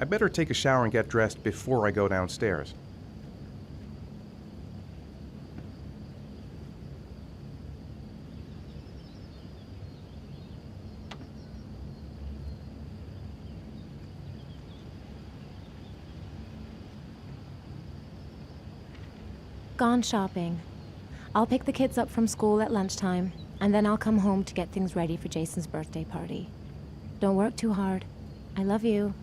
I better take a shower and get dressed before I go downstairs. Gone shopping. I'll pick the kids up from school at lunchtime, and then I'll come home to get things ready for Jason's birthday party. Don't work too hard. I love you.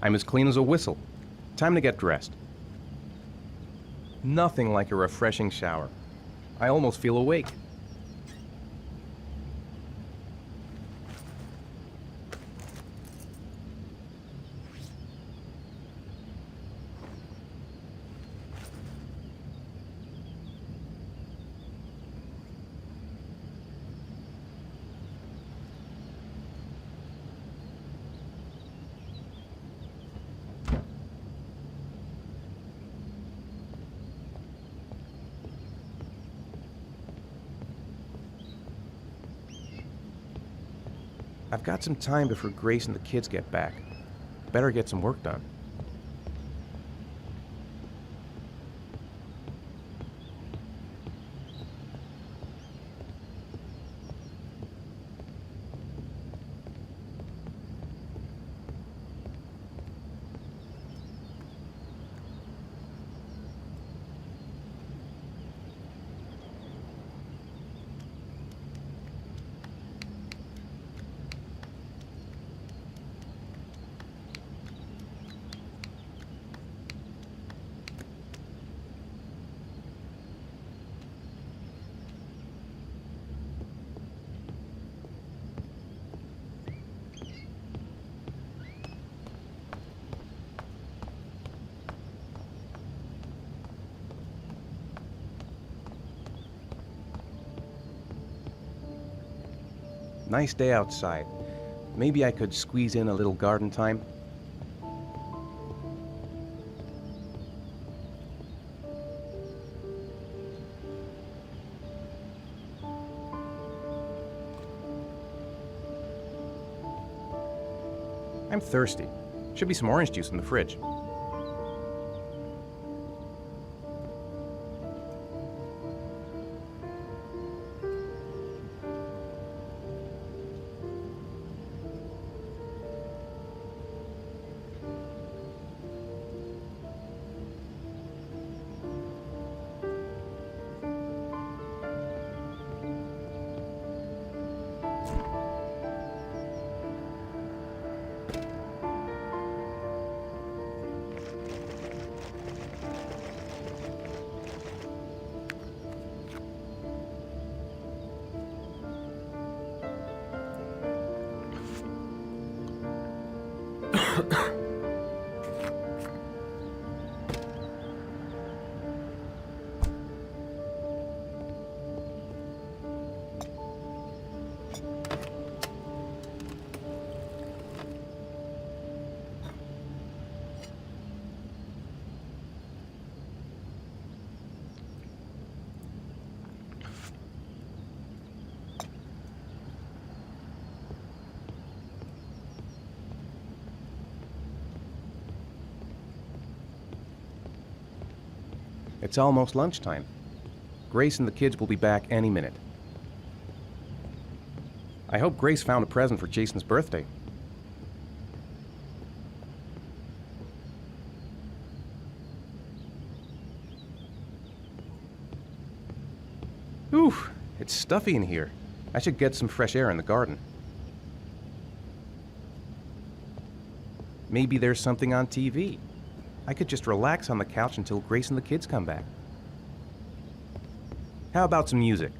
I'm as clean as a whistle. Time to get dressed. Nothing like a refreshing shower. I almost feel awake. I've got some time before Grace and the kids get back. Better get some work done. Nice day outside. Maybe I could squeeze in a little garden time. I'm thirsty. Should be some orange juice in the fridge. It's almost lunchtime. Grace and the kids will be back any minute. I hope Grace found a present for Jason's birthday. Ooh, it's stuffy in here. I should get some fresh air in the garden. Maybe there's something on TV. I could just relax on the couch until Grace and the kids come back. How about some music?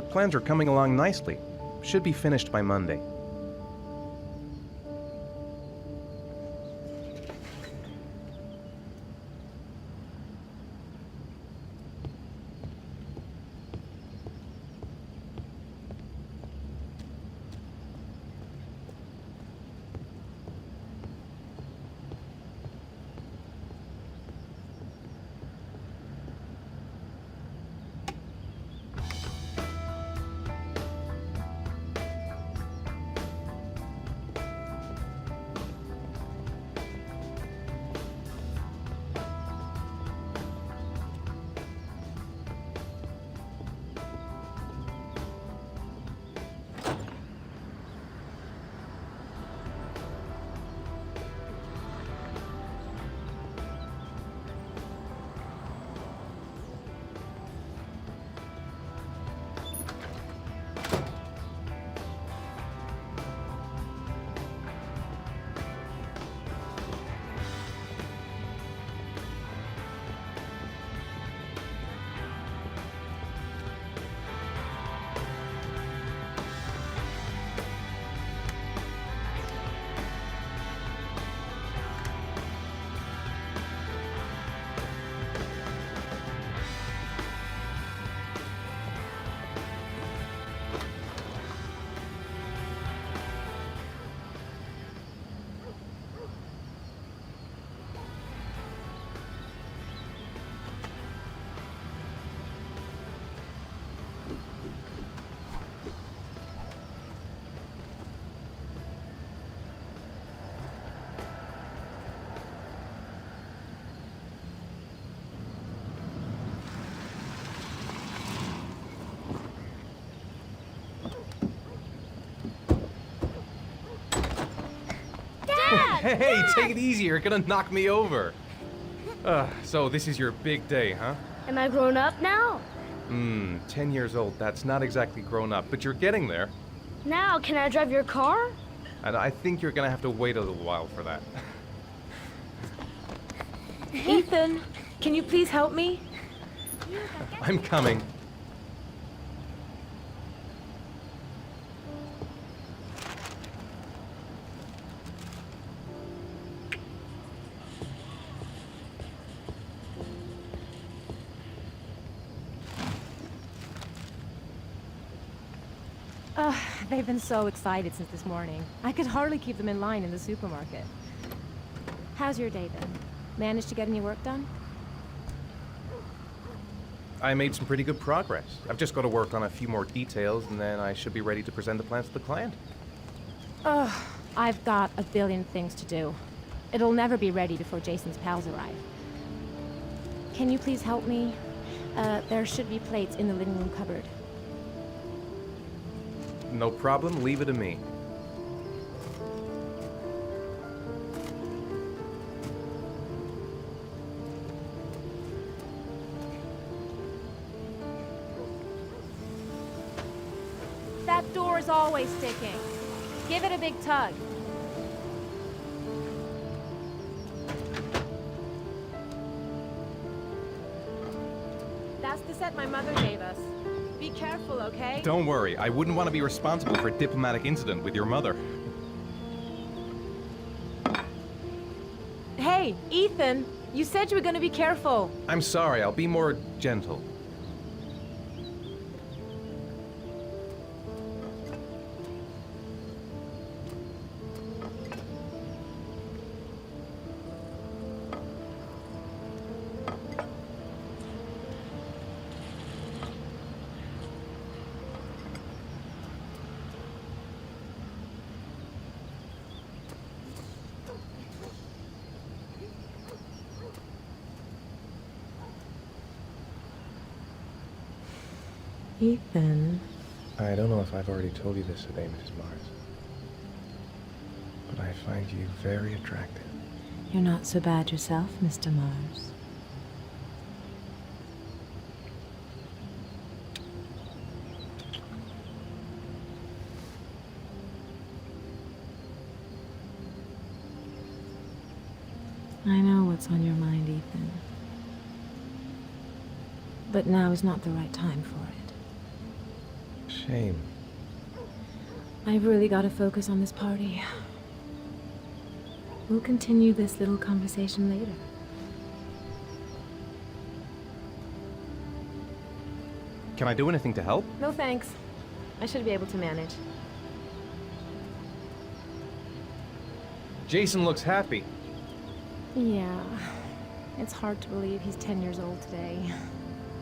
Plans are coming along nicely. Should be finished by Monday. Hey, take it easy, you're gonna knock me over. So this is your big day, huh? Am I grown up now? 10 years old, that's not exactly grown up, but you're getting there. Now, can I drive your car? And I think you're gonna have to wait a little while for that. Ethan, can you please help me? I'm coming. They've been so excited since this morning. I could hardly keep them in line in the supermarket. How's your day been? Managed to get any work done? I made some pretty good progress. I've just got to work on a few more details, and then I should be ready to present the plans to the client. I've got a billion things to do. It'll never be ready before Jason's pals arrive. Can you please help me? There should be plates in the living room cupboard. No problem, leave it to me. That door is always sticking. Give it a big tug. That's the set my mother gave us. Be careful, okay? Don't worry, I wouldn't want to be responsible for a diplomatic incident with your mother. Hey, Ethan, you said you were going to be careful. I'm sorry, I'll be more gentle. Ethan. I don't know if I've already told you this today, Mrs. Mars, but I find you very attractive. You're not so bad yourself, Mr. Mars. I know what's on your mind, Ethan. But now is not the right time for it. Shame. I've really got to focus on this party. We'll continue this little conversation later. Can I do anything to help? No thanks. I should be able to manage. Jason looks happy. Yeah. It's hard to believe he's 10 years old today.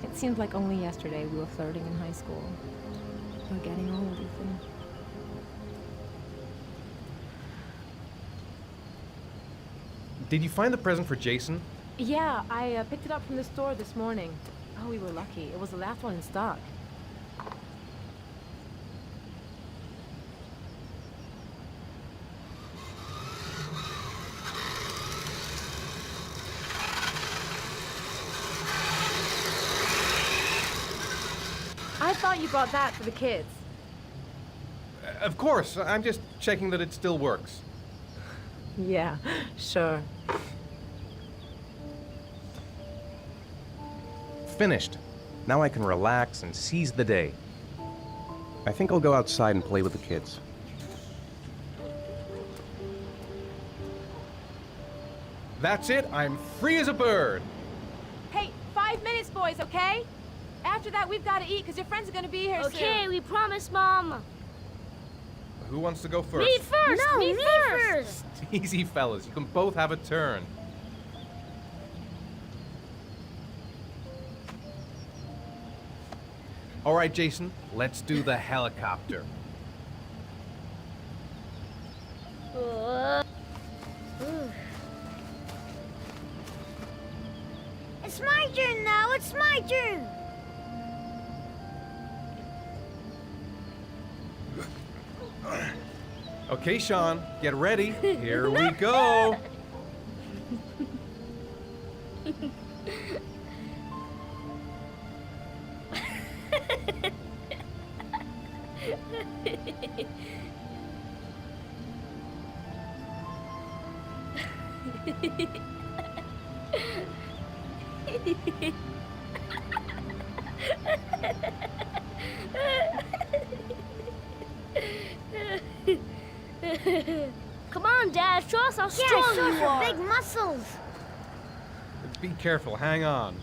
It seems like only yesterday we were flirting in high school. We're getting old, Ethan. Did you find the present for Jason? Yeah, I picked it up from the store this morning. Oh, we were lucky. It was the last one in stock. I thought you bought that for the kids. Of course. I'm just checking that it still works. Yeah, sure. Finished. Now I can relax and seize the day. I think I'll go outside and play with the kids. That's it. I'm free as a bird. Hey, 5 minutes, boys, okay? After that, we've got to eat because your friends are going to be here soon. Okay, we promise, Mom. Who wants to go first? Me first! No, me me first! Easy, fellas. You can both have a turn. All right, Jason. Let's do the helicopter. It's my turn now. It's my turn. Okay, Sean. Get ready. Here we go. Come on, Dad, show us how strong Yeah, show you your are. big muscles. Be careful. Hang on.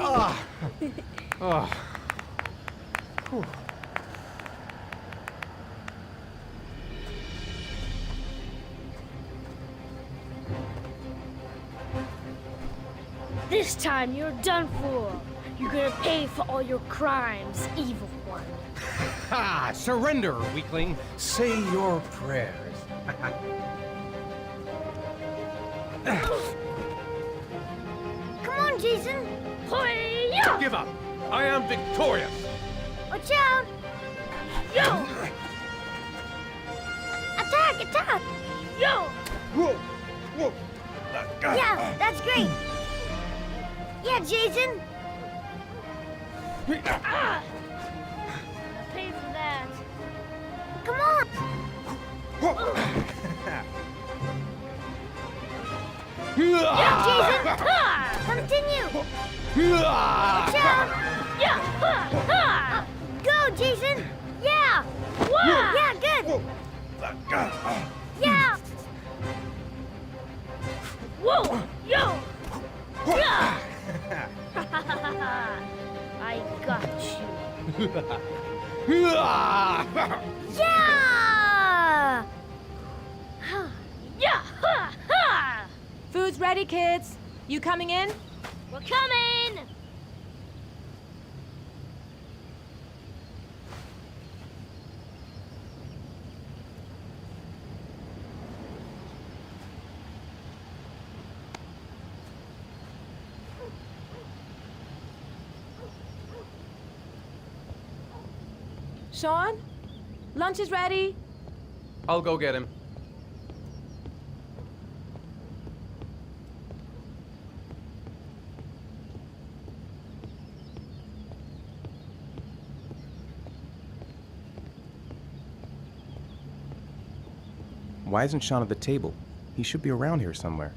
Ah. Oh. Whew. This time you're done for. You're gonna pay for all your crimes, evil one. Ha! Surrender, weakling. Say your prayers. Come on, Jason. Hoya! Give up. I am victorious. Watch out. Yo! Attack, attack. Yo! Whoa! Whoa! Yeah, that's great. Yeah, Jason. Ah! I'll pay for that. Come on. Yeah, Jason. Ha! Continue. Ah! Watch out. Yeah! Ha! Ha! Go, Jason. Yeah. Wah! Yeah, good. Yeah. Whoa! Yo! Yeah! I got you. Ah! Yeah. Yeah! Ha! Ha! Food's ready, kids. You coming in? We're coming! Sean? Lunch is ready. I'll go get him. Why isn't Sean at the table? He should be around here somewhere.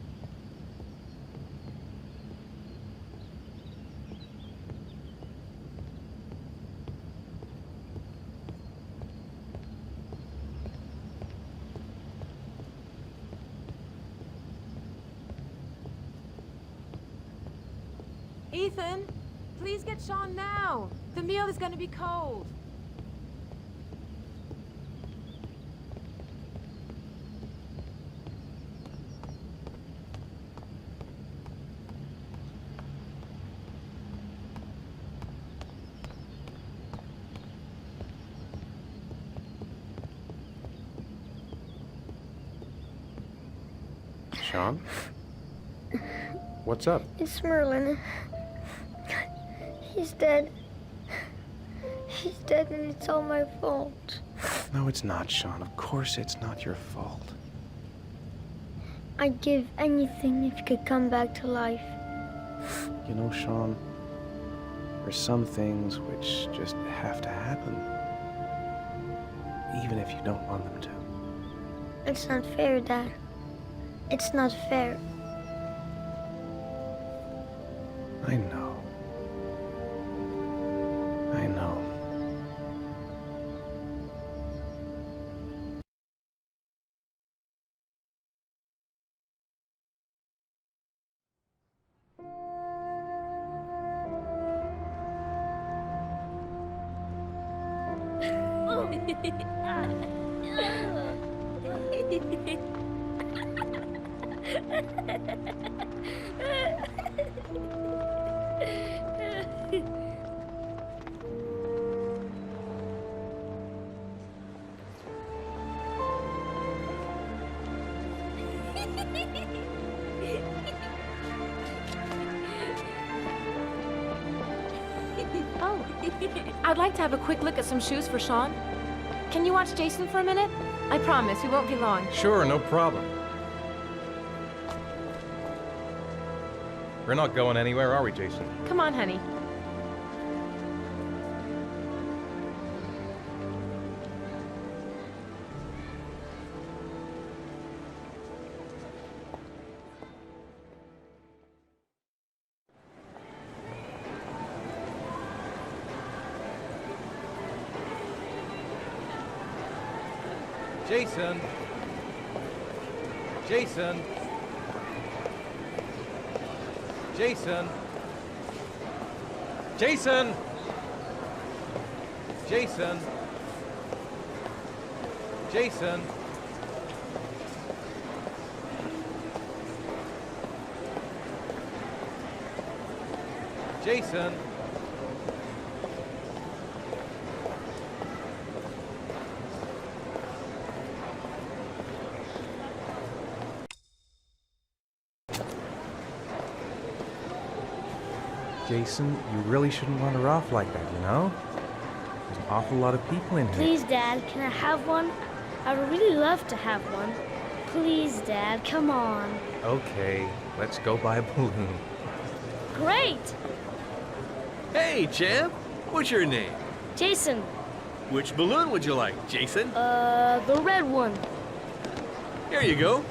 Ethan, please get Sean now. The meal is gonna be cold. Sean? What's up? It's Merlin. He's dead. He's dead and it's all my fault. No, it's not, Sean. Of course it's not your fault. I'd give anything if you could come back to life. You know, Sean, there's some things which just have to happen. Even if you don't want them to. It's not fair, Dad. It's not fair. I know. I know. Oh, I'd like to have a quick look at some shoes for Sean. Can you watch Jason for a minute? I promise, we won't be long. Sure, no problem. We're not going anywhere, are we, Jason? Come on, honey. Jason! Jason! Jason! Jason! Jason! Jason! Jason! Jason, you really shouldn't wander off like that, you know? There's an awful lot of people in here. Please, Dad, can I have one? I would really love to have one. Please, Dad, come on. Okay, let's go buy a balloon. Great! Hey, champ. What's your name? Jason, Which balloon would you like, Jason? the red one. Here you go.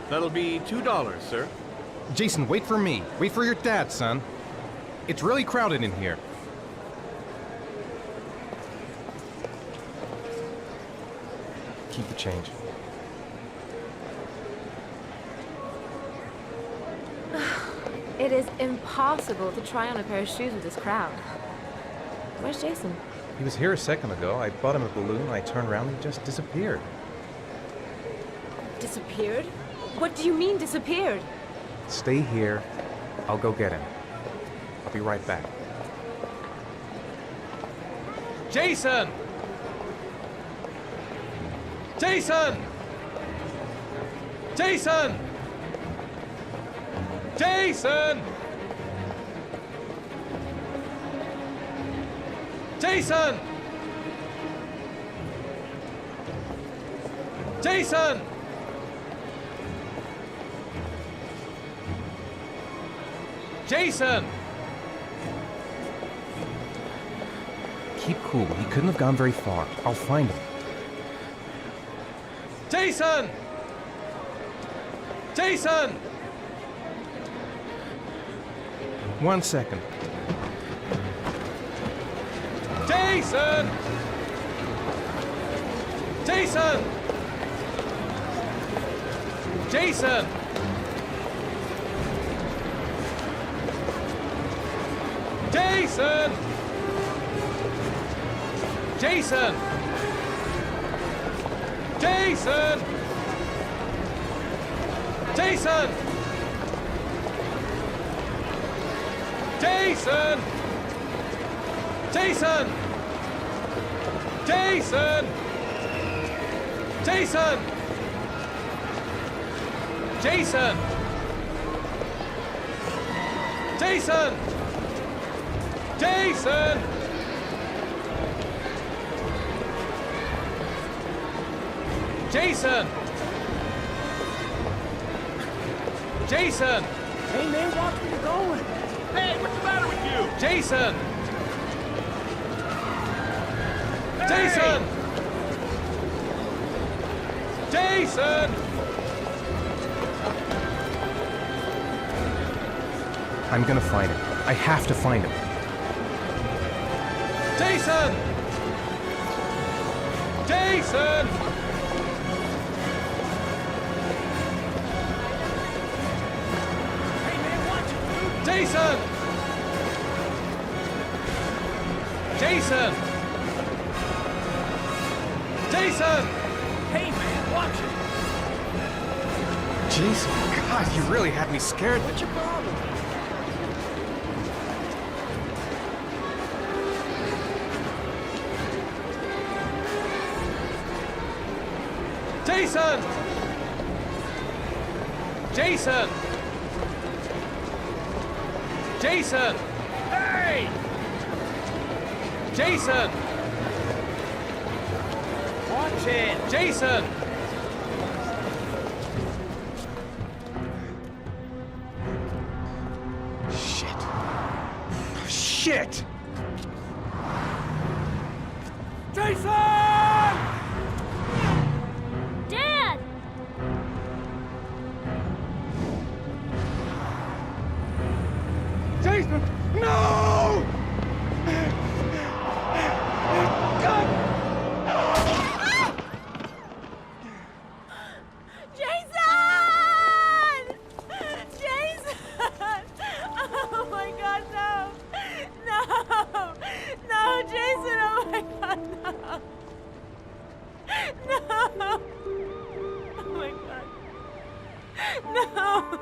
That'll be $2, sir. Jason, wait for me. Wait for your dad, son. It's really crowded in here. Keep the change. It is impossible to try on a pair of shoes with this crowd. Where's Jason? He was here a second ago. I bought him a balloon. I turned around and he just disappeared. Disappeared? What do you mean disappeared? Stay here. I'll go get him. I'll be right back. Jason! Jason! Jason! Jason! Jason! Jason! Jason! keep cool. He couldn't have gone very far. I'll find him. Jason! Jason! 1 second. Jason! Jason! Jason! Jason! Jason! Jason! Jason! Jason! Jason! Jason! Jason! Jason! Jason! Jason! Jason! Jason! Hey, man, watch where you're going. Hey, what's the matter with you? Jason! Jason! Jason! I'm gonna find him. I have to find him. Jason! Jason! Hey, man, watch it. Jason! Jason! Jason! Hey, man, watch it. Jason, God, you really had me scared. What's your problem? Jason! Jason! Jason! Hey! Jason! Watch it. Jason! Shit. Shit! Jason! Dad! Jason! No! God! Jason! Jason! Oh my God, no! No! No, Jason! Oh my God, no! No! Oh my God! No!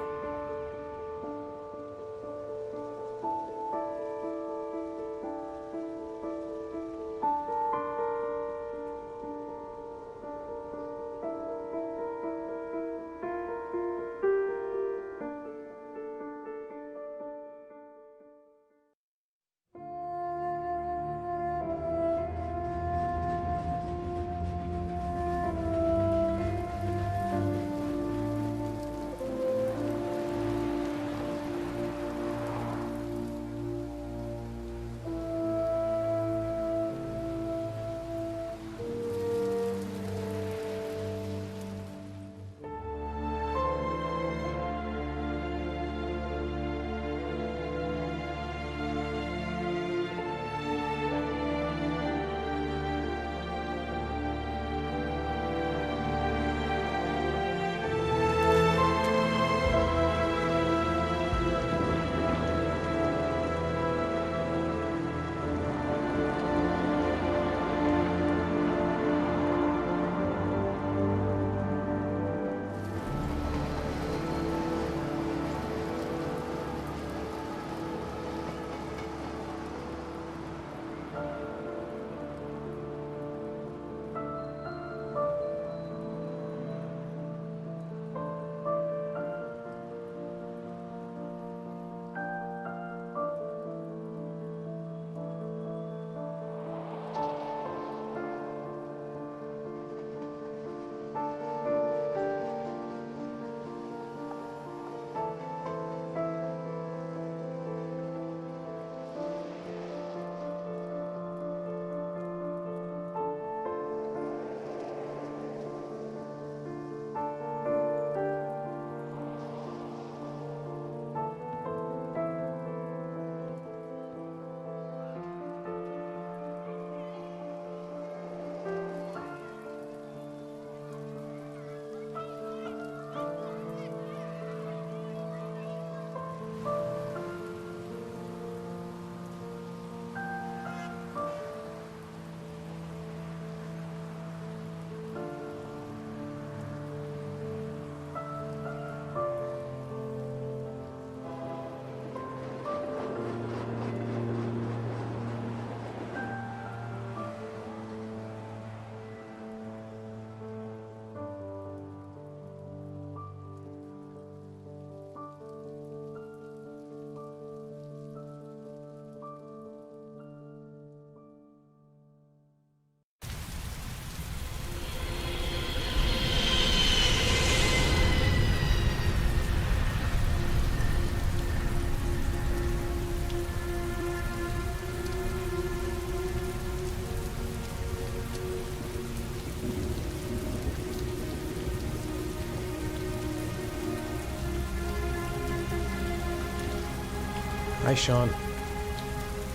Hi, Sean.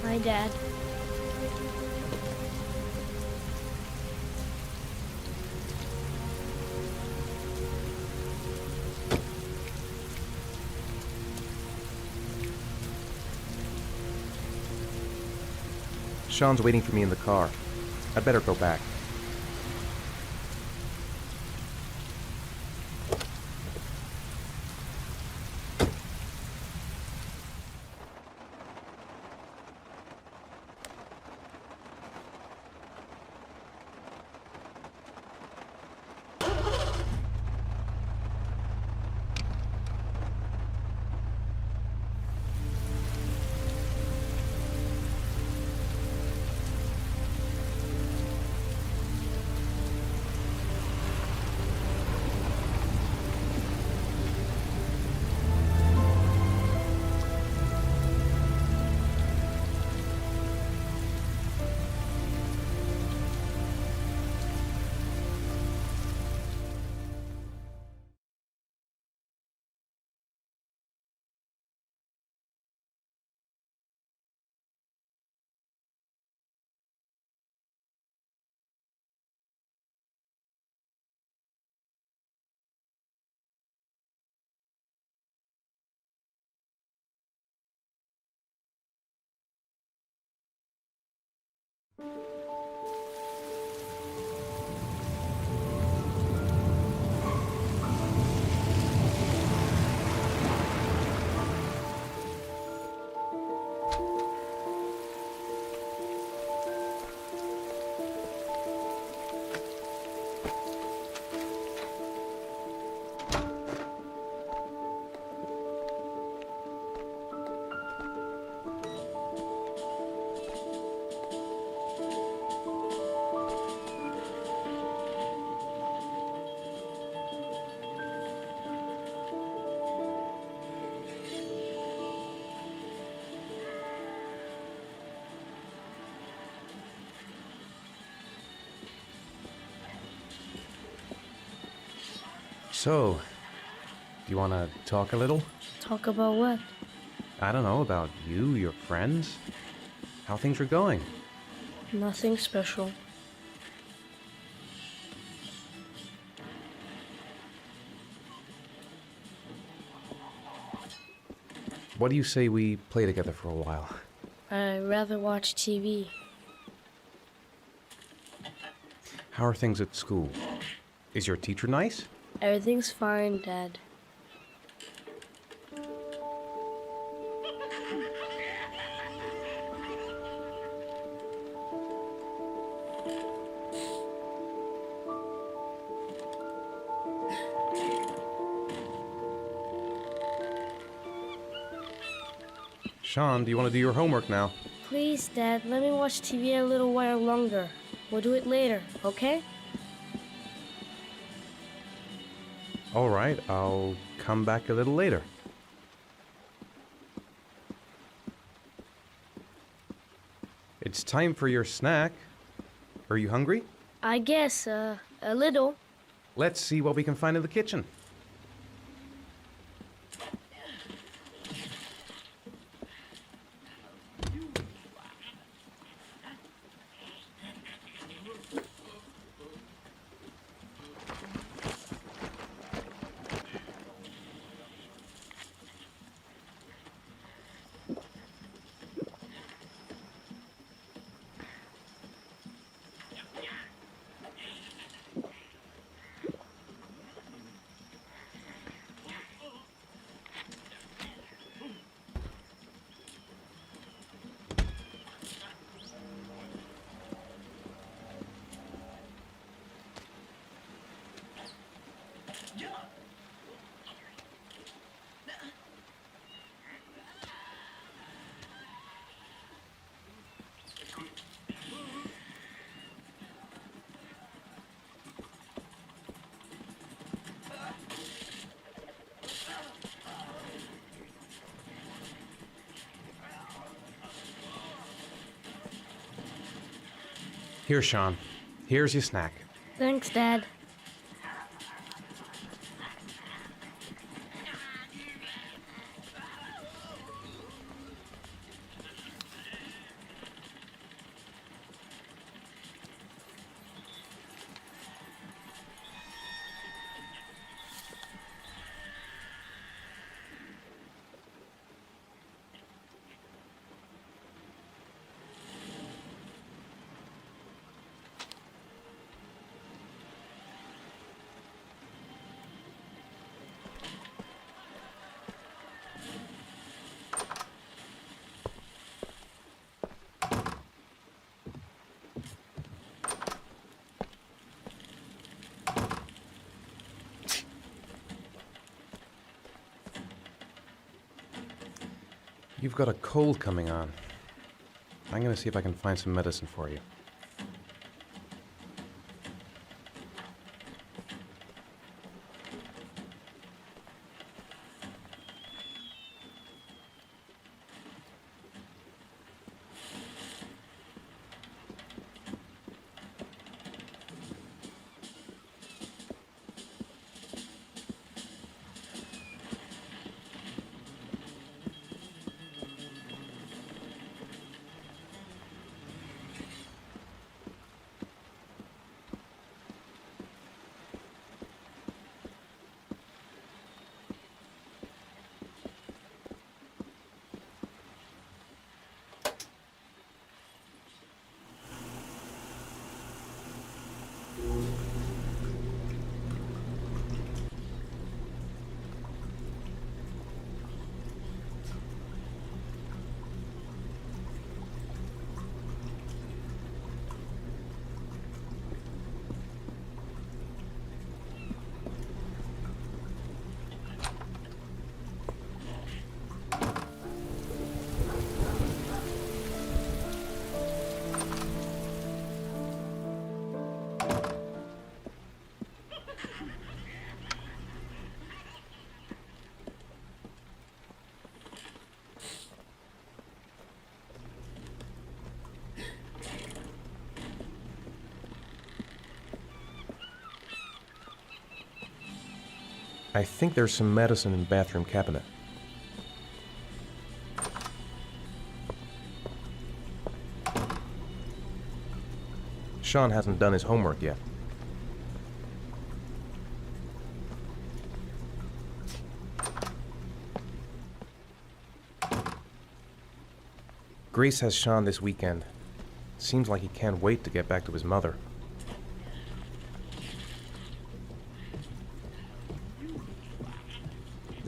Hi, Dad. Sean's waiting for me in the car. I'd better go back. So, do you want to talk a little? Talk about what? I don't know, about you, your friends, how things are going. Nothing special. What do you say we play together for a while? I'd rather watch TV. How are things at school? Is your teacher nice? Everything's fine, Dad. Sean, do you want to do your homework now? Please, Dad, let me watch TV a little while longer. We'll do it later, okay? All right, I'll come back a little later. It's time for your snack. Are you hungry? I guess, a little. Let's see what we can find in the kitchen. Here, Sean. Here's your snack. Thanks, Dad. You've got a cold coming on. I'm gonna see if I can find some medicine for you. I think there's some medicine in the bathroom cabinet. Sean hasn't done his homework yet. Grace has Sean this weekend. Seems like he can't wait to get back to his mother.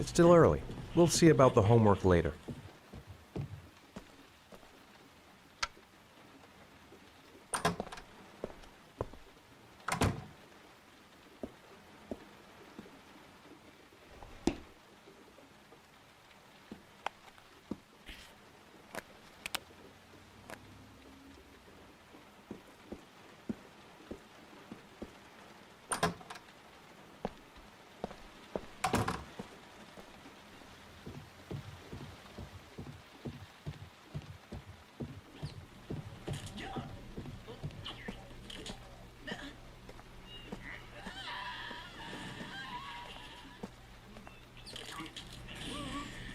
It's still early. We'll see about the homework later.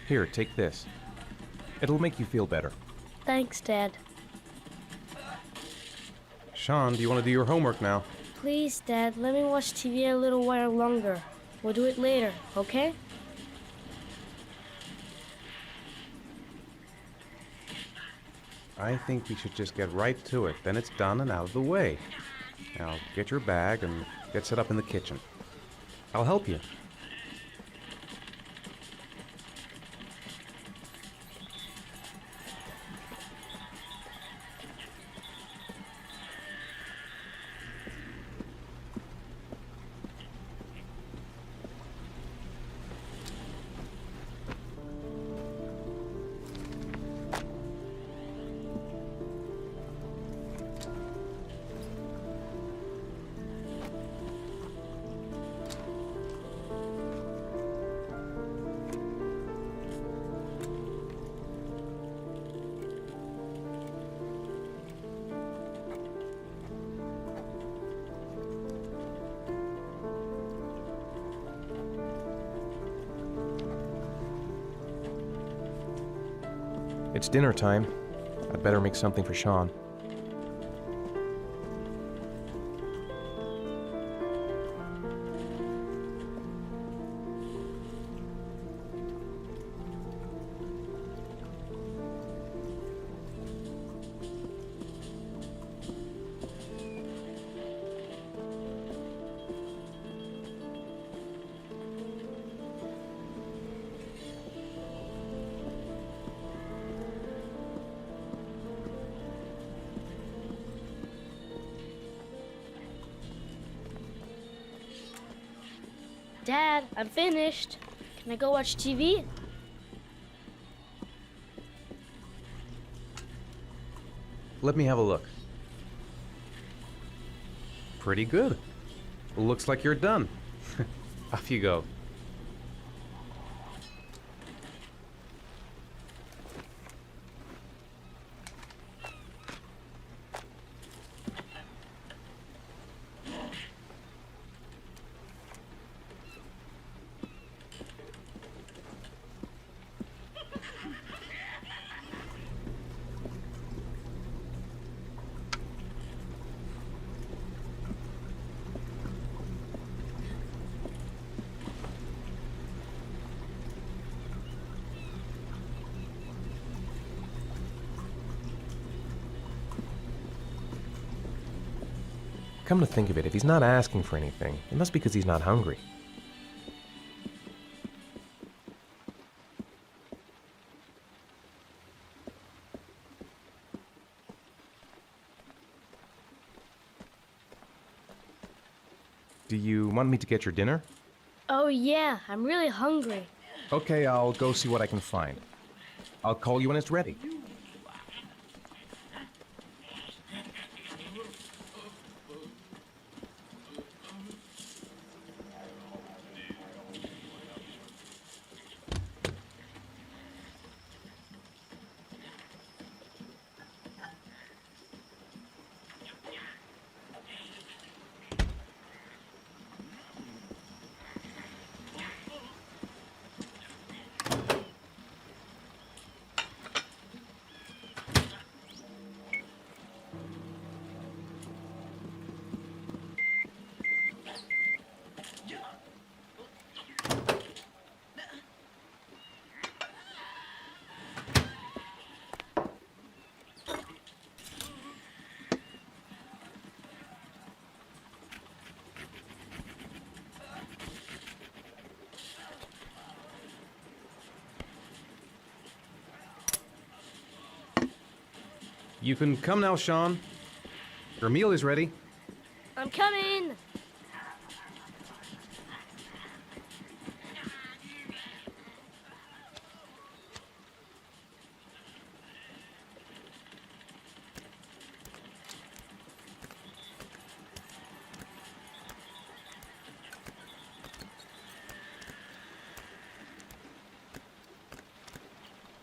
Here, take this. It'll make you feel better. Thanks, Dad. Sean, do you want to do your homework now? Please, Dad, let me watch TV a little while longer. We'll do it later, okay? I think we should just get right to it. Then it's done and out of the way. Now, get your bag and get set up in the kitchen. I'll help you. It's dinner time. I'd better make something for Sean. Dad, I'm finished. Can I go watch TV? Let me have a look. Pretty good. Looks like you're done. Off you go. Come to think of it, if he's not asking for anything, it must be because he's not hungry. Do you want me to get your dinner? Oh yeah, I'm really hungry. Okay, I'll go see what I can find. I'll call you when it's ready. You can come now, Sean. Your meal is ready. I'm coming!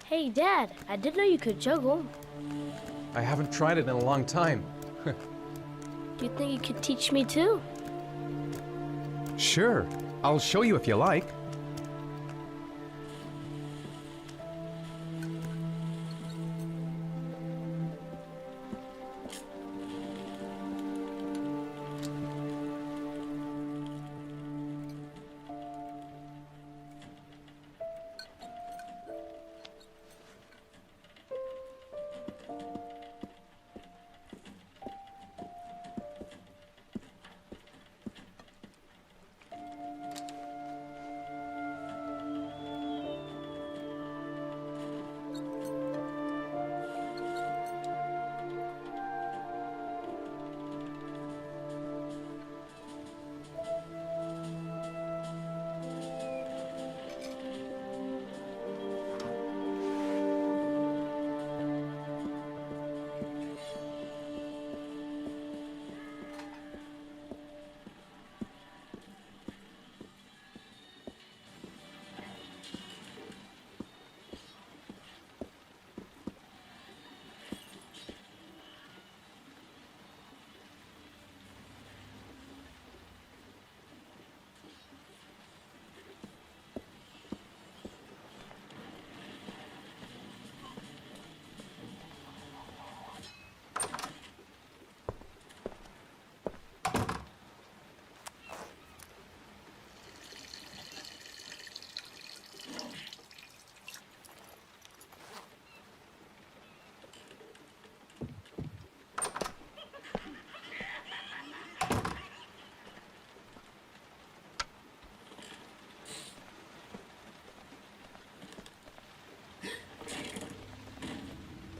Hey, Dad, I didn't know you could juggle. I haven't tried it in a long time. You think you could teach me too? Sure, I'll show you if you like.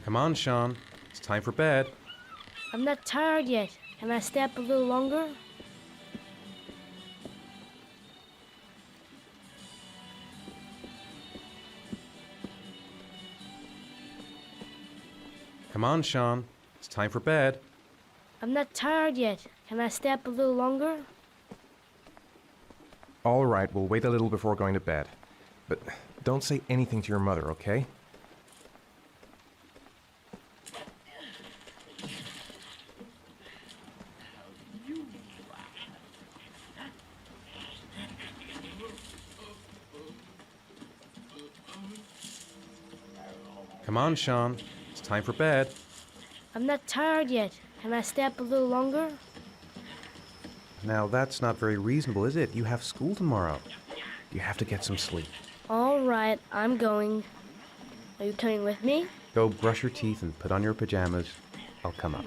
Come on, Sean. It's time for bed. I'm not tired yet. Can I stay up a little longer? Come on, Sean. It's time for bed. I'm not tired yet. Can I stay up a little longer? All right, we'll wait a little before going to bed. But don't say anything to your mother, okay? Come on, Sean. It's time for bed. I'm not tired yet. Can I stay up a little longer? Now, that's not very reasonable, is it? You have school tomorrow. You have to get some sleep. All right, I'm going. Are you coming with me? Go brush your teeth and put on your pajamas. I'll come up.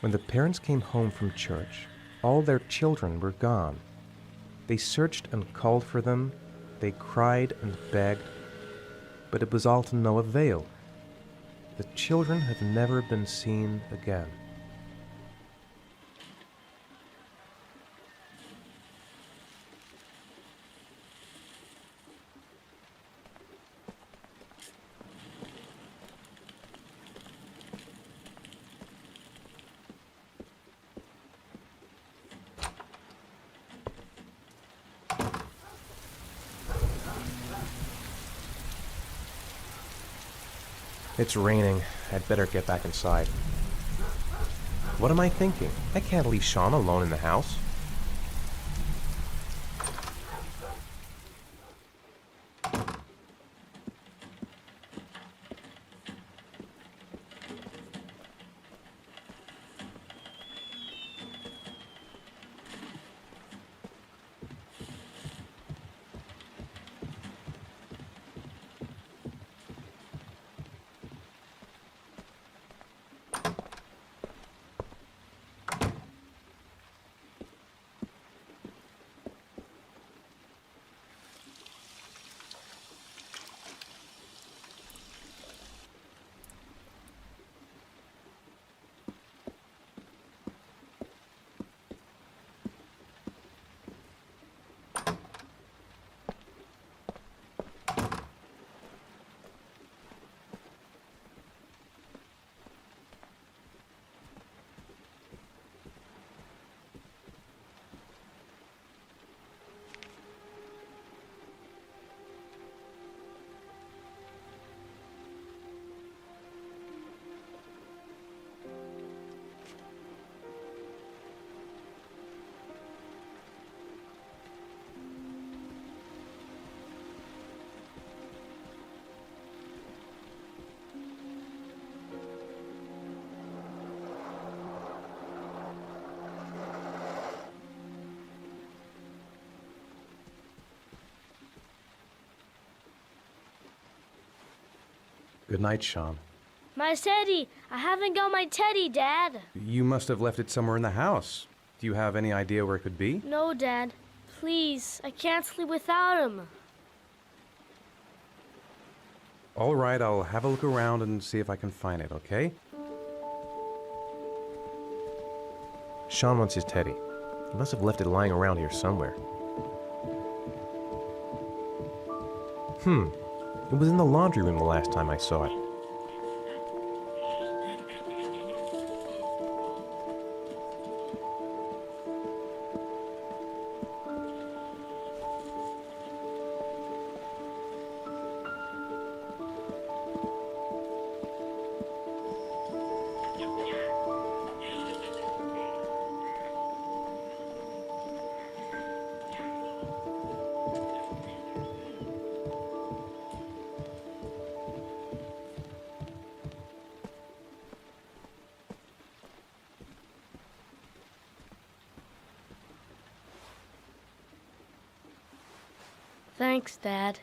When the parents came home from church, all their children were gone. They searched and called for them, they cried and begged, but it was all to no avail. The children have never been seen again. It's raining. I'd better get back inside. What am I thinking? I can't leave Sean alone in the house. Good night, Sean. My teddy! I haven't got my teddy, Dad. You must have left it somewhere in the house. Do you have any idea where it could be? No, Dad. Please, I can't sleep without him. All right, I'll have a look around and see if I can find it, okay? Sean wants his teddy. He must have left it lying around here somewhere. It was in the laundry room the last time I saw it. Thanks, Dad.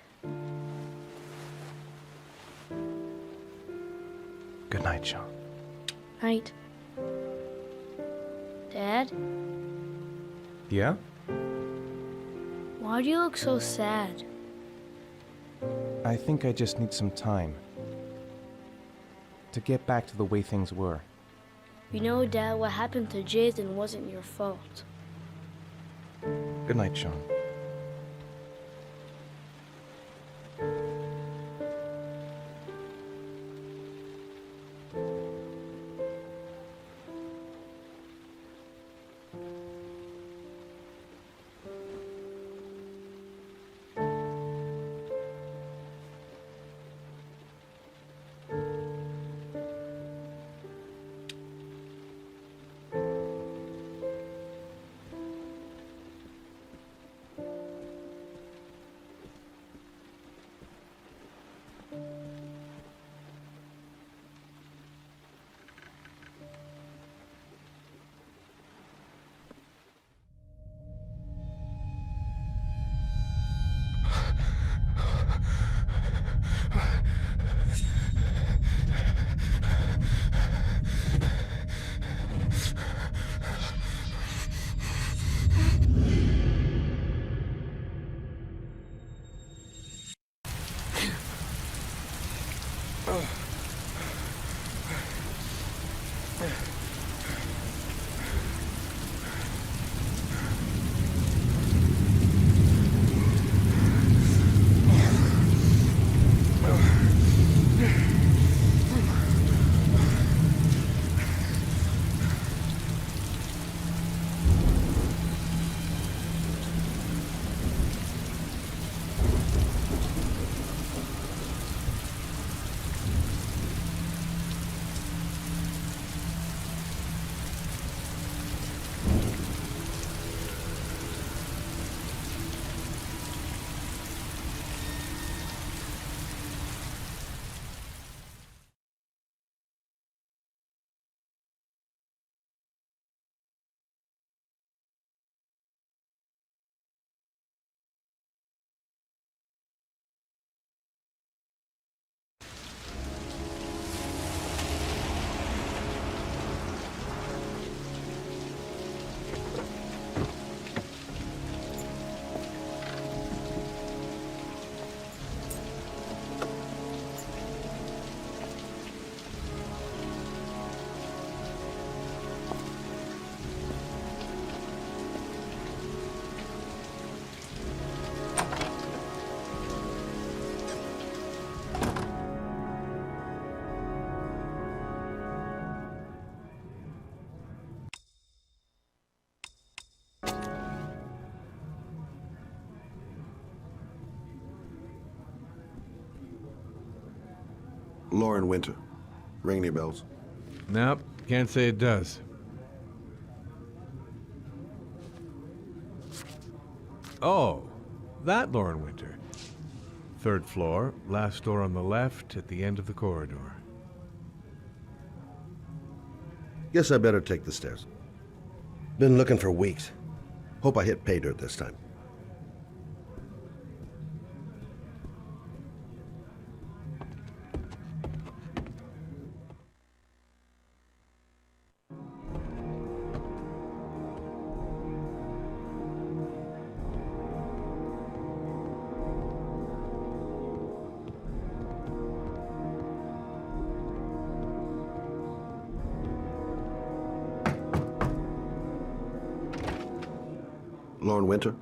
Good night, Sean. Night. Dad, Yeah? why do you look so sad? I think I just need some time to get back to the way things were. You know, Dad, what happened to Jason wasn't your fault. Good night, Sean. Lauren Winter. Ring any bells? Nope, can't say it does. Oh, that Lauren Winter. 3rd floor, last door on the left at the end of the corridor. Guess I better take the stairs. Been looking for weeks. Hope I hit pay dirt this time. Lauren Winter?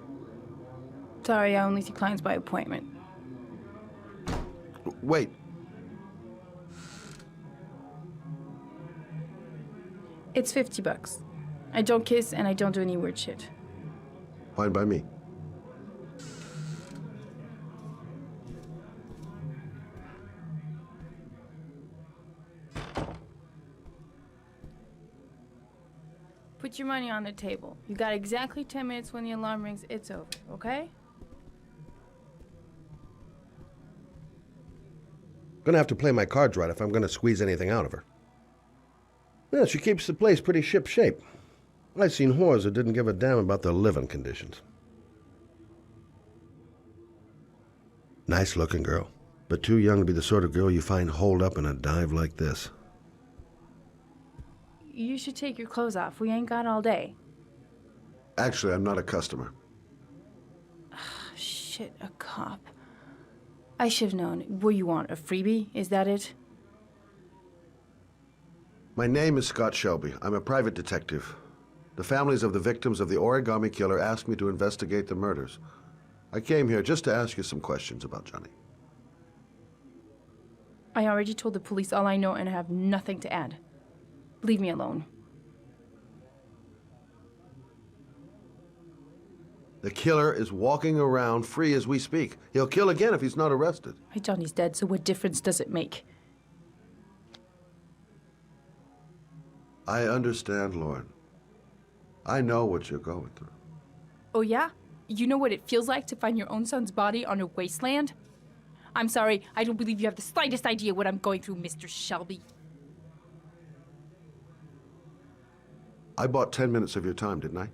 Sorry, I only see clients by appointment. Wait. It's $50. I don't kiss and I don't do any weird shit. Fine by me. Put your money on the table. You got exactly 10 minutes. When the alarm rings, it's over, okay? Gonna have to play my cards right if I'm gonna squeeze anything out of her. Yeah, she keeps the place pretty ship-shape. I've seen whores that didn't give a damn about their living conditions. Nice-looking girl, but too young to be the sort of girl you find holed up in a dive like this. You should take your clothes off. We ain't got all day. Actually, I'm not a customer. Shit, a cop. I should have known. What do you want, a freebie? Is that it? My name is Scott Shelby. I'm a private detective. The families of the victims of the origami killer asked me to investigate the murders. I came here just to ask you some questions about Johnny. I already told the police all I know and I have nothing to add. Leave me alone. The killer is walking around free as we speak. He'll kill again if he's not arrested. My Johnny's dead, so what difference does it make? I understand, Lauren. I know what you're going through. Oh yeah? You know what it feels like to find your own son's body on a wasteland? I'm sorry, I don't believe you have the slightest idea what I'm going through, Mr. Shelby. I bought 10 minutes of your time, didn't I?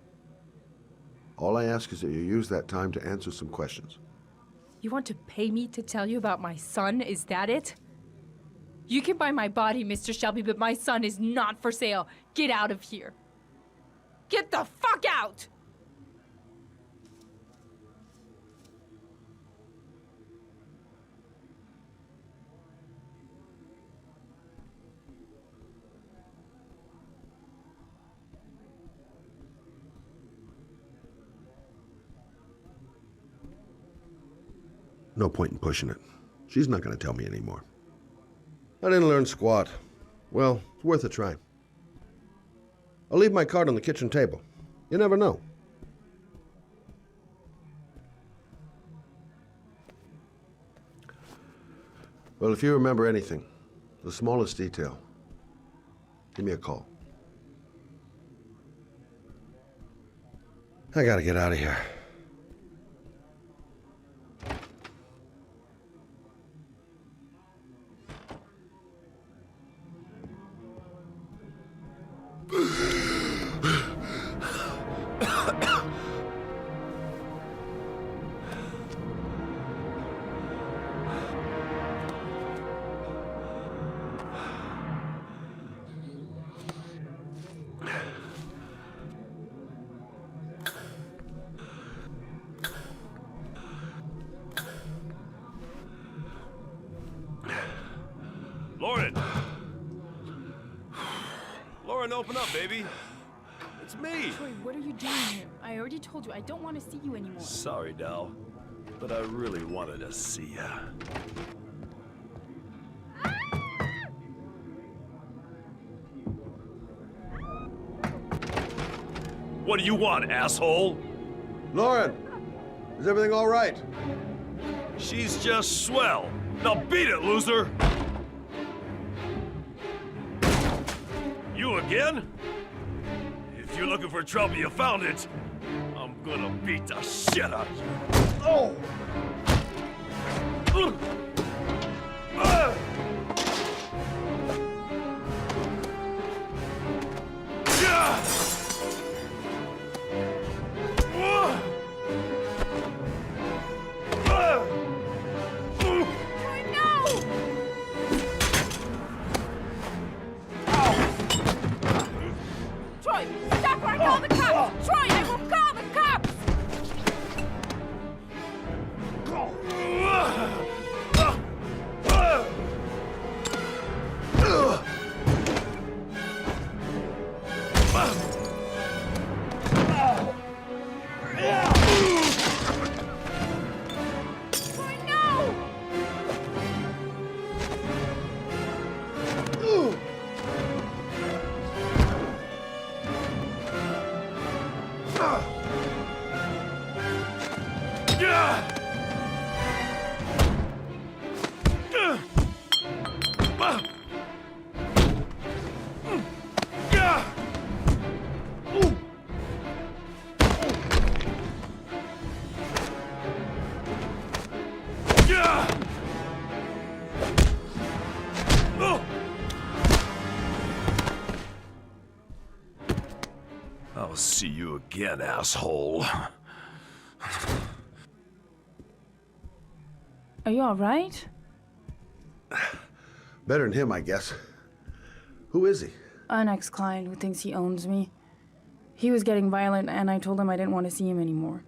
All I ask is that you use that time to answer some questions. You want to pay me to tell you about my son? Is that it? You can buy my body, Mr. Shelby, but my son is not for sale. Get out of here. Get the fuck out! No point in pushing it. She's not going to tell me anymore. I didn't learn squat. Well, it's worth a try. I'll leave my card on the kitchen table. You never know. Well, if you remember anything, the smallest detail, give me a call. I gotta get out of here. Lauren! Lauren, open up, baby. It's me. Troy, what are you doing here? I already told you I don't want to see you anymore. Sorry, Dell, but I really wanted to see ya. What do you want, asshole? Lauren, is everything all right? She's just swell. Now beat it, loser! You again? If you're looking for trouble, you found it. I'm gonna beat the shit out of you. Oh! Troy, stop or I call the cops! Troy, I will call the cops! Troy, no! I'll see you again, asshole. Are Are you all right? Better than him, I guess. Who is he? An ex-client who thinks he owns me. He was getting violent, and I told him I didn't want to see him anymore.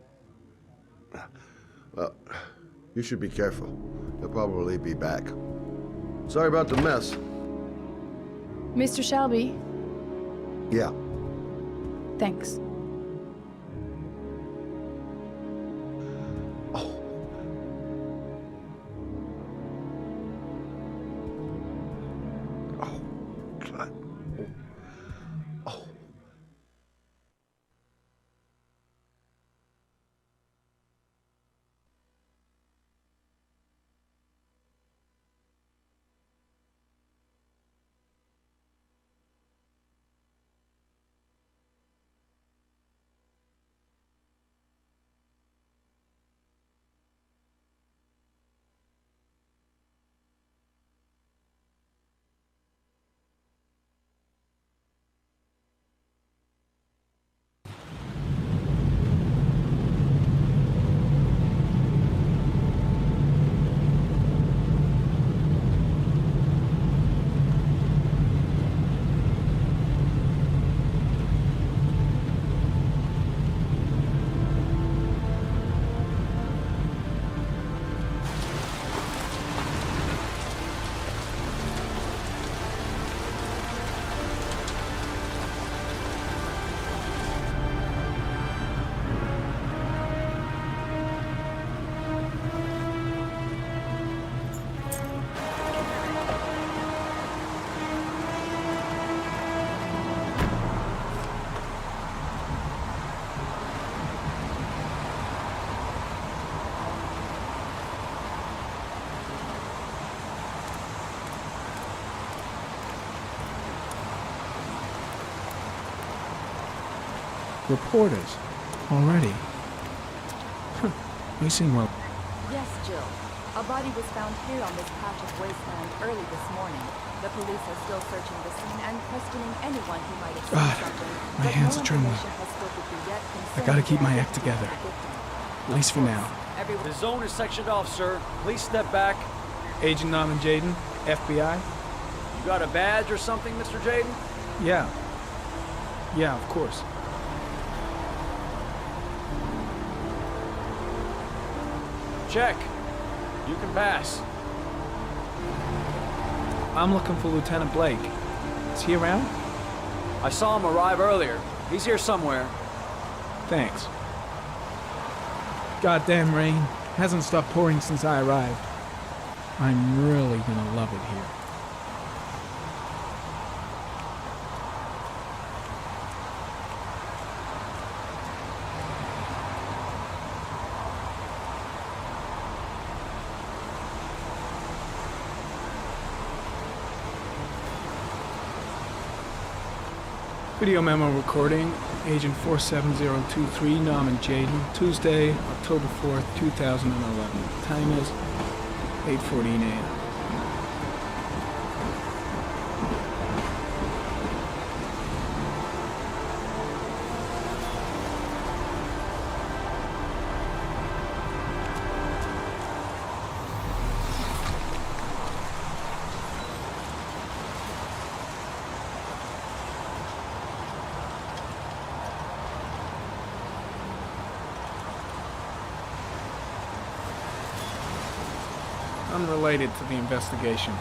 Well, you should be careful. He'll probably be back. Sorry about the mess. Mr. Shelby, Yeah. thanks. God. Oh. Reporters. Already. We seem well. Yes, Jill. A body was found here on this patch of wasteland early this morning. The police are still searching the scene and questioning anyone who might have seen something. My hands are trembling. I gotta keep my act together. At least for now. The zone is sectioned off, sir. Please step back. Agent Norman Jaden, FBI? You got a badge or something, Mr. Jaden? Yeah. Yeah, of course. Check. You can pass. I'm looking for Lieutenant Blake. Is he around? I saw him arrive earlier. He's here somewhere. Thanks. Goddamn rain. Hasn't stopped pouring since I arrived. I'm really gonna love it here. Video memo recording, Agent 47023, Norman Jaden, Tuesday, October 4th, 2011. Time is 8:14 a.m. Unrelated to the investigation.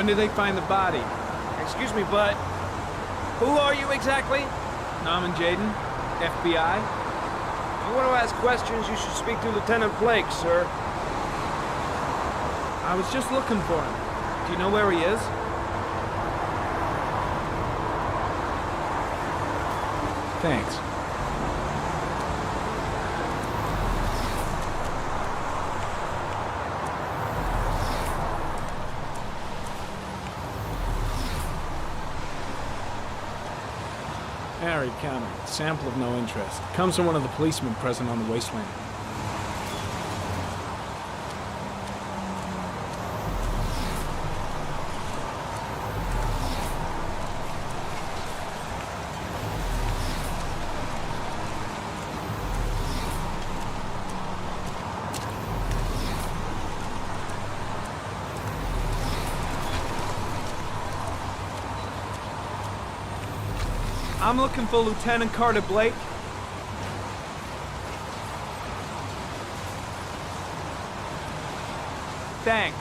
When did they find the body? Excuse me, but who are you exactly? Norman Jaden, FBI. If you want to ask questions, you should speak to Lieutenant Blake, sir. I was just looking for him. Do you know where he is? Thanks. Harry, comment. Sample of no interest. Comes from one of the policemen present on the wasteland. I'm looking for Lieutenant Carter Blake. Thanks.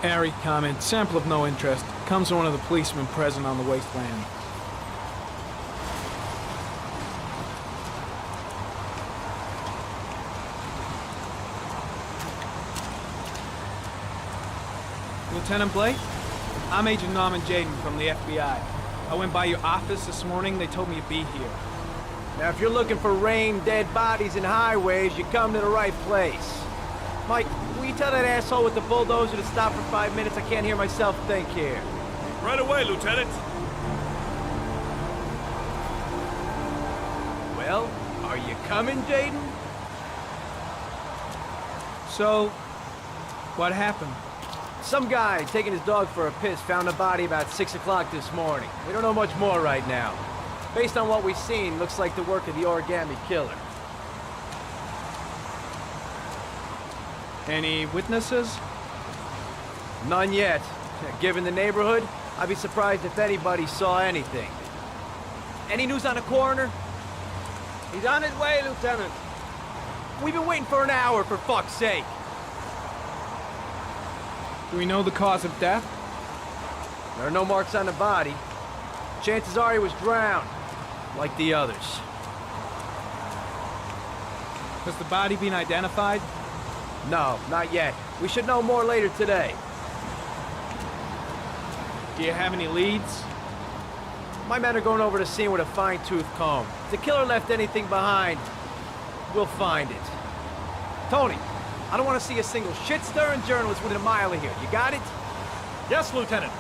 Harry, comment. Sample of no interest. Comes from one of the policemen present on the wasteland. Lieutenant Blake? I'm Agent Norman Jaden from the FBI. I went by your office this morning. They told me to be here. Now, if you're looking for rain, dead bodies, and highways, you come to the right place. Mike, will you tell that asshole with the bulldozer to stop for 5 minutes? I can't hear myself think here. Right away, Lieutenant. Well, are you coming, Jaden? So, what happened? Some guy taking his dog for a piss found a body about 6 o'clock this morning. We don't know much more right now. Based on what we've seen, looks like the work of the origami killer. Any witnesses? None yet. Given the neighborhood, I'd be surprised if anybody saw anything. Any news on the coroner? He's on his way, Lieutenant. We've been waiting for an hour, for fuck's sake. Do we know the cause of death? There are no marks on the body. Chances are he was drowned, like the others. Has the body been identified? No, not yet. We should know more later today. Do you have any leads? My men are going over the scene with a fine-tooth comb. If the killer left anything behind, we'll find it. Tony, I don't want to see a single shit-stirring journalist within a mile of here. You got it? Yes, Lieutenant.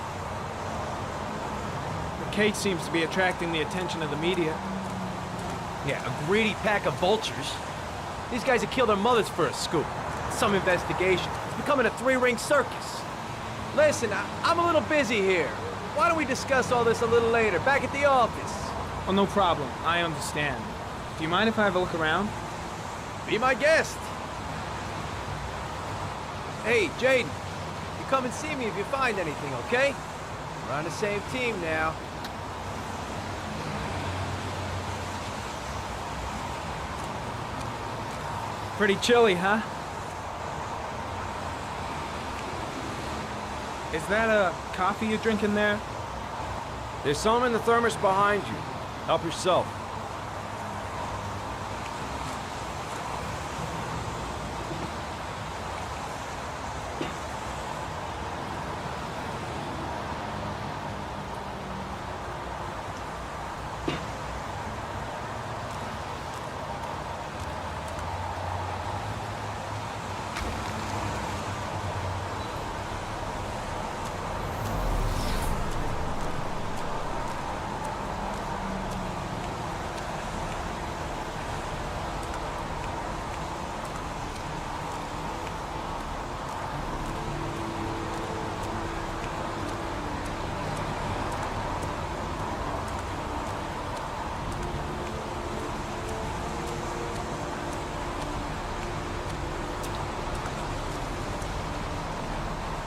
The case seems to be attracting the attention of the media. Yeah, a greedy pack of vultures. These guys have killed their mothers for a scoop. Some investigation. It's becoming a three-ring circus. Listen, I'm a little busy here. Why don't we discuss all this a little later, back at the office? Oh, no problem. I understand. Do you mind if I have a look around? Be my guest. Hey, Jaden, you come and see me if you find anything, okay? We're on the same team now. Pretty chilly, huh? Is that a coffee you're drinking there? There's some in the thermos behind you. Help yourself.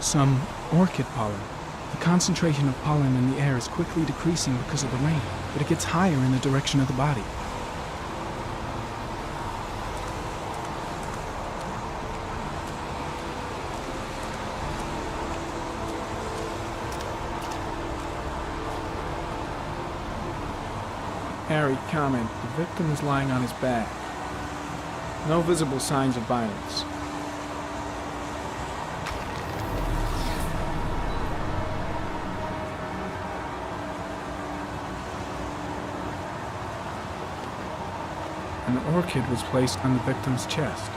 Some orchid pollen. The concentration of pollen in the air is quickly decreasing because of the rain, but it gets higher in the direction of the body. Harry, comment. The victim is lying on his back. No visible signs of violence. An orchid was placed on the victim's chest.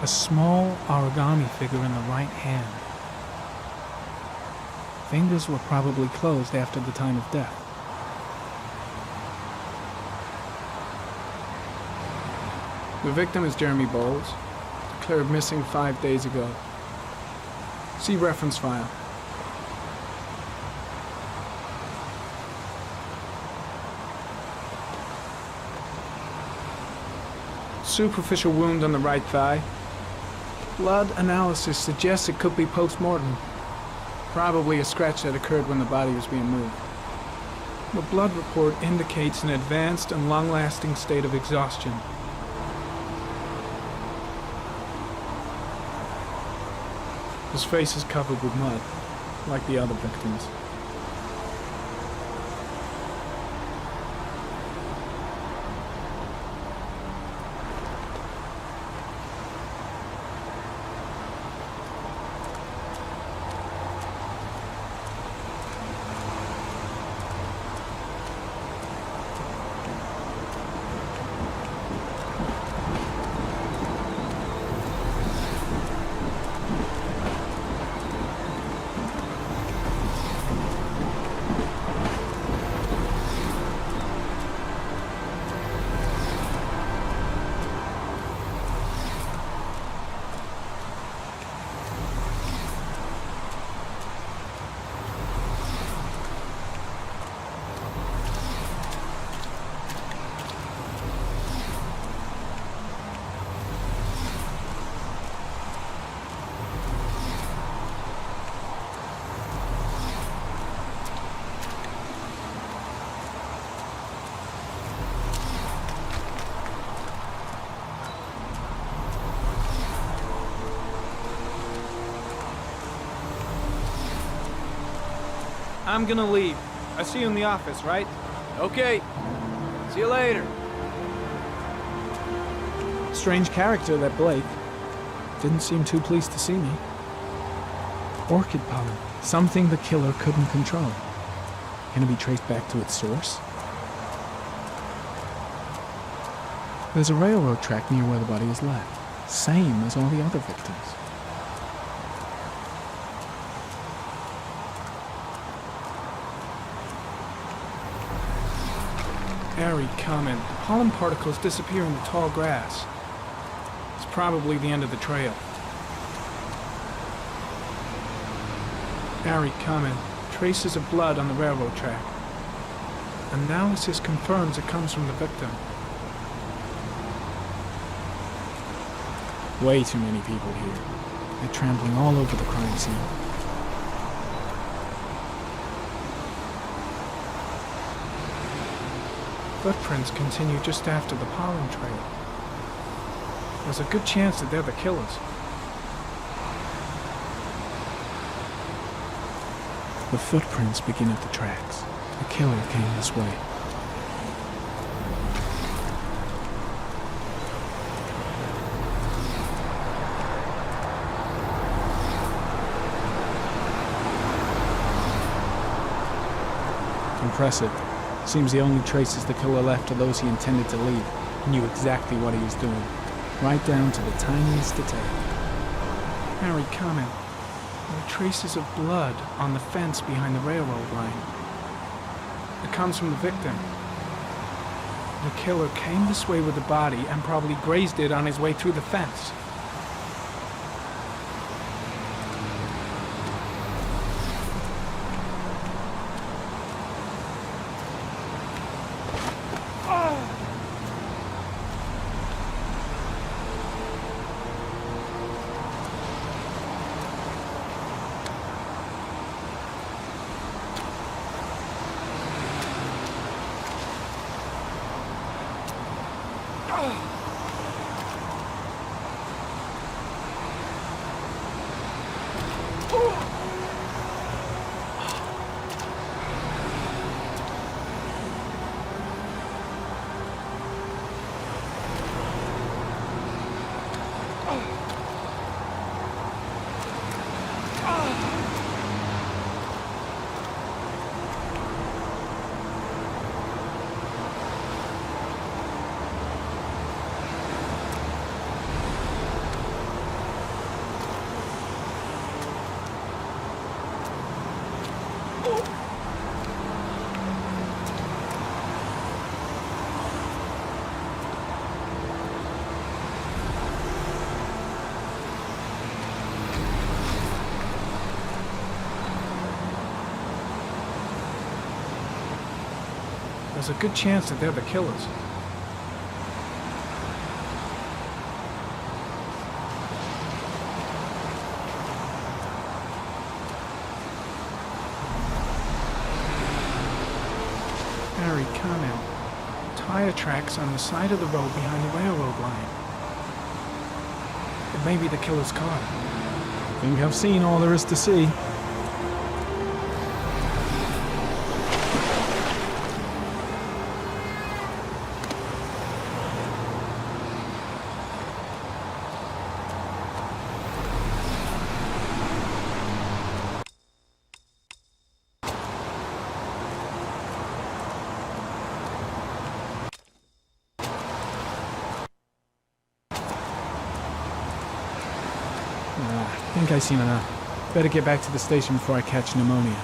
A small origami figure in the right hand. Fingers were probably closed after the time of death. The victim is Jeremy Bowles, declared missing 5 days ago. See reference file. Superficial wound on the right thigh. Blood analysis suggests it could be post-mortem. Probably a scratch that occurred when the body was being moved. The blood report indicates an advanced and long-lasting state of exhaustion. His face is covered with mud, like the other victims. I'm gonna leave. I see you in the office, right? Okay. See you later. Strange character, that Blake. Didn't seem too pleased to see me. Orchid pollen. Something the killer couldn't control. Can it be traced back to its source? There's a railroad track near where the body is left. Same as all the other victims. Very common. Pollen particles disappear in the tall grass. It's probably the end of the trail. Very common. Traces of blood on the railroad track. Analysis confirms it comes from the victim. Way too many people here. They're trampling all over the crime scene. Footprints continue just after the pollen trail. There's a good chance that they're the killers. The footprints begin at the tracks. The killer came this way. Impressive. Seems the only traces the killer left are those he intended to leave. He knew exactly what he was doing, right down to the tiniest detail. Very common. There are traces of blood on the fence behind the railroad line. It comes from the victim. The killer came this way with the body and probably grazed it on his way through the fence. There's a good chance that they're the killers. Harry, comment. Tire tracks on the side of the road behind the railroad line. It may be the killer's car. I think I've seen all there is to see. I think I've seen enough. Better get back to the station before I catch pneumonia.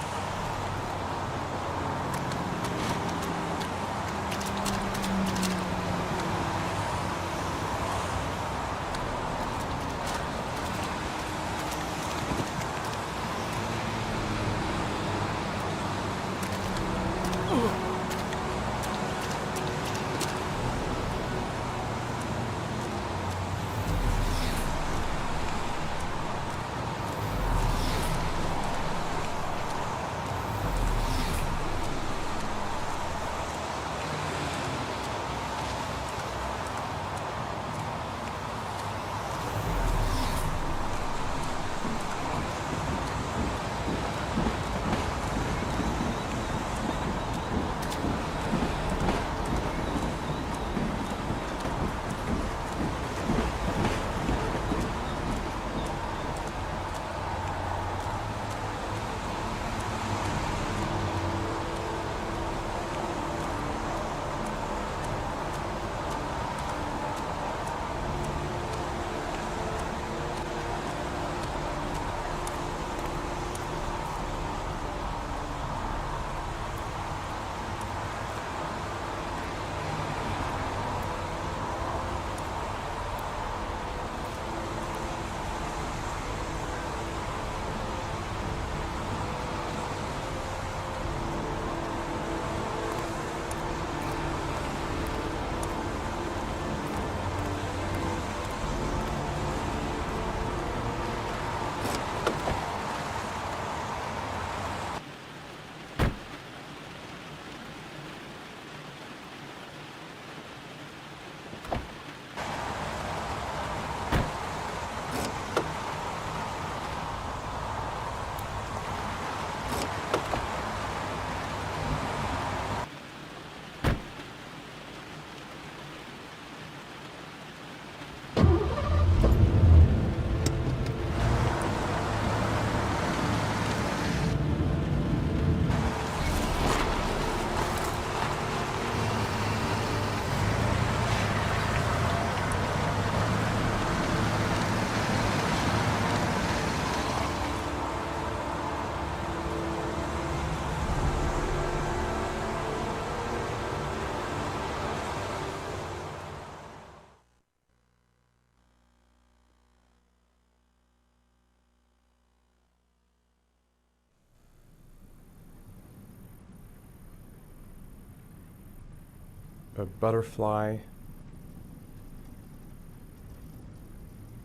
A butterfly,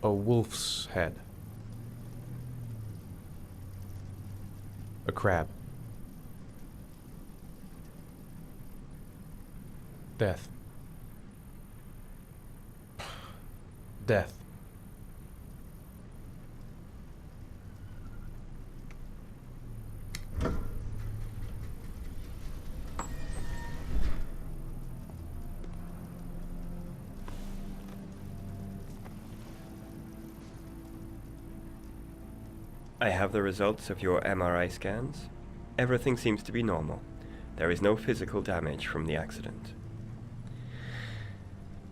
a wolf's head, a crab, death, death. I have the results of your MRI scans. Everything seems to be normal. There is no physical damage from the accident.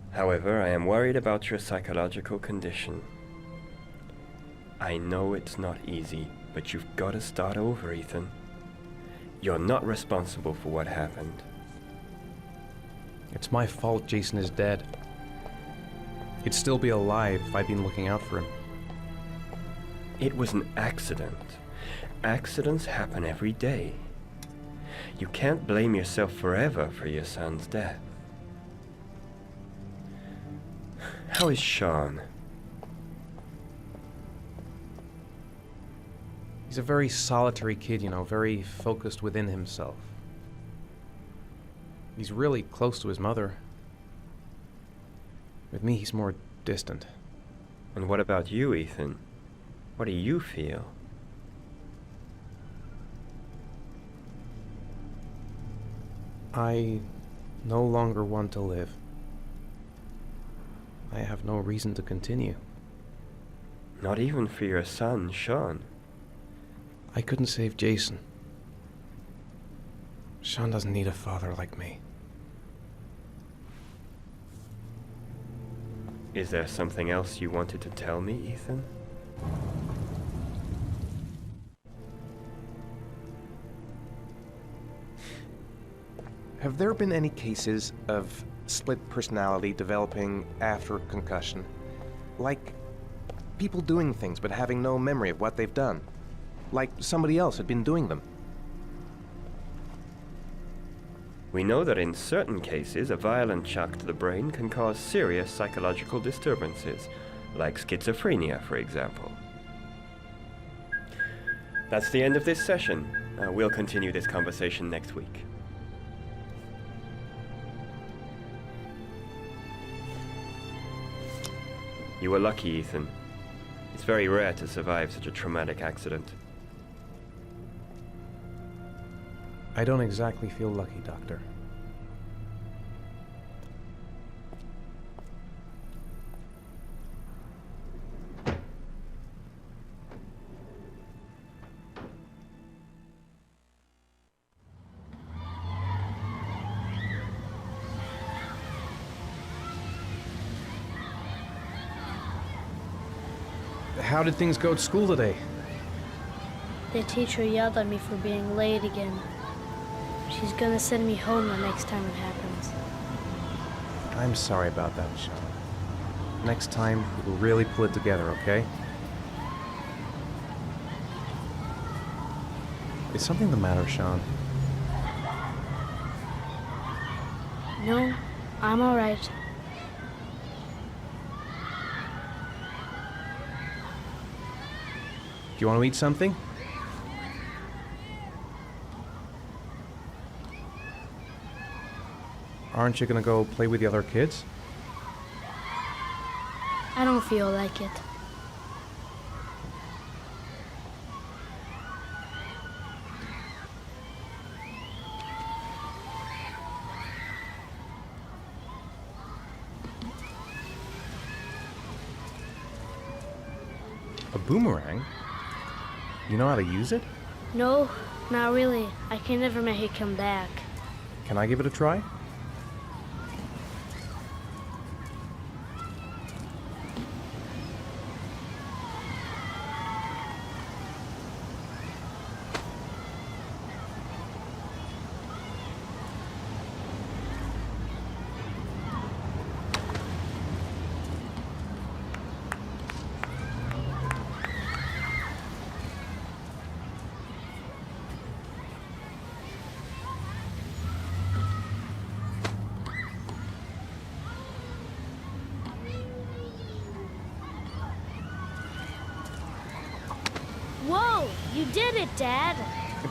However, I am worried about your psychological condition. I know it's not easy, but you've got to start over, Ethan. You're not responsible for what happened. It's my fault Jason is dead. He'd still be alive if I'd been looking out for him. It was an accident. Accidents happen every day. You can't blame yourself forever for your son's death. How is Sean? He's a very solitary kid, you know, very focused within himself. He's really close to his mother. With me, he's more distant. And what about you, Ethan? What do you feel? I no longer want to live. I have no reason to continue. Not even for your son, Sean. I couldn't save Jason. Sean doesn't need a father like me. Is there something else you wanted to tell me, Ethan? Have there been any cases of split personality developing after concussion? Like people doing things but having no memory of what they've done? Like somebody else had been doing them? We know that in certain cases, a violent shock to the brain can cause serious psychological disturbances, like schizophrenia, for example. That's the end of this session. We'll continue this conversation next week. You were lucky, Ethan. It's very rare to survive such a traumatic accident. I don't exactly feel lucky, Doctor. How did things go at school today? The teacher yelled at me for being late again. She's gonna send me home the next time it happens. I'm sorry about that, Sean. Next time, we'll really pull it together, okay? Is something the matter, Sean? No, I'm alright. Do you want to eat something? Aren't you gonna go play with the other kids? I don't feel like it. A boomerang? You know how to use it? No, not really. I can never make it come back. Can I give it a try? Whoa! You did it, Dad!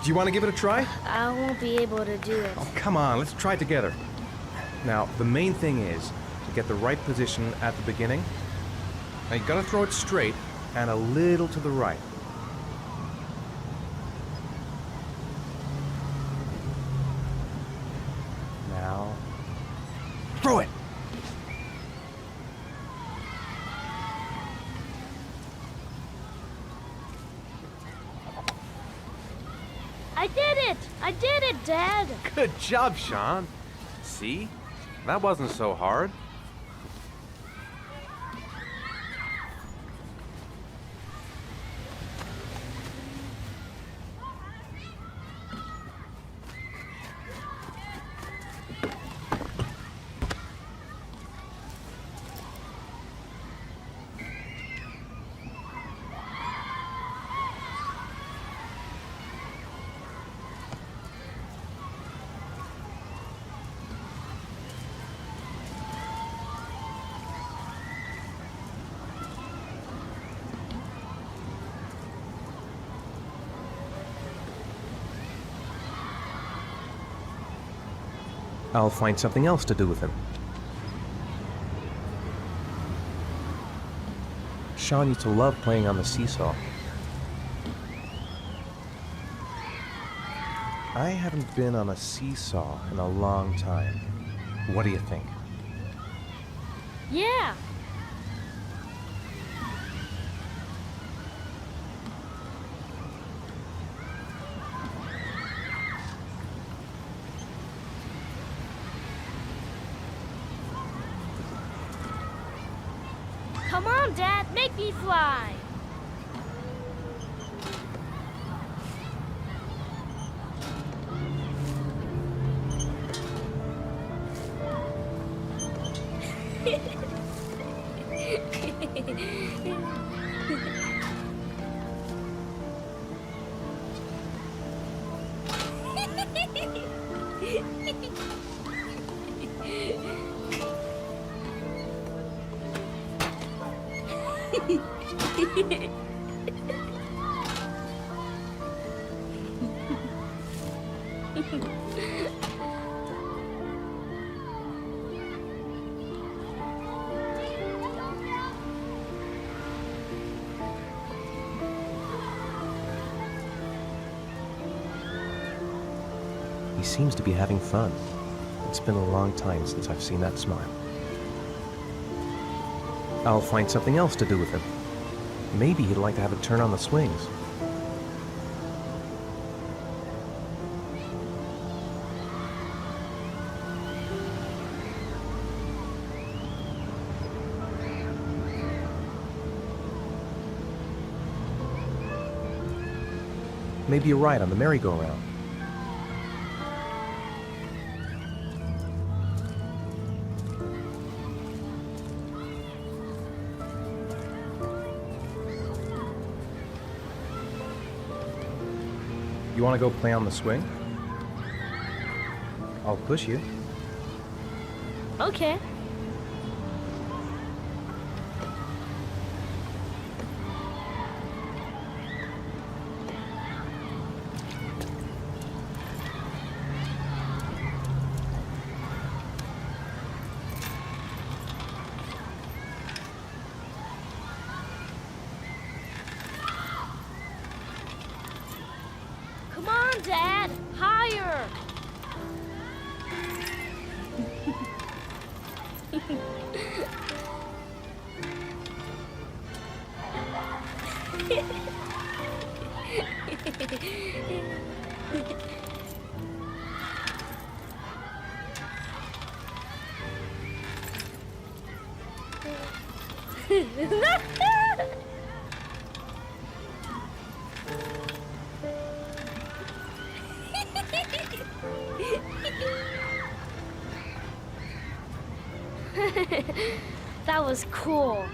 Do you want to give it a try? I won't be able to do it. Oh, come on, let's try it together. Now, the main thing is to get the right position at the beginning. Now, you gotta throw it straight and a little to the right. Now, throw it! I did it! I did it, Dad! Good job, Sean. See? That wasn't so hard. I'll find something else to do with him. Sean used to love playing on the seesaw. I haven't been on a seesaw in a long time. What do you think? Yeah. Come on, Dad, make me fly. He seems to be having fun. It's been a long time since I've seen that smile. I'll find something else to do with him. Maybe he'd like to have a turn on the swings. Maybe a ride on the merry-go-round. You want to go play on the swing? I'll push you. Okay. Come on, Dad! Higher! That was cool.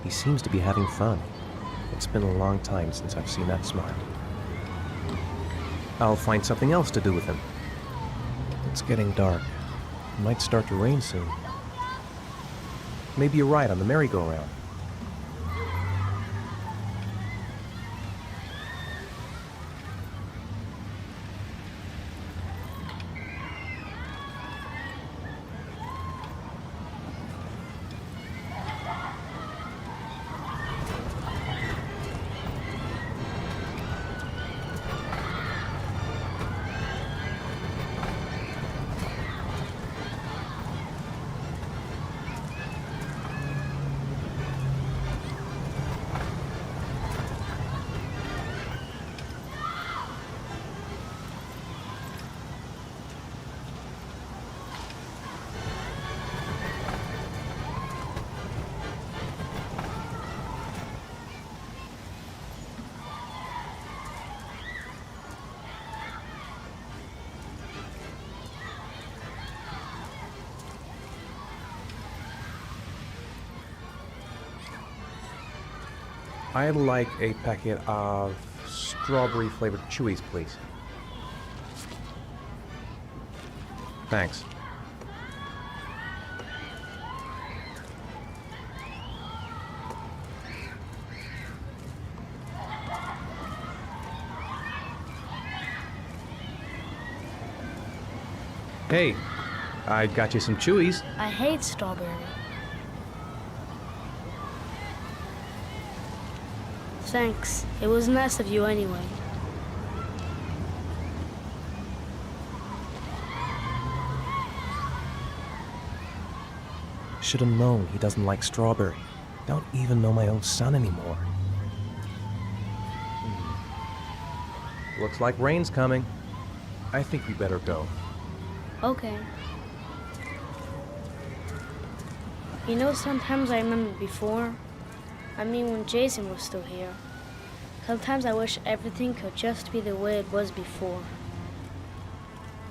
He seems to be having fun. It's been a long time since I've seen that smile. I'll find something else to do with him. It's getting dark. It might start to rain soon. Maybe a ride on the merry-go-round. I'd like a packet of strawberry-flavored chewies, please. Thanks. Hey, I got you some chewies. I hate strawberry. Thanks. It was nice of you anyway. Should have known he doesn't like strawberry. Don't even know my own son anymore. Looks like rain's coming. I think we better go. Okay. You know, sometimes I remember before. I mean, when Jason was still here. Sometimes I wish everything could just be the way it was before.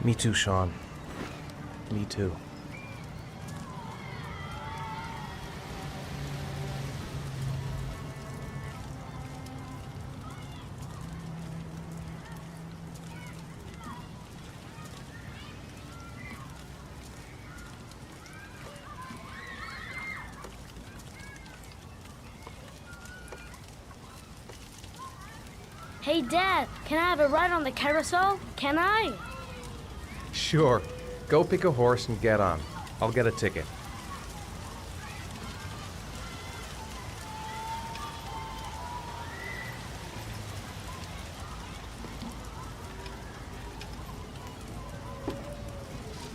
Me too, Sean. Me too. Hey, Dad, can I have a ride on the carousel? Can I? Sure. Go pick a horse and get on. I'll get a ticket.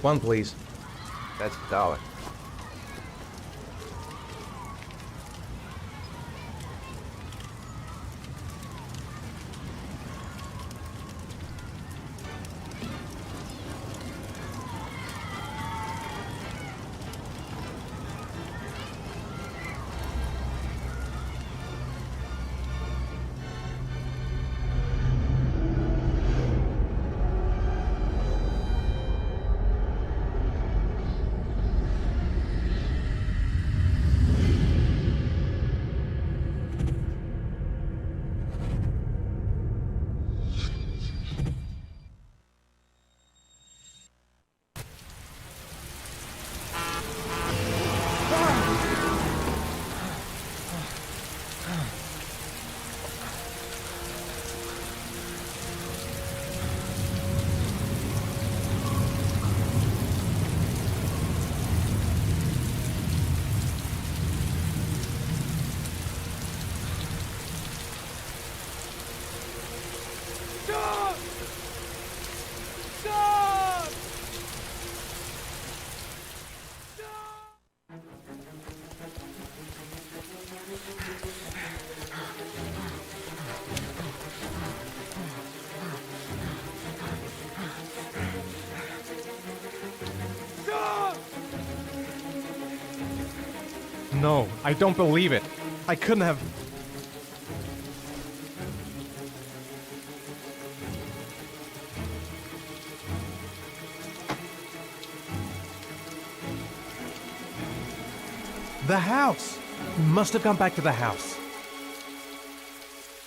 One, please. That's $1. No, I don't believe it. I couldn't have... The house! He must have gone back to the house.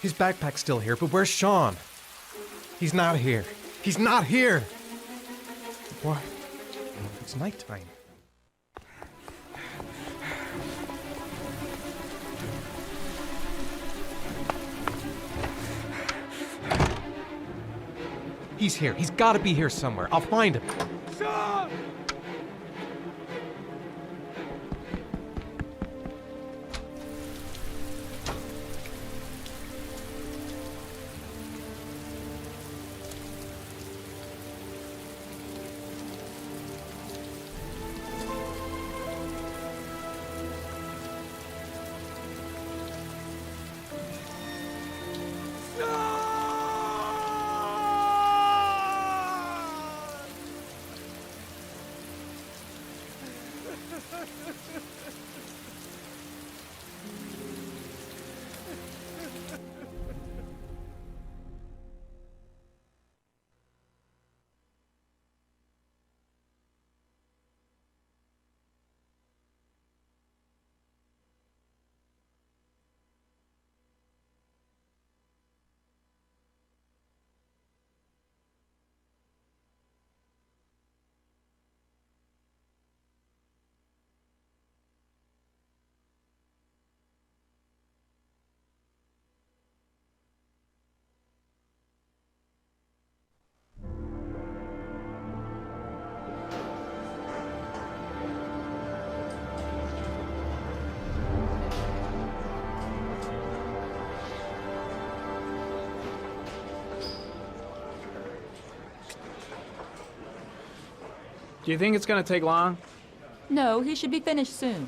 His backpack's still here, but where's Sean? He's not here. He's not here! What? It's nighttime. He's here. He's got to be here somewhere. I'll find him. Sean! Do you think it's gonna take long? No, he should be finished soon.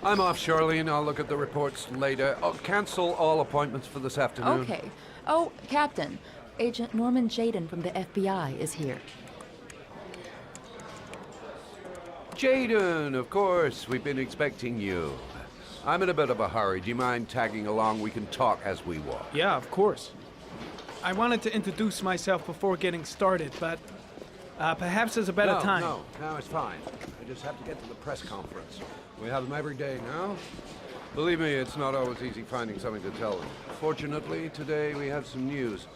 I'm off, Charlene. I'll look at the reports later. I'll cancel all appointments for this afternoon. Okay. Oh, Captain. Agent Norman Jaden from the FBI is here. Jaden, of course. We've been expecting you. I'm in a bit of a hurry. Do you mind tagging along? We can talk as we walk. Yeah, of course. I wanted to introduce myself before getting started, but perhaps there's a better time. No, it's fine. I just have to get to the press conference. We have them every day now. Believe me, it's not always easy finding something to tell them. Fortunately, today we have some news.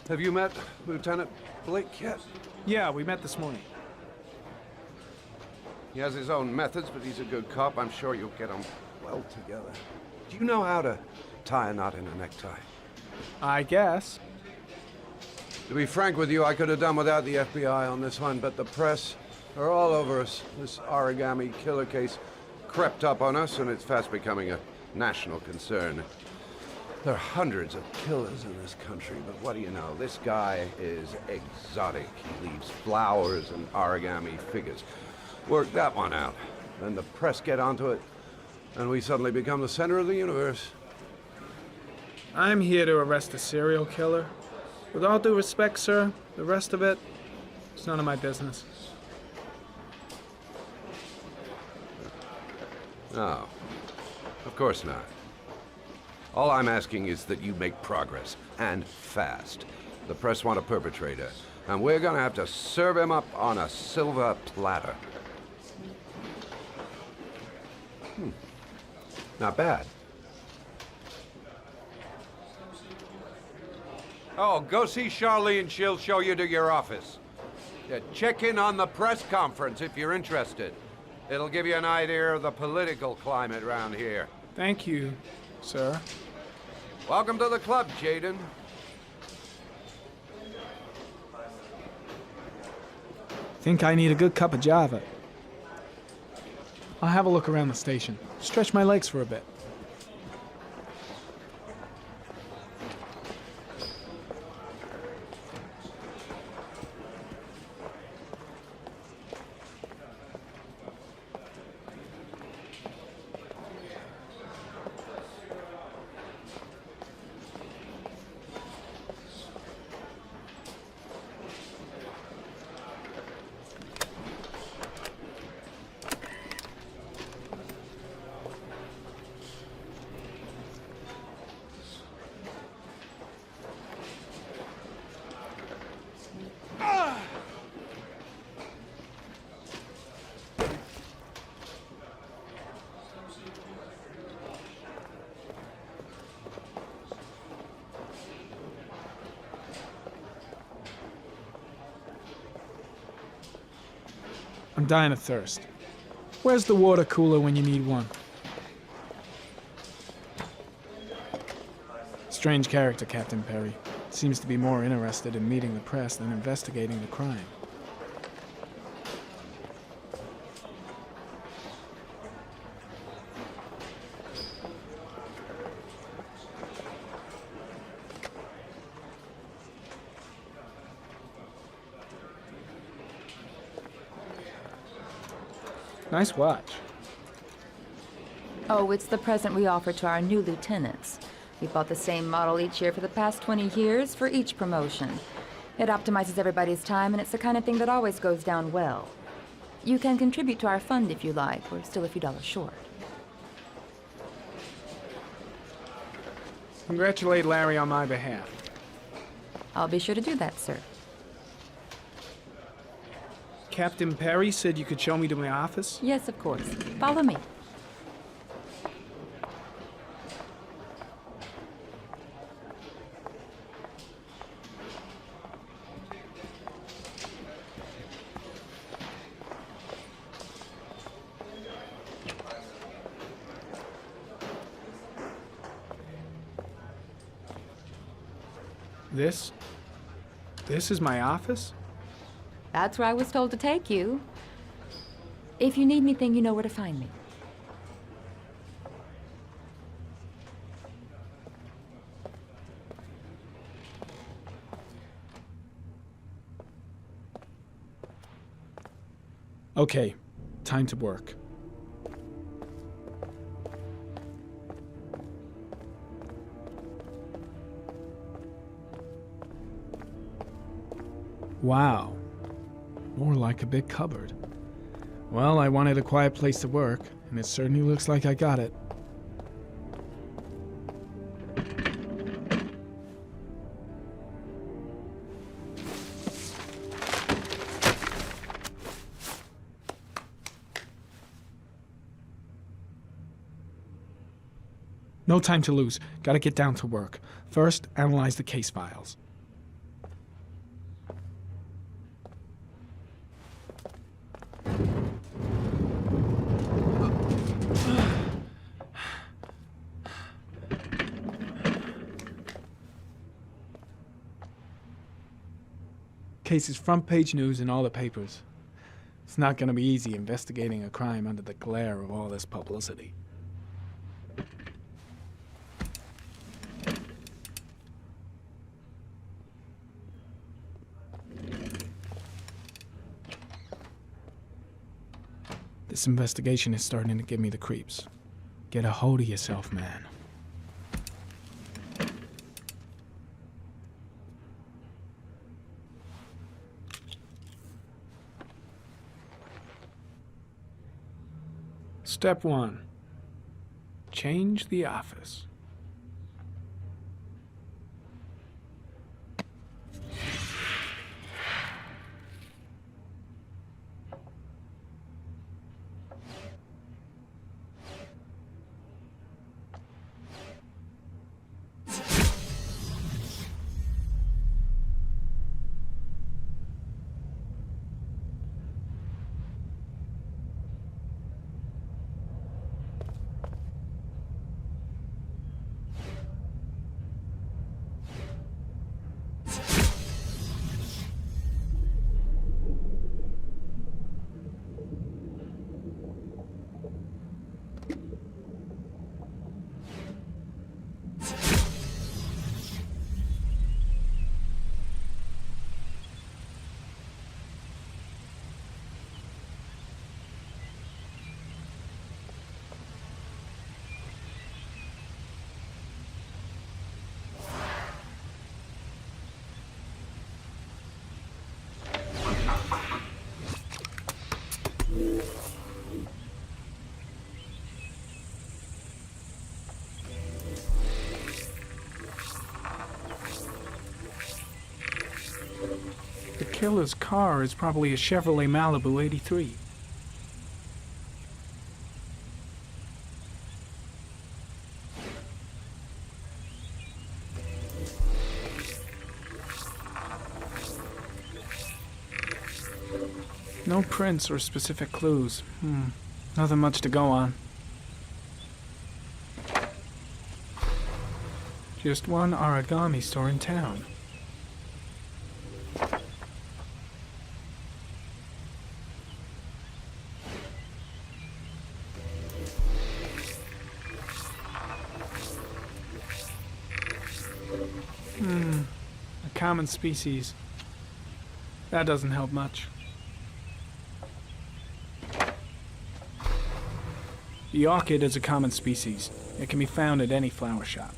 Have you met Lieutenant Blake yet? Yeah, we met this morning. He has his own methods, but he's a good cop. I'm sure you'll get on well together. Do you know how to tie a knot in a necktie? I guess. To be frank with you, I could have done without the FBI on this one, but the press are all over us. This origami killer case crept up on us, and it's fast becoming a national concern. There are hundreds of killers in this country, but what do you know? This guy is exotic. He leaves flowers and origami figures. Work that one out. Then the press get onto it, and we suddenly become the center of the universe. I'm here to arrest a serial killer. With all due respect, sir, the rest of it, it's none of my business. No, of course not. All I'm asking is that you make progress, and fast. The press want a perpetrator, and we're gonna have to serve him up on a silver platter. Not bad. Oh, go see Charlene. She'll show you to your office. Yeah, check in on the press conference if you're interested. It'll give you an idea of the political climate around here. Thank you, sir. Welcome to the club, Jaden. Think I need a good cup of Java. I'll have a look around the station. Stretch my legs for a bit. I'm dying of thirst. Where's the water cooler when you need one? Strange character, Captain Perry. Seems to be more interested in meeting the press than investigating the crime. Nice watch. Oh, it's the present we offer to our new lieutenants. We bought the same model each year for the past 20 years for each promotion. It optimizes everybody's time, and it's the kind of thing that always goes down well. You can contribute to our fund if you like. We're still a few dollars short. Congratulate Larry on my behalf. I'll be sure to do that, sir. Captain Perry said you could show me to my office? Yes, of course. Follow me. This is my office? That's where I was told to take you. If you need anything, you know where to find me. Okay, time to work. Wow. More like a big cupboard. Well, I wanted a quiet place to work, and it certainly looks like I got it. No time to lose. Gotta get down to work. First, analyze the case files. Case is front page news in all the papers. It's not gonna be easy investigating a crime under the glare of all this publicity. This investigation is starting to give me the creeps. Get a hold of yourself, man. Step 1. Change the office. The killer's car is probably a Chevrolet Malibu 83. No prints or specific clues. Nothing much to go on. Just one origami store in town. A common species. That doesn't help much. The orchid is a common species. It can be found at any flower shop.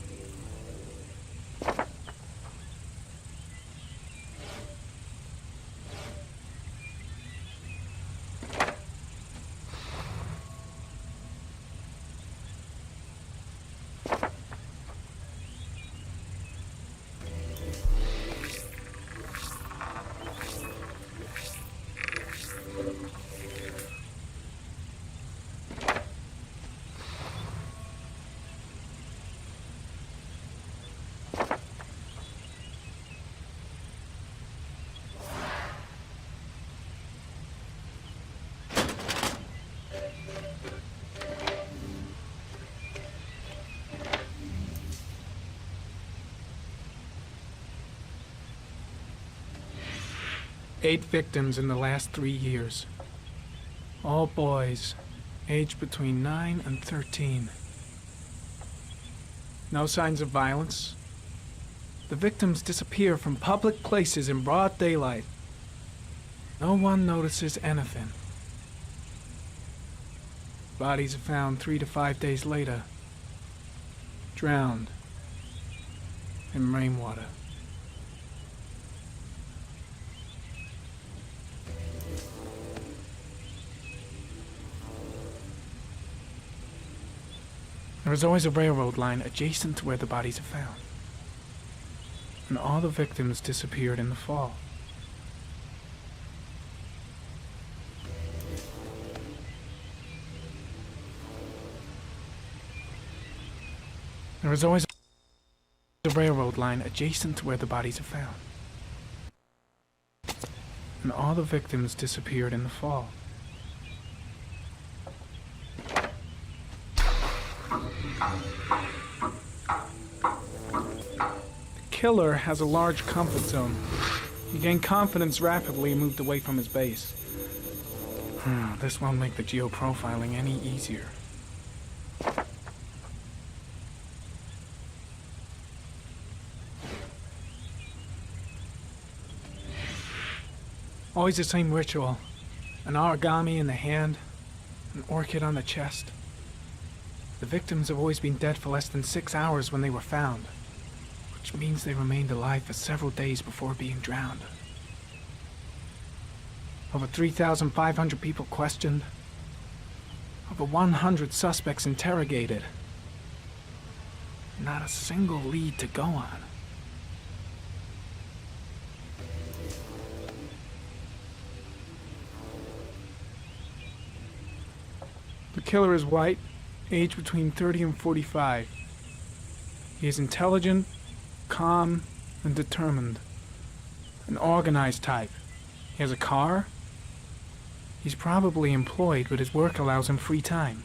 Eight victims in the last 3 years. All boys, aged between 9 and 13. No signs of violence. The victims disappear from public places in broad daylight. No one notices anything. Bodies are found 3 to 5 days later, drowned in rainwater. There is always a railroad line adjacent to where the bodies are found. And all the victims disappeared in the fall. There is always a railroad line adjacent to where the bodies are found. And all the victims disappeared in the fall. The killer has a large comfort zone. He gained confidence rapidly and moved away from his base. This won't make the geoprofiling any easier. Always the same ritual. An origami in the hand, an orchid on the chest. The victims have always been dead for less than 6 hours when they were found, which means they remained alive for several days before being drowned. Over 3,500 people questioned. Over 100 suspects interrogated. Not a single lead to go on. The killer is white, aged between 30 and 45. He is intelligent, calm, and determined. An organized type. He has a car. He's probably employed, but his work allows him free time.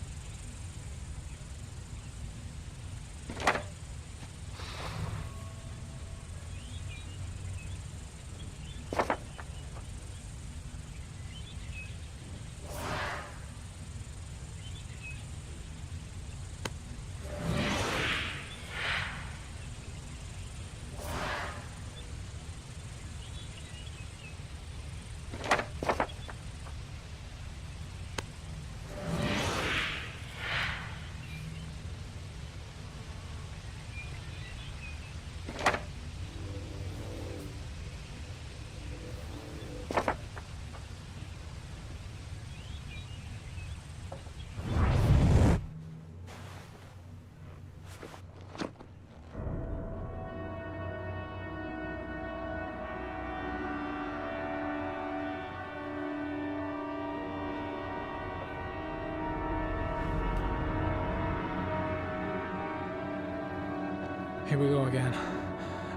Here we go again.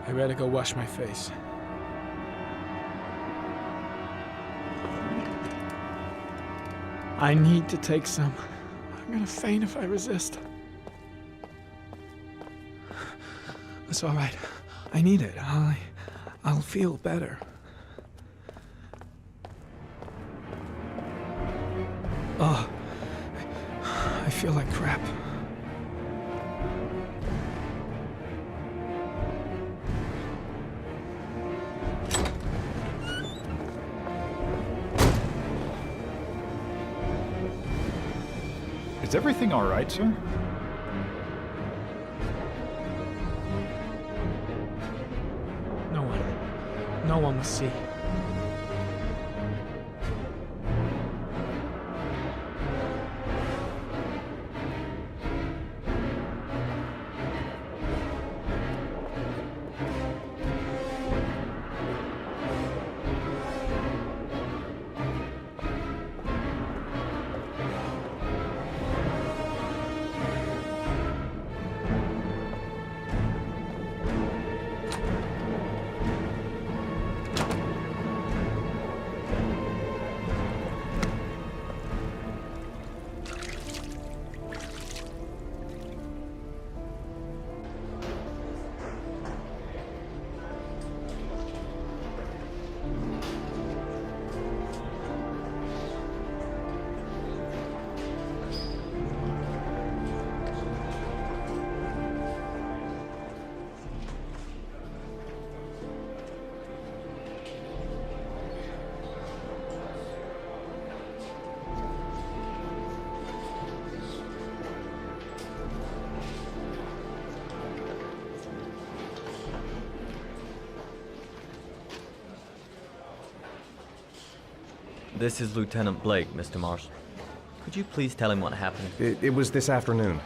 I better go wash my face. I need to take some. I'm gonna faint if I resist. It's all right. I need it. I'll feel better. Oh, I feel like crap. Is everything all right, sir? No one will see. This is Lieutenant Blake, Mr. Mars. Could you please tell him what happened? It was this afternoon.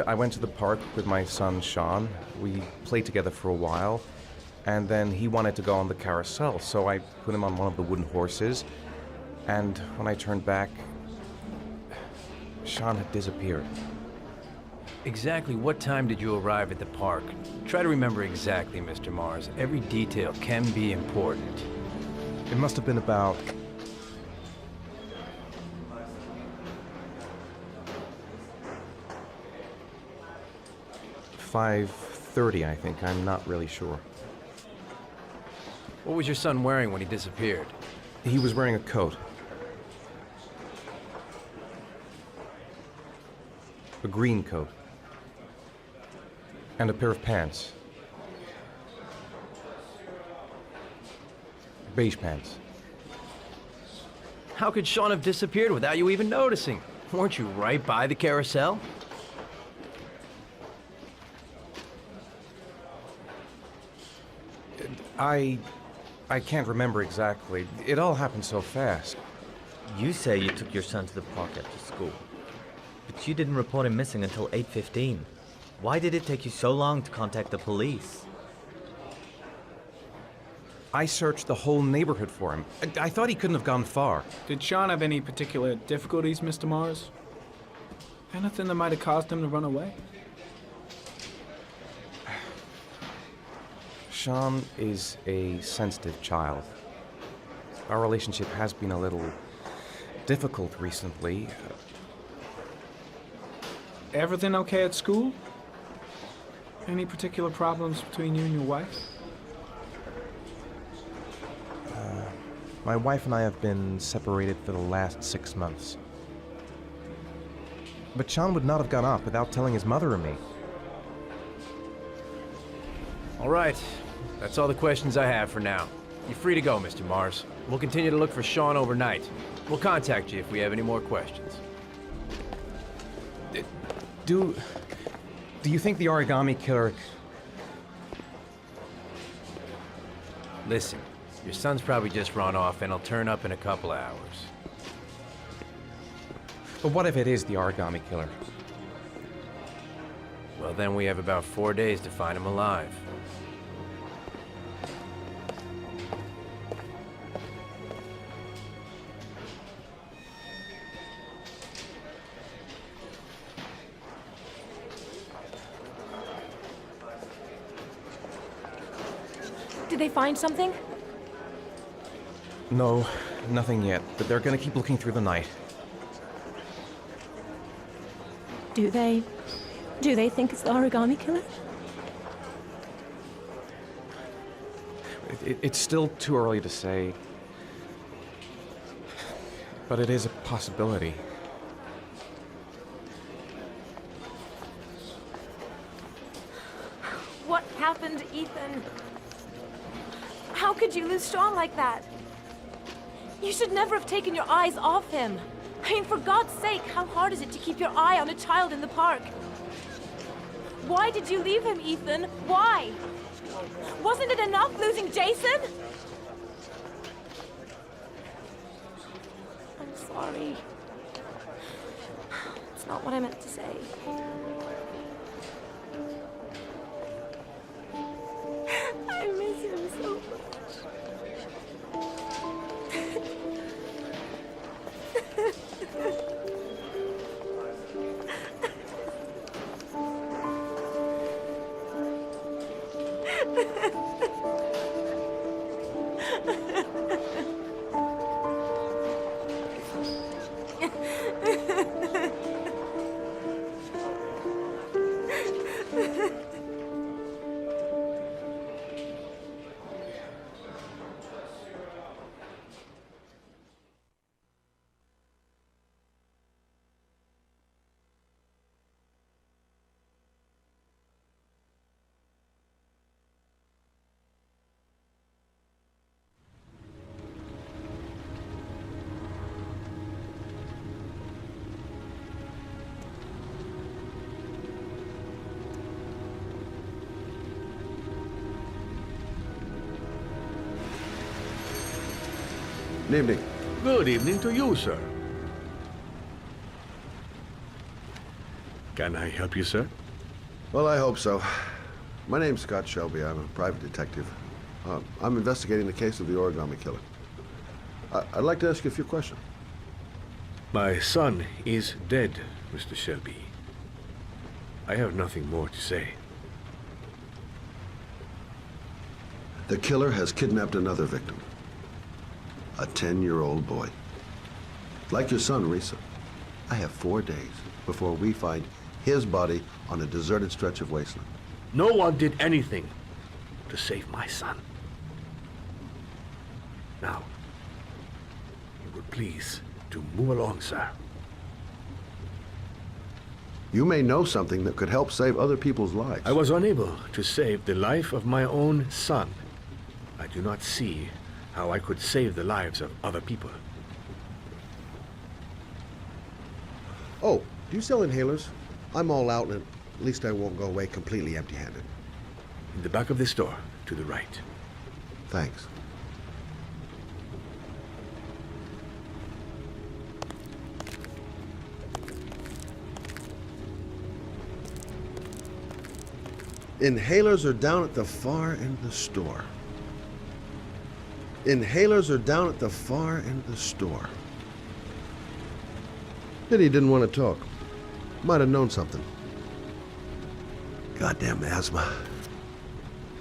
I went to the park with my son, Sean. We played together for a while, and then he wanted to go on the carousel, so I put him on one of the wooden horses, and when I turned back, Sean had disappeared. Exactly what time did you arrive at the park? Try to remember exactly, Mr. Mars. Every detail can be important. It must have been about 5:30, I think. I'm not really sure. What was your son wearing when he disappeared? He was wearing a coat. A green coat. And a pair of pants. Beige pants. How could Sean have disappeared without you even noticing? Weren't you right by the carousel? I can't remember exactly. It all happened so fast. You say you took your son to the park after school, but you didn't report him missing until 8:15. Why did it take you so long to contact the police? I searched the whole neighborhood for him. I thought he couldn't have gone far. Did Sean have any particular difficulties, Mr. Mars? Anything that might have caused him to run away? Sean is a sensitive child. Our relationship has been a little difficult recently. Everything okay at school? Any particular problems between you and your wife? My wife and I have been separated for the last 6 months. But Sean would not have gone off without telling his mother or me. All right. That's all the questions I have for now. You're free to go, Mr. Mars. We'll continue to look for Sean overnight. We'll contact you if we have any more questions. Do you think the origami killer... Listen, your son's probably just run off and he'll turn up in a couple of hours. But what if it is the origami killer? Well, then we have about 4 days to find him alive. Did they find something? No, nothing yet, but they're gonna keep looking through the night. Do they think it's the origami killer? It's still too early to say, but it is a possibility. What happened, Ethan? How could you lose Sean like that? You should never have taken your eyes off him. I mean, for God's sake, how hard is it to keep your eye on a child in the park? Why did you leave him, Ethan? Why? Wasn't it enough losing Jason? I'm sorry. It's not what I meant to say. I miss him so much. Good evening. Good evening to you, sir. Can I help you, sir? Well, I hope so. My name's Scott Shelby. I'm a private detective. I'm investigating the case of the origami killer. I'd like to ask you a few questions. My son is dead, Mr. Shelby. I have nothing more to say. The killer has kidnapped another victim. A 10-year-old boy. Like your son, Risa. I have 4 days before we find his body on a deserted stretch of wasteland. No one did anything to save my son. Now, you would please to move along, sir. You may know something that could help save other people's lives. I was unable to save the life of my own son. I do not see how I could save the lives of other people. Oh, do you sell inhalers? I'm all out, and at least I won't go away completely empty-handed. In the back of the store, to the right. Thanks. Inhalers are down at the far end of the store. Inhalers are down at the far end of the store. Pity he didn't want to talk. Might have known something. Goddamn asthma.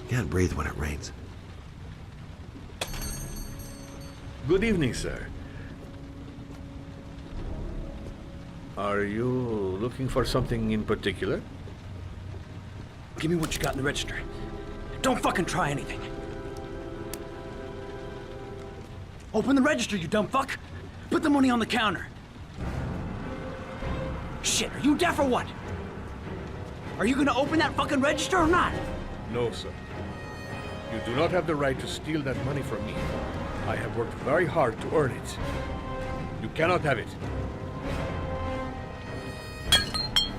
Can't breathe when it rains. Good evening, sir. Are you looking for something in particular? Give me what you got in the register. Don't fucking try anything. Open the register, you dumb fuck! Put the money on the counter. Shit, are you deaf or what? Are you gonna open that fucking register or not? No, sir. You do not have the right to steal that money from me. I have worked very hard to earn it. You cannot have it.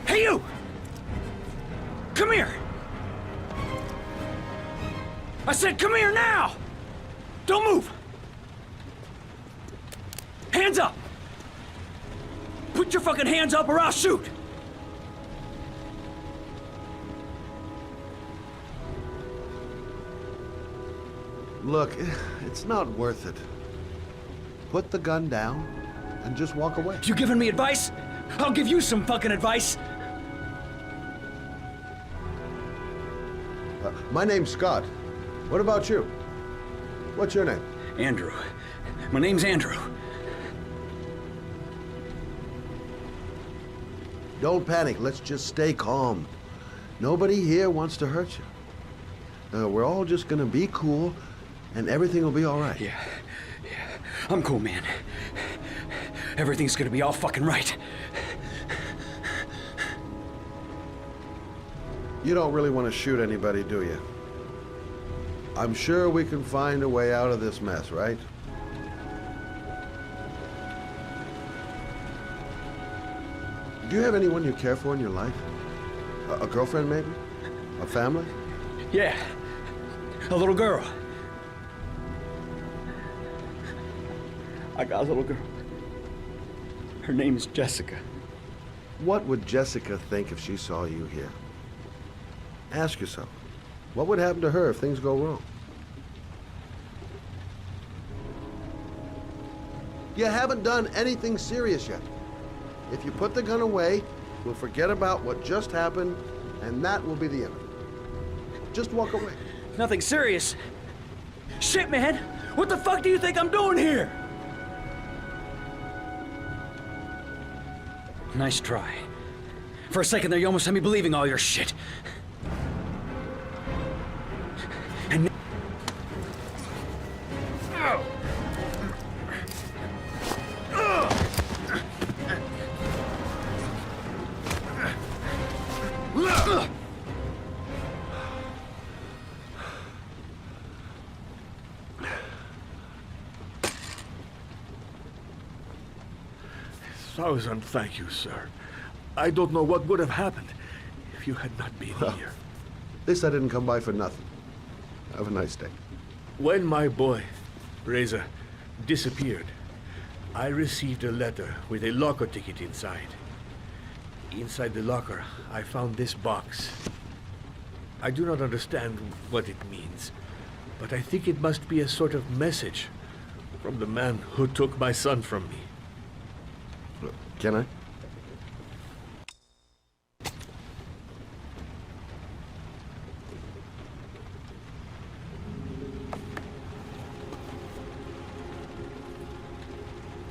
Hey, you! Come here! I said come here now! Don't move! Hands up! Put your fucking hands up or I'll shoot! Look, it's not worth it. Put the gun down and just walk away. You giving me advice? I'll give you some fucking advice! My name's Scott. What about you? What's your name? Andrew. My name's Andrew. don't panic. Let's just stay calm. Nobody here wants to hurt you. We're all just gonna be cool, and everything will be all right. Yeah. I'm cool, man. Everything's gonna be all fucking right. You don't really want to shoot anybody, do you? I'm sure we can find a way out of this mess, right? Do you have anyone you care for in your life? A girlfriend, maybe? A family? Yeah. A little girl. I got a little girl. Her name's Jessica. What would Jessica think if she saw you here? Ask yourself, what would happen to her if things go wrong? You haven't done anything serious yet. If you put the gun away, we'll forget about what just happened, and that will be the end of it. Just walk away. Nothing serious. Shit, man! What the fuck do you think I'm doing here? Nice try. For a second there, you almost had me believing all your shit. And Thousand thank you, sir. I don't know what would have happened if you had not been here. At least I didn't come by for nothing. Have a nice day. When my boy, Reza, disappeared, I received a letter with a locker ticket inside. Inside the locker, I found this box. I do not understand what it means, but I think it must be a sort of message from the man who took my son from me. Can I?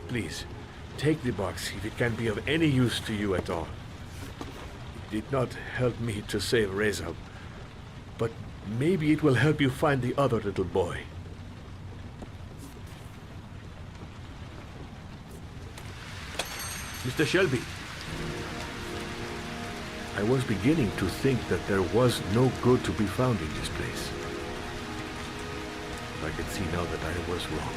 Please, take the box if it can be of any use to you at all. It did not help me to save Reza, but maybe it will help you find the other little boy. Mr. Shelby, I was beginning to think that there was no good to be found in this place. But I can see now that I was wrong.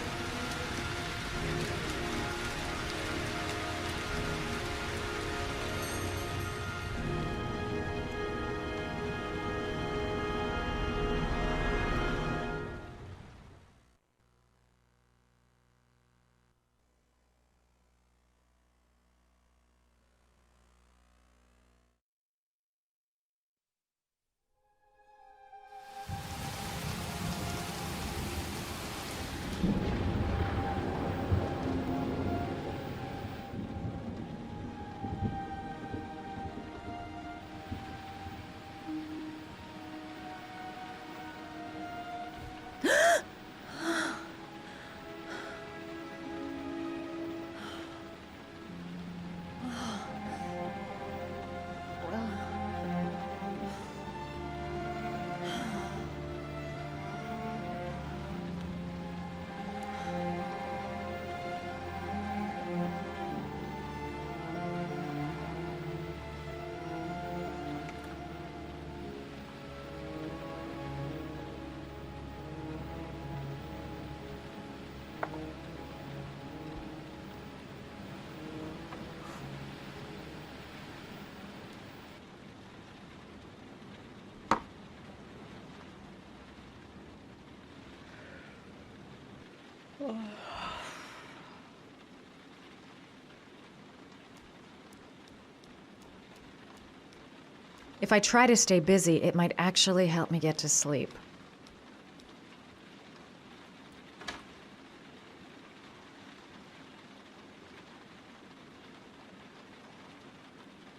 If I try to stay busy, it might actually help me get to sleep.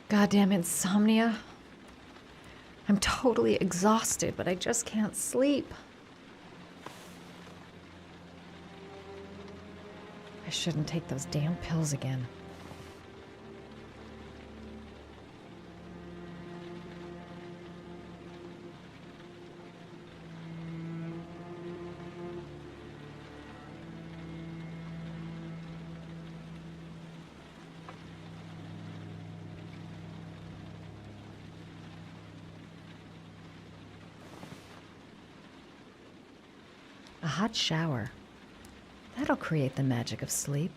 Goddamn insomnia. I'm totally exhausted, but I just can't sleep. I shouldn't take those damn pills again. hot shower. That'll create the magic of sleep.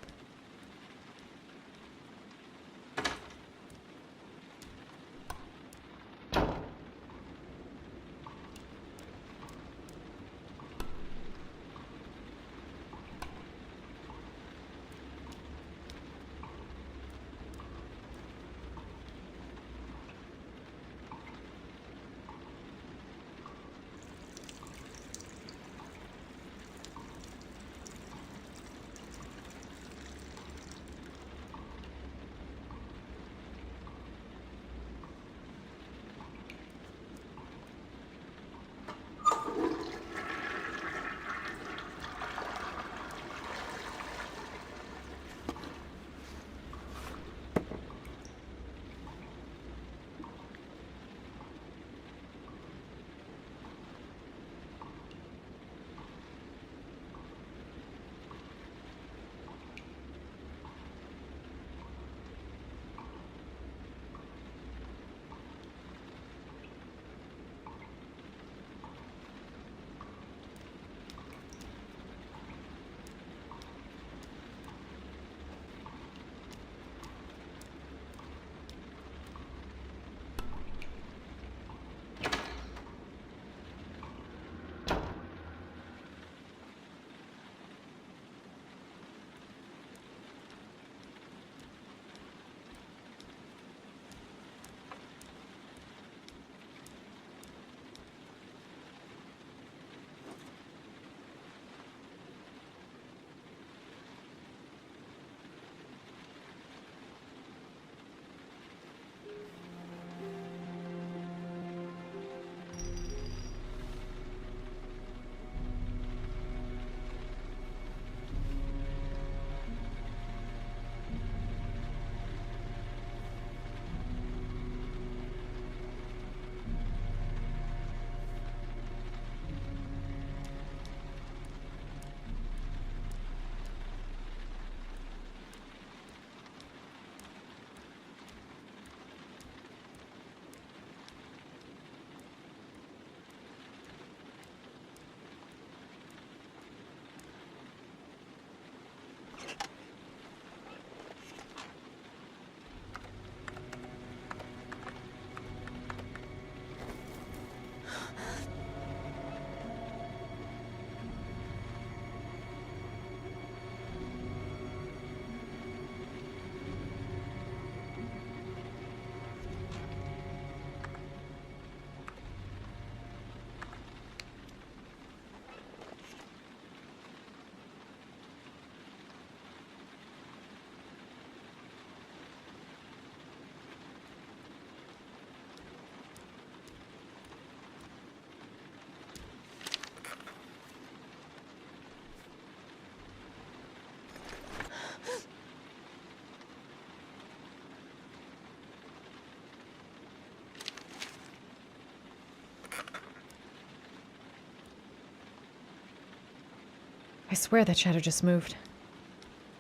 I swear that shadow just moved.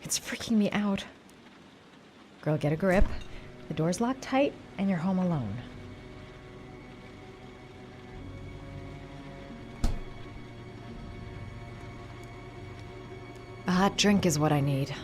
It's freaking me out. Girl, get a grip. The door's locked tight, and you're home alone. A hot drink is what I need.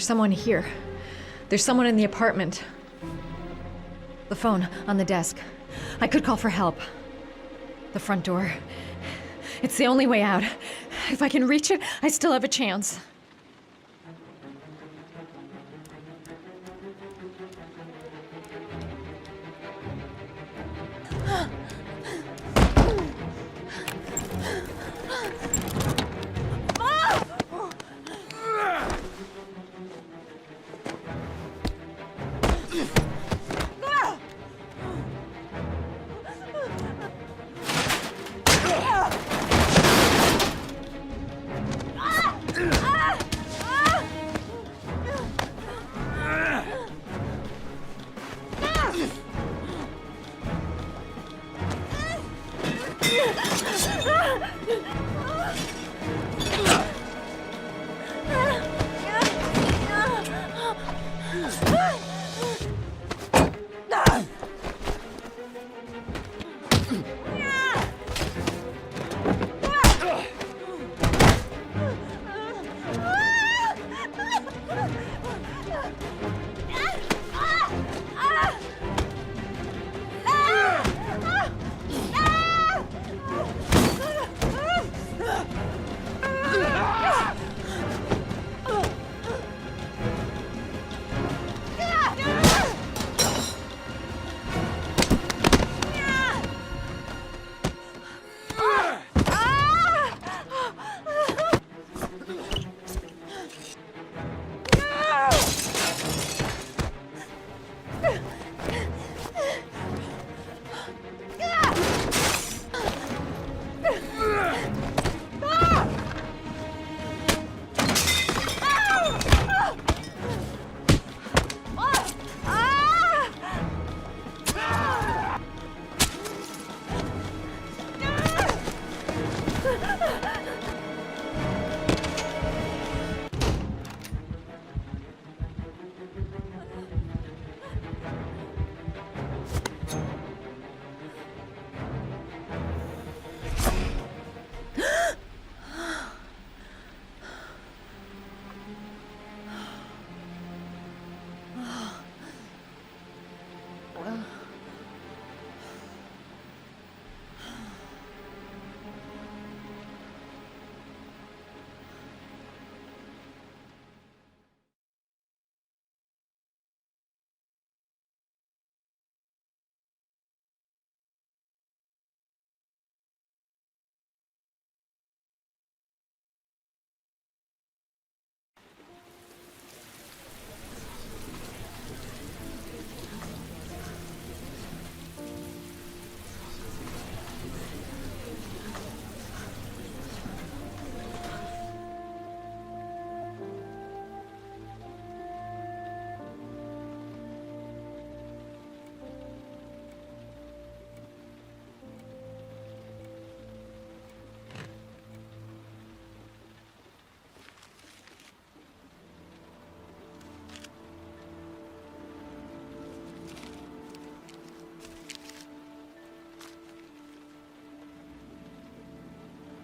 There's someone here. There's someone in the apartment. The phone on the desk. I could call for help. The front door. It's the only way out. If I can reach it, I still have a chance.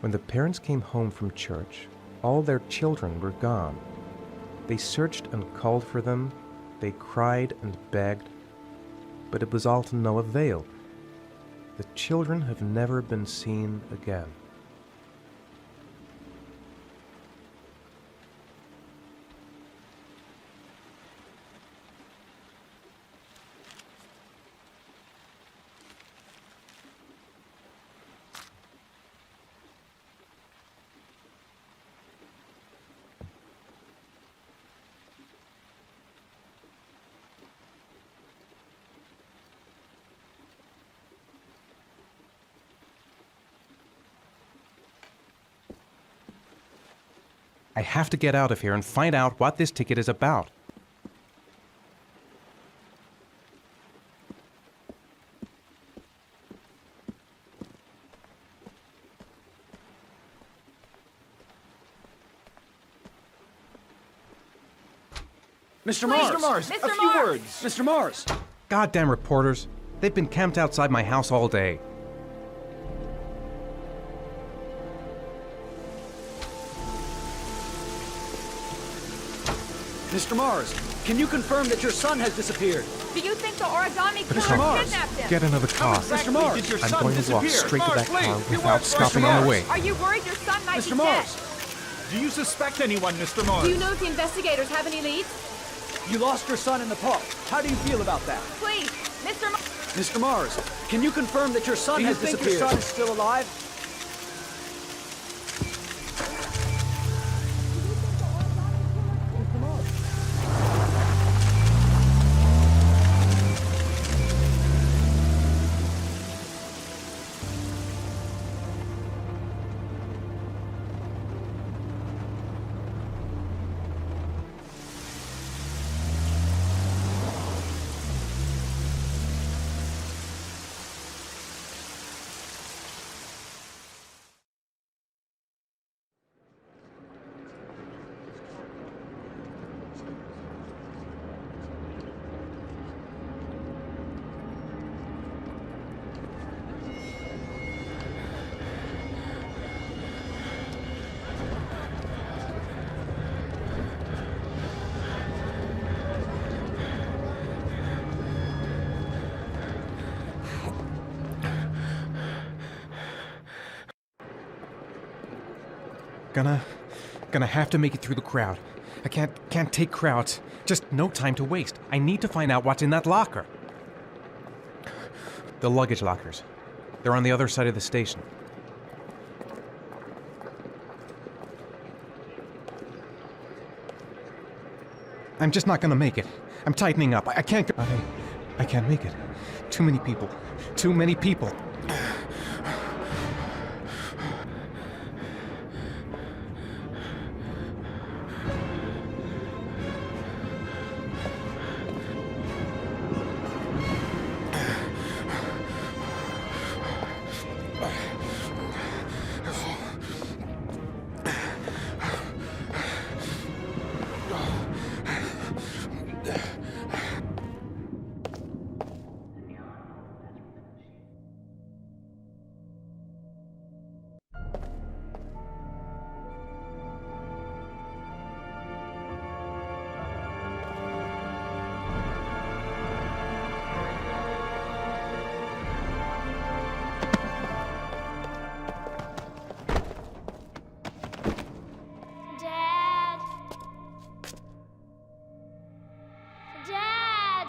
When the parents came home from church, all their children were gone. They searched and called for them, they cried and begged, but it was all to no avail. The children have never been seen again. I have to get out of here and find out what this ticket is about. Mr. Mars! Mr. A few Mars! words! Mr. Mars! Goddamn reporters! They've been camped outside my house all day. Mr. Mars, can you confirm that your son has disappeared? Do you think the origami Mr. killer Mars, kidnapped him? get another car. Mr. Mars, did your I'm son going to walk disappear? straight to that Mars, car please, without stopping on the way. Are you worried your son might Mr. be Mars, dead? do you suspect anyone, Mr. Mars? Do you know if the investigators have any leads? You lost your son in the park. How do you feel about that? Please, Mr. Mr. Mars, can you confirm that your son has disappeared? Do you think your son is still alive? Gonna have to make it through the crowd. I can't take crowds. Just no time to waste. I need to find out what's in that locker. The luggage lockers. They're on the other side of the station. I'm just not gonna make it. I'm tightening up. I can't go. I can't make it. Too many people. Too many people. Dad. Dad.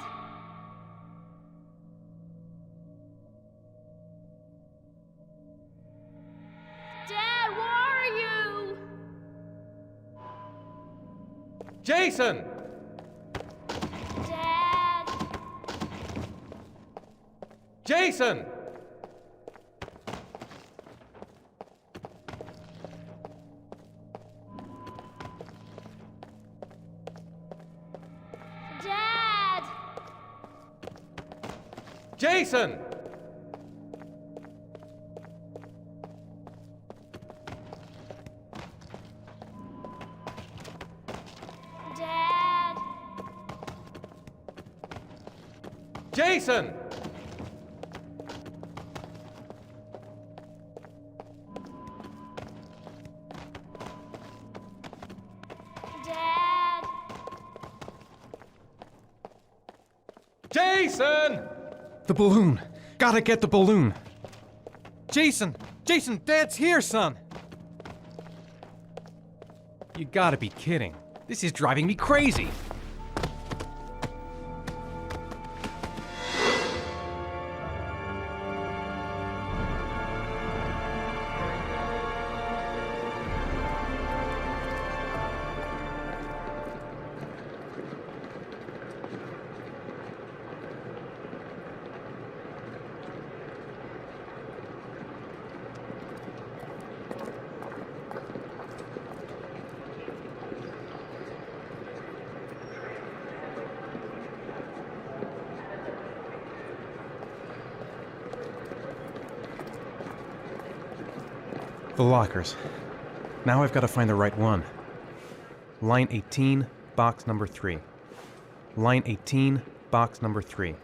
Dad, where are you? Jason! Dad. Jason! Dad. Jason! Dad. Jason! Dad. Jason! The balloon. Gotta get the balloon. Jason! Jason, Dad's here, son! You gotta be kidding. This is driving me crazy. The lockers. Now I've got to find the right one. Line 18, box number 3. Line 18, box number 3.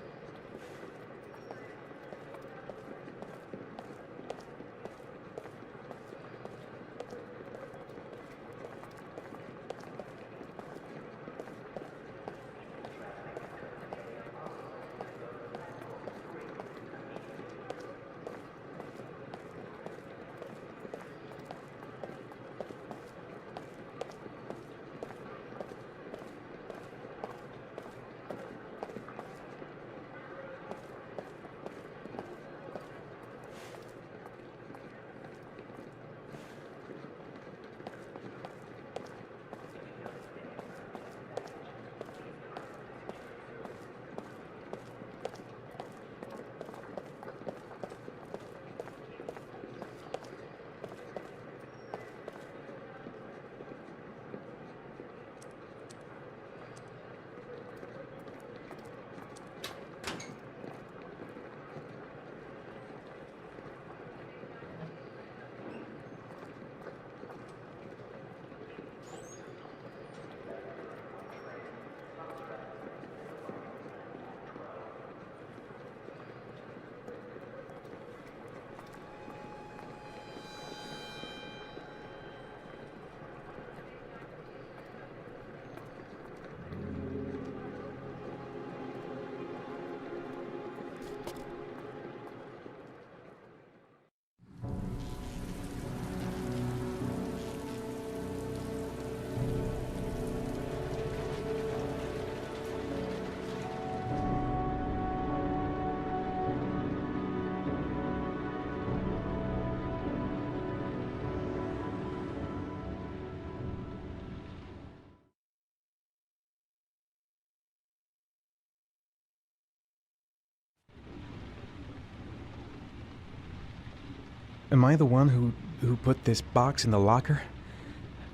Am I the one who put this box in the locker?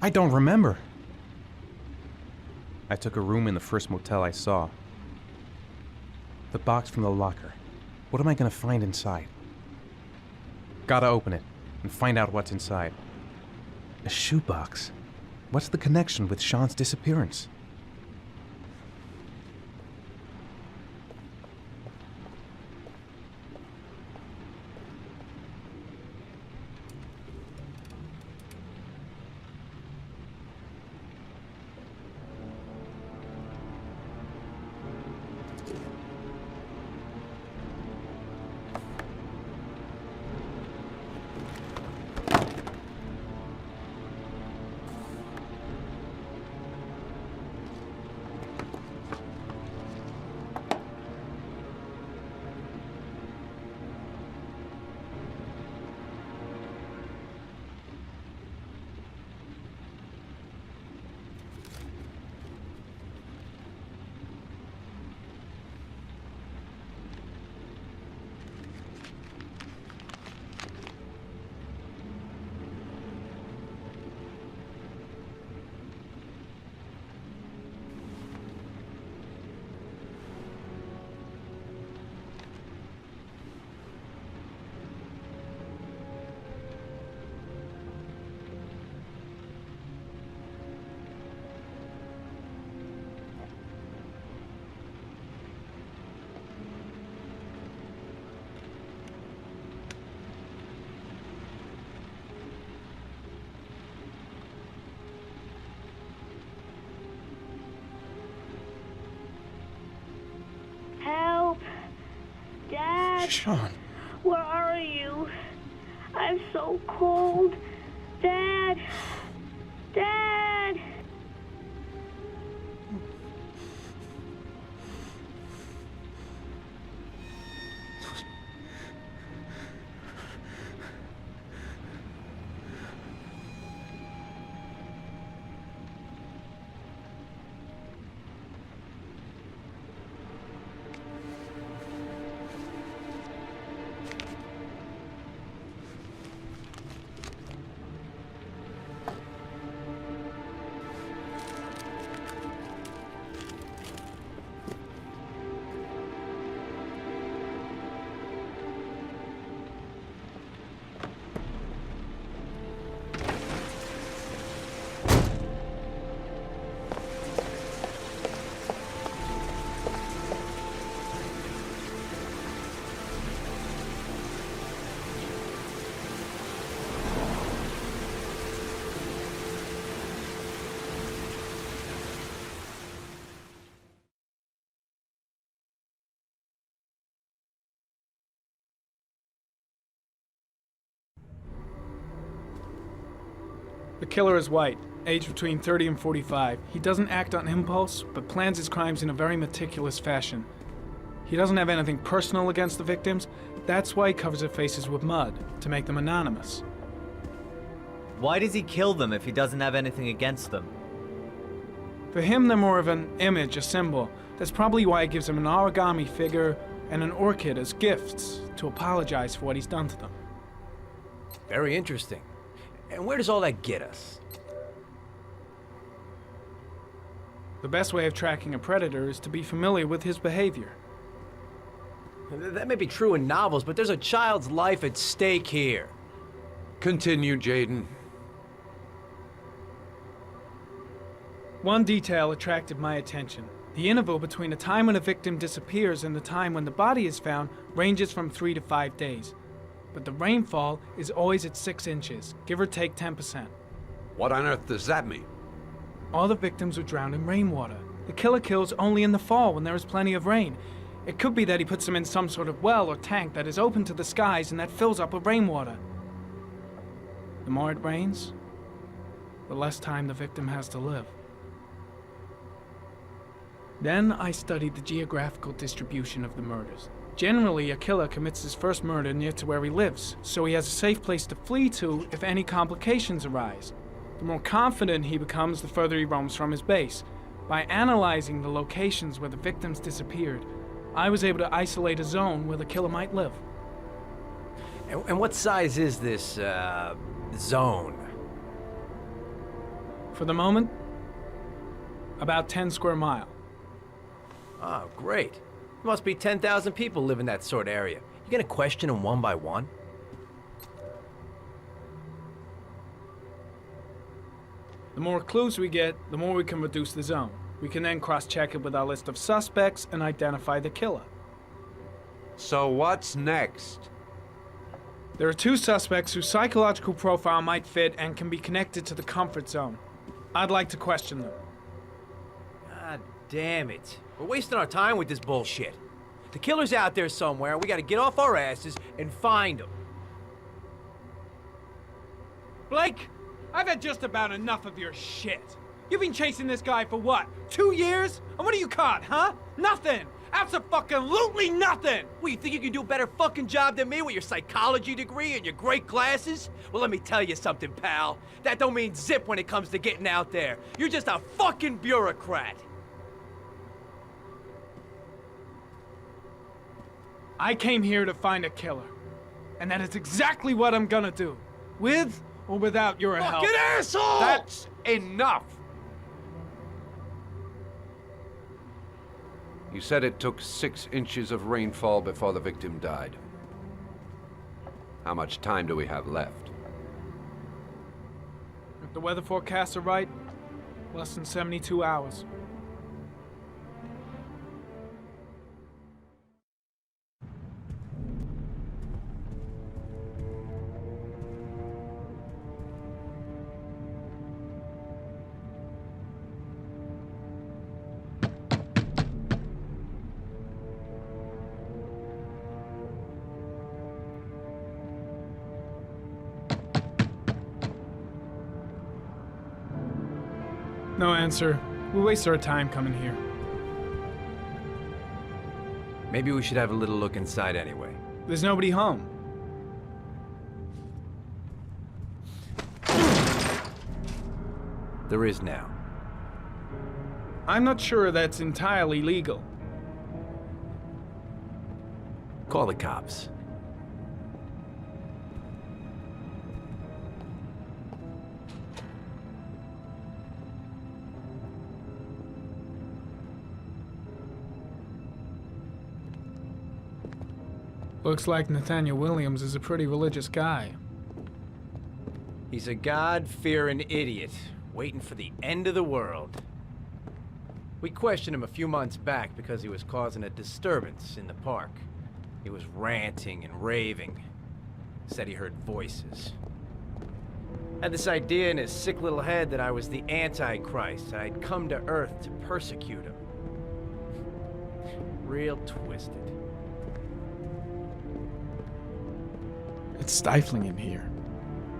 I don't remember. I took a room in the first motel I saw. The box from the locker. What am I gonna find inside? Gotta open it and find out what's inside. A shoebox. What's the connection with Sean's disappearance? Help! Dad! Sean! Where are you? I'm so cold. Dad! Dad! The killer is white, aged between 30 and 45. He doesn't act on impulse, but plans his crimes in a very meticulous fashion. He doesn't have anything personal against the victims. That's why he covers their faces with mud, to make them anonymous. Why does he kill them if he doesn't have anything against them? For him, they're more of an image, a symbol. That's probably why he gives them an origami figure and an orchid as gifts to apologize for what he's done to them. Very interesting. And where does all that get us? The best way of tracking a predator is to be familiar with his behavior. That may be true in novels, but there's a child's life at stake here. Continue, Jaden. One detail attracted my attention. The interval between the time when a victim disappears and the time when the body is found ranges from 3 to 5 days. But the rainfall is always at 6 inches, give or take 10%. What on earth does that mean? All the victims were drowned in rainwater. The killer kills only in the fall when there is plenty of rain. It could be that he puts them in some sort of well or tank that is open to the skies and that fills up with rainwater. The more it rains, the less time the victim has to live. Then I studied the geographical distribution of the murders. Generally, a killer commits his first murder near to where he lives, so he has a safe place to flee to if any complications arise. The more confident he becomes, the further he roams from his base. By analyzing the locations where the victims disappeared, I was able to isolate a zone where the killer might live. And what size is this, zone? For the moment, about 10 square mile. Oh, great. There must be 10,000 people live in that sort of area. You gonna question them one by one? The more clues we get, the more we can reduce the zone. We can then cross-check it with our list of suspects and identify the killer. So what's next? There are 2 suspects whose psychological profile might fit and can be connected to the comfort zone. I'd like to question them. God damn it. We're wasting our time with this bullshit. The killer's out there somewhere, and we gotta get off our asses and find him. Blake, I've had just about enough of your shit. You've been chasing this guy for what, 2 years? And what are you caught, huh? Nothing! Abso-fucking-lutely nothing! Well, you think you can do a better fucking job than me with your psychology degree and your great glasses? Well, let me tell you something, pal. That don't mean zip when it comes to getting out there. You're just a fucking bureaucrat. I came here to find a killer. And that is exactly what I'm gonna do. With or without your help. Fucking asshole! That's enough! You said it took 6 inches of rainfall before the victim died. How much time do we have left? If the weather forecasts are right, less than 72 hours. No answer. We waste our time coming here. Maybe we should have a little look inside anyway. There's nobody home. There is now. I'm not sure that's entirely legal. Call the cops. Looks like Nathaniel Williams is a pretty religious guy. He's a God-fearing idiot, waiting for the end of the world. We questioned him a few months back because he was causing a disturbance in the park. He was ranting and raving. Said he heard voices. Had this idea in his sick little head that I was the Antichrist, and I'd come to Earth to persecute him. Real twisted. It's stifling in here.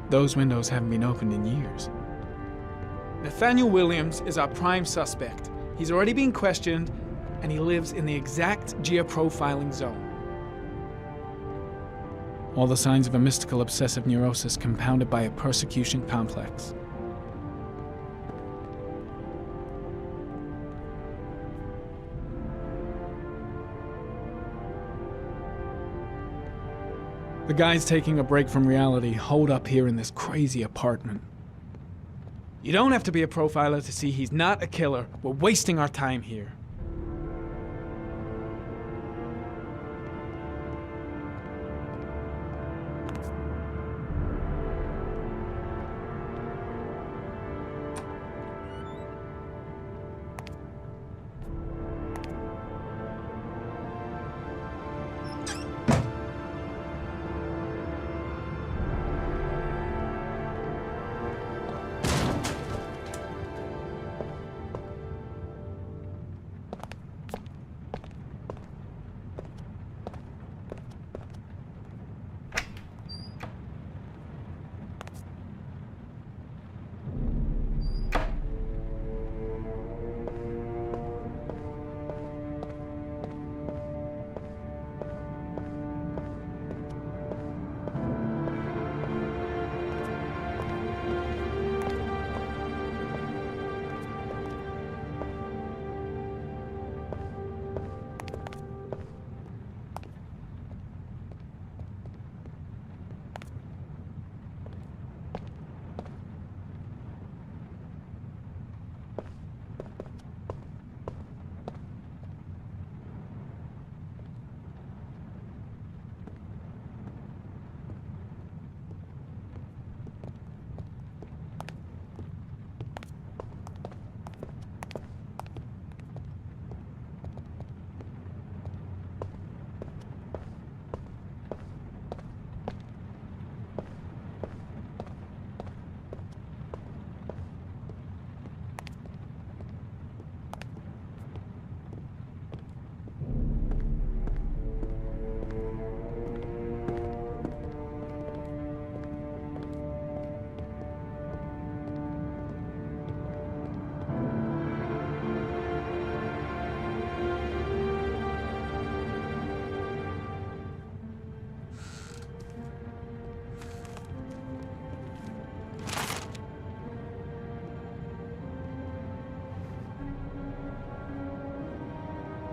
Those windows haven't been opened in years. Nathaniel Williams is our prime suspect. He's already been questioned, and he lives in the exact geoprofiling zone. All the signs of a mystical obsessive neurosis compounded by a persecution complex. The guy's taking a break from reality, holed up here in this crazy apartment. You don't have to be a profiler to see he's not a killer. We're wasting our time here.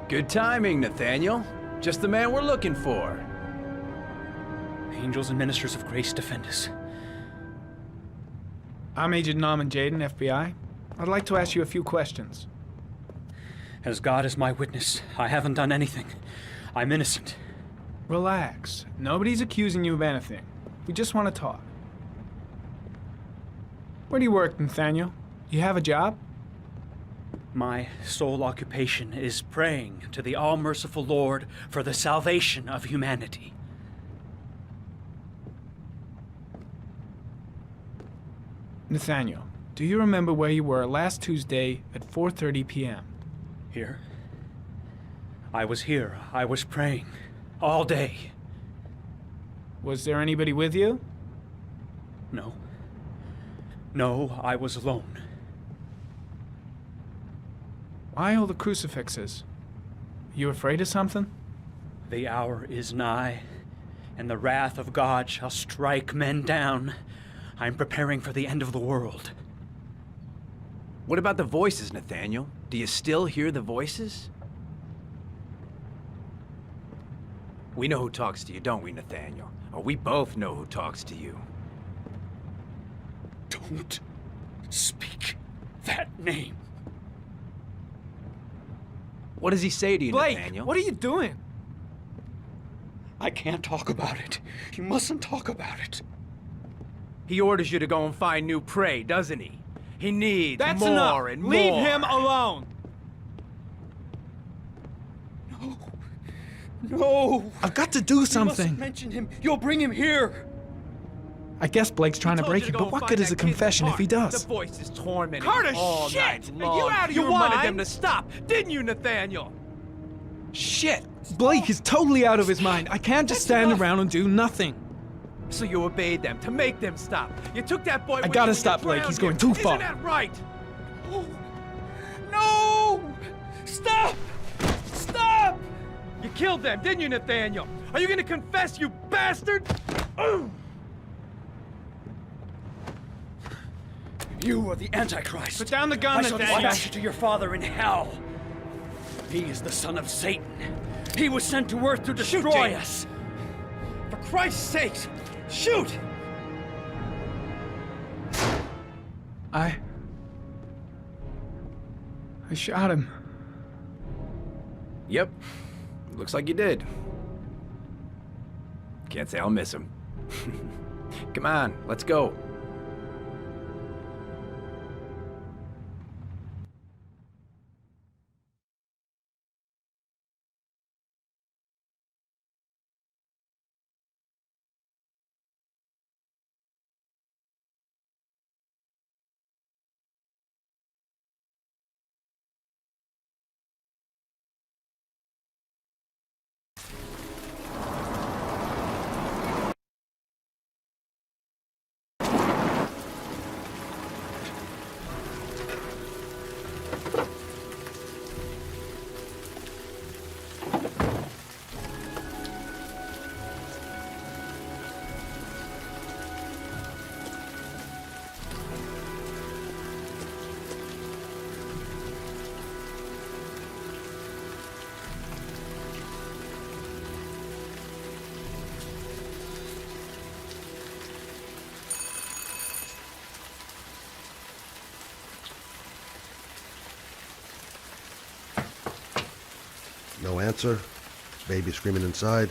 Good timing, Nathaniel. Just the man we're looking for. Angels and ministers of grace defend us. I'm Agent Norman Jaden, FBI. I'd like to ask you a few questions. As God is my witness, I haven't done anything. I'm innocent. Relax. Nobody's accusing you of anything. We just want to talk. Where do you work, Nathaniel? You have a job? My sole occupation is praying to the all-merciful Lord for the salvation of humanity. Nathaniel, do you remember where you were last Tuesday at 4:30 p.m.? Here? I was here. I was praying. All day. Was there anybody with you? No. No, I was alone. Why all the crucifixes? You afraid of something? The hour is nigh, and the wrath of God shall strike men down. I'm preparing for the end of the world. What about the voices, Nathaniel? Do you still hear the voices? We know who talks to you, don't we, Nathaniel? Or we both know who talks to you. Don't speak that name. What does he say to you, Blake, Nathaniel? what are you doing? I can't talk about it. You mustn't talk about it. He orders you to go and find new prey, doesn't he? He needs That's more enough. and more. Leave him alone. No! I've got to do You something. mustn't mention him. You'll bring him here. I guess Blake's trying to told break you you, to go but and what find good is that a kid in the confession if he park. does? The voice is tormenting Carter, him all shit! night Are long. you out of You your wanted mind? them to stop, didn't you, Nathaniel? Shit! Blake is totally out of his mind. I can't just stand around and do nothing. So you obeyed them to make them stop. You took that boy. I gotta stop Blake. He's going too far. Isn't that right? No! Stop! Stop! You killed them, didn't you, Nathaniel? Are you gonna confess, you bastard? You are the Antichrist. Put down the gun, I shall Nathaniel. dispatch you to your father in hell. He is the son of Satan. He was sent to earth to destroy us. For Christ's sake, shoot! I shot him. Yep. Looks like you did. Can't say I'll miss him. Come on, let's go. No answer. Baby screaming inside.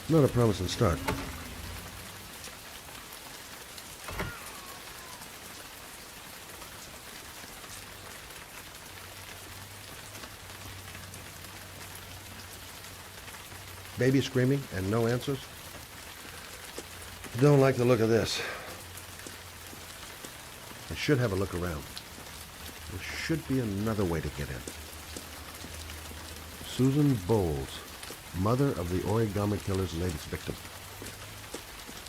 Not a promising start. Baby screaming and no answers? Don't like the look of this. I should have a look around. There should be another way to get in. Susan Bowles, mother of the origami killer's latest victim.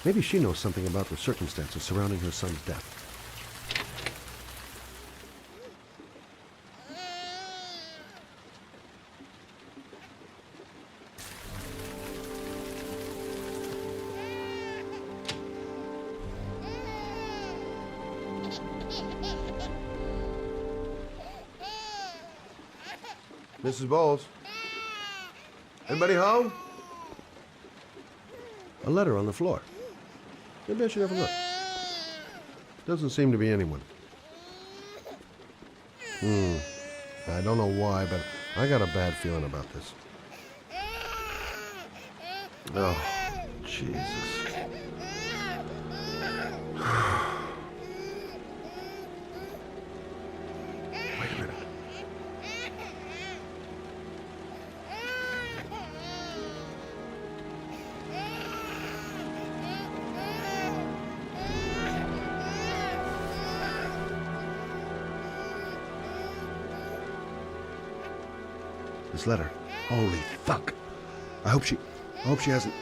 Maybe she knows something about the circumstances surrounding her son's death. Mrs. Bowles? Anybody home? A letter on the floor. Maybe I should have a look. Doesn't seem to be anyone. I don't know why, but I got a bad feeling about this. Oh, Jesus. Wait a minute. This letter. Holy fuck. I hope she hasn't...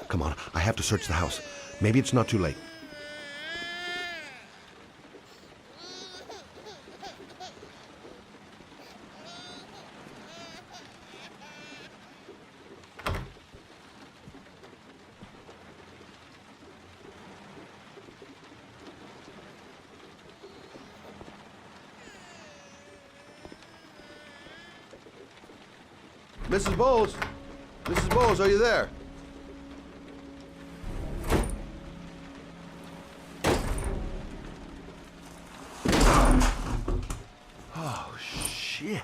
Come on, I have to search the house. Maybe it's not too late. Mrs. Bowles? Mrs. Bowles, are you there? Oh, shit.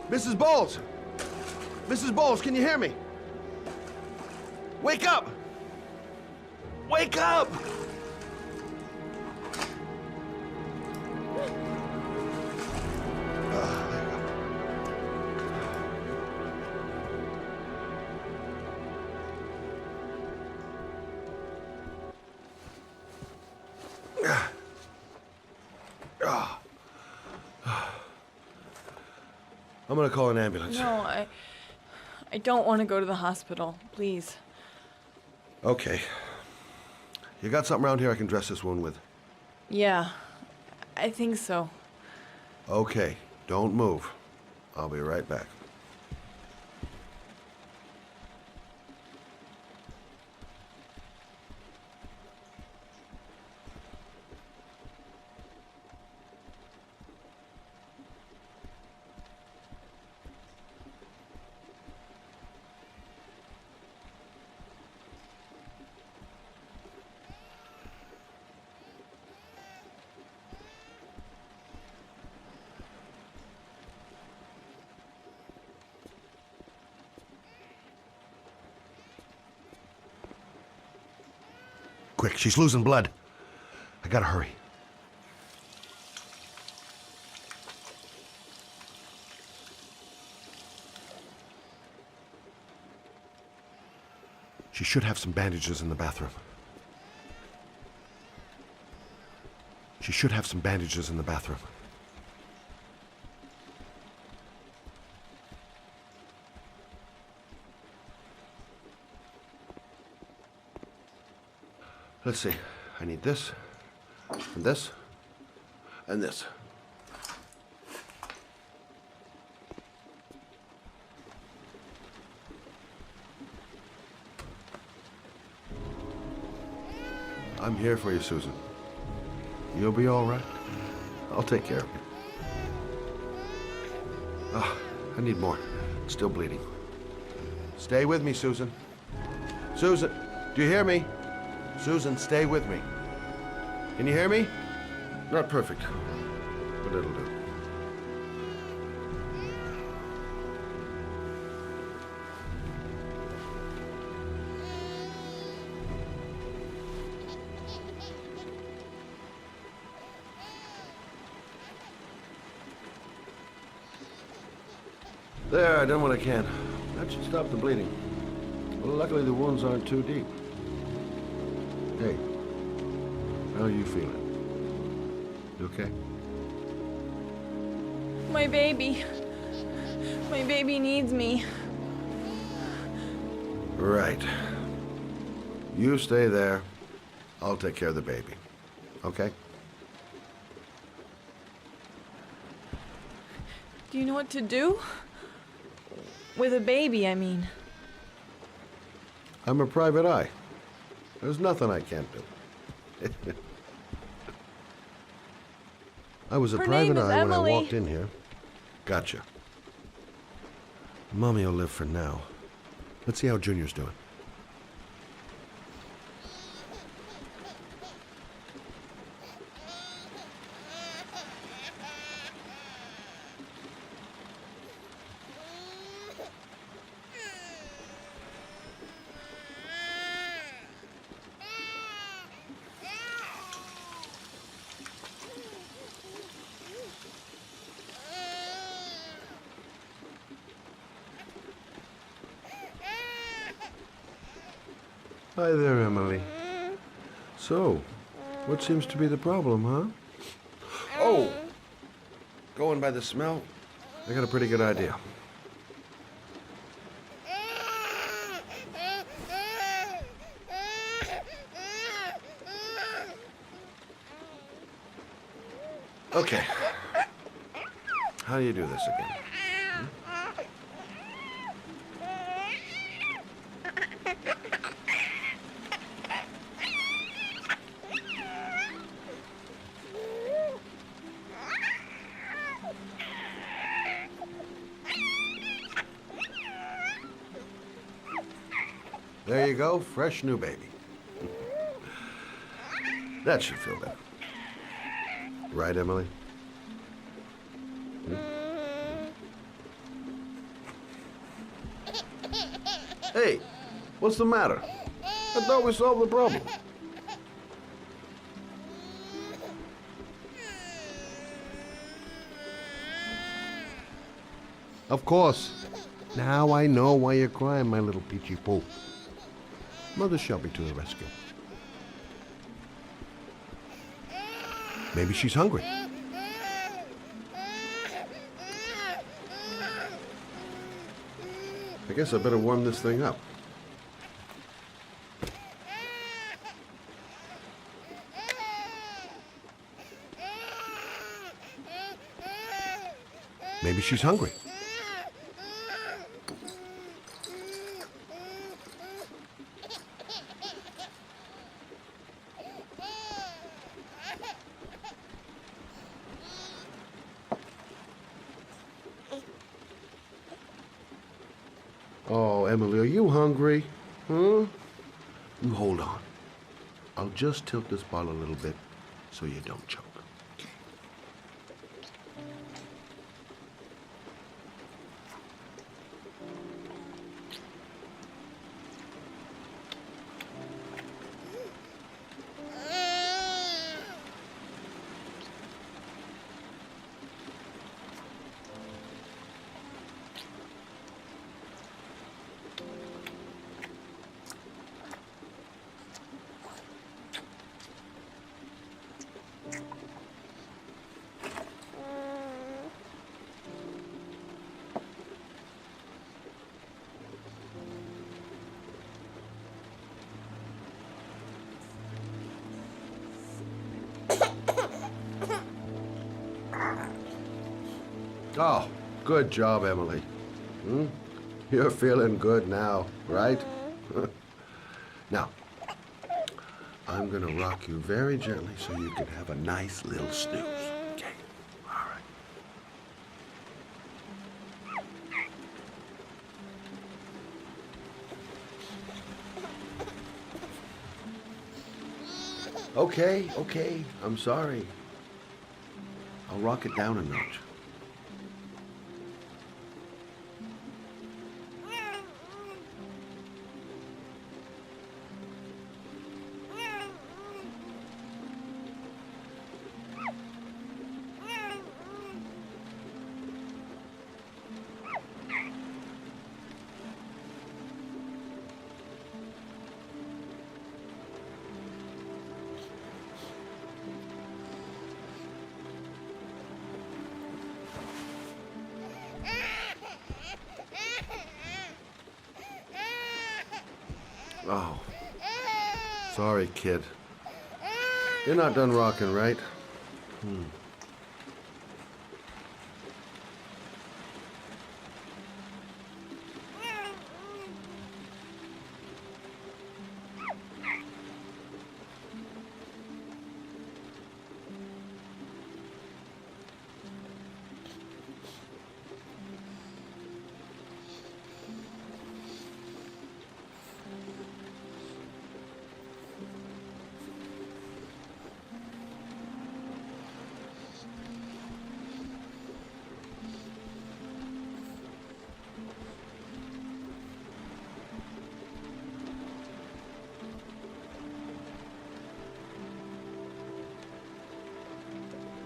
Mrs. Bowles! Mrs. Bowles, can you hear me? Wake up! Wake up! I'm gonna call an ambulance. No, I don't want to go to the hospital. Please. Okay. You got something around here I can dress this wound with? Yeah, I think so. Okay, don't move. I'll be right back. Quick, she's losing blood. I gotta hurry. She should have some bandages in the bathroom. She should have some bandages in the bathroom. Let's see. I need this, and this, and this. I'm here for you, Susan. You'll be all right. I'll take care of you. Ah, I need more. It's still bleeding. Stay with me, Susan. Susan, do you hear me? Susan, stay with me. Can you hear me? Not perfect, but it'll do. There, I done what I can. That should stop the bleeding. Well, luckily the wounds aren't too deep. Hey, how are you feeling? You okay? My baby. My baby needs me. Right. You stay there. I'll take care of the baby. Okay? Do you know what to do? With a baby, I mean. I'm a private eye. There's nothing I can't do. I was a Her private name is eye when I Emily. walked in here. Gotcha. Mommy will live for now. Let's see how Junior's doing. Hi there, Emily. So, what seems to be the problem, huh? Oh! Going by the smell, I got a pretty good idea. Okay. How do you do this again? There you go, fresh new baby. That should feel better. Right, Emily? Hey, what's the matter? I thought we solved the problem. Of course. Now I know why you're crying, my little peachy poo. Mother Shelby to the rescue. Maybe she's hungry. I guess I better warm this thing up. Maybe she's hungry. Oh, Emily, are you hungry? Huh? You hold on. I'll just tilt this bottle a little bit so you don't choke. Oh, good job, Emily. You're feeling good now, right? Now, I'm gonna rock you very gently so you can have a nice little snooze. Okay, all right. Okay, I'm sorry. I'll rock it down a notch. Oh, sorry, kid. You're not done rocking, right?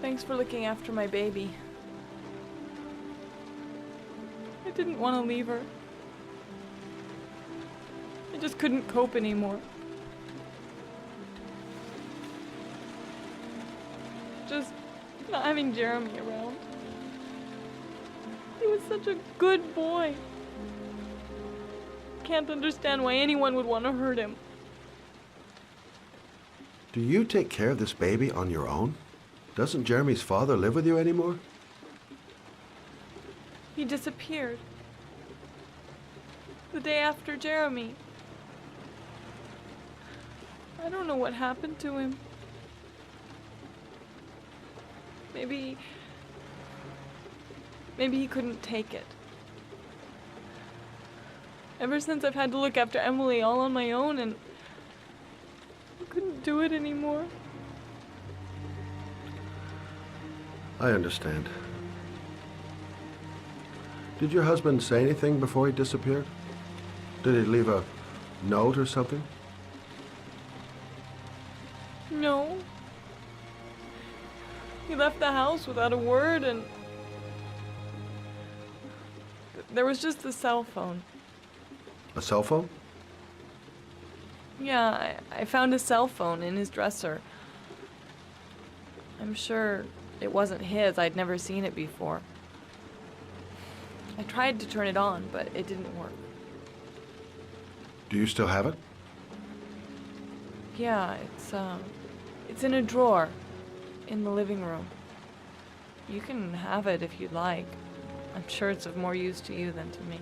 Thanks for looking after my baby. I didn't want to leave her. I just couldn't cope anymore. Just not having Jeremy around. He was such a good boy. Can't understand why anyone would want to hurt him. Do you take care of this baby on your own? Doesn't Jeremy's father live with you anymore? He disappeared. The day after Jeremy. I don't know what happened to him. Maybe he couldn't take it. Ever since I've had to look after Emily all on my own, and I couldn't do it anymore. I understand. Did your husband say anything before he disappeared? Did he leave a note or something? No. He left the house without a word, and there was just a cell phone. A cell phone? Yeah, I found a cell phone in his dresser. I'm sure it wasn't his. I'd never seen it before. I tried to turn it on, but it didn't work. Do you still have it? Yeah, it's in a drawer in the living room. You can have it if you'd like. I'm sure it's of more use to you than to me.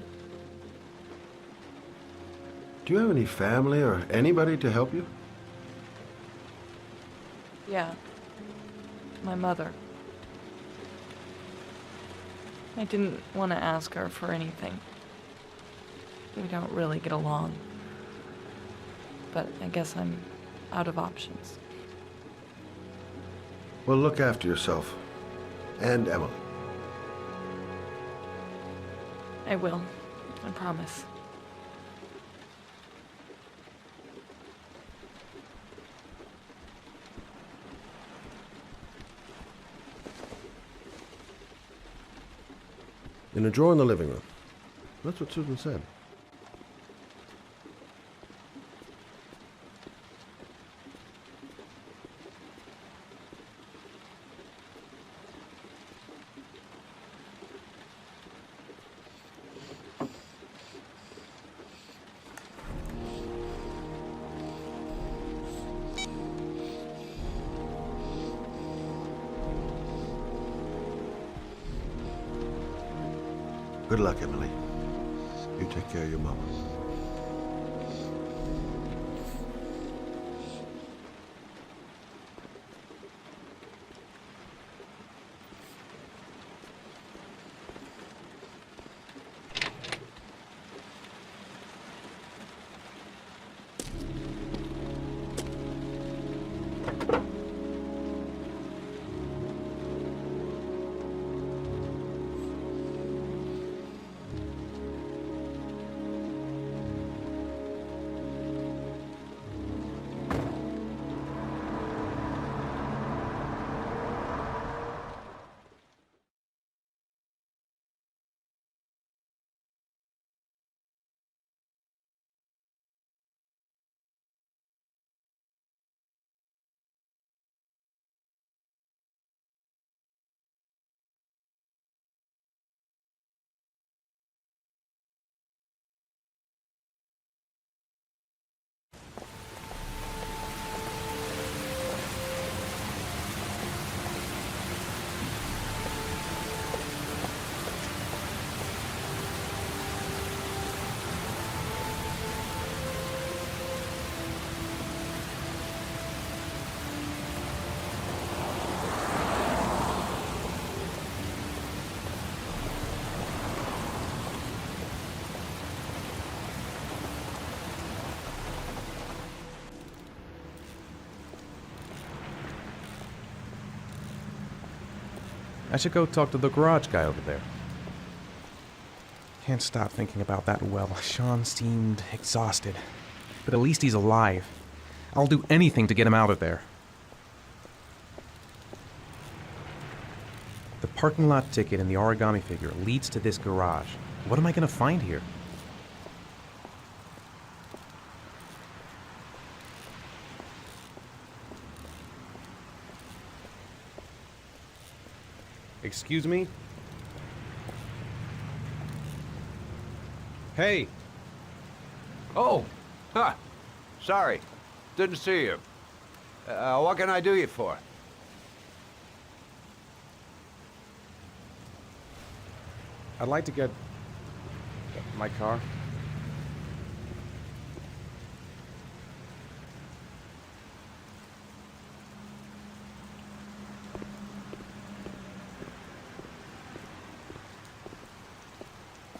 Do you have any family or anybody to help you? Yeah. My mother. I didn't want to ask her for anything. We don't really get along. But I guess I'm out of options. Well, look after yourself. And Emily. I will. I promise. In a drawer in the living room. That's what Susan said. Good luck, Emily. You take care of your mama. I should go talk to the garage guy over there. Can't stop thinking about that well. Sean seemed exhausted. But at least he's alive. I'll do anything to get him out of there. parking lot ticket and the origami figure leads to this garage. What am I going to find here? Excuse me? Hey! Oh, huh. Sorry. Didn't see you. What can I do you for? I'd like to get my car.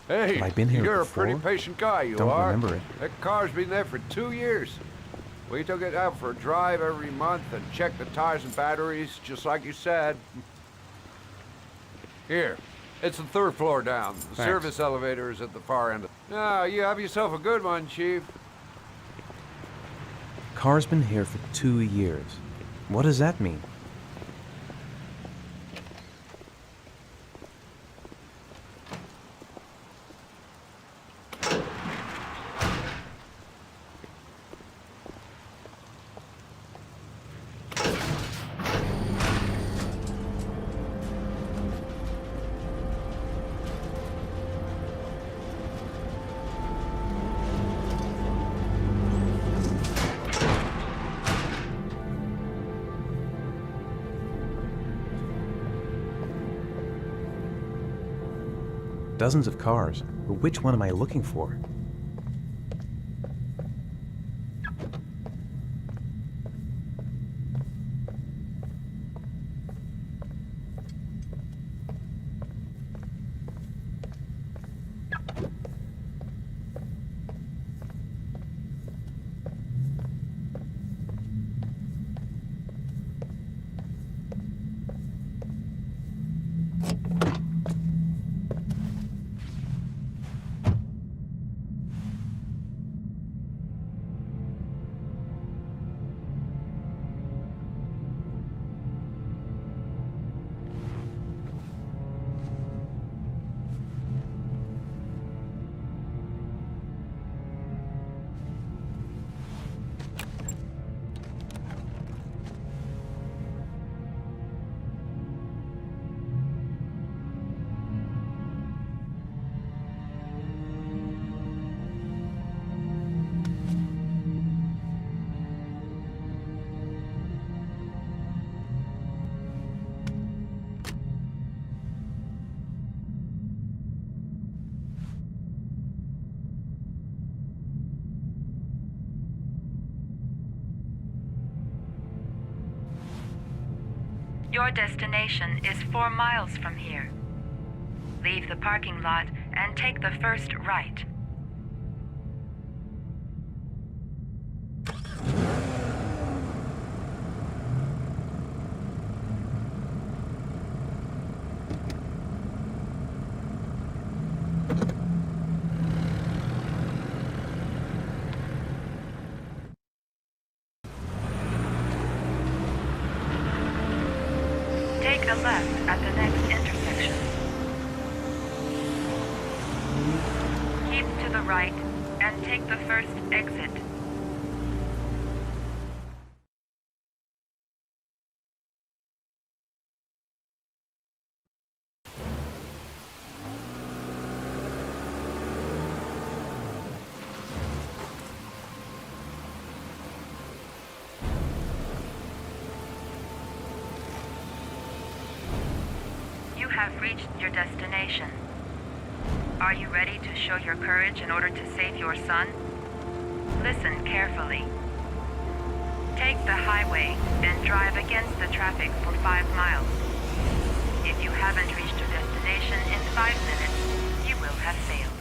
Hey, Have I been here you're before? a pretty patient guy, you Don't are. remember it. That car's been there for 2 years. We took it out for a drive every month and checked the tires and batteries, just like you said. Here, it's the 3rd floor down. The Thanks. service elevator is at the far end. Ah, you have yourself a good one, Chief. Car's been here for 2 years. What does that mean? Dozens of cars, but which one am I looking for? Your destination is 4 miles from here. Leave the parking lot and take the first right. Take a left at the next intersection. Keep to the right and take the first exit. You have reached your destination. Are you ready to show your courage in order to save your son? Listen carefully. Take the highway and drive against the traffic for 5 miles. If you haven't reached your destination in 5 minutes, you will have failed.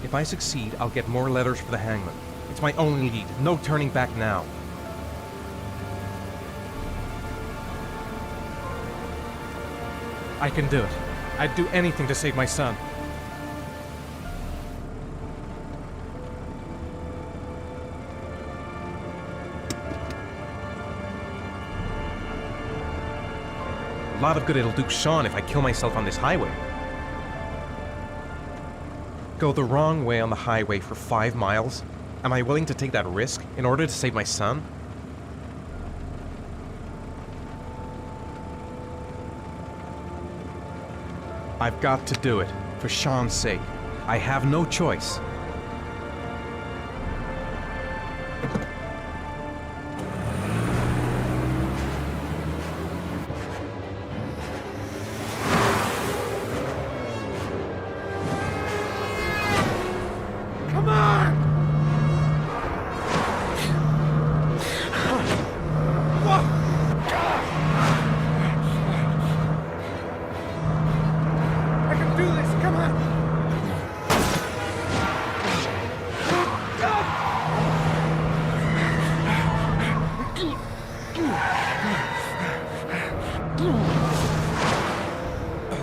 If I succeed, I'll get more letters for the hangman. It's my only lead. No turning back now. I can do it. I'd do anything to save my son. lot of good it'll do Sean if I kill myself on this highway. Go the wrong way on the highway for 5 miles? Am I willing to take that risk in order to save my son? I've got to do it, for Sean's sake. I have no choice. Come on! I can do this, come on!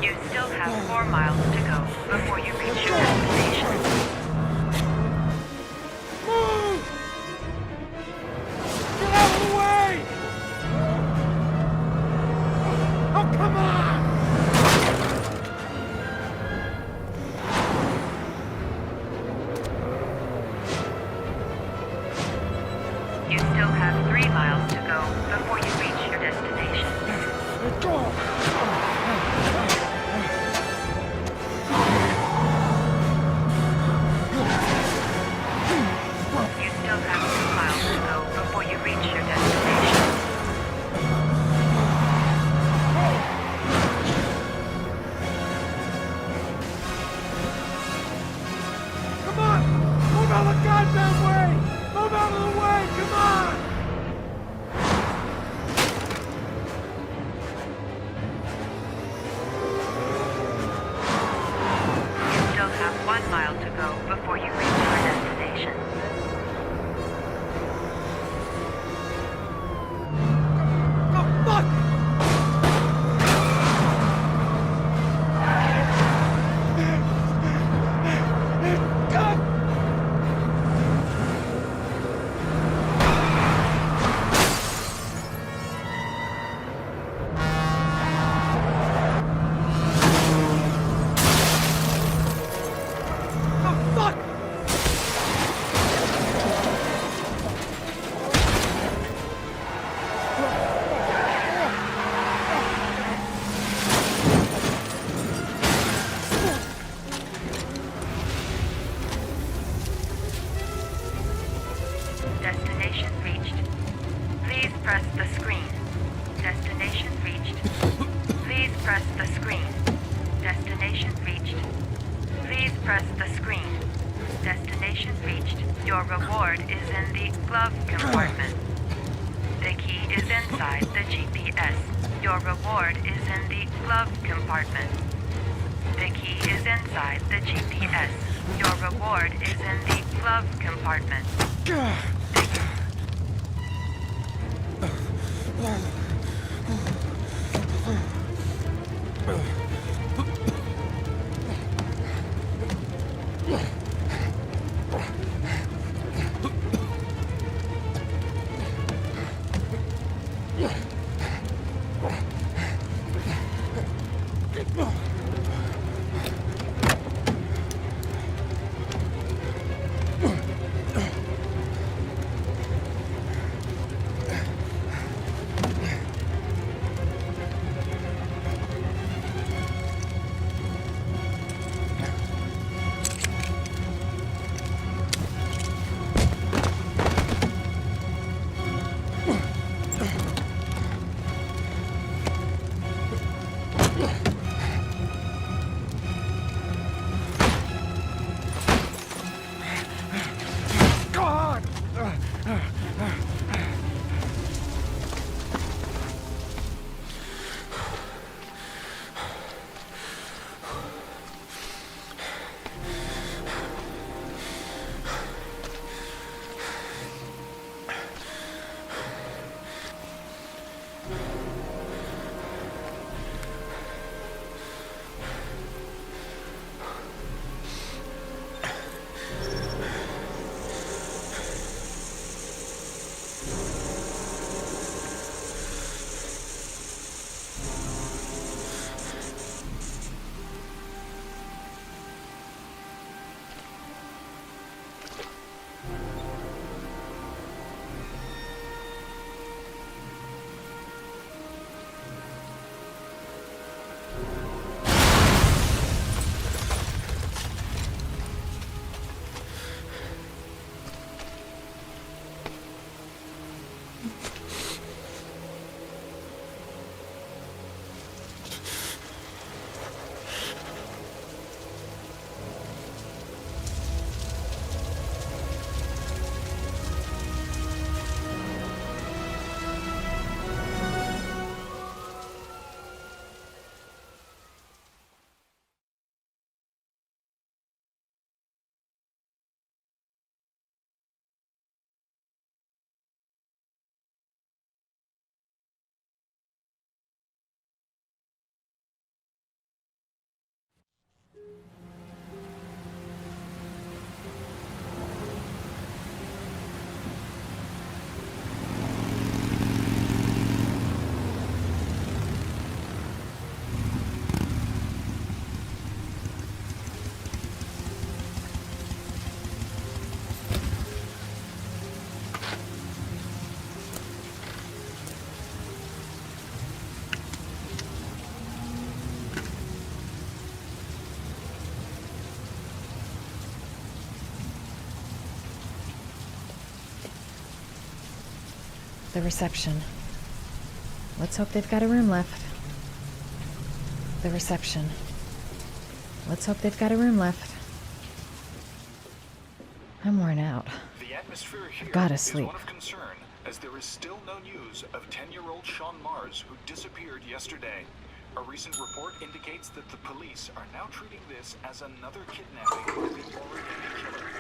You still have 4 miles to go before you reach your destination. Move! Get out of the way! Oh, come on! You still have 3 miles to go before you reach your destination. You still have 2 miles to go before you reach your destination. Come on! Move out of the goddamn way! Move out of the way! Come on! You still have 1 mile to go before you reach your destination. Oh, fuck! God! Oh, fuck! Destination reached. Please press the screen. Destination reached. Please press the screen. Destination reached. Please press the screen. Destination reached. Your reward is in the glove compartment. The key is inside the GPS. Your reward is in the glove compartment. The key is inside the GPS. Your reward is in the glove compartment. The reception. Let's hope they've got a room left. The reception. Let's hope they've got a room left. I'm worn out. The atmosphere here Gotta is sleep. one of concern, as there is still no news of 10-year-old Sean Mars, who disappeared yesterday. A recent report indicates that the police are now treating this as another kidnapping of the origami killer.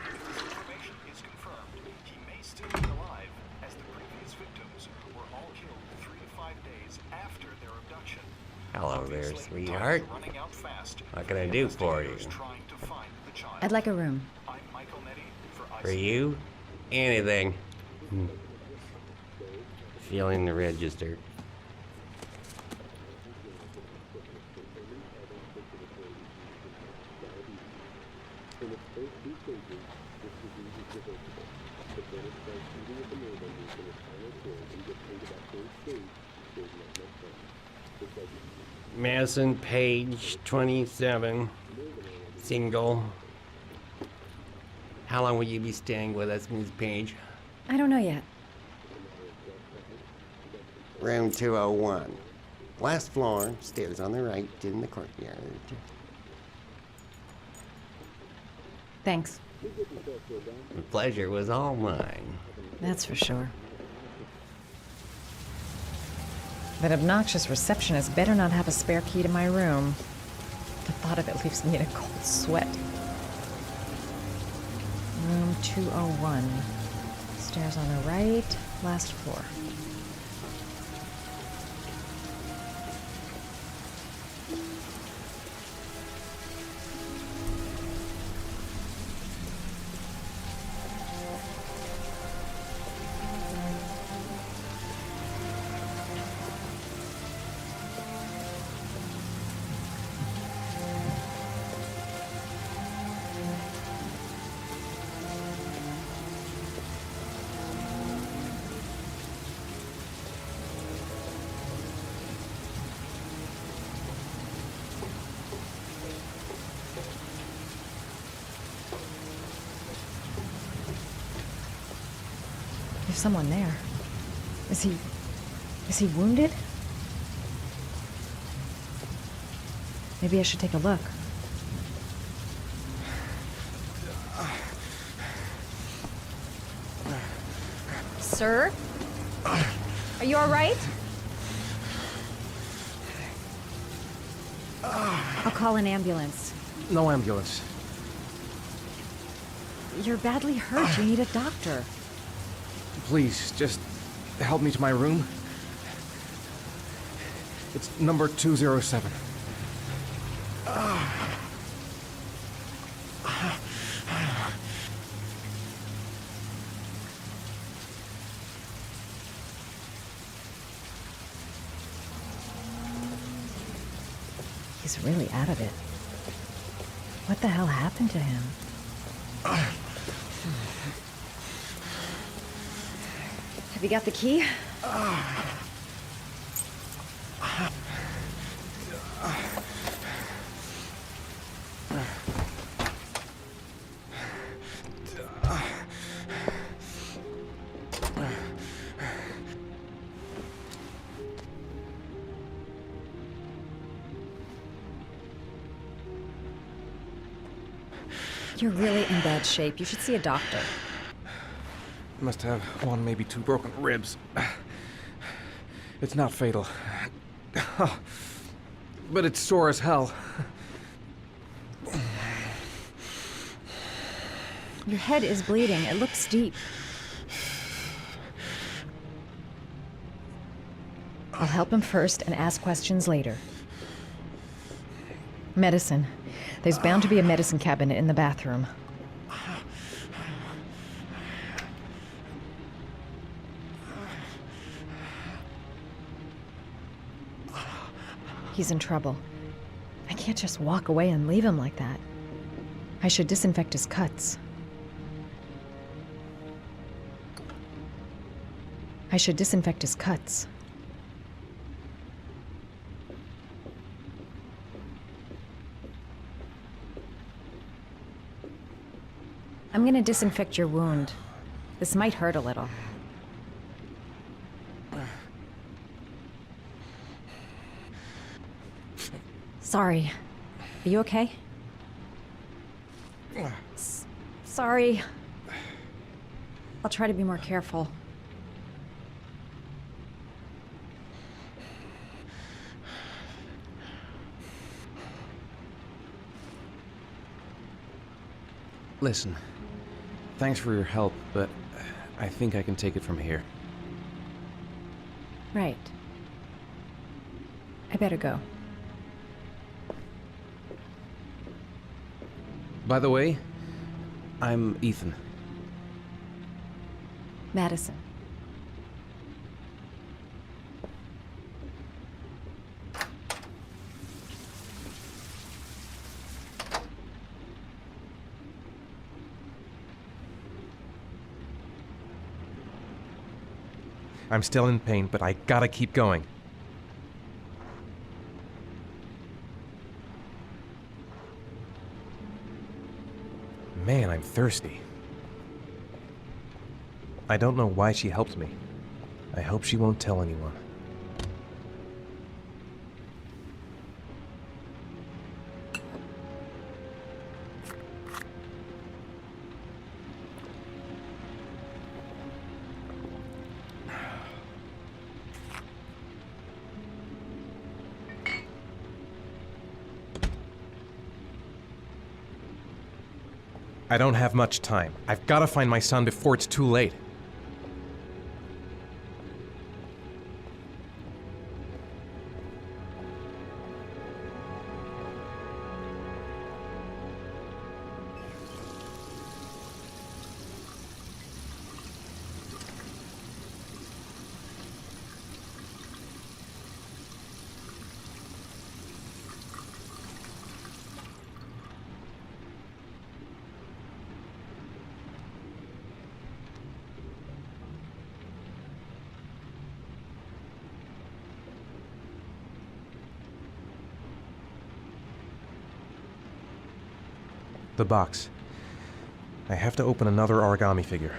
If this information is confirmed, he may still be alive, as the previous victims were all killed 3 to 5 days after their abduction. Hello there, sweetheart. What can I do for you? I'd like a room. For you? Anything. Feeling the register. Madison Page, 27, single. How long will you be staying with us, Ms. Page? I don't know yet. Room 201. Last floor, stairs on the right, in the courtyard. Thanks. The pleasure was all mine. That's for sure. That obnoxious receptionist better not have a spare key to my room. The thought of it leaves me in a cold sweat. Room 201. Stairs on the right, last floor. There's someone there. Is he wounded? Maybe I should take a look. Sir? Are you all right? I'll call an ambulance. No ambulance. You're badly hurt. You need a doctor. Please, just help me to my room. It's number 207. He's really out of it. What the hell happened to him? Have you got the key? You're really in bad shape. You should see a doctor. Must have one, maybe two broken ribs. It's not fatal. But it's sore as hell. Your head is bleeding. It looks deep. I'll help him first and ask questions later. Medicine. There's bound to be a medicine cabinet in the bathroom. He's in trouble. I can't just walk away and leave him like that. I should disinfect his cuts. I should disinfect his cuts. I'm gonna disinfect your wound. This might hurt a little. Sorry. Are you okay? Sorry. I'll try to be more careful. Listen, thanks for your help, but I think I can take it from here. Right. I better go. By the way, I'm Ethan. Madison. I'm still in pain, but I gotta keep going. Man, I'm thirsty. I don't know why she helped me. I hope she won't tell anyone. I don't have much time. I've got to find my son before it's too late. The box. I have to open another origami figure.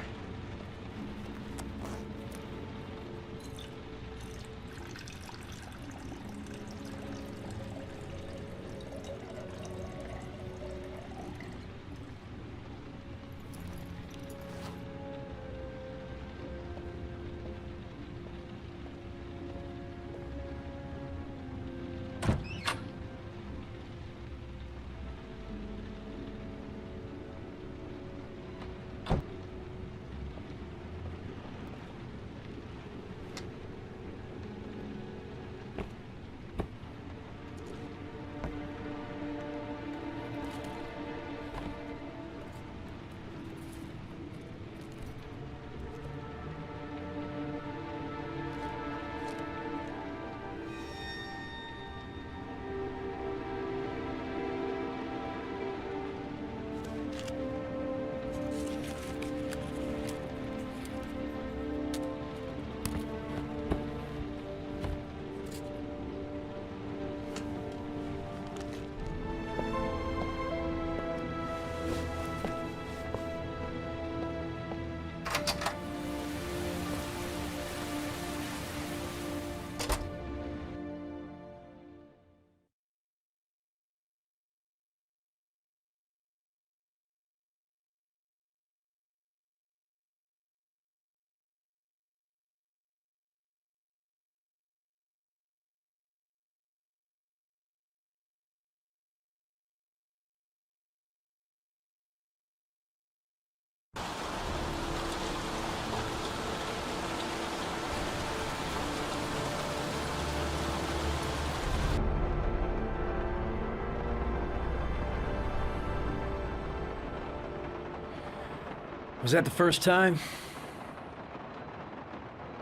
Was that the first time?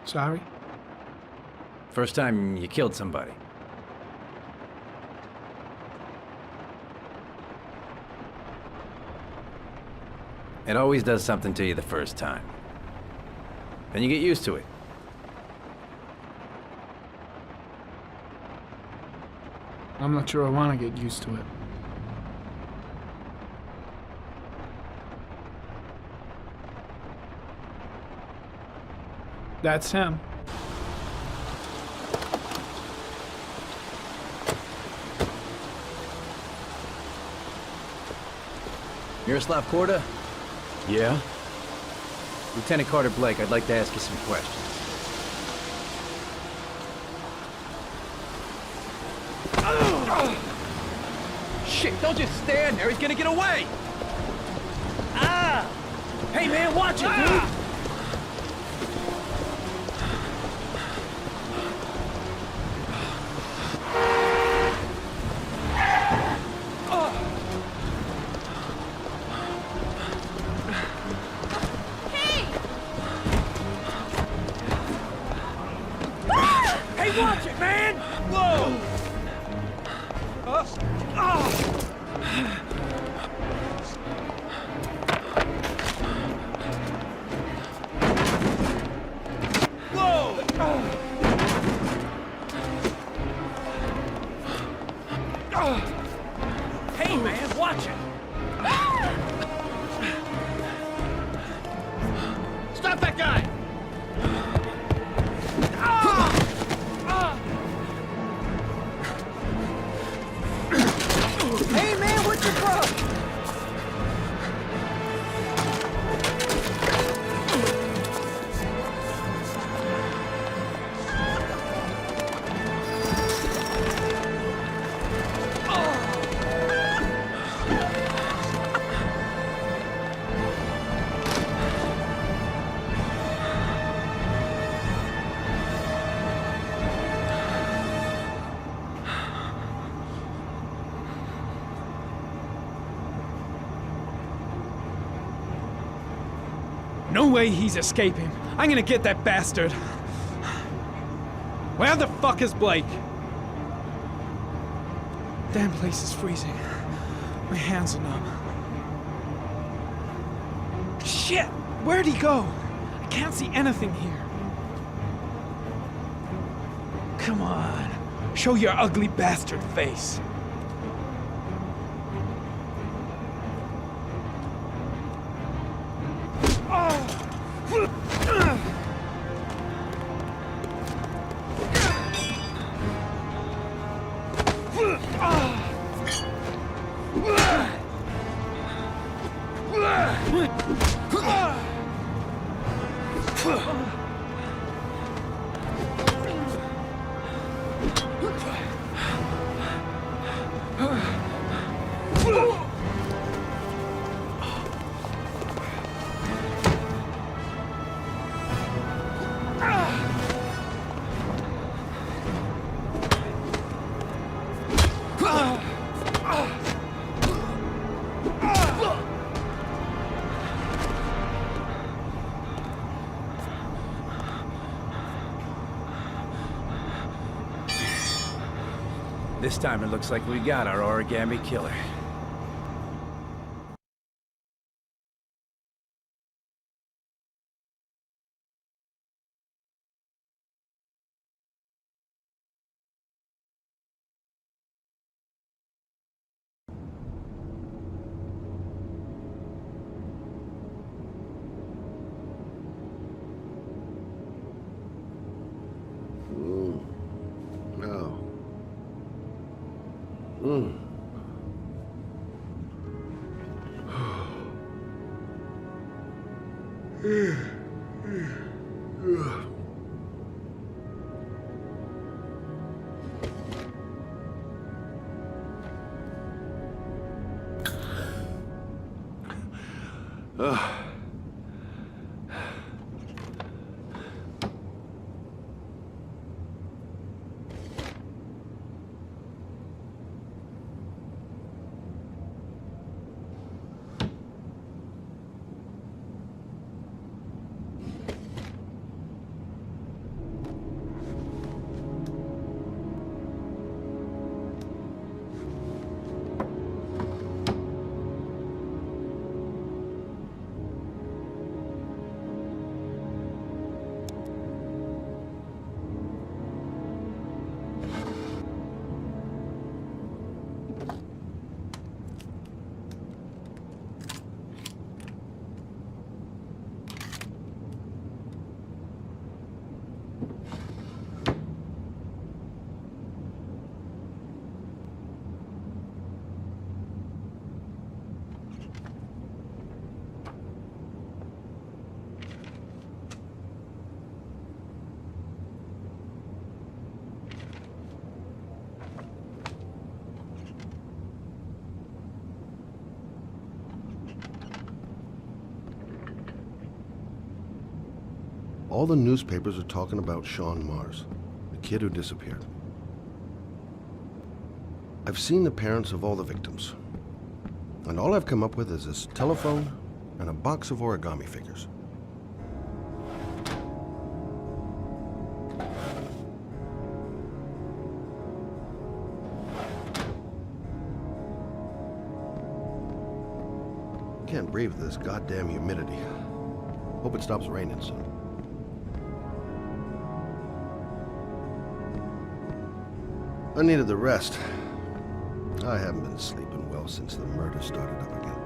Sorry? First time you killed somebody? It always does something to you the first time. Then you get used to it. I'm not sure I want to get used to it. That's him. Miroslav Korda? Yeah? Lieutenant Carter Blake, I'd like to ask you some questions. Shit, don't just stand there. He's gonna get away. Ah! Hey, man, watch it, dude! Hey, watch it, man! Whoa! Hey, man, watch it! Stop that guy! Hey, man, what's your problem? No way he's escaping. I'm gonna get that bastard. Where the fuck is Blake? Damn place is freezing. My hands are numb. Shit! Where'd he go? I can't see anything here. Come on. Show your ugly bastard face. This time it looks like we got our origami killer. No. All the newspapers are talking about Sean Mars, the kid who disappeared. I've seen the parents of all the victims, and all I've come up with is this telephone and a box of origami figures. Can't breathe with this goddamn humidity. Hope it stops raining soon. I needed the rest. I haven't been sleeping well since the murder started up again.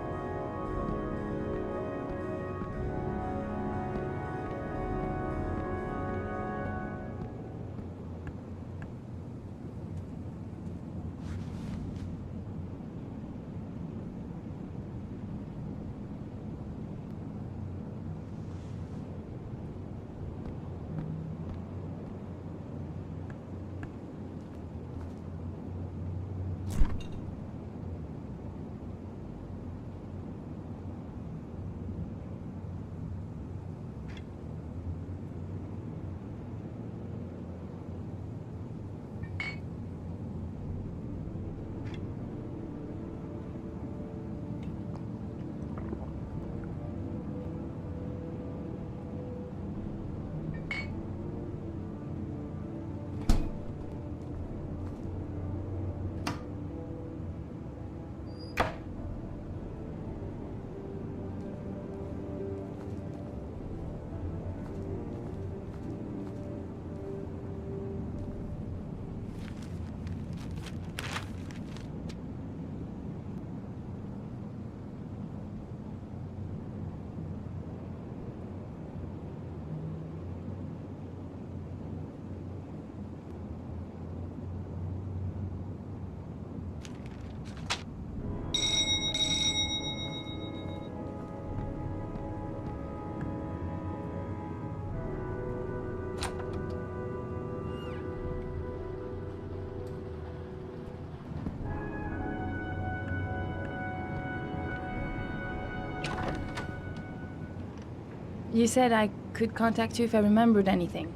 You said I could contact you if I remembered anything.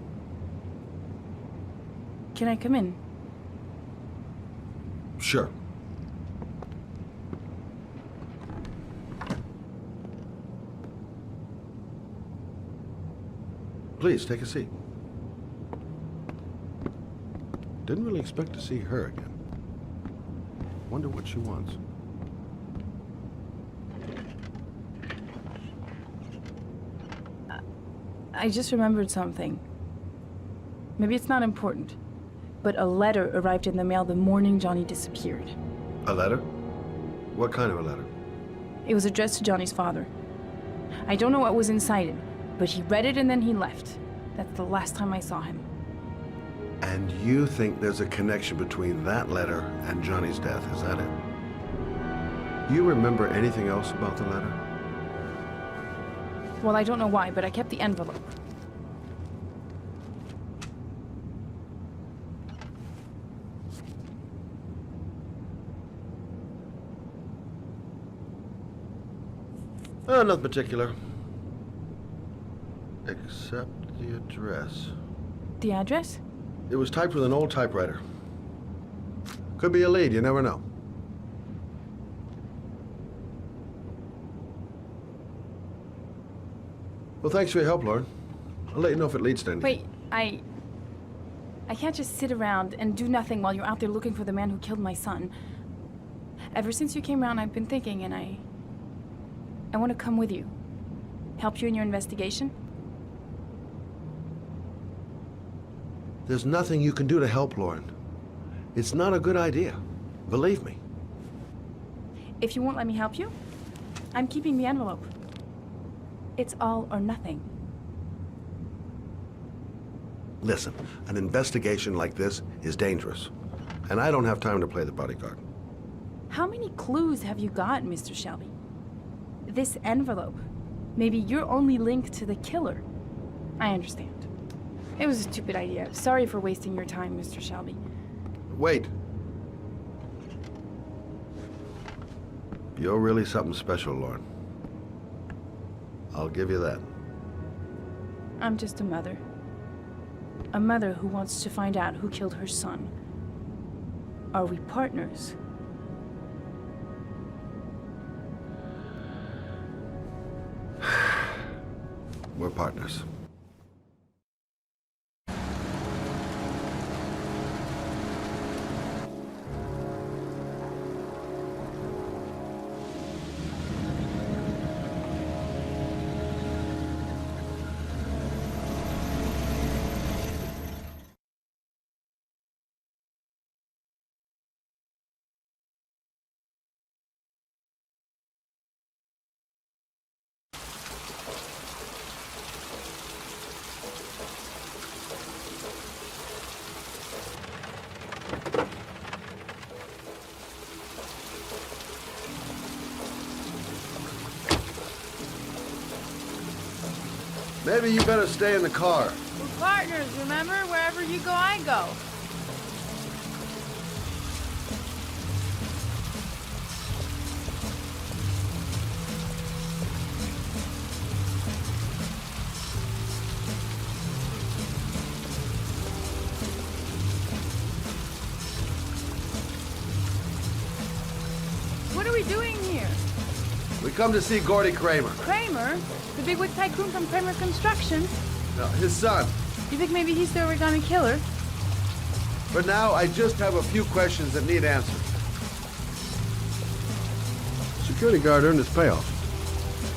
Can I come in? Sure. Please, take a seat. Didn't really expect to see her again. Wonder what she wants. I just remembered something. Maybe it's not important, but a letter arrived in the mail the morning Johnny disappeared. A letter? What kind of a letter? It was addressed to Johnny's father. I don't know what was inside it, but he read it and then he left. That's the last time I saw him. And you think there's a connection between that letter and Johnny's death, is that it? You remember anything else about the letter? Well, I don't know why, but I kept the envelope. Nothing particular. Except the address. The address? It was typed with an old typewriter. Could be a lead, you never know. Well, thanks for your help, Lauren. I'll let you know if it leads to anything. Wait, I can't just sit around and do nothing while you're out there looking for the man who killed my son. Ever since you came around, I've been thinking, and I want to come with you. Help you in your investigation? There's nothing you can do to help, Lauren. It's not a good idea. Believe me. If you won't let me help you, I'm keeping the envelope. It's all or nothing. Listen, an investigation like this is dangerous, and I don't have time to play the bodyguard. How many clues have you got, Mr. Shelby? This envelope. Maybe your only link to the killer. I understand. It was a stupid idea. Sorry for wasting your time, Mr. Shelby. Wait. You're really something special, Lauren. I'll give you that. I'm just a mother. A mother who wants to find out who killed her son. Are we partners? We're partners. Maybe you better stay in the car. We're partners, remember? Wherever you go, I go. What are we doing here? We come to see Gordy Kramer. Kramer? The bigwig tycoon from Kramer Construction? No, his son. You think maybe he's the origami killer? For now, I just have a few questions that need answered. Security guard earned his payoff.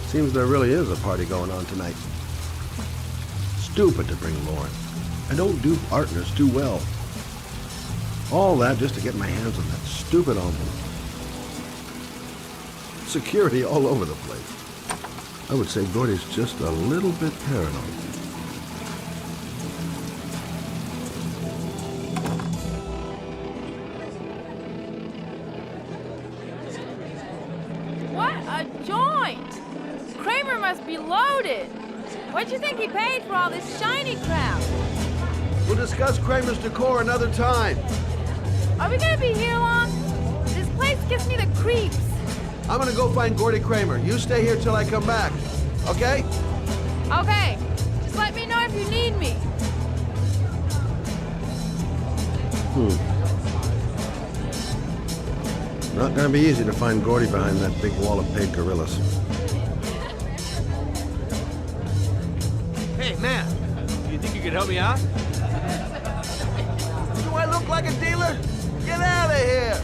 Seems there really is a party going on tonight. Stupid to bring Lauren. I don't do partners too well. All that just to get my hands on that stupid envelope. Security all over the place. I would say Gordy's just a little bit paranoid. What a joint! Kramer must be loaded. What'd you think he paid for all this shiny crap? We'll discuss Kramer's decor another time. Are we gonna be here long? This place gives me the creeps. I'm gonna go find Gordy Kramer. You stay here till I come back, okay? Okay. Just let me know if you need me. Not gonna be easy to find Gordy behind that big wall of paid gorillas. Hey, man. You think you could help me out? Do I look like a dealer? Get out of here!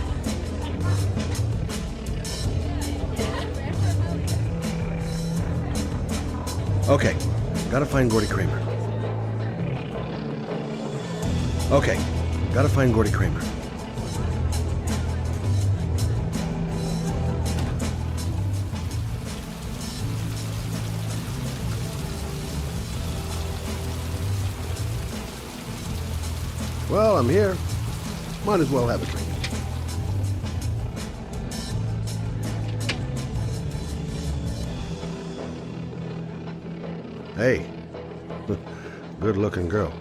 Okay, gotta find Gordy Kramer. Okay, gotta find Gordy Kramer. Well, I'm here. Might as well have a drink. Hey, good-looking girl.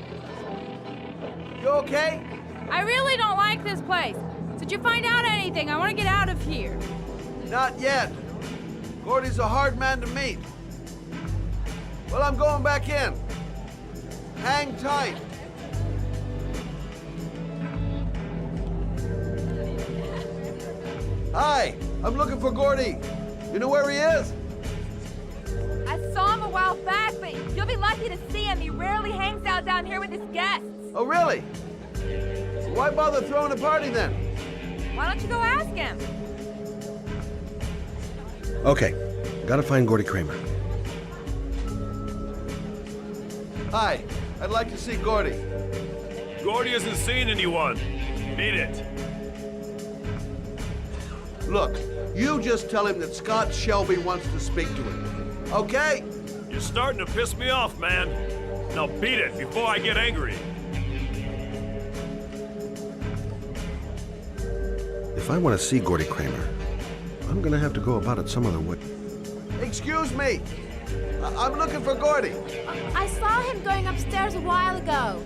You okay? I really don't like this place. Did you find out anything? I want to get out of here. Not yet. Gordy's a hard man to meet. Well, I'm going back in. Hang tight. Hi, I'm looking for Gordy. You know where he is? I saw him a while back, but you'll be lucky to see him. He rarely hangs out down here with his guests. Oh, really? Why bother throwing a party then? Why don't you go ask him? Okay, gotta find Gordy Kramer. Hi, I'd like to see Gordy. Gordy hasn't seen anyone. Beat it. Look, you just tell him that Scott Shelby wants to speak to him. Okay? You're starting to piss me off, man. Now beat it before I get angry. If I want to see Gordy Kramer, I'm gonna have to go about it some other way. Excuse me! I'm looking for Gordy. I saw him going upstairs a while ago.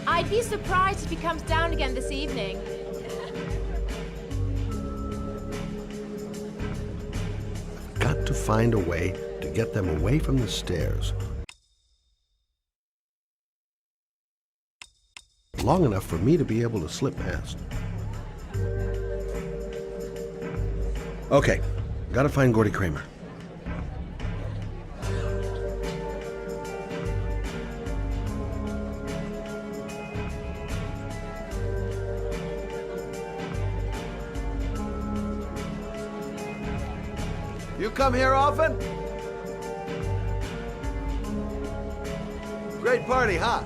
I'd be surprised if he comes down again this evening. Got to find a way to get them away from the stairs. long enough for me to be able to slip past. Okay, gotta find Gordy Kramer. You come here often? Great party, huh?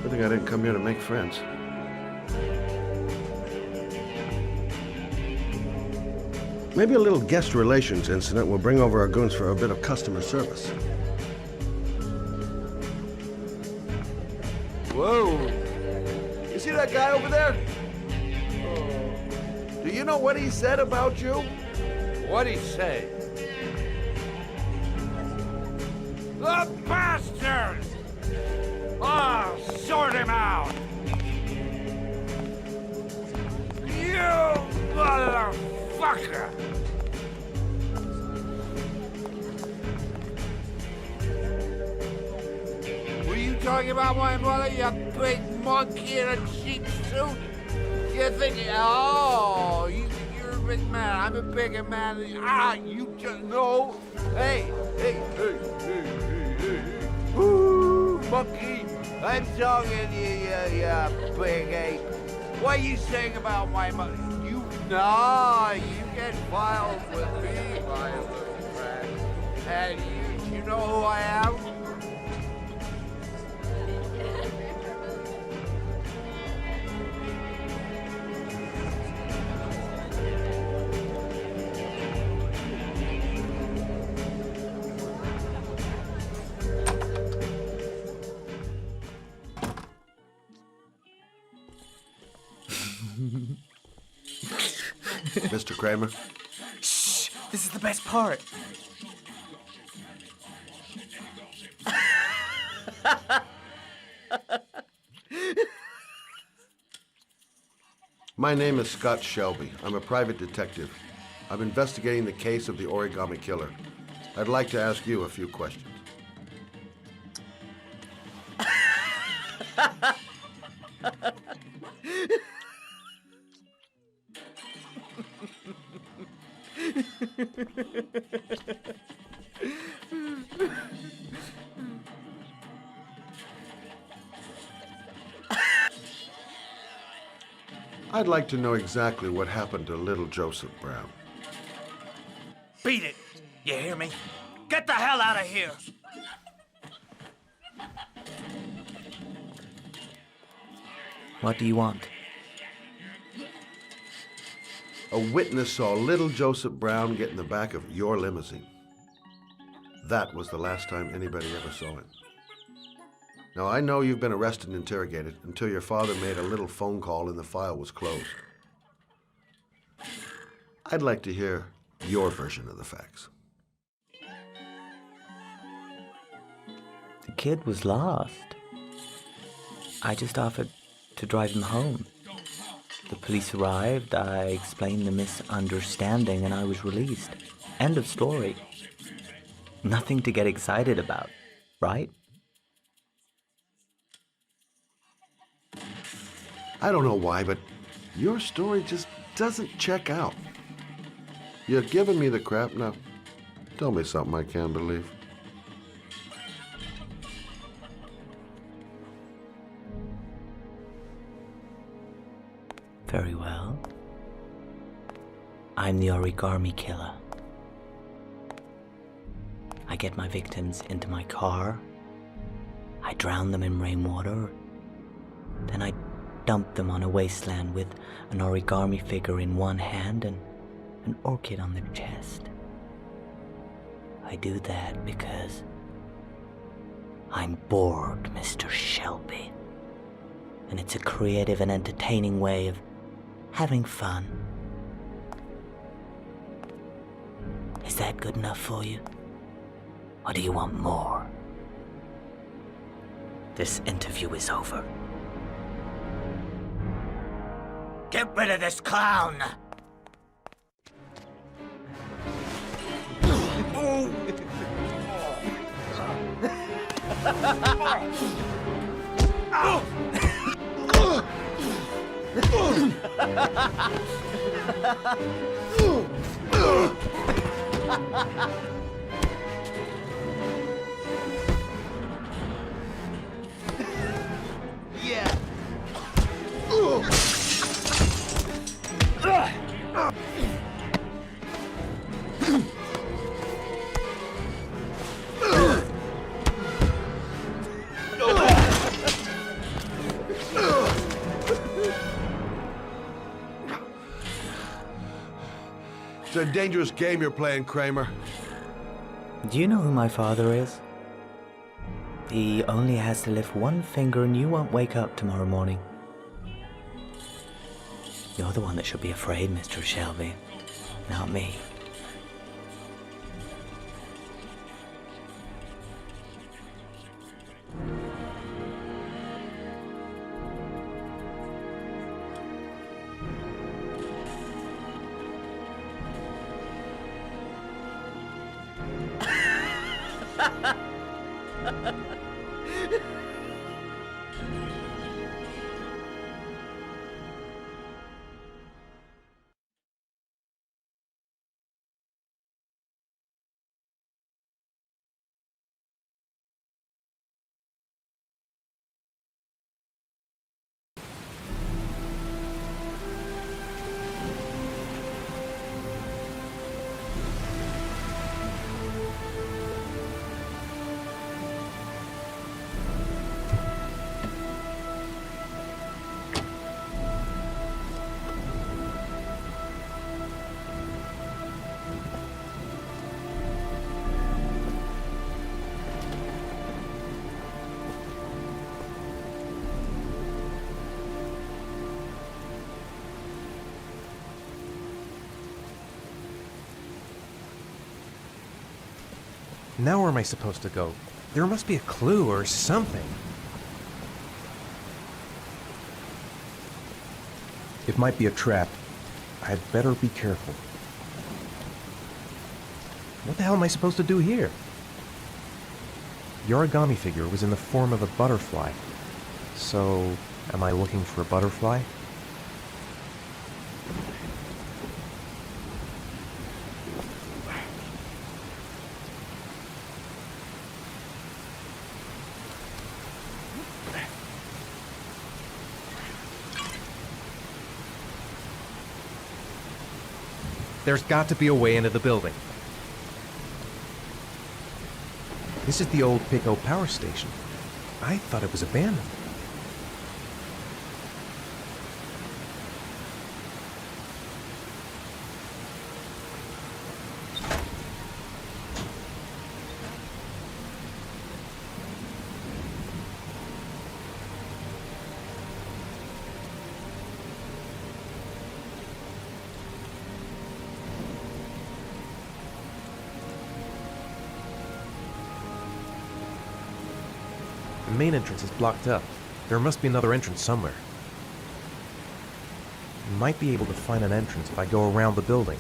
Good thing I didn't come here to make friends. Maybe a little guest relations incident will bring over our goons for a bit of customer service. Whoa! You see that guy over there? Do you know what he said about you? What'd he say? The bastard! I'll sort him out! You motherfucker! Were you talking about my mother, you big monkey in a cheap suit? You're thinking, oh, you think you're a big man. I'm a bigger man than you. Ah, you just know. Hey. Woo, monkey. I'm talking to you big ape. What are you saying about my mother? You get filed with me, my little friend. And you know who I am? Mr. Kramer? Shh! This is the best part. My name is Scott Shelby. I'm a private detective. I'm investigating the case of the origami killer. I'd like to ask you a few questions. I'd like to know exactly what happened to little Joseph Brown. Beat it! You hear me? Get the hell out of here! What do you want? A witness saw little Joseph Brown get in the back of your limousine. That was the last time anybody ever saw him. Now, I know you've been arrested and interrogated until your father made a little phone call and the file was closed. I'd like to hear your version of the facts. The kid was lost. I just offered to drive him home. The police arrived, I explained the misunderstanding, and I was released. End of story. Nothing to get excited about, right? I don't know why, but your story just doesn't check out. You're giving me the crap now. Tell me something I can't believe. Very well. I'm the origami killer. I get my victims into my car. I drown them in rainwater. Then I dump them on a wasteland with an origami figure in one hand and an orchid on their chest. I do that because I'm bored, Mr. Shelby. And it's a creative and entertaining way of having fun. Is that good enough for you? Or do you want more? This interview is over. Get rid of this clown! Yeah. It's a dangerous game you're playing, Kramer. Do you know who my father is? He only has to lift one finger and you won't wake up tomorrow morning. You're the one that should be afraid, Mr. Shelby, not me. Now where am I supposed to go? There must be a clue or something. It might be a trap. I'd better be careful. What the hell am I supposed to do here? The origami figure was in the form of a butterfly. So, am I looking for a butterfly? There's got to be a way into the building. This is the old Pico power station. I thought it was abandoned. The main entrance is blocked up. There must be another entrance somewhere. I might be able to find an entrance if I go around the building.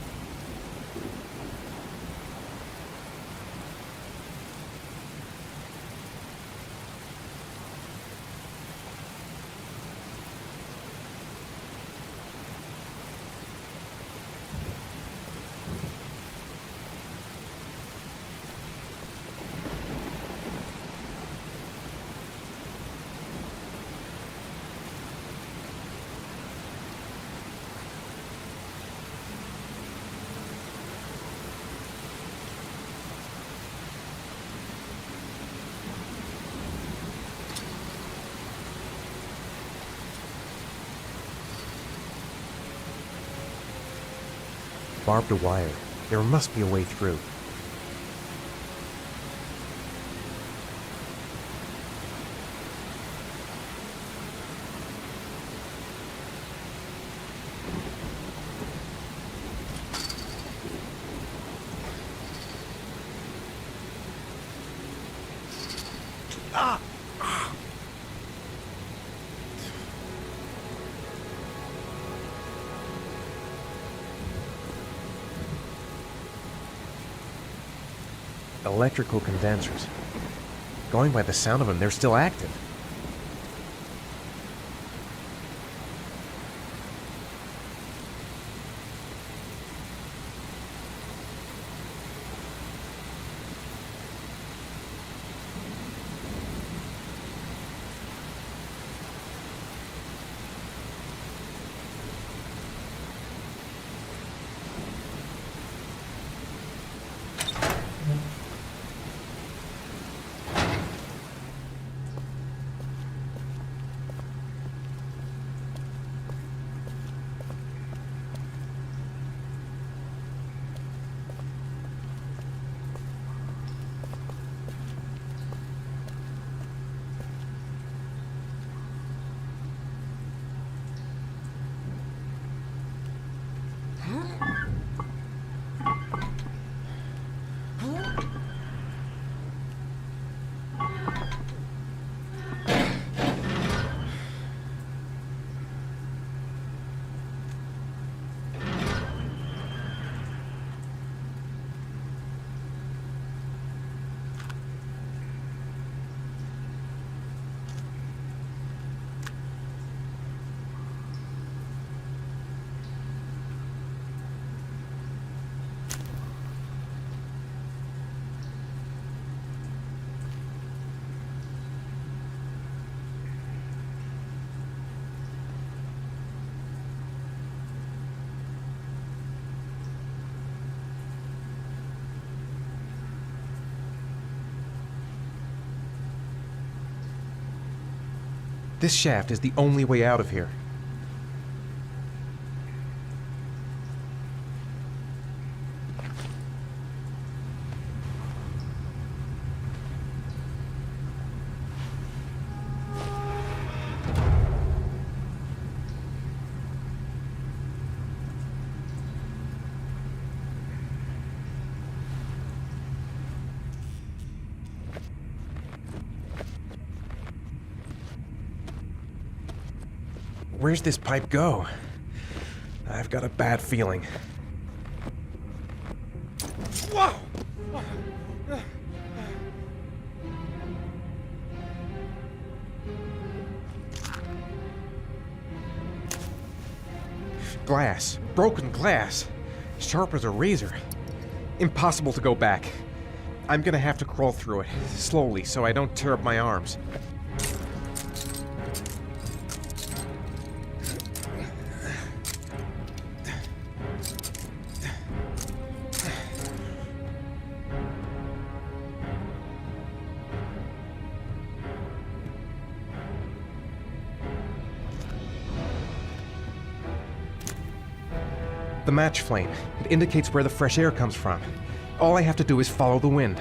Barbed wire. There must be a way through. Electrical condensers. Going by the sound of them, they're still active. This shaft is the only way out of here. Where's this pipe go? I've got a bad feeling. Whoa! Glass. Broken glass. Sharp as a razor. Impossible to go back. I'm gonna have to crawl through it, slowly, so I don't tear up my arms. The match flame. It indicates where the fresh air comes from. All I have to do is follow the wind.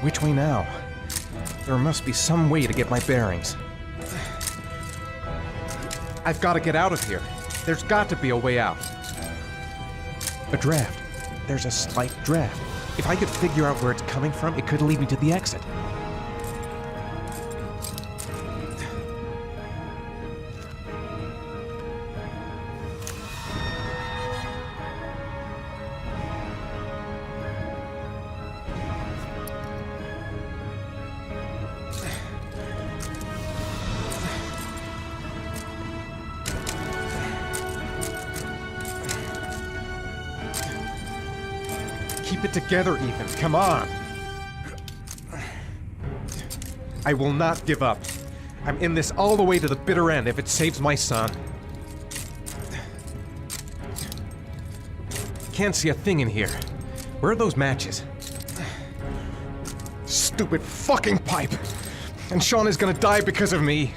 Which way now? There must be some way to get my bearings. I've got to get out of here. There's got to be a way out. A draft. There's a slight draft. If I could figure out where it's coming from, it could lead me to the exit. Keep it together, Ethan. Come on. I will not give up. I'm in this all the way to the bitter end if it saves my son. Can't see a thing in here. Where are those matches? Stupid fucking pipe. And Sean is gonna die because of me.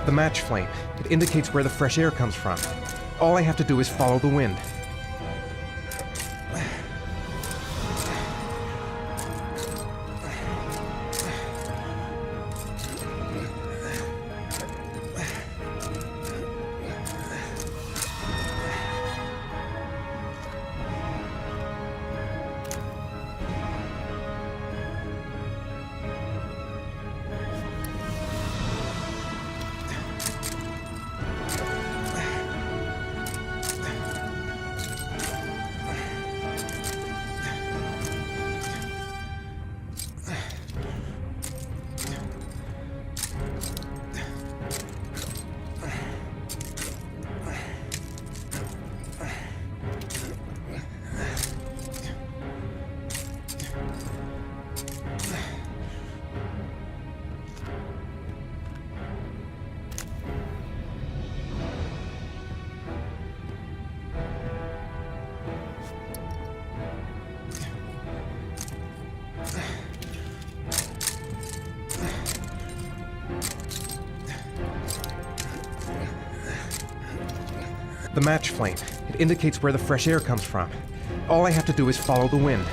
The match flame. It indicates where the fresh air comes from. All I have to do is follow the wind. The match flame. It indicates where the fresh air comes from. All I have to do is follow the wind.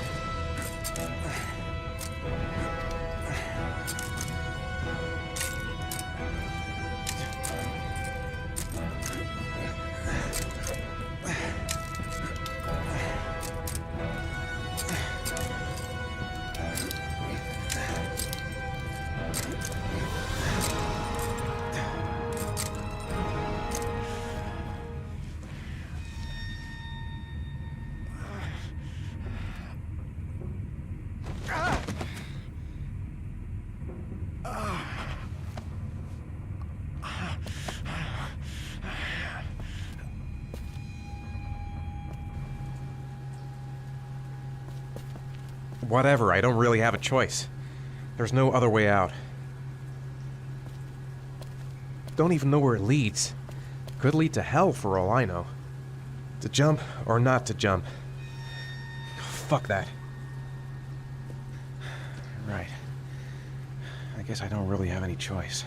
Whatever, I don't really have a choice. There's no other way out. Don't even know where it leads. Could lead to hell for all I know. To jump or not to jump. Fuck that. Right. I guess I don't really have any choice.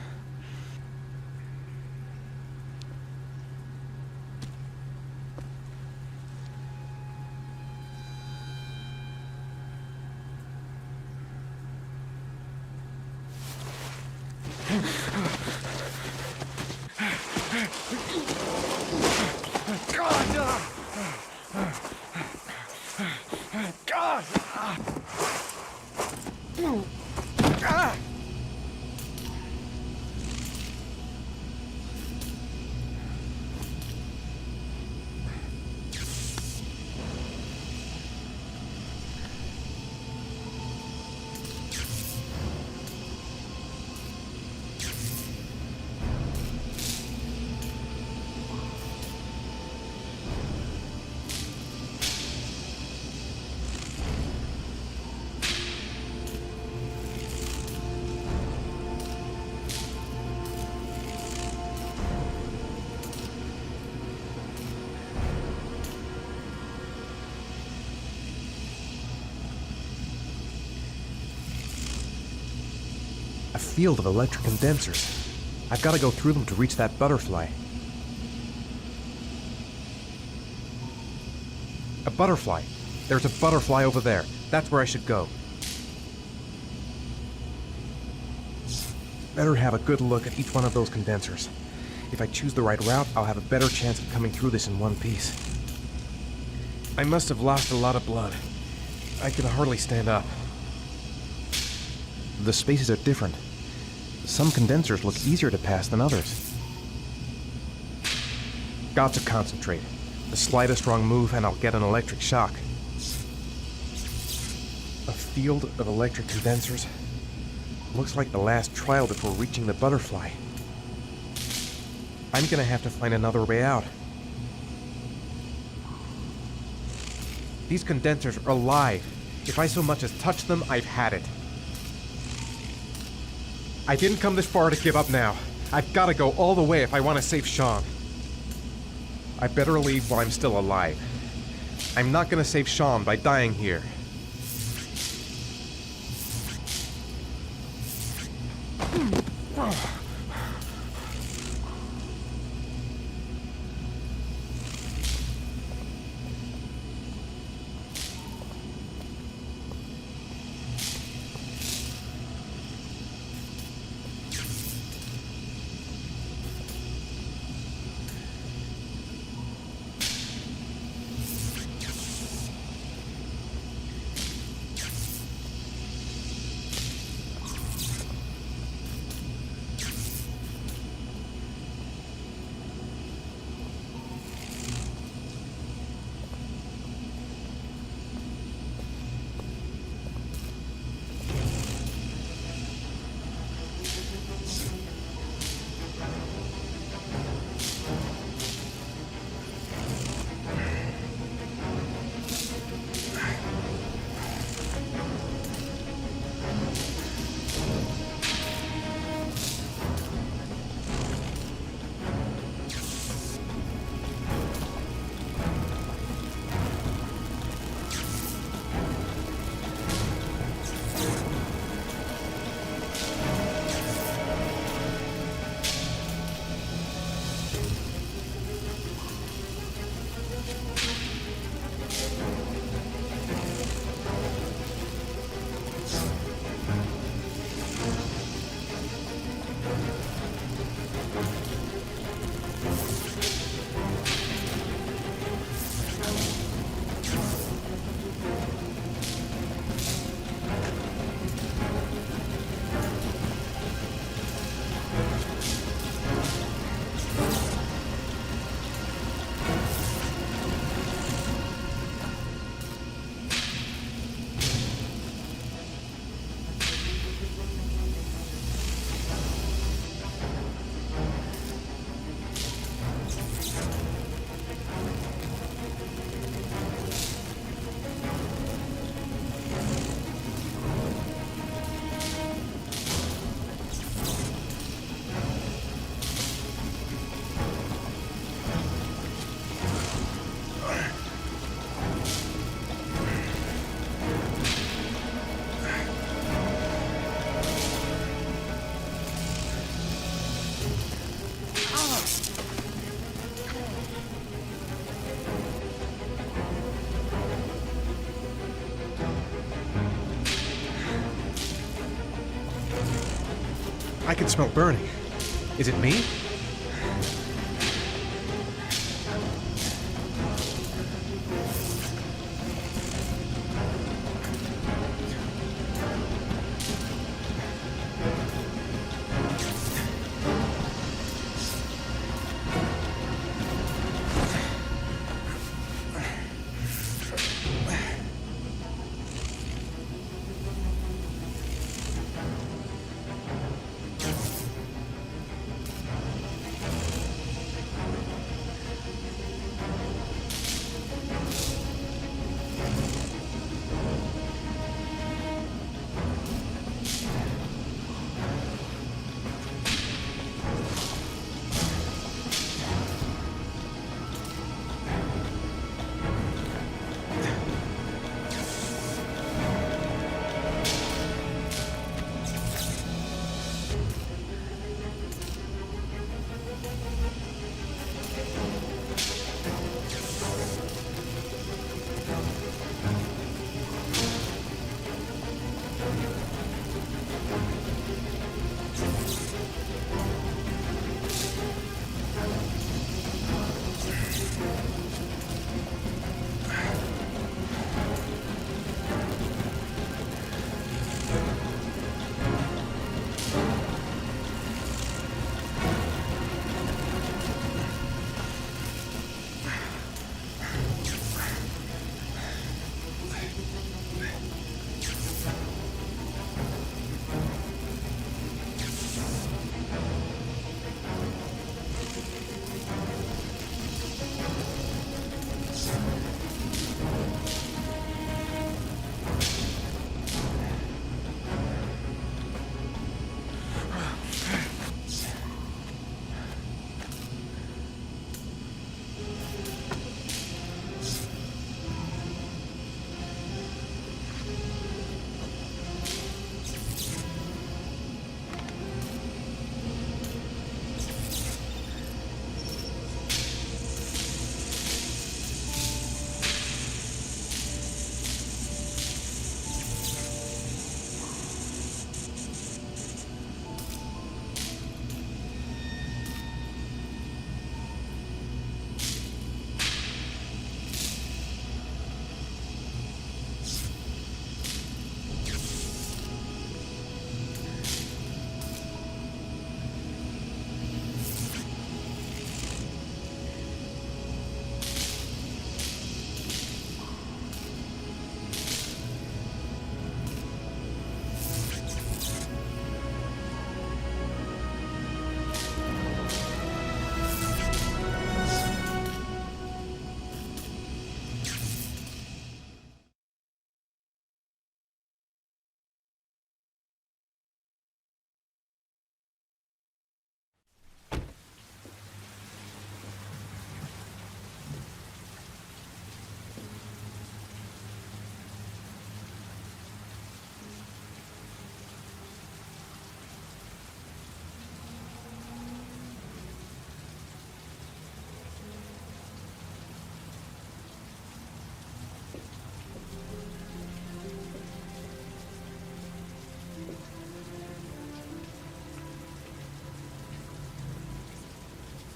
A field of electric condensers. I've got to go through them to reach that butterfly. A butterfly. There's a butterfly over there. That's where I should go. Better have a good look at each one of those condensers. If I choose the right route, I'll have a better chance of coming through this in one piece. I must have lost a lot of blood. I can hardly stand up. The spaces are different. Some condensers look easier to pass than others. Got to concentrate. The slightest wrong move and I'll get an electric shock. A field of electric condensers. Looks like the last trial before reaching the butterfly. I'm gonna have to find another way out. These condensers are alive. If I so much as touch them, I've had it. I didn't come this far to give up now. I've got to go all the way if I want to save Sean. I better leave while I'm still alive. I'm not going to save Sean by dying here. I can smell burning. Is it me?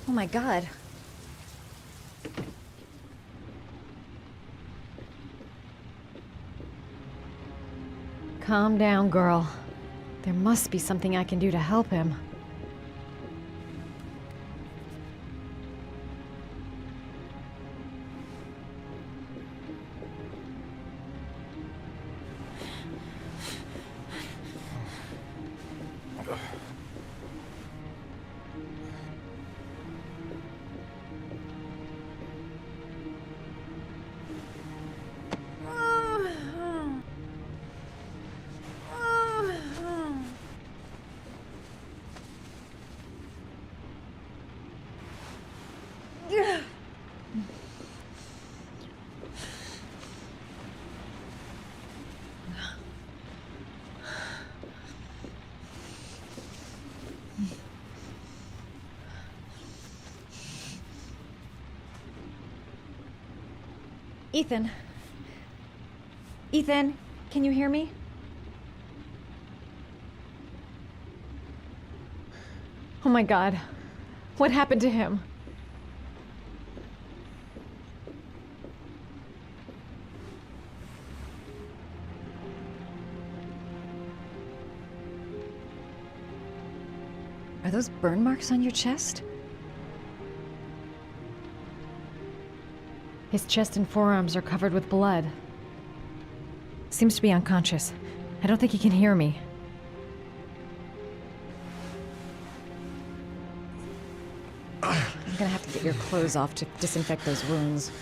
Oh my God. Calm down, girl. There must be something I can do to help him. Ethan. Ethan, can you hear me? Oh my God. What happened to him? Are those burn marks on your chest? His chest and forearms are covered with blood. Seems to be unconscious. I don't think he can hear me. I'm gonna have to get your clothes off to disinfect those wounds.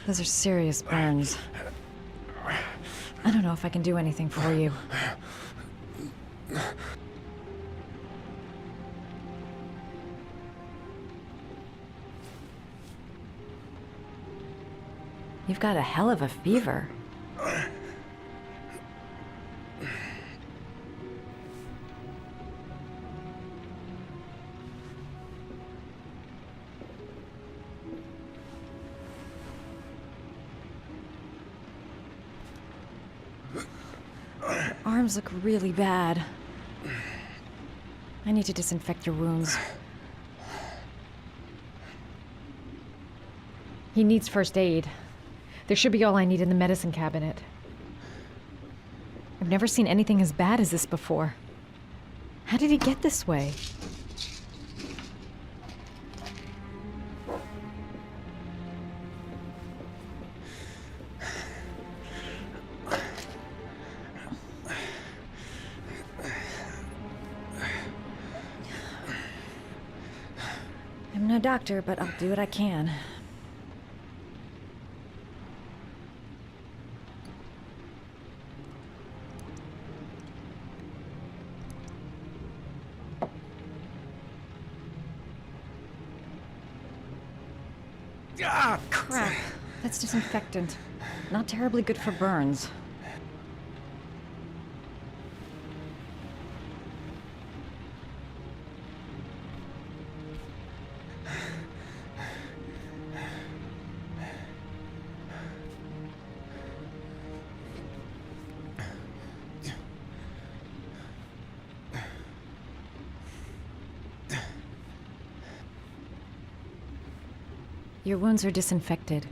Those are serious burns. I don't know if I can do anything for you. You've got a hell of a fever. Arms look really bad. I need to disinfect your wounds. He needs first aid. There should be all I need in the medicine cabinet. I've never seen anything as bad as this before. How did he get this way? I'm no doctor, but I'll do what I can. Ah, crap. That's disinfectant. Not terribly good for burns. Your wounds are disinfected.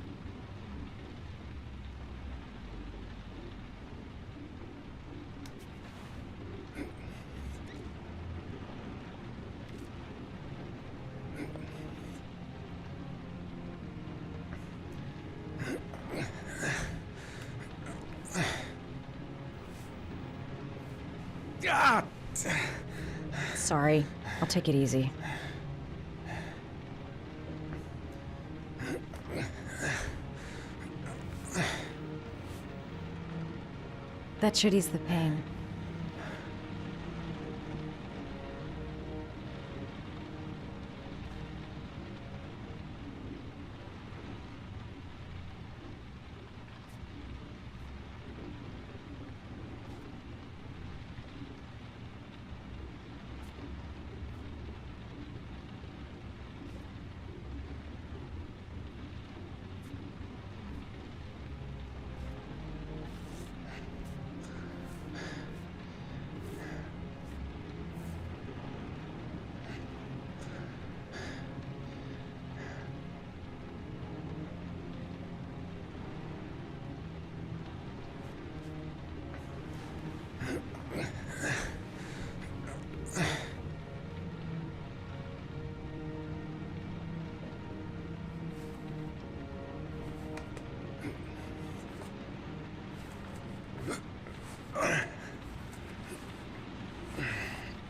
Sorry. I'll take it easy. That should ease the pain.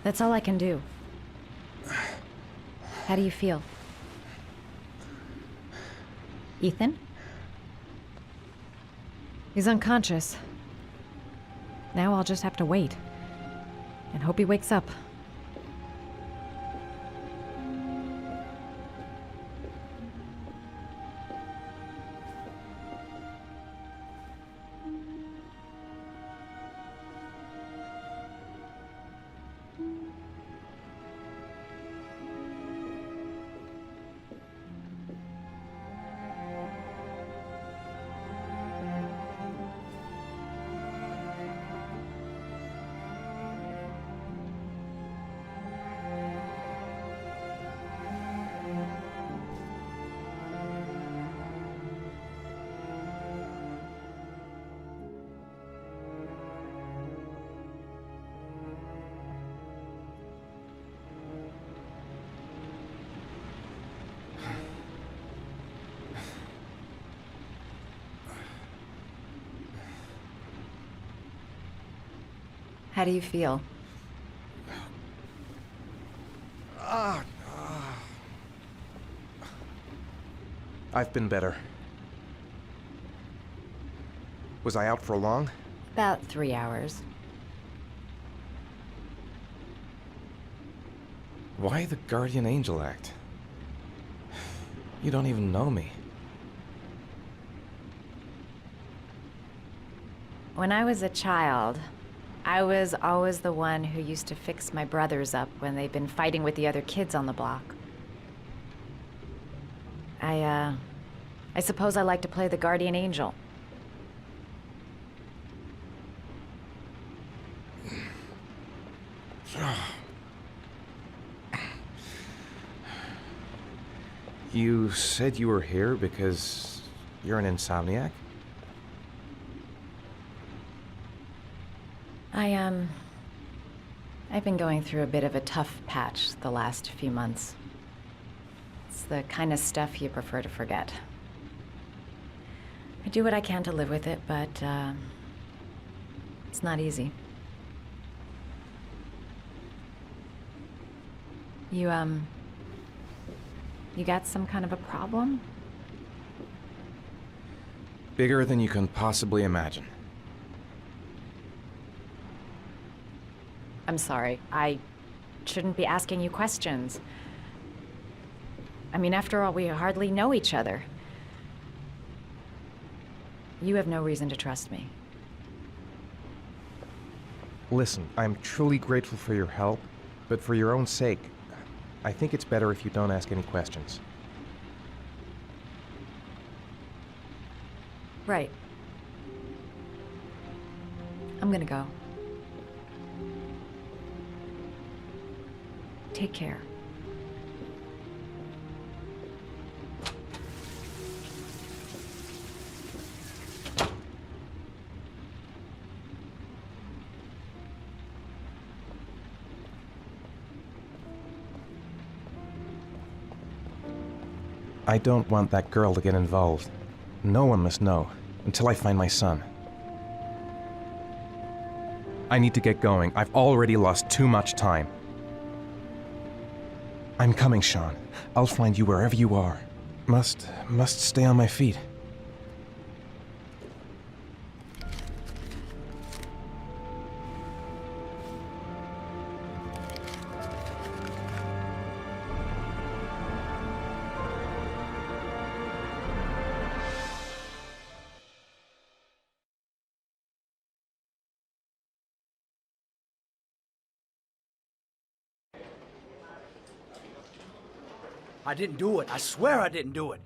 That's all I can do. How do you feel? Ethan? He's unconscious. Now I'll just have to wait. And hope he wakes up. How do you feel? I've been better. Was I out for long? About 3 hours. Why the guardian angel act? You don't even know me. When I was a child, I was always the one who used to fix my brothers up when they'd been fighting with the other kids on the block. I suppose I like to play the guardian angel. You said you were here because you're an insomniac? I've been going through a bit of a tough patch the last few months. It's the kind of stuff you prefer to forget. I do what I can to live with it, but, it's not easy. You got some kind of a problem? Bigger than you can possibly imagine. I'm sorry. I shouldn't be asking you questions. I mean, after all, we hardly know each other. You have no reason to trust me. Listen, I'm truly grateful for your help, but for your own sake, I think it's better if you don't ask any questions. Right. I'm gonna go. Take care. I don't want that girl to get involved. No one must know, until I find my son. I need to get going. I've already lost too much time. I'm coming, Sean. I'll find you wherever you are. Must stay on my feet. I didn't do it. I swear I didn't do it.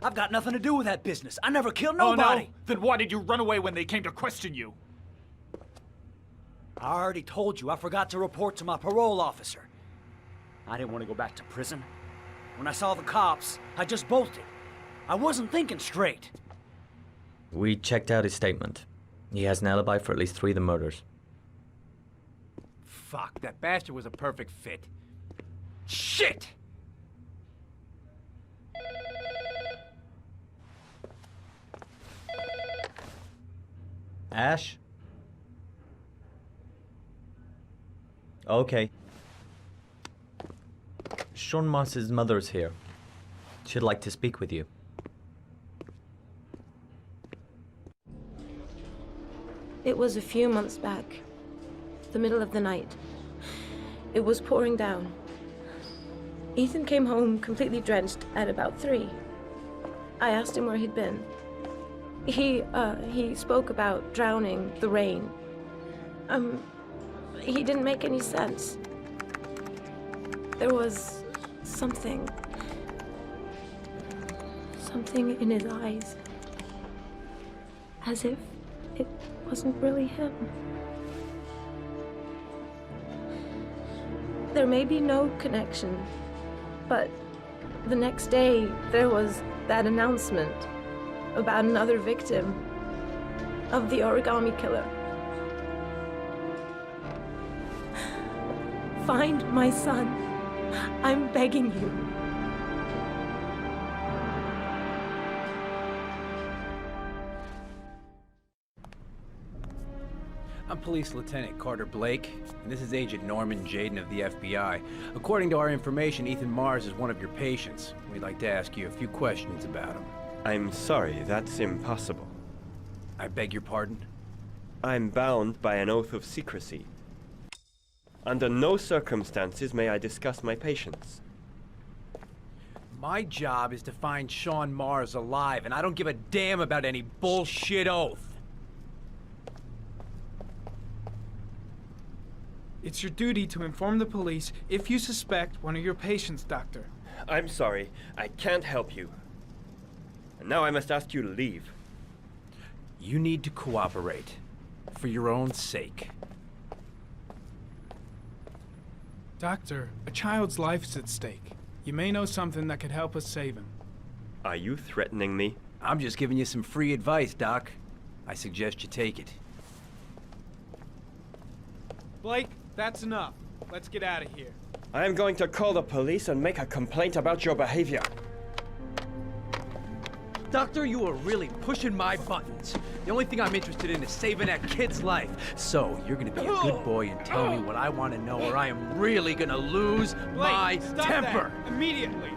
I've got nothing to do with that business. I never killed nobody. Oh, no? Then why did you run away when they came to question you? I already told you I forgot to report to my parole officer. I didn't want to go back to prison. When I saw the cops, I just bolted. I wasn't thinking straight. We checked out his statement. He has an alibi for at least 3 of the murders. Fuck, that bastard was a perfect fit. Shit! Ash? Okay. Sean Moss's mother's here. She'd like to speak with you. It was a few months back. The middle of the night. It was pouring down. Ethan came home completely drenched at about 3. I asked him where he'd been. He spoke about drowning, the rain. He didn't make any sense. There was something in his eyes. As if it wasn't really him. There may be no connection, but the next day there was that announcement about another victim of the origami killer. Find my son. I'm begging you. Police Lieutenant Carter Blake, and this is Agent Norman Jaden of the FBI. According to our information, Ethan Mars is one of your patients. We'd like to ask you a few questions about him. I'm sorry, that's impossible. I beg your pardon? I'm bound by an oath of secrecy. Under no circumstances may I discuss my patients. My job is to find Sean Mars alive, and I don't give a damn about any bullshit oath. It's your duty to inform the police if you suspect one of your patients, Doctor. I'm sorry, I can't help you. And now I must ask you to leave. You need to cooperate, for your own sake. Doctor, a child's life is at stake. You may know something that could help us save him. Are you threatening me? I'm just giving you some free advice, Doc. I suggest you take it. Blake, that's enough. Let's get out of here. I am going to call the police and make a complaint about your behavior. Doctor, you are really pushing my buttons. The only thing I'm interested in is saving that kid's life. So, you're gonna be a good boy and tell me what I want to know, or I am really gonna lose my temper. That immediately.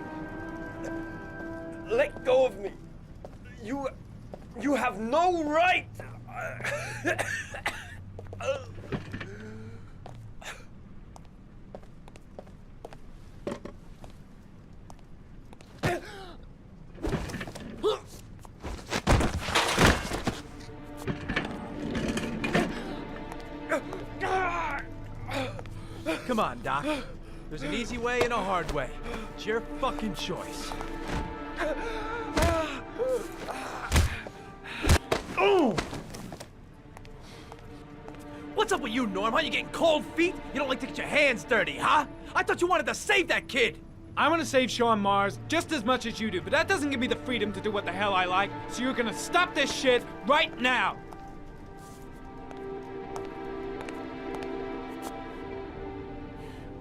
Let go of me. You have no right. Come on, Doc. There's an easy way and a hard way. It's your fucking choice. Oh! What's up with you, Norm? How you getting cold feet? You don't like to get your hands dirty, huh? I thought you wanted to save that kid! I want to save Sean Mars just as much as you do, but that doesn't give me the freedom to do what the hell I like, so you're gonna stop this shit right now!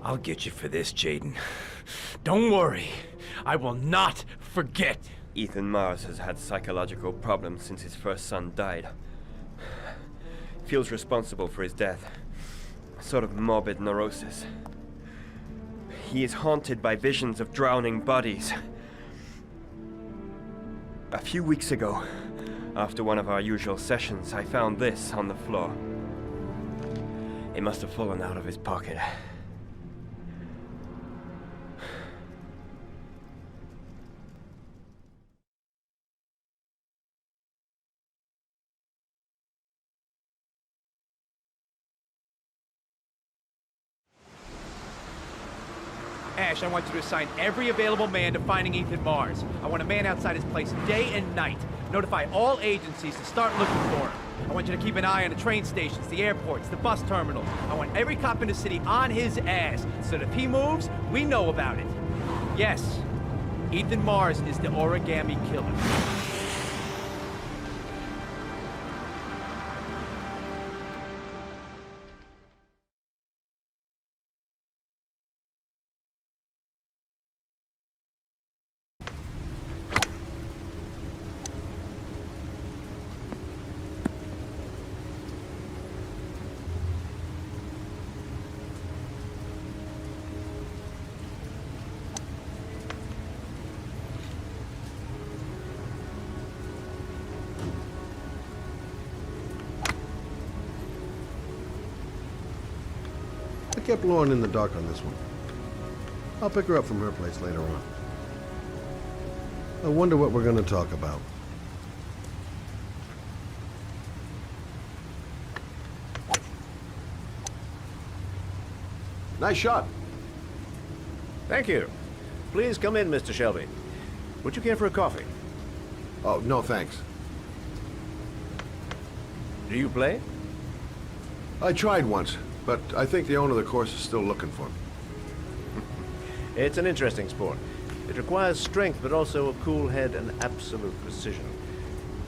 I'll get you for this, Jaden. Don't worry. I will not forget. Ethan Mars has had psychological problems since his first son died. Feels responsible for his death. A sort of morbid neurosis. He is haunted by visions of drowning bodies. A few weeks ago, after one of our usual sessions, I found this on the floor. It must have fallen out of his pocket. Ash, I want you to assign every available man to finding Ethan Mars. I want a man outside his place day and night. Notify all agencies to start looking for him. I want you to keep an eye on the train stations, the airports, the bus terminals. I want every cop in the city on his ass, so that if he moves, we know about it. Yes, Ethan Mars is the origami killer. I kept Lauren in the dark on this one. I'll pick her up from her place later on. I wonder what we're going to talk about. Nice shot. Thank you. Please come in, Mr. Shelby. Would you care for a coffee? Oh, no thanks. Do you play? I tried once, but I think the owner of the course is still looking for me. It's an interesting sport. It requires strength, but also a cool head and absolute precision.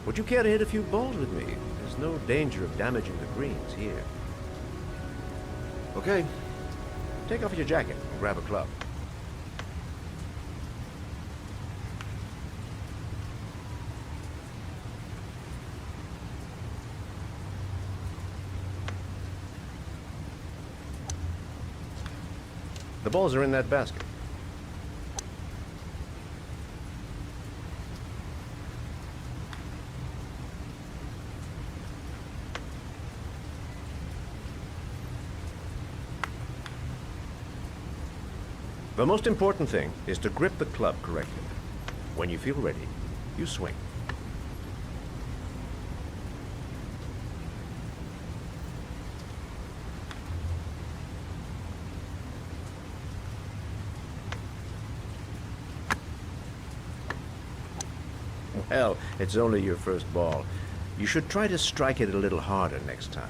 Would you care to hit a few balls with me? There's no danger of damaging the greens here. Okay. Take off your jacket and grab a club. The balls are in that basket. The most important thing is to grip the club correctly. When you feel ready, you swing. Well, it's only your first ball. You should try to strike it a little harder next time.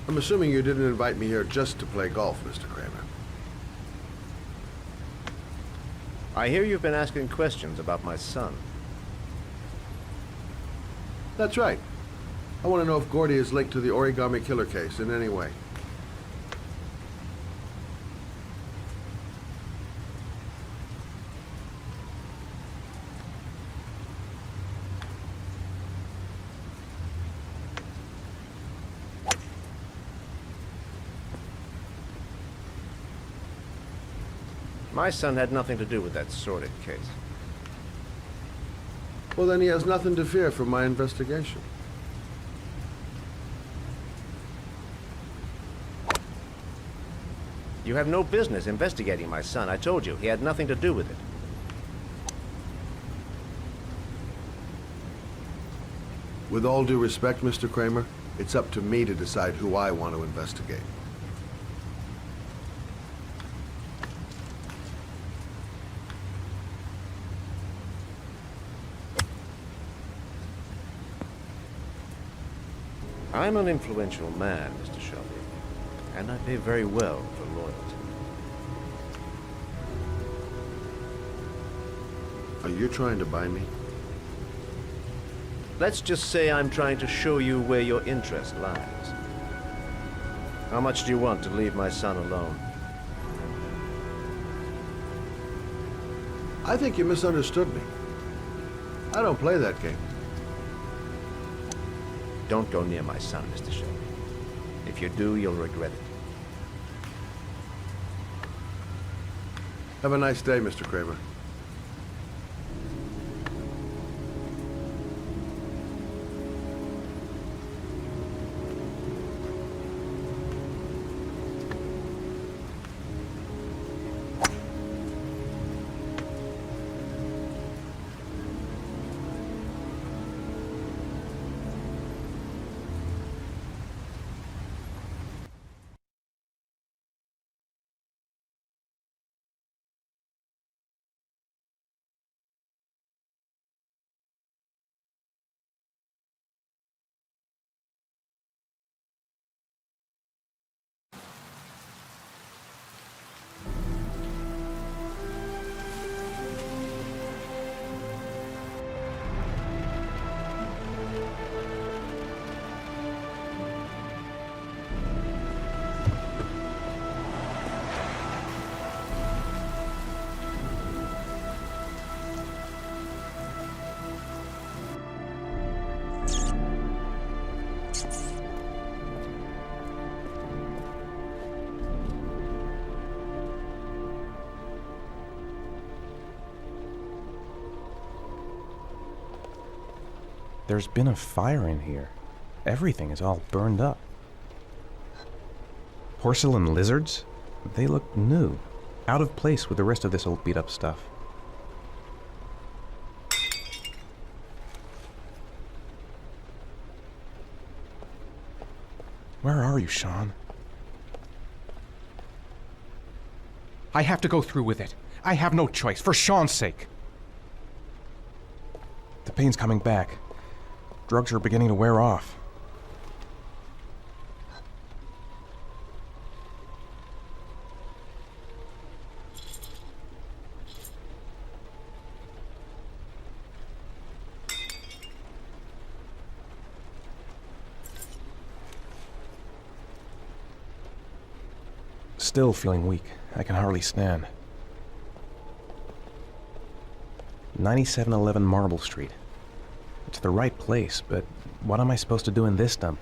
I'm assuming you didn't invite me here just to play golf, Mr. Kramer. I hear you've been asking questions about my son. That's right. I want to know if Gordy is linked to the origami killer case in any way. My son had nothing to do with that sordid case. Well, then he has nothing to fear from my investigation. You have no business investigating my son. I told you, he had nothing to do with it. With all due respect, Mr. Kramer, it's up to me to decide who I want to investigate. I'm an influential man, Mr. Shelby, and I pay very well for loyalty. Are you trying to buy me? Let's just say I'm trying to show you where your interest lies. How much do you want to leave my son alone? I think you misunderstood me. I don't play that game. Don't go near my son, Mr. Shelby. If you do, you'll regret it. Have a nice day, Mr. Kramer. There's been a fire in here. Everything is all burned up. Porcelain lizards? They look new. Out of place with the rest of this old beat-up stuff. Where are you, Sean? I have to go through with it. I have no choice, for Sean's sake. The pain's coming back. Drugs are beginning to wear off. Still feeling weak. I can hardly stand. 9711 Marble Street. It's the right place, but what am I supposed to do in this dump?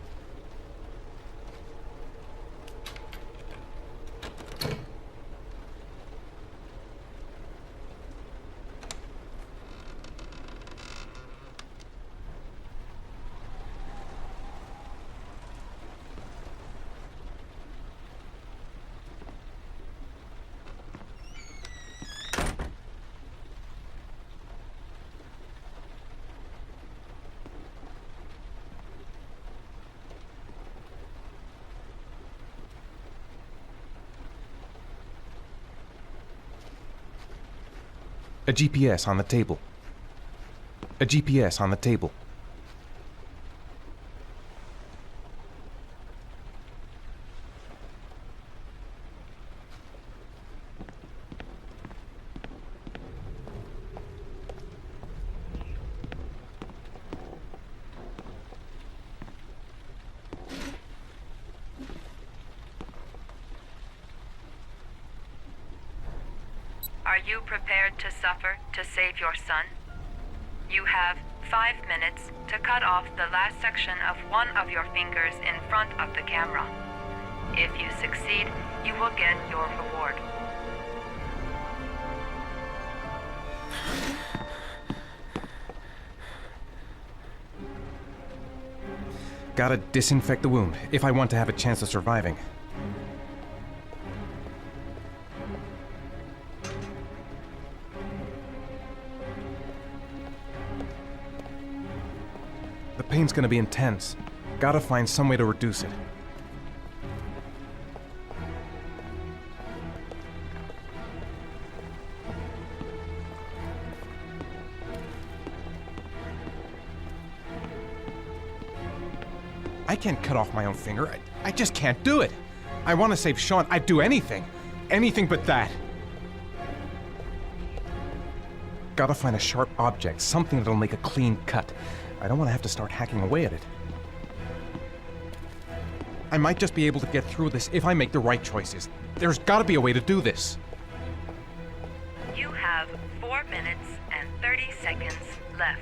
A GPS on the table. A GPS on the table. Are you prepared to suffer to save your son? You have 5 minutes to cut off the last section of one of your fingers in front of the camera. If you succeed, you will get your reward. Gotta disinfect the wound if I want to have a chance of surviving. The pain's gonna be intense. Gotta find some way to reduce it. I can't cut off my own finger. I just can't do it. I want to save Sean. I'd do anything. Anything but that. Gotta find a sharp object, something that'll make a clean cut. I don't want to have to start hacking away at it. I might just be able to get through this if I make the right choices. There's gotta be a way to do this. You have 4 minutes and 30 seconds left.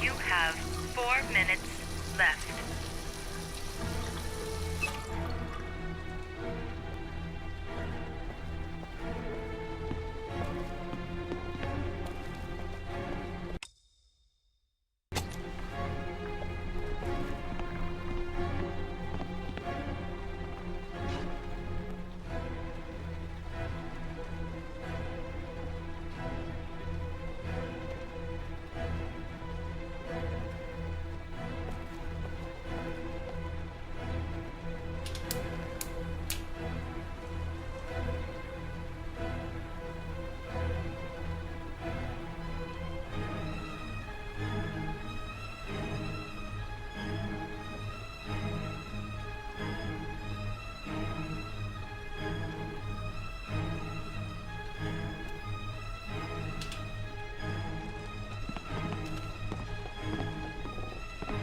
You have 4 minutes left.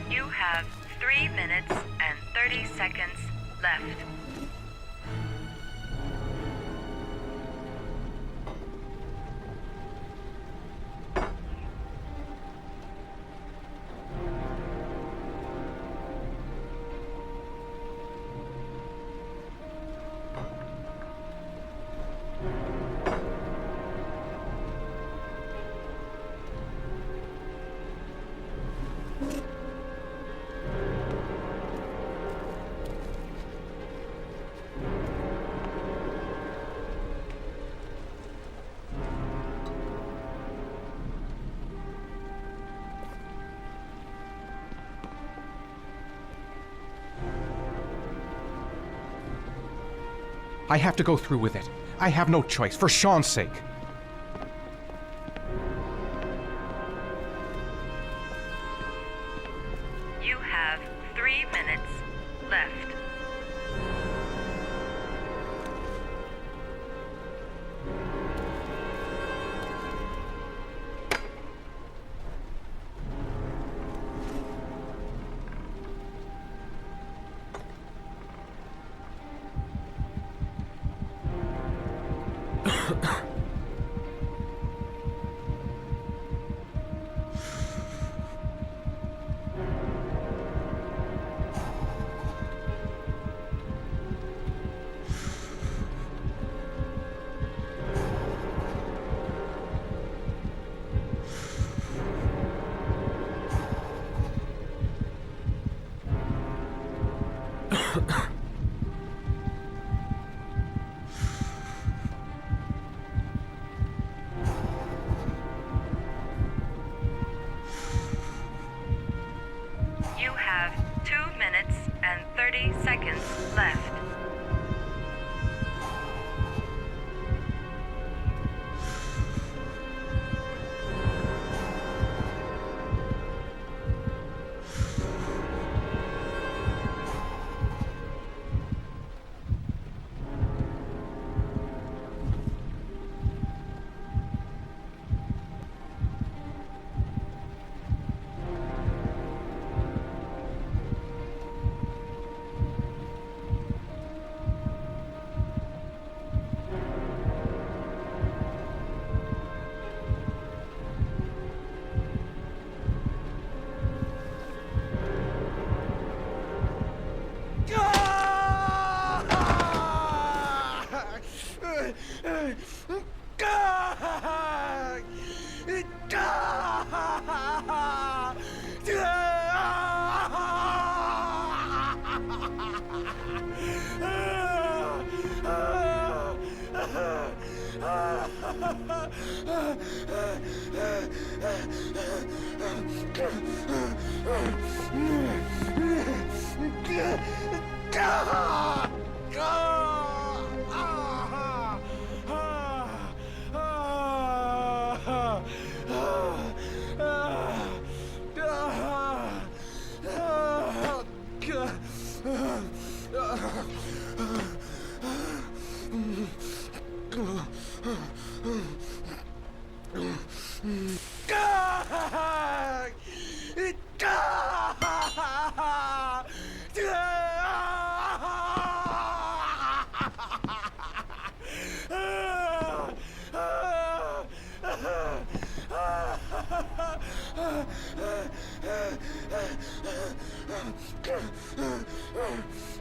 You have 3 minutes and 30 seconds left. I have to go through with it. I have no choice, for Sean's sake. You have 3 minutes left. You have 2 minutes and 30 seconds left.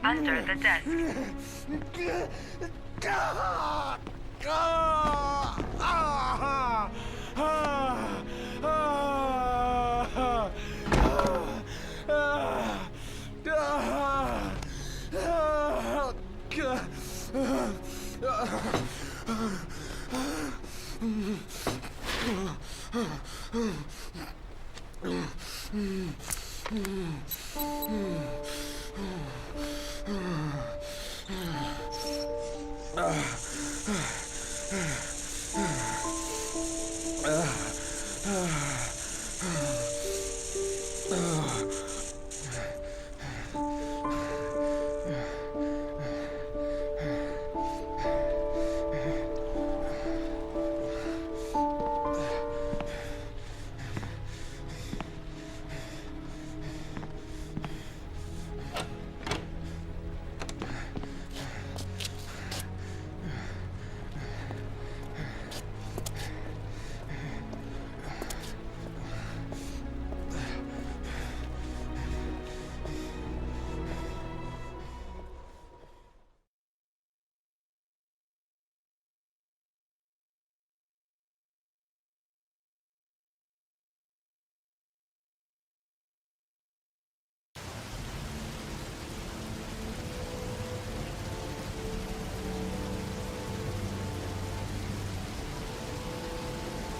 Under the desk.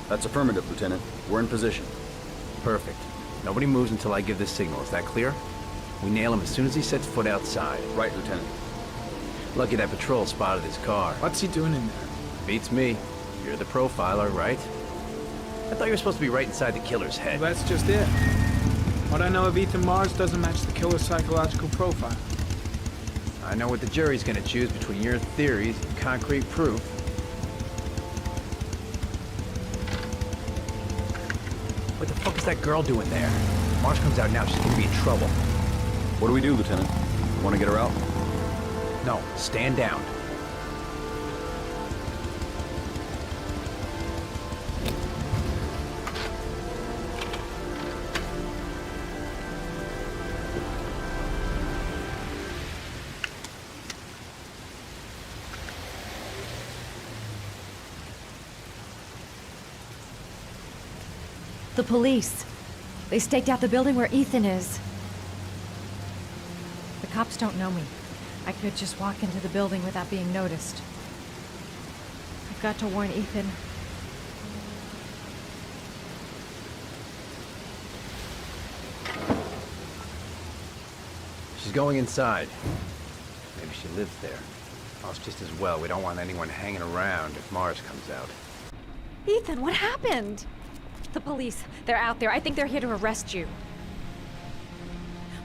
That's affirmative, Lieutenant. We're in position. Perfect. Nobody moves until I give the signal. Is that clear? We nail him as soon as he sets foot outside. Right, Lieutenant. Lucky that patrol spotted his car. What's he doing in there? Beats me. You're the profiler, right? I thought you were supposed to be right inside the killer's head. Well, that's just it. What I know of Ethan Mars doesn't match the killer's psychological profile. I know what the jury's gonna choose between your theories and concrete proof. What the fuck is that girl doing there? Mars comes out now, she's gonna be in trouble. What do we do, Lieutenant? Want to get her out? No, stand down. The police. They staked out the building where Ethan is. The cops don't know me. I could just walk into the building without being noticed. I've got to warn Ethan. She's going inside. Maybe she lives there. Oh, it's just as well. We don't want anyone hanging around if Mars comes out. Ethan, what happened? The police. They're out there. I think they're here to arrest you.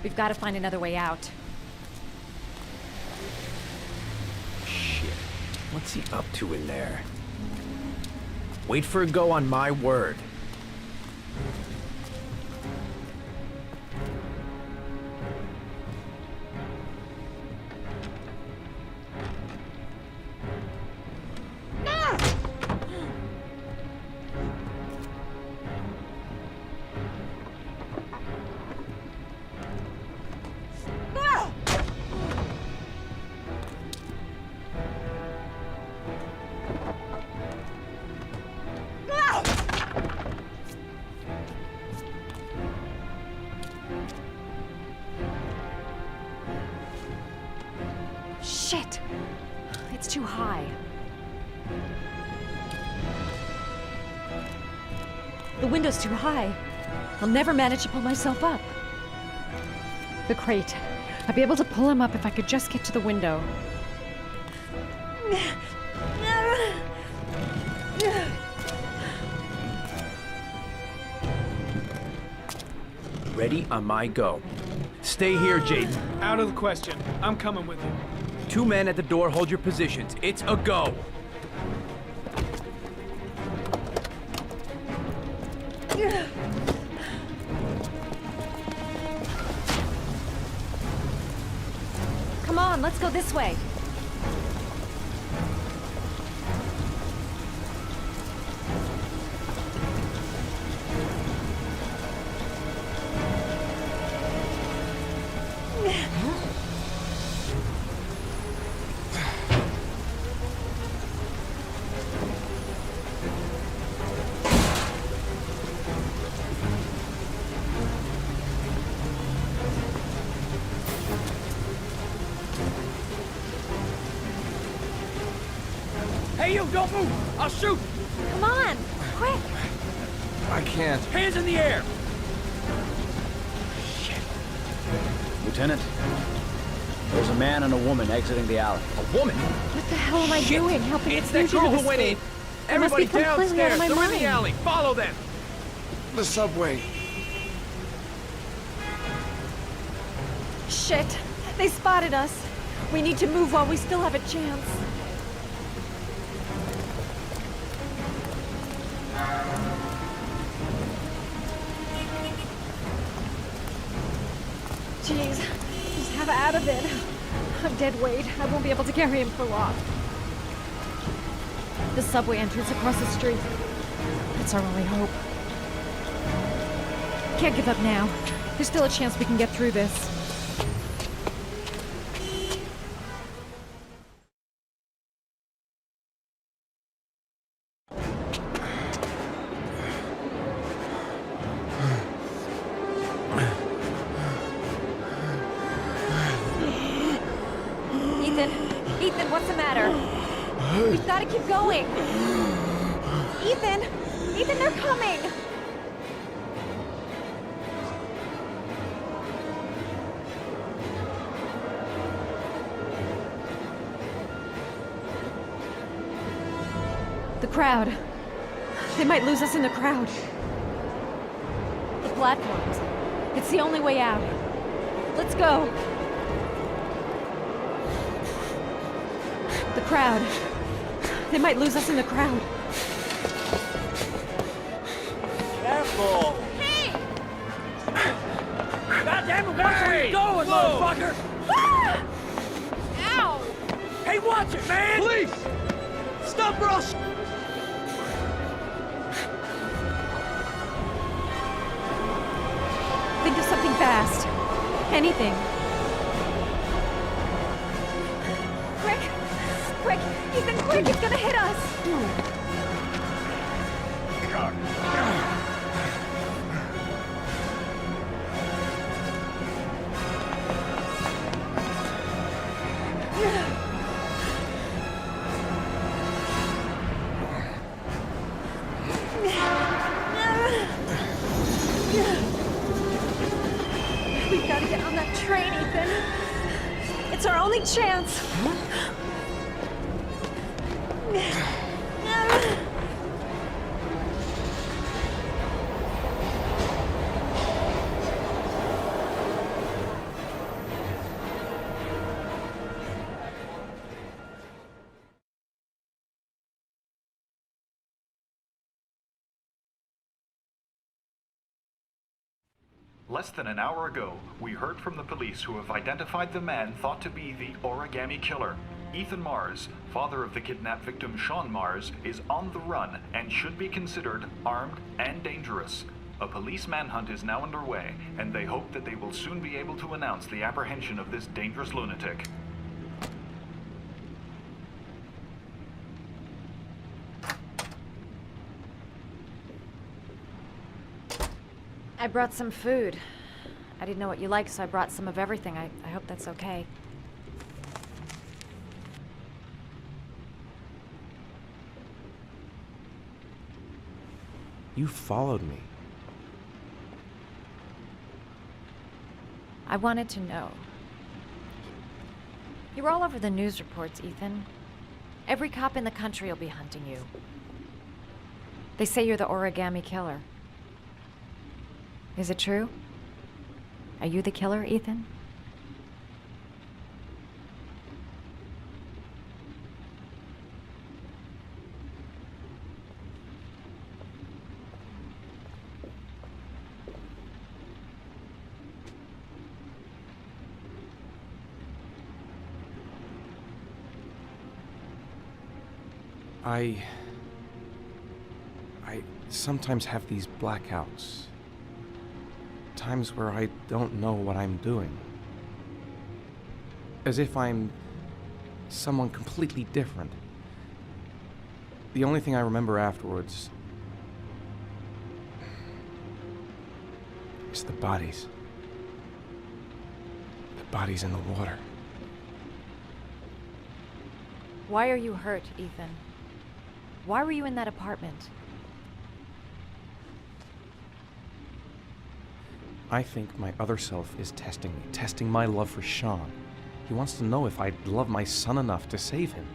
We've got to find another way out. Shit. What's he up to in there? Wait for a go on my word. Shit! It's too high. The window's too high. I'll never manage to pull myself up. The crate. I'd be able to pull him up if I could just get to the window. Ready on my go. Stay here, Jaden. Out of the question. I'm coming with you. 2 men at the door, hold your positions. It's a go. Come on, let's go this way. Hey, you, don't move! I'll shoot! Come on, quick! I can't. Hands in the air! Lieutenant, there's a man and a woman exiting the alley. A woman? What the hell am I doing? Helping It's a that girl fugitive who went in. escape? I must be Everybody completely out downstairs. of my They're in the mind. alley. Follow them. The subway. Shit! They spotted us. We need to move while we still have a chance. Jeez, just have out of it. I'm dead weight. I won't be able to carry him for long. The subway entrance across the street. That's our only hope. Can't give up now. There's still a chance we can get through this. Ethan, what's the matter? We've got to keep going. Ethan! Ethan, they're coming! crowd. They might lose us in the crowd. The platforms. It's the only way out. Let's go. The crowd. They might lose us in the crowd. Careful! Hey! Goddamn it, watch where you're going, motherfucker! Ah! Ow! Hey, watch it, man! Police! Stop or I'll Think of something fast. Anything. Quick! Quick! Ethan, quick! He's gonna hit us! We've got to get on that train, Ethan. It's our only chance. Less than an hour ago, we heard from the police who have identified the man thought to be the origami killer. Ethan Mars, father of the kidnapped victim Sean Mars, is on the run and should be considered armed and dangerous. A police manhunt is now underway, and they hope that they will soon be able to announce the apprehension of this dangerous lunatic. I brought some food. I didn't know what you liked, so I brought some of everything. I hope that's okay. You followed me. I wanted to know. You were all over the news reports, Ethan. Every cop in the country will be hunting you. They say you're the origami killer. Is it true? Are you the killer, Ethan? I sometimes have these blackouts. Times where I don't know what I'm doing. As if I'm someone completely different. The only thing I remember afterwards is the bodies. The bodies in the water. Why are you hurt, Ethan? Why were you in that apartment? I think my other self is testing me, testing my love for Sean. He wants to know if I'd love my son enough to save him.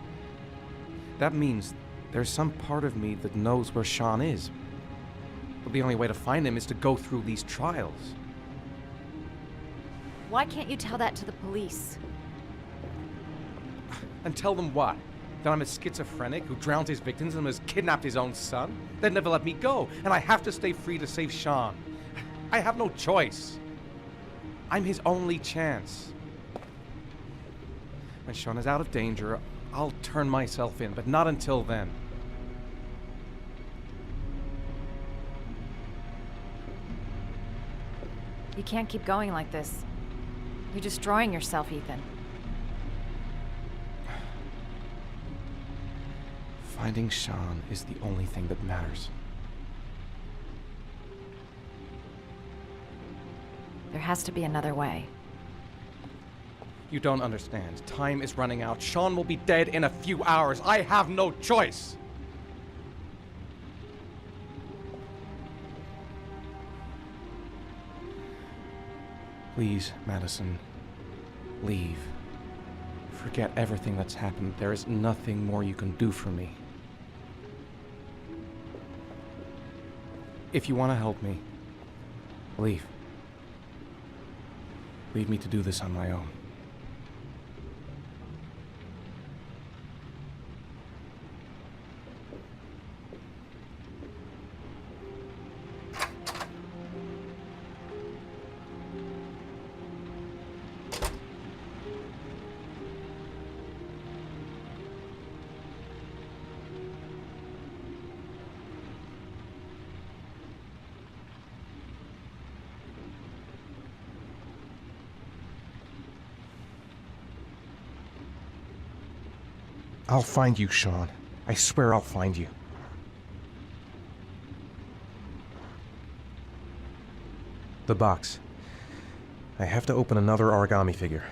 That means there's some part of me that knows where Sean is. But the only way to find him is to go through these trials. Why can't you tell that to the police? And tell them what? That I'm a schizophrenic who drowned his victims and has kidnapped his own son? They'd never let me go, and I have to stay free to save Sean. I have no choice. I'm his only chance. When Sean is out of danger, I'll turn myself in, but not until then. You can't keep going like this. You're destroying yourself, Ethan. Finding Sean is the only thing that matters. There has to be another way. You don't understand. Time is running out. Sean will be dead in a few hours. I have no choice. Please, Madison, leave. Forget everything that's happened. There is nothing more you can do for me. If you want to help me, leave. Leave me to do this on my own. I'll find you, Sean. I swear I'll find you. The box. I have to open another origami figure.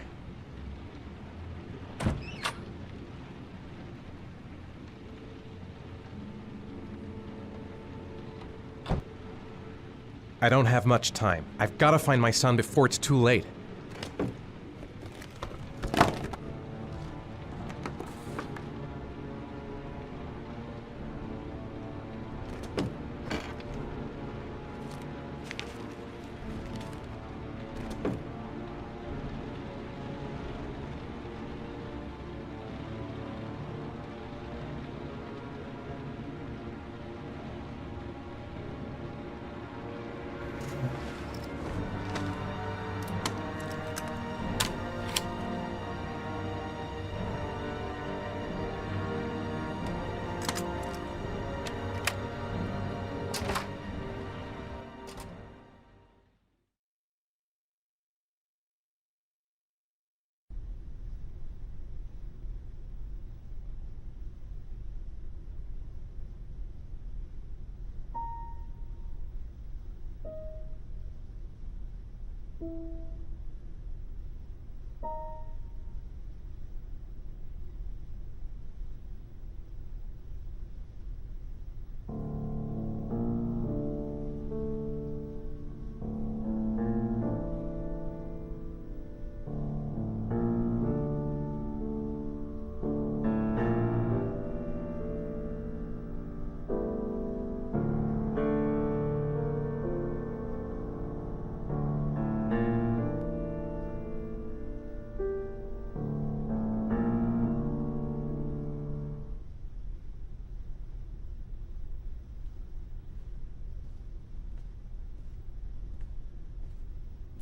I don't have much time. I've got to find my son before it's too late.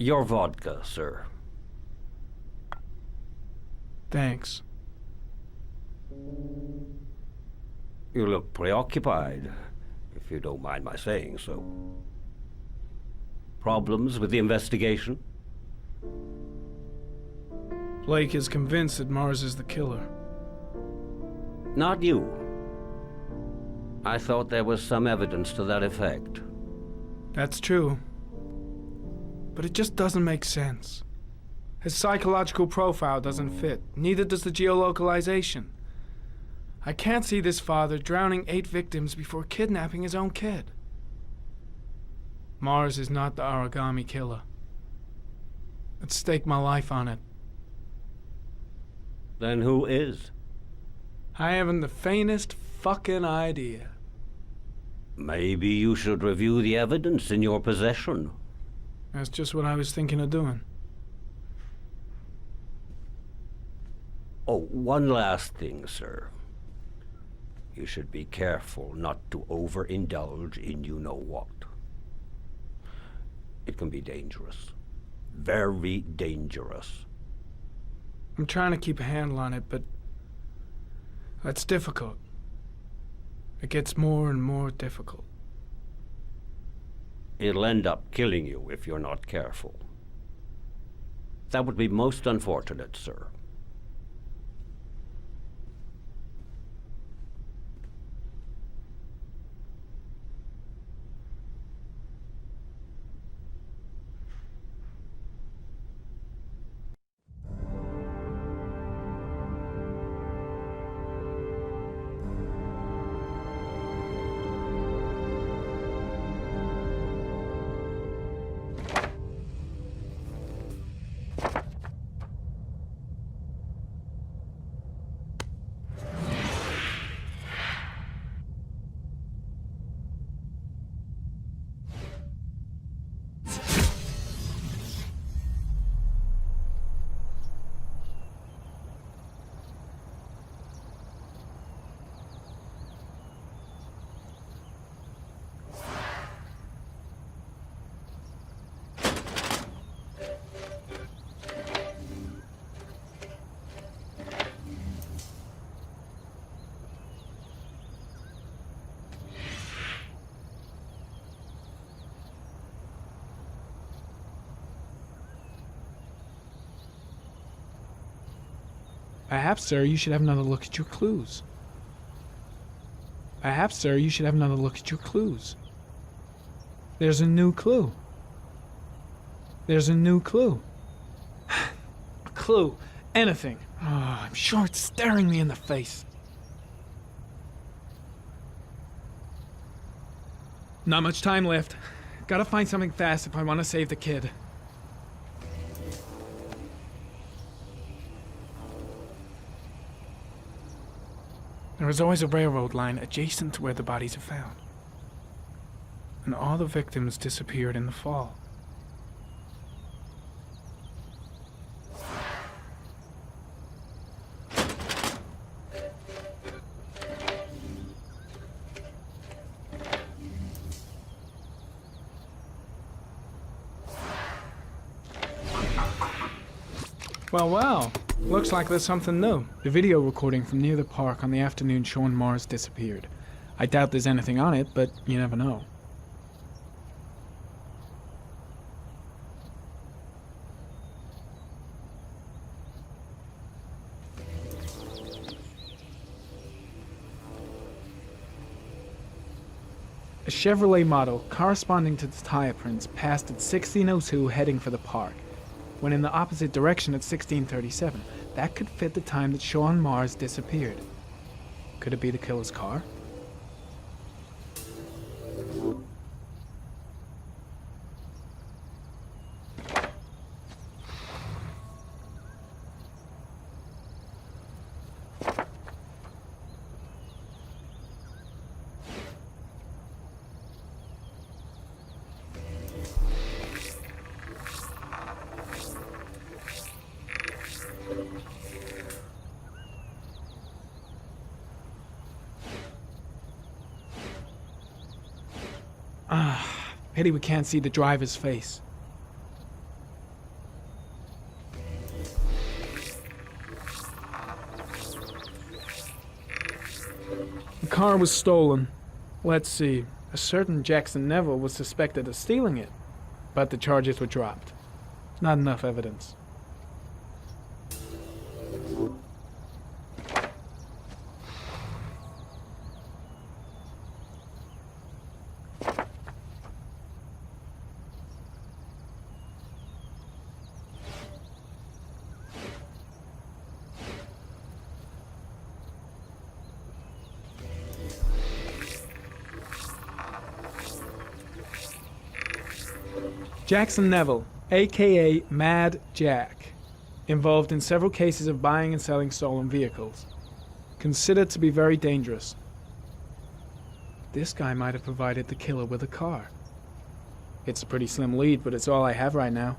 Your vodka, sir. Thanks. You look preoccupied, if you don't mind my saying so. Problems with the investigation? Blake is convinced that Mars is the killer. Not you. I thought there was some evidence to that effect. That's true. But it just doesn't make sense. His psychological profile doesn't fit. Neither does the geolocalization. I can't see this father drowning 8 victims before kidnapping his own kid. Mars is not the origami killer. I'd stake my life on it. Then who is? I haven't the faintest fucking idea. Maybe you should review the evidence in your possession. That's just what I was thinking of doing. Oh, one last thing, sir. You should be careful not to overindulge in you-know-what. It can be dangerous. Very dangerous. I'm trying to keep a handle on it, but that's difficult. It gets more and more difficult. It'll end up killing you if you're not careful. That would be most unfortunate, sir. Perhaps, sir, you should have another look at your clues. Perhaps, sir, you should have another look at your clues. There's a new clue. There's a new clue. A clue. Anything. Oh, I'm sure it's staring me in the face. Not much time left. Gotta find something fast if I want to save the kid. There is always a railroad line adjacent to where the bodies are found. And all the victims disappeared in the fall. Well. Looks like there's something new. The video recording from near the park on the afternoon Sean Mars disappeared. I doubt there's anything on it, but you never know. A Chevrolet model corresponding to the tire prints passed at 1602 heading for the park, when in the opposite direction at 1637. That could fit the time that Sean Mars disappeared. Could it be the killer's car? Pity we can't see the driver's face. The car was stolen. Let's see. A certain Jackson Neville was suspected of stealing it, but the charges were dropped. Not enough evidence. Jackson Neville, aka Mad Jack, involved in several cases of buying and selling stolen vehicles. Considered to be very dangerous. This guy might have provided the killer with a car. It's a pretty slim lead, but it's all I have right now.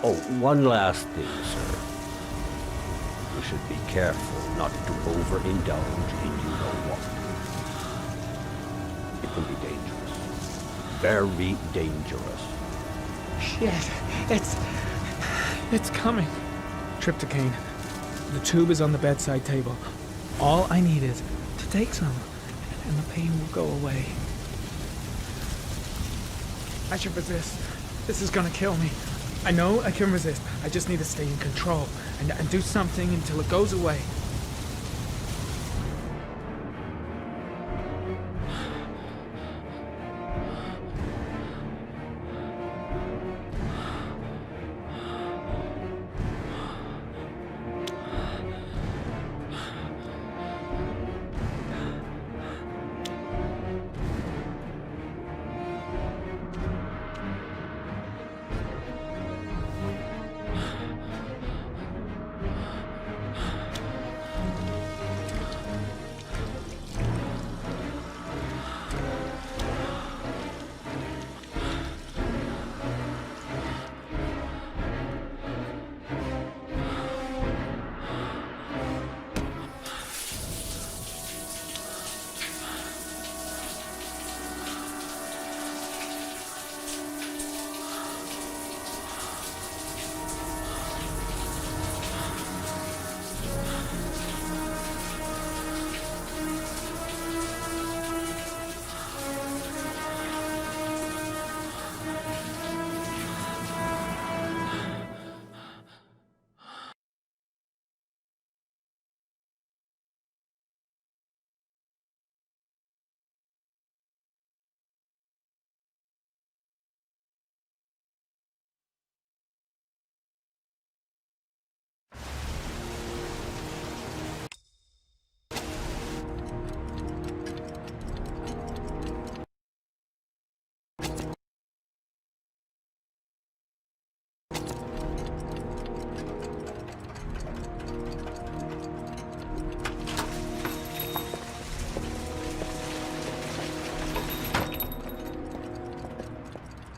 Oh, one last thing, sir. You should be careful not to overindulge in you-know-what. It can be dangerous. Very dangerous. Shit, it's coming. Tryptocane. The tube is on the bedside table. All I need is to take some, and the pain will go away. I should resist. This is gonna kill me. I know I can resist. I just need to stay in control and do something until it goes away.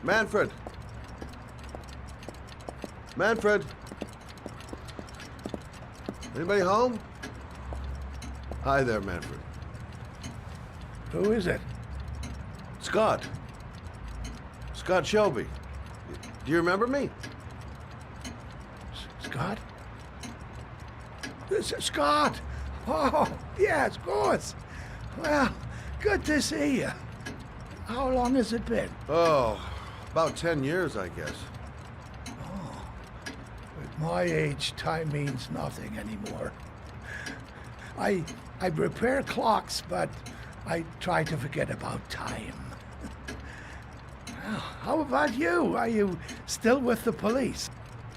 Manfred! Manfred! Anybody home? Hi there, Manfred. Who is it? Scott. Scott Shelby. Do you remember me? Scott? Scott! Oh, yes, of course. Well, good to see you. How long has it been? Oh, about 10 years, I guess. At my age, time means nothing anymore. I repair clocks, but I try to forget about time. Well, how about you? Are you still with the police?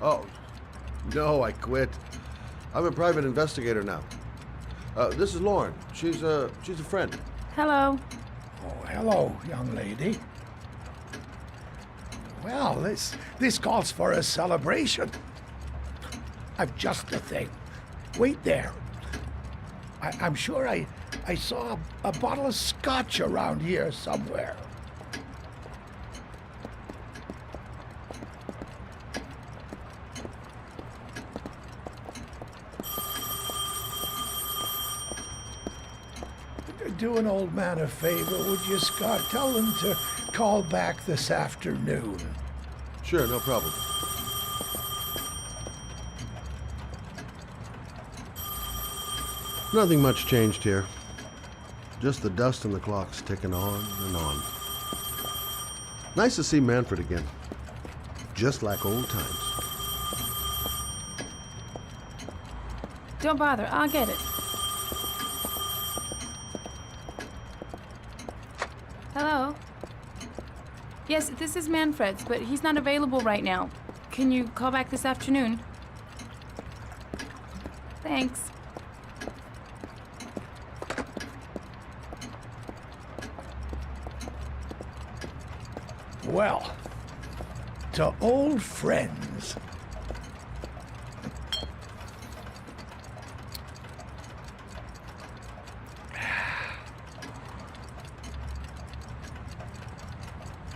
Oh, no, I quit. I'm a private investigator now. This is Lauren. She's a friend. Hello. Oh, hello, young lady. Well, this calls for a celebration. I've just the thing. Wait there. I'm sure I saw a bottle of scotch around here somewhere. Do an old man a favor, would you, Scott? Tell him to call back this afternoon. Sure, no problem. Nothing much changed here. Just the dust and the clocks ticking on and on. Nice to see Manfred again. Just like old times. Don't bother, I'll get it. Hello? Yes, this is Manfred's, but he's not available right now. Can you call back this afternoon? Thanks. Well, to old friends.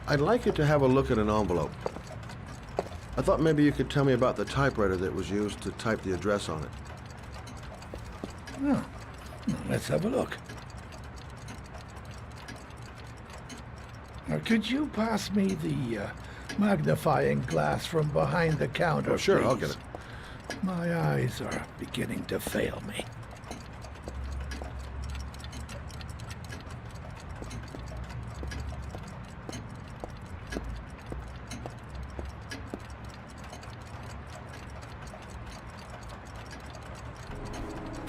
I'd like you to have a look at an envelope. I thought maybe you could tell me about the typewriter that was used to type the address on it. Oh, let's have a look. Now, could you pass me the magnifying glass from behind the counter, sure, please? I'll get it. My eyes are beginning to fail me.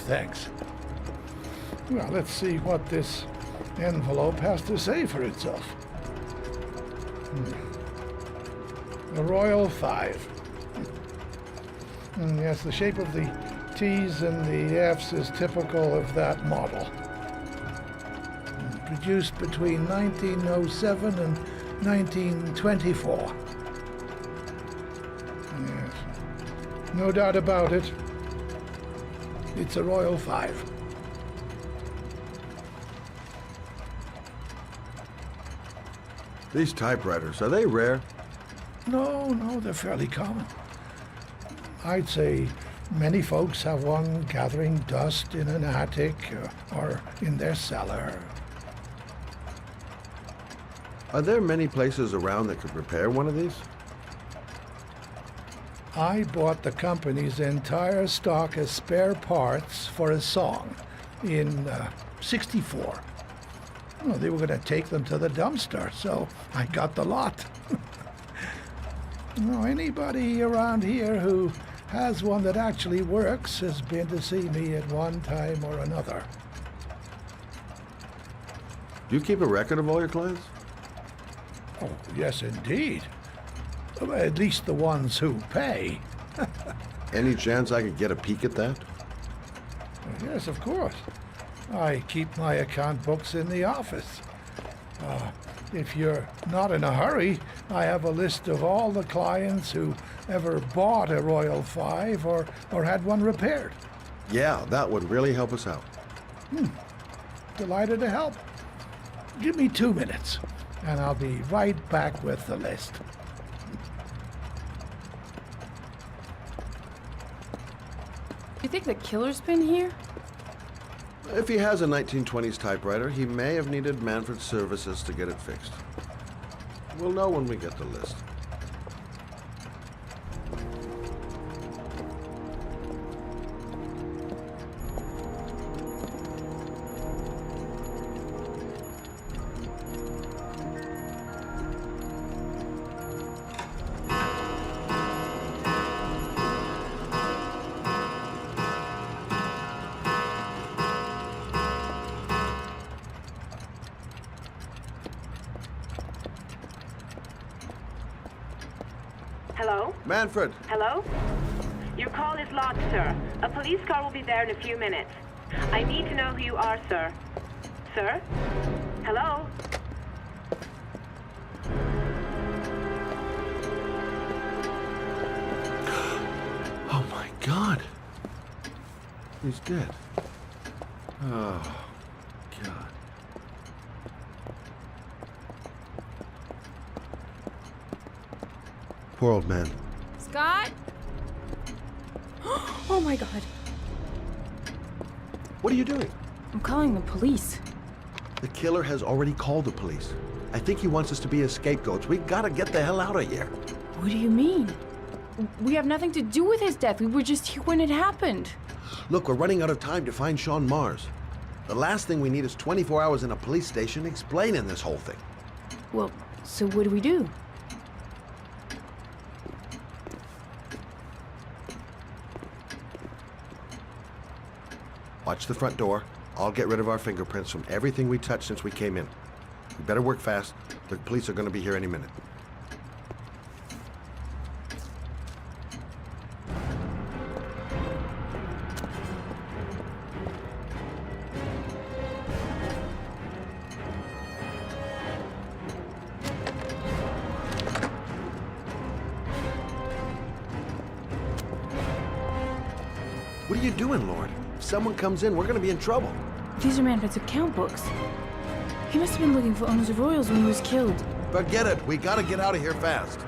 Thanks. Well, let's see what this envelope has to say for itself. The Royal 5. Yes, the shape of the T's and the F's is typical of that model. Produced between 1907 and 1924. Yes. No doubt about it. It's a Royal 5. These typewriters, are they rare? No, they're fairly common. I'd say many folks have one gathering dust in an attic or in their cellar. Are there many places around that could repair one of these? I bought the company's entire stock of spare parts for a song in '64. Well, they were going to take them to the dumpster, so I got the lot. Anybody around here who has one that actually works has been to see me at one time or another. Do you keep a record of all your clients? Oh, yes, indeed. At least the ones who pay. Any chance I could get a peek at that? Yes, of course. I keep my account books in the office. If you're not in a hurry, I have a list of all the clients who ever bought a Royal 5 or had one repaired. Yeah, that would really help us out. Delighted to help. Give me 2 minutes. and I'll be right back with the list. You think the killer's been here? If he has a 1920s typewriter, he may have needed Manfred's services to get it fixed. We'll know when we get the list. Hello? Manfred! Hello? Your call is logged, sir. A police car will be there in a few minutes. I need to know who you are, sir. Sir? Hello? Oh my God! He's dead. Oh, God. Poor old man. Scott? Oh my God. What are you doing? I'm calling the police. The killer has already called the police. I think he wants us to be his scapegoats. We gotta get the hell out of here. What do you mean? We have nothing to do with his death. We were just here when it happened. Look, we're running out of time to find Sean Mars. The last thing we need is 24 hours in a police station explaining this whole thing. Well, so what do we do? Watch the front door. I'll get rid of our fingerprints from everything we touched since we came in. We better work fast. The police are going to be here any minute. What are you doing, Lord? If someone comes in, we're going to be in trouble. These are Manfred's account books. He must have been looking for owners of royals when he was killed. Forget it. We got to get out of here fast.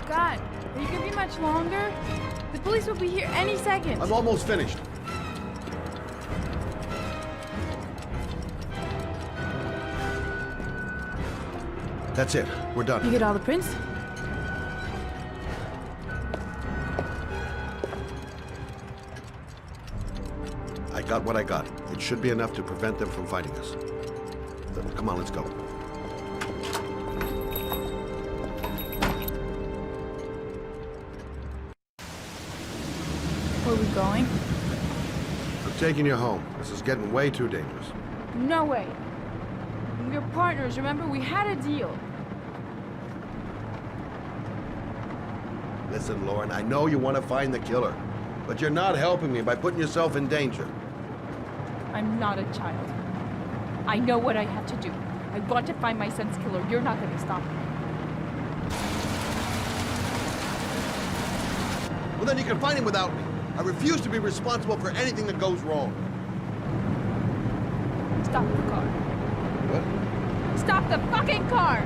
Scott, are you gonna be much longer? The police will be here any second. I'm almost finished. That's it. We're done. You get all the prints? I got what I got. It should be enough to prevent them from finding us. Come on, let's go. Where are we going? I'm taking you home. This is getting way too dangerous. No way. We're partners, remember? We had a deal. Listen, Lauren, I know you want to find the killer, but you're not helping me by putting yourself in danger. I'm not a child. I know what I have to do. I want to find my son's killer. You're not going to stop me. Well, then you can find him without me. I refuse to be responsible for anything that goes wrong. Stop the car. What? Stop the fucking car!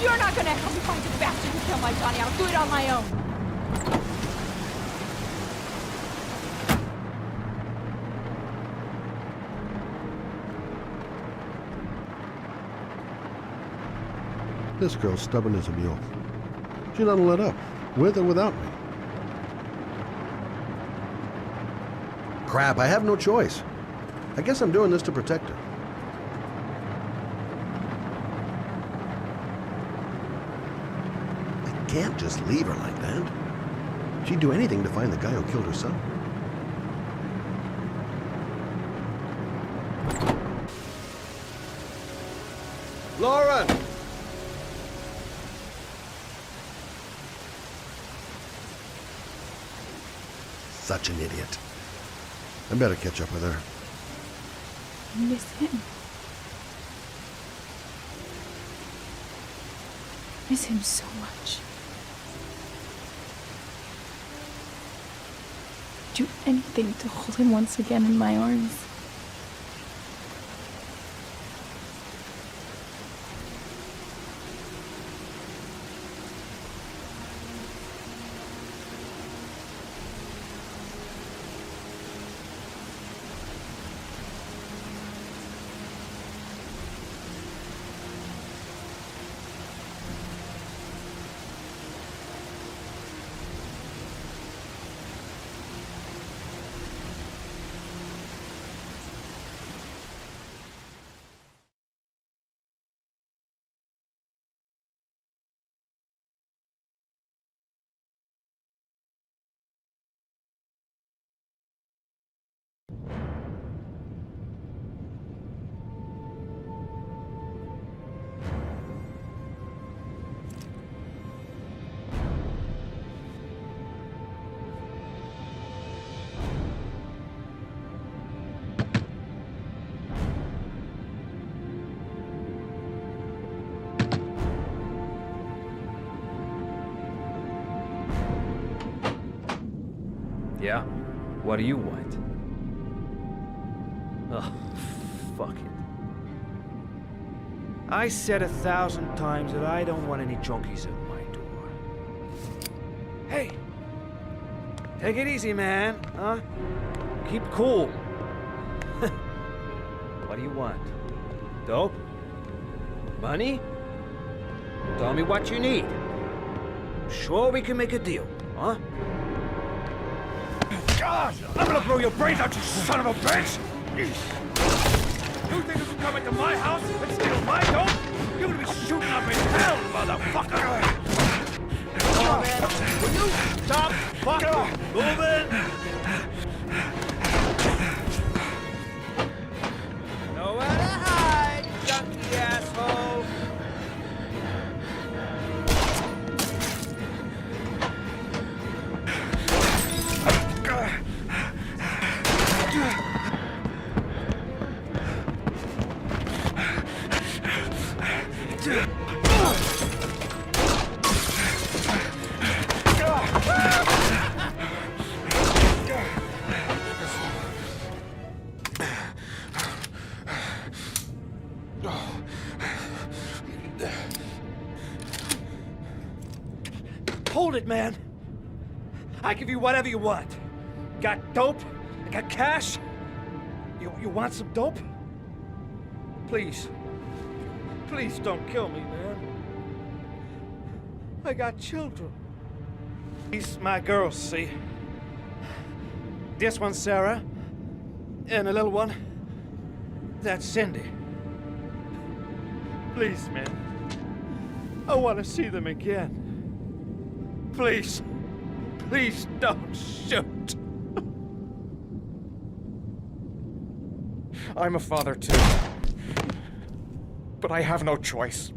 You're not gonna help me find the bastard who killed my Johnny. I'll do it on my own. This girl's stubborn as a mule. She doesn't let up, with or without me. Crap, I have no choice. I guess I'm doing this to protect her. I can't just leave her like that. She'd do anything to find the guy who killed her son. Lauren! Such an idiot. I better catch up with her. I miss him. Miss him so much. Do anything to hold him once again in my arms. Yeah? What do you want? Oh, fuck it. I said 1,000 times that I don't want any junkies at my door. Hey! Take it easy, man, huh? Keep cool. What do you want? Dope? Money? Tell me what you need. Sure we can make a deal, huh? God, I'm gonna blow your brains out, you son of a bitch! You think you can come into my house and steal my dope? You're gonna be shooting up in hell, motherfucker! Oh, man, will you stop fucking moving? Nowhere to hide, junkie asshole! Hold it, man. I give you whatever you want. Got dope? I got cash? You want some dope? Please. Please don't kill me, man. I got children. These my girls, see? This one's Sarah. And the little one, that's Cindy. Please, man. I want to see them again. Please. Please don't shoot. I'm a father too. But I have no choice.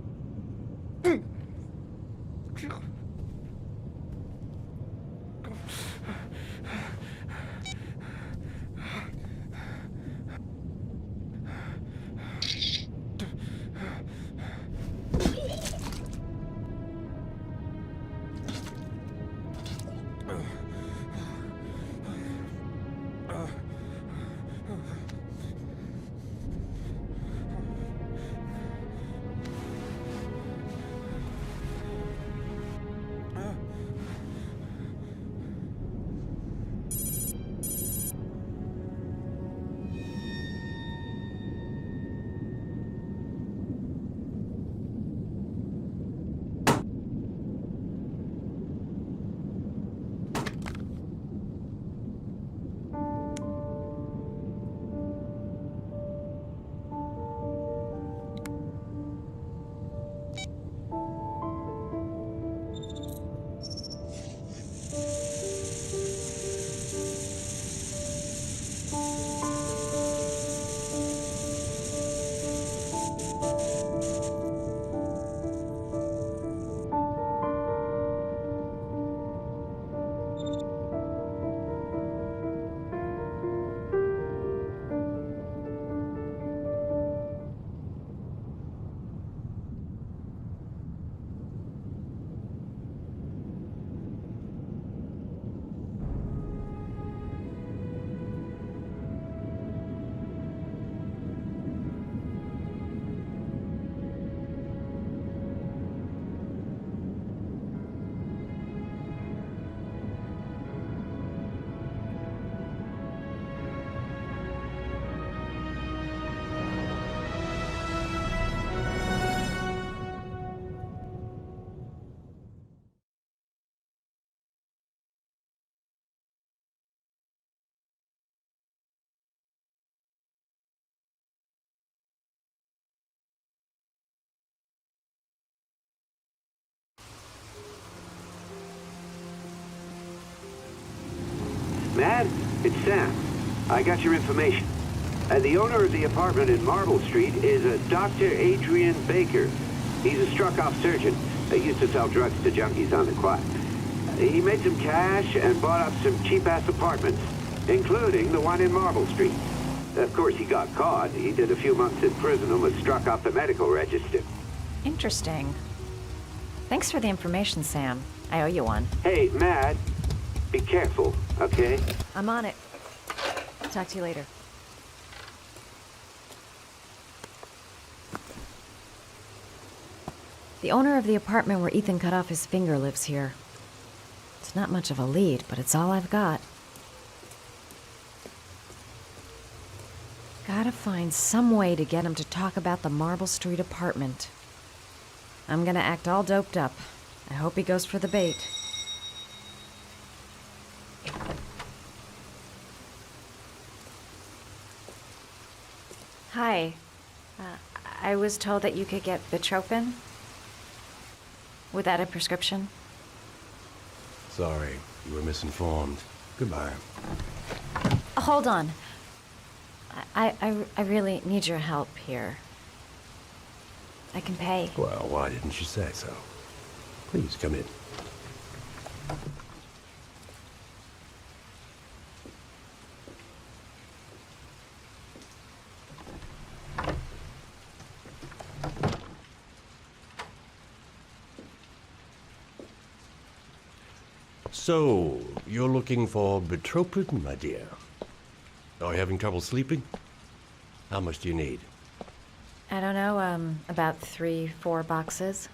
It's Sam. I got your information. The owner of the apartment in Marble Street is a Dr. Adrian Baker. He's a struck-off surgeon. He used to sell drugs to junkies on the quiet. He made some cash and bought up some cheap-ass apartments, including the one in Marble Street. Of course, he got caught. He did a few months in prison and was struck off the medical register. Interesting. Thanks for the information, Sam. I owe you one. Hey, Matt, be careful, okay? I'm on it. Talk to you later. The owner of the apartment where Ethan cut off his finger lives here. It's not much of a lead, but it's all I've got. Gotta find some way to get him to talk about the Marble Street apartment. I'm gonna act all doped up. I hope he goes for the bait. Hi. I was told that you could get Bitropin. Without a prescription? Sorry, you were misinformed. Goodbye. Hold on. I really need your help here. I can pay. Well, why didn't you say so? Please come in. So, you're looking for Bitropin, my dear? Are you having trouble sleeping? How much do you need? I don't know, about 3-4 boxes.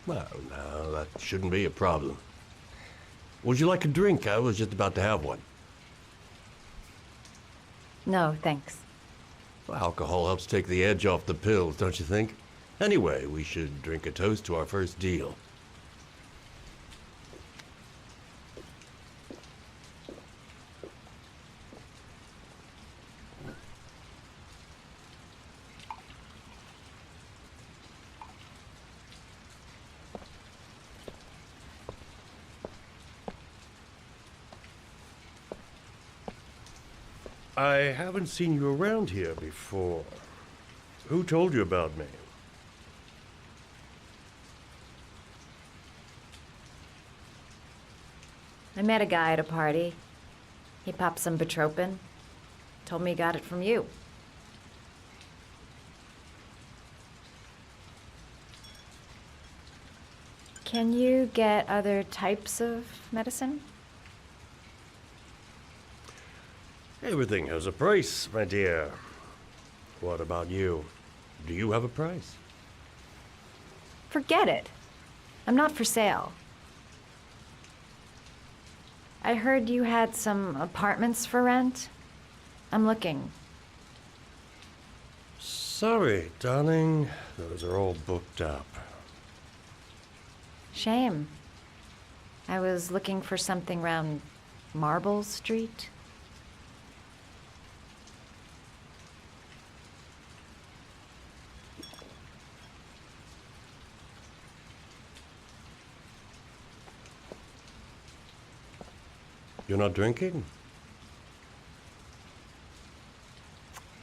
Well, no, that shouldn't be a problem. Would you like a drink? I was just about to have one. No, thanks. Well, alcohol helps take the edge off the pills, don't you think? Anyway, we should drink a toast to our first deal. I haven't seen you around here before. Who told you about me? I met a guy at a party. He popped some Bitropin. Told me he got it from you. Can you get other types of medicine? Everything has a price, my dear. What about you? Do you have a price? Forget it. I'm not for sale. I heard you had some apartments for rent. I'm looking. Sorry, darling. Those are all booked up. Shame. I was looking for something around Marble Street. You're not drinking?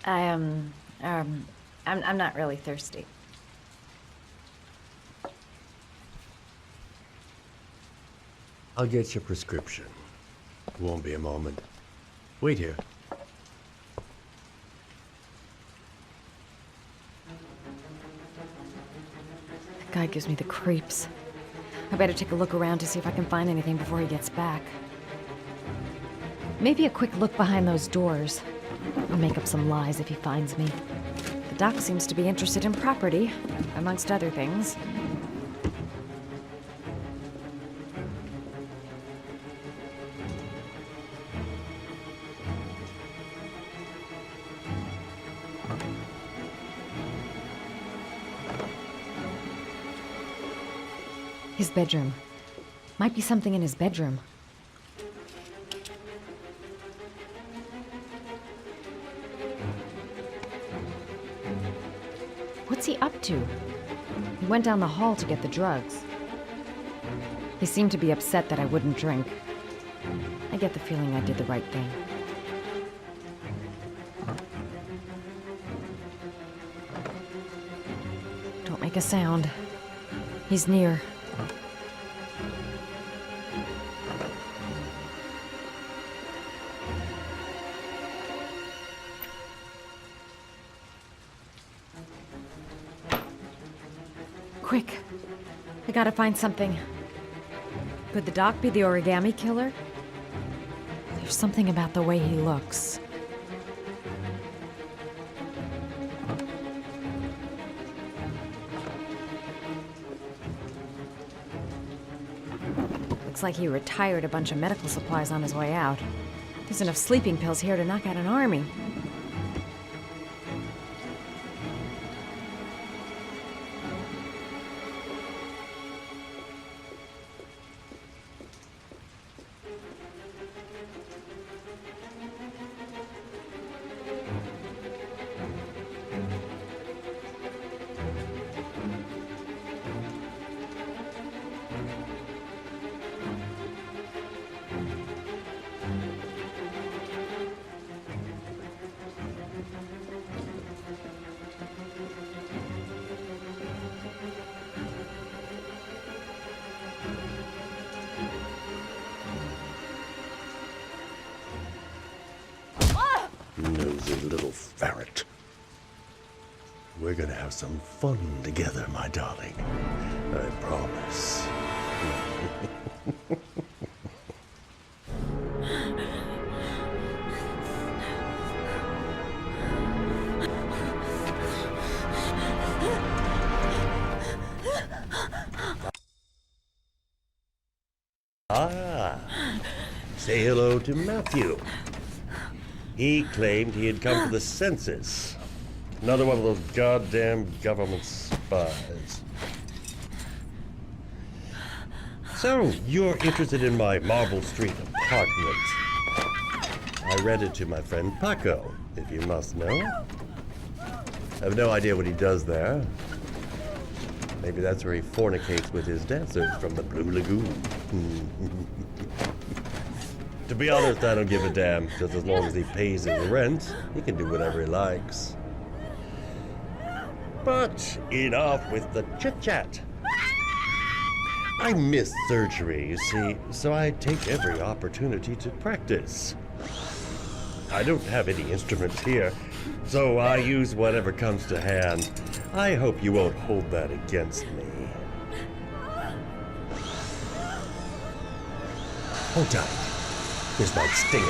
I'm not really thirsty. I'll get your prescription. Won't be a moment. Wait here. That guy gives me the creeps. I better take a look around to see if I can find anything before he gets back. Maybe a quick look behind those doors. I'll make up some lies if he finds me. The doc seems to be interested in property, amongst other things. His bedroom. Might be something in his bedroom. What's he up to? He went down the hall to get the drugs. He seemed to be upset that I wouldn't drink. I get the feeling I did the right thing. Don't make a sound. He's near. Quick. I gotta find something. Could the doc be the origami killer? There's something about the way he looks. Looks like he retired a bunch of medical supplies on his way out. There's enough sleeping pills here to knock out an army. Nosy little ferret. We're gonna have some fun together, my darling. I promise. Say hello to Matthew. He claimed he had come for the census. Another one of those goddamn government spies. So, you're interested in my Marble Street apartment. I rented it to my friend Paco, if you must know. I have no idea what he does there. Maybe that's where he fornicates with his dancers from the Blue Lagoon. To be honest, I don't give a damn. Just as long as he pays his rent, he can do whatever he likes. But enough with the chit-chat. I miss surgery, you see, so I take every opportunity to practice. I don't have any instruments here, so I use whatever comes to hand. I hope you won't hold that against me. Hold tight. Here's my stinger.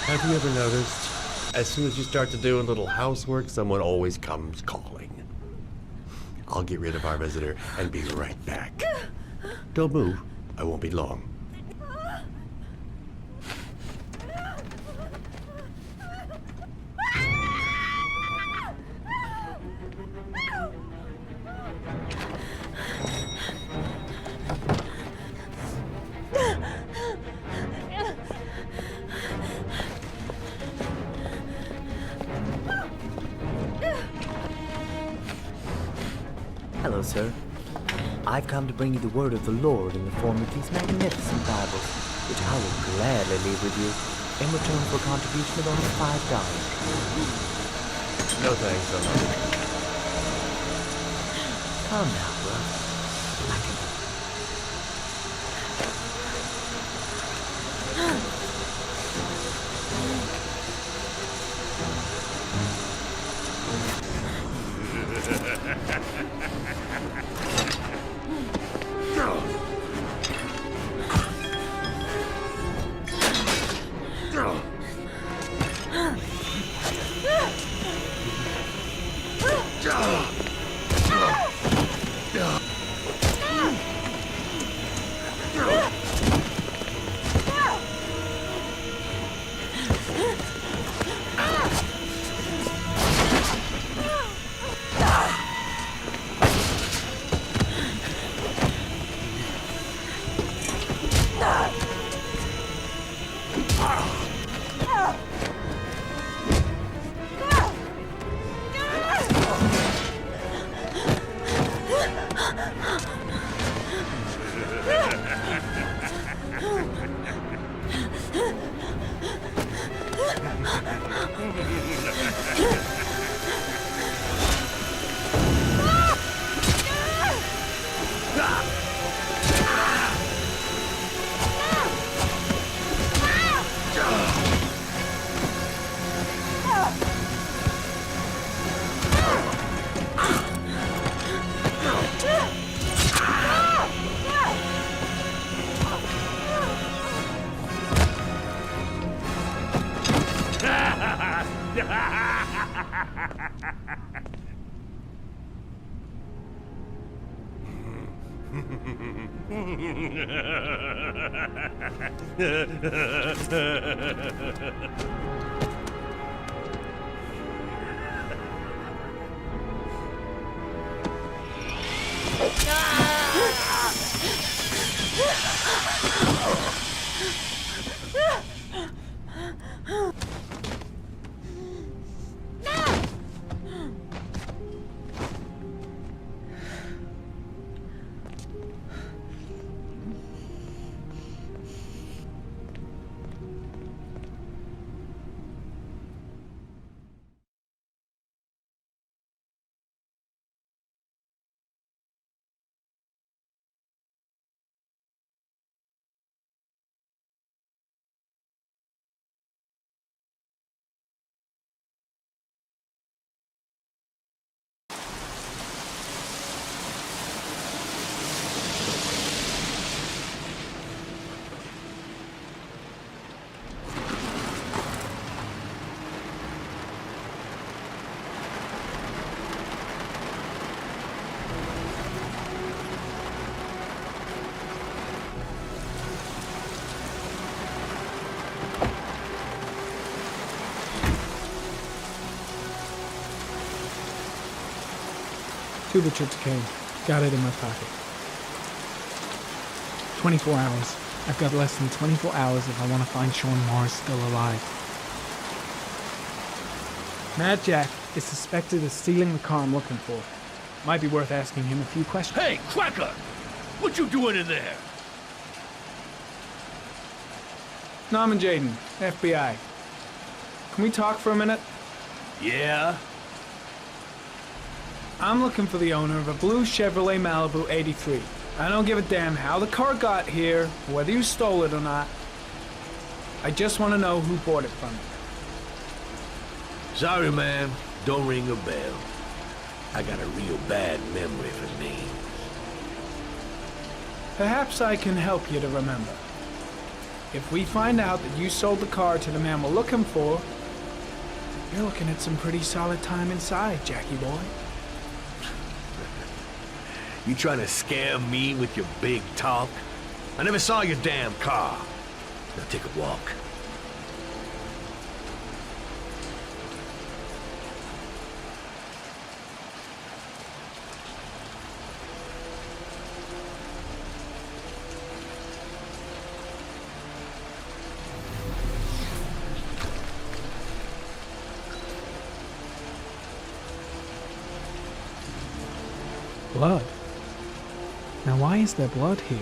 Have you ever noticed, as soon as you start to do a little housework, someone always comes calling? I'll get rid of our visitor and be right back. Don't move. I won't be long. Hello, sir. I've come to bring you the word of the Lord in the form of these magnificent Bibles, which I will gladly leave with you in return for a contribution of only $5. No thanks, I'm not. Come now, brother. I can To the Church of Cain. Got it in my pocket. 24 hours. I've got less than 24 hours if I want to find Sean Mars still alive. Mad Jack is suspected of stealing the car I'm looking for. Might be worth asking him a few questions. Hey, Cracker! What you doing in there? Norman Jaden, FBI. Can we talk for a minute? Yeah? I'm looking for the owner of a blue Chevrolet Malibu 83. I don't give a damn how the car got here, whether you stole it or not. I just want to know who bought it from you. Sorry, man. Don't ring a bell. I got a real bad memory for names. Perhaps I can help you to remember. If we find out that you sold the car to the man we're looking for, you're looking at some pretty solid time inside, Jackie boy. You trying to scam me with your big talk? I never saw your damn car. Now take a walk. Blood. Now why is there blood here?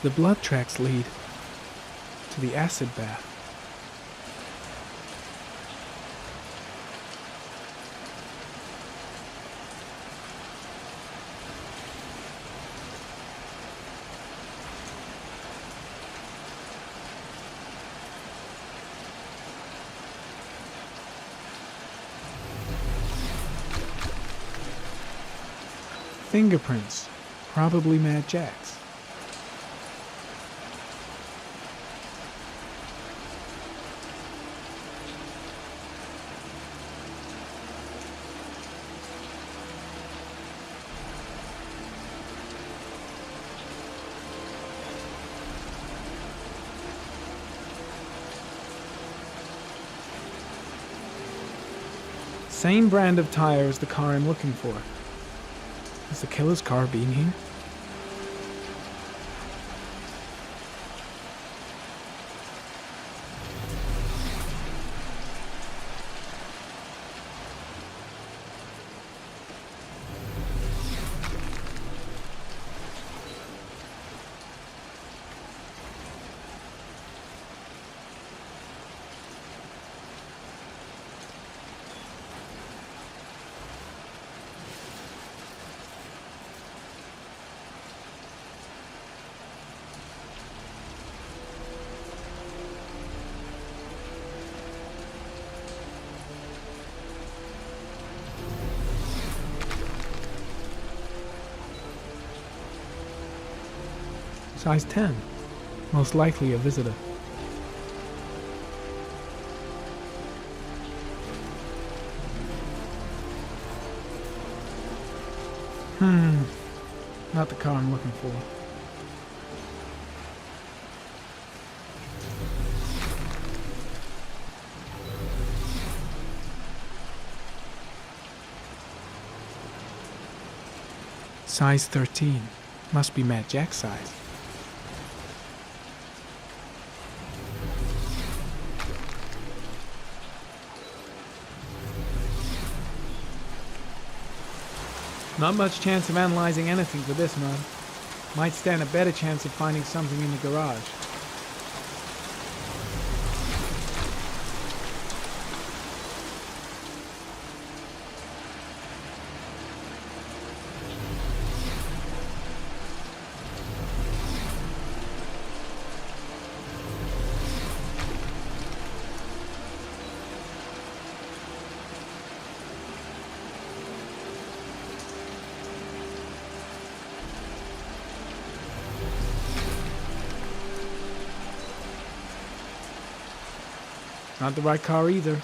The blood tracks lead to the acid bath. Fingerprints, probably Mad Jack's. Same brand of tire as the car I'm looking for. Has the killer's car been here? Size 10. Most likely a visitor. Not the car I'm looking for. Size 13. Must be Matt Jack's size. Not much chance of analyzing anything for this mud. Might stand a better chance of finding something in the garage. Not the right car either.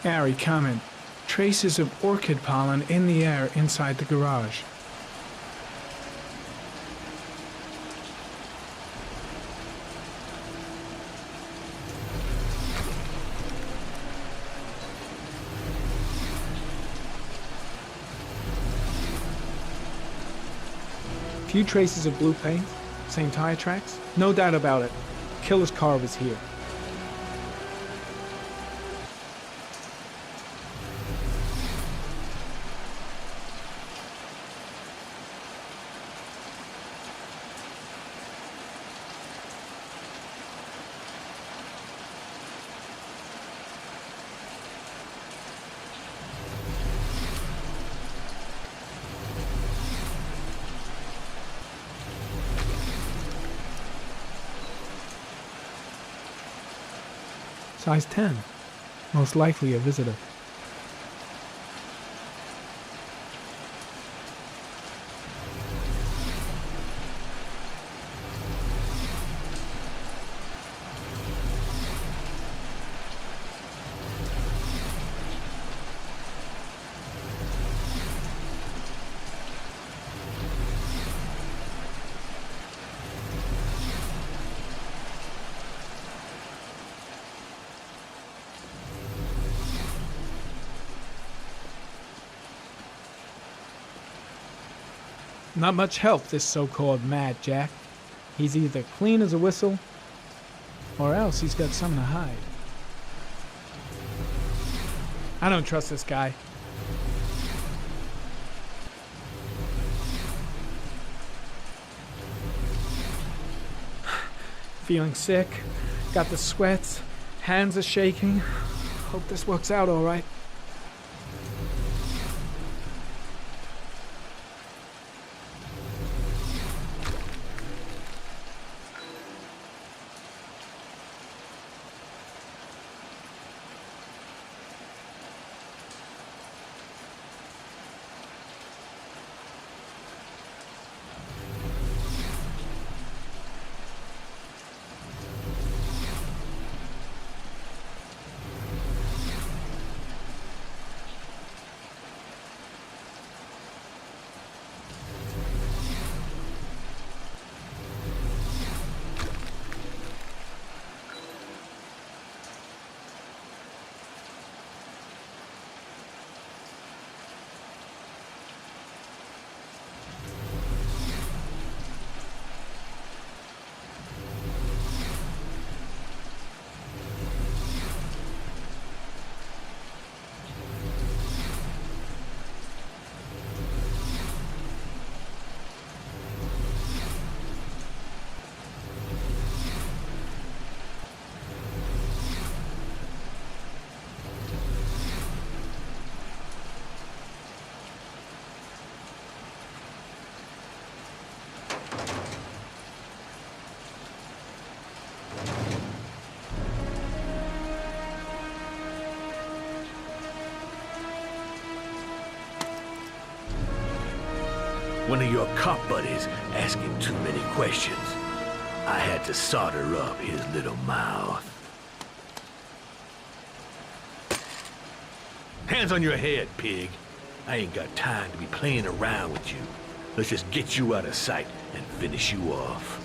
Harry, comment. Traces of orchid pollen in the air inside the garage. Few traces of blue paint, same tire tracks. No doubt about it. Killer's car was here. Size 10. Most likely a visitor. Not much help, this so-called Mad Jack. He's either clean as a whistle, or else he's got something to hide. I don't trust this guy. Feeling sick, got the sweats, hands are shaking. Hope this works out all right. One of your cop buddies asking too many questions. I had to solder up his little mouth. Hands on your head, pig. I ain't got time to be playing around with you. Let's just get you out of sight and finish you off.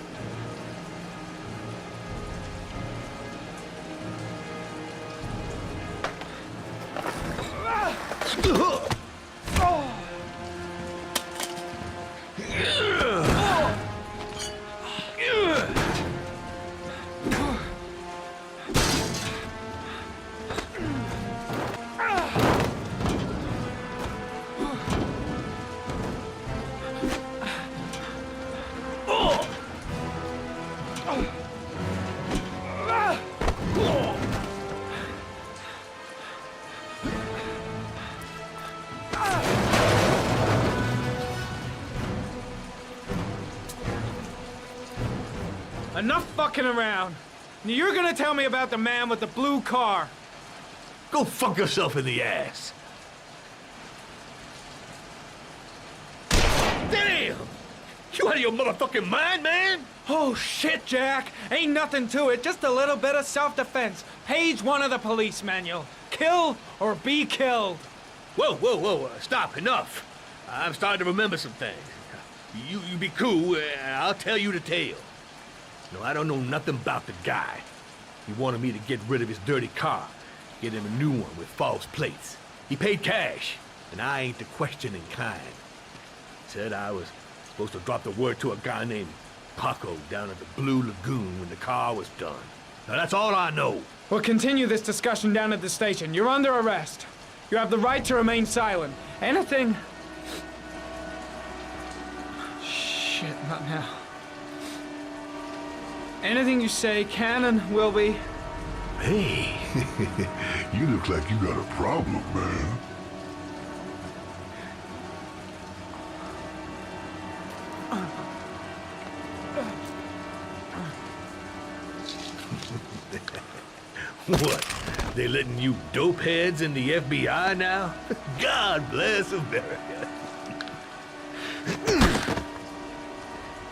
Enough fucking around. You're gonna tell me about the man with the blue car. Go fuck yourself in the ass. Damn! You out of your motherfucking mind, man? Oh, shit, Jack. Ain't nothing to it. Just a little bit of self-defense. Page 1 of the police manual. Kill or be killed. Whoa, whoa, whoa. Stop. Enough. I'm starting to remember some things. You be cool, and I'll tell you the tale. No, I don't know nothing about the guy. He wanted me to get rid of his dirty car, get him a new one with false plates. He paid cash, and I ain't the questioning kind. Said I was supposed to drop the word to a guy named Paco down at the Blue Lagoon when the car was done. Now that's all I know. We'll continue this discussion down at the station. You're under arrest. You have the right to remain silent. Anything... Shit, not now. Anything you say can and will be... Hey, you look like you got a problem, man. What? They letting you dope heads in the FBI now? God bless America.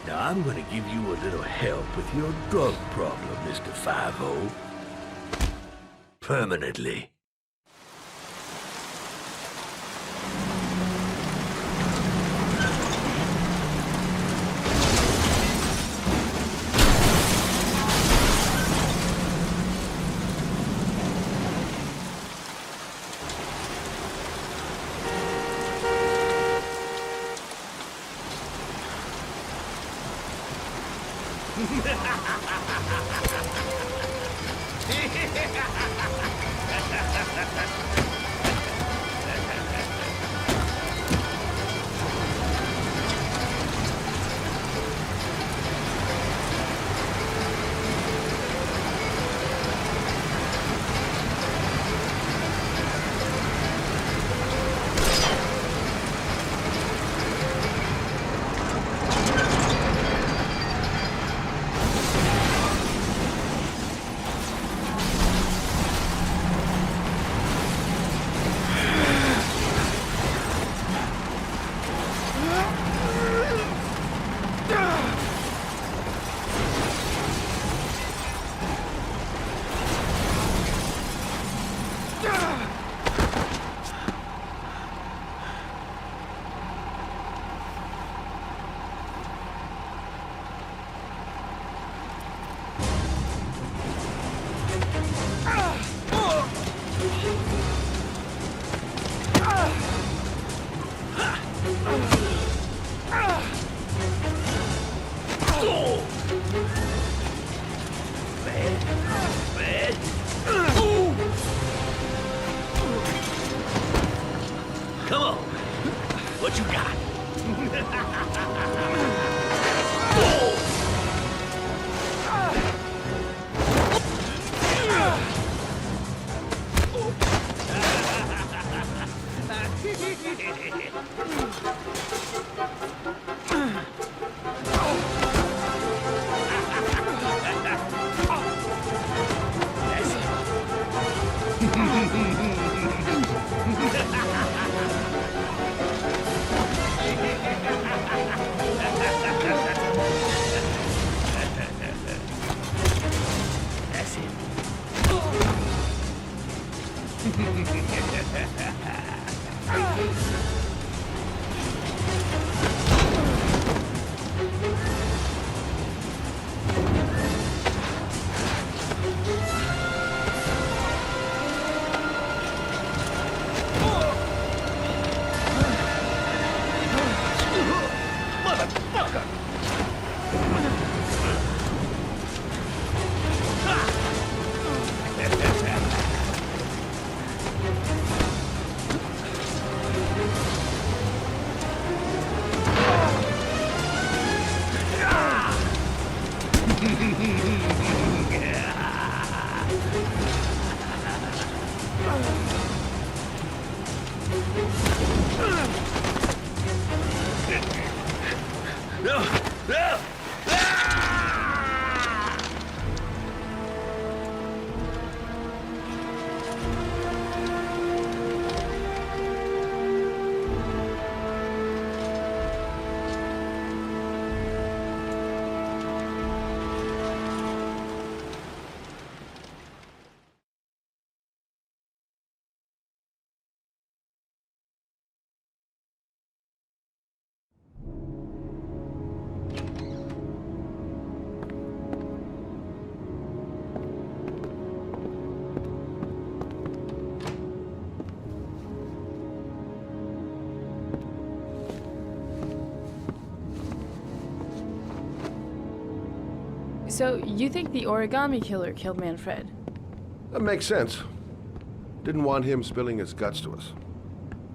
Now I'm gonna give you a little help with your drug problem, Mr. 5-0. Permanently. So, you think the origami killer killed Manfred? That makes sense. Didn't want him spilling his guts to us.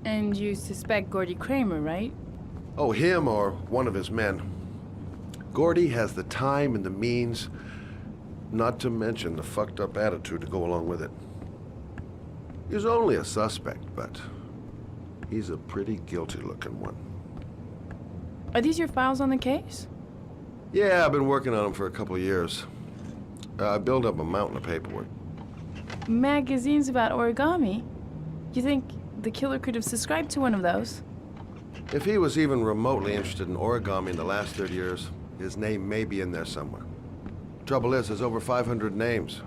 And you suspect Gordy Kramer, right? Oh, him or one of his men. Gordy has the time and the means, not to mention the fucked up attitude to go along with it. He's only a suspect, but he's a pretty guilty looking one. Are these your files on the case? Yeah, I've been working on him for a couple of years. I built up a mountain of paperwork. Magazines about origami? You think the killer could have subscribed to one of those? If he was even remotely interested in origami in the last 30 years, his name may be in there somewhere. Trouble is, there's over 500 names.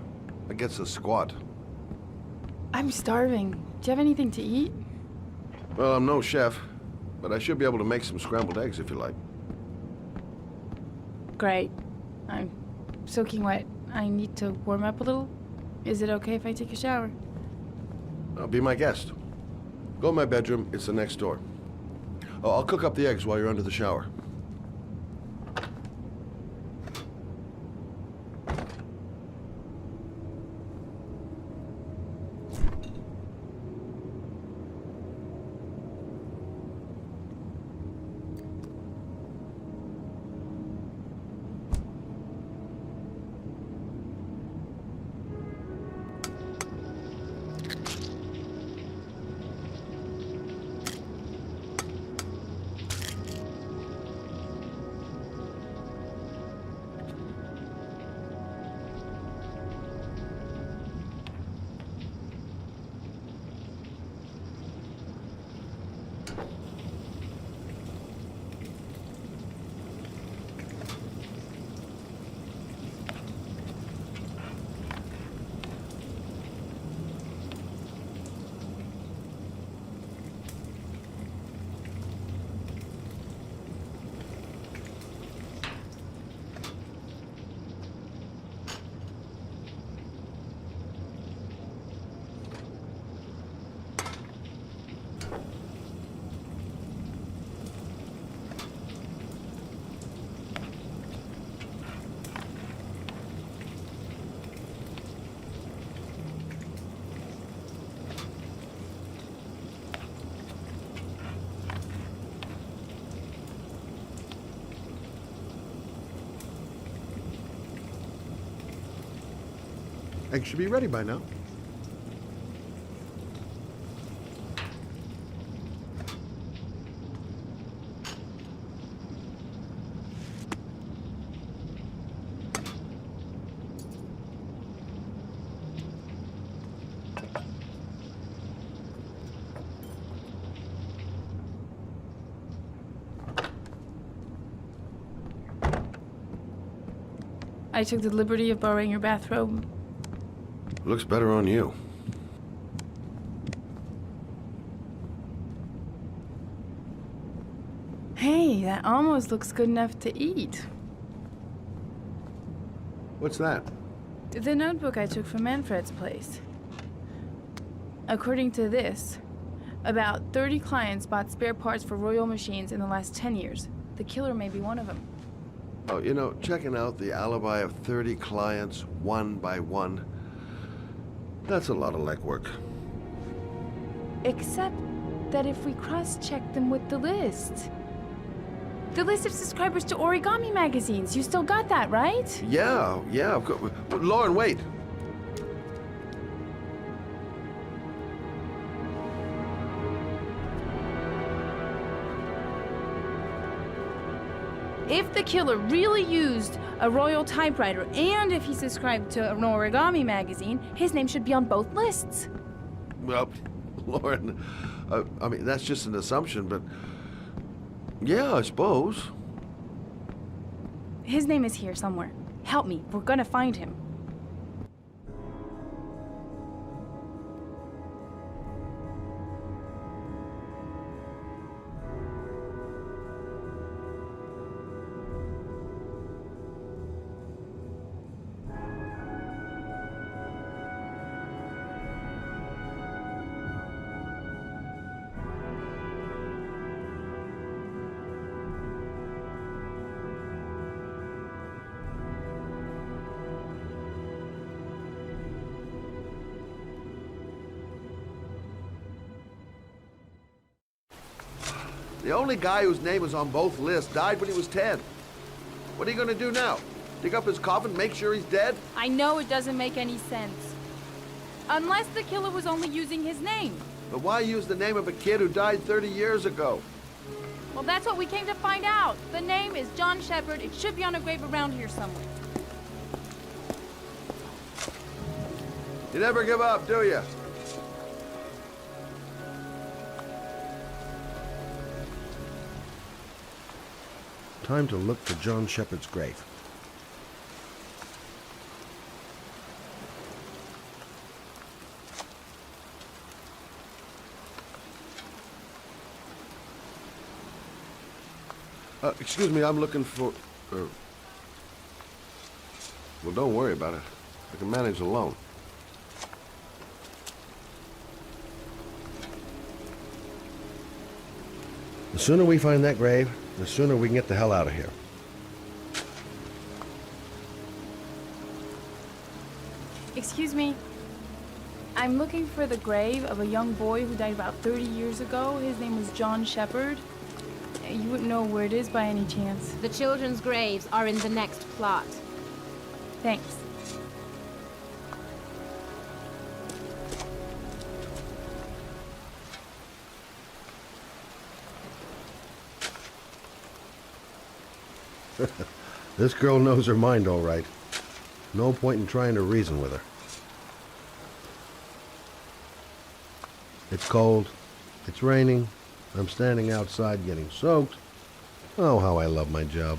That gets us squat. I'm starving. Do you have anything to eat? Well, I'm no chef, but I should be able to make some scrambled eggs if you like. Great. I'm soaking wet. I need to warm up a little. Is it okay if I take a shower? Be my guest. Go in my bedroom. It's the next door. Oh, I'll cook up the eggs while you're under the shower. Eggs should be ready by now. I took the liberty of borrowing your bathrobe. Looks better on you. Hey, that almost looks good enough to eat. What's that? The notebook I took from Manfred's place. According to this, about 30 clients bought spare parts for Royal machines in the last 10 years. The killer may be one of them. Oh, you know, checking out the alibi of 30 clients one by one, that's a lot of legwork. Except that if we cross-check them with the list. The list of subscribers to origami magazines. You still got that, right? Yeah, of course. Lauren, wait. If the killer really used a Royal typewriter and if he subscribed to an origami magazine, his name should be on both lists. Well, Lauren, I mean, that's just an assumption, but yeah, I suppose. His name is here somewhere. Help me. We're gonna find him. The only guy whose name was on both lists died when he was 10. What are you gonna do now? Dig up his coffin, make sure he's dead? I know it doesn't make any sense. Unless the killer was only using his name. But why use the name of a kid who died 30 years ago? Well, that's what we came to find out. The name is John Shepard. It should be on a grave around here somewhere. You never give up, do you? Time to look for John Shepard's grave. Excuse me, I'm looking for... well, don't worry about it. I can manage alone. The sooner we find that grave, the sooner we can get the hell out of here. Excuse me. I'm looking for the grave of a young boy who died about 30 years ago. His name was John Shepard. You wouldn't know where it is by any chance. The children's graves are in the next plot. Thanks. This girl knows her mind all right. No point in trying to reason with her. It's cold. It's raining. I'm standing outside getting soaked. Oh, how I love my job.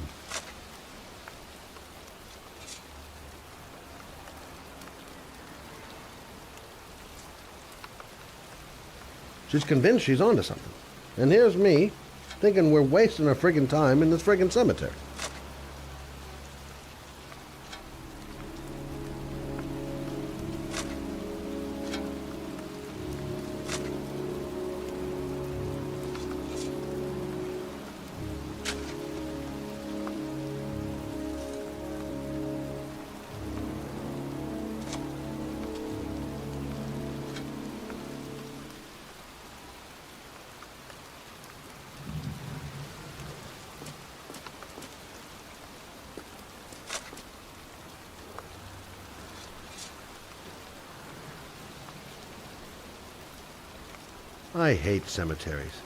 She's convinced she's onto something. And here's me, thinking we're wasting our friggin' time in this friggin' cemetery. I hate cemeteries.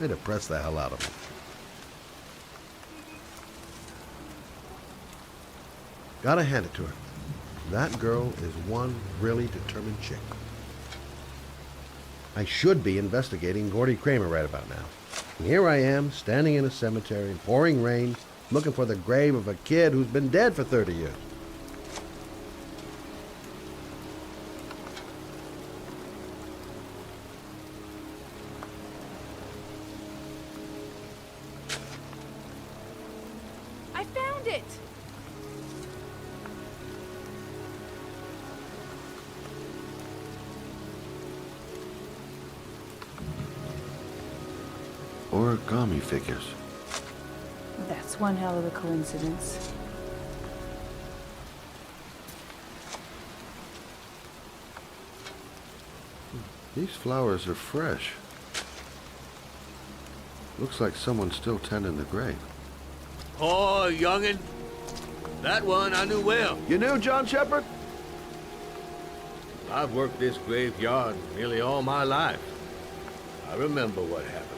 They depress the hell out of me. Gotta hand it to her. That girl is one really determined chick. I should be investigating Gordy Kramer right about now. And here I am, standing in a cemetery in pouring rain, looking for the grave of a kid who's been dead for 30 years. origami figures. That's one hell of a coincidence. These flowers are fresh. Looks like someone's still tending the grave. Oh, youngin'. That one I knew well. You knew John Shepard? I've worked this graveyard nearly all my life. I remember what happened.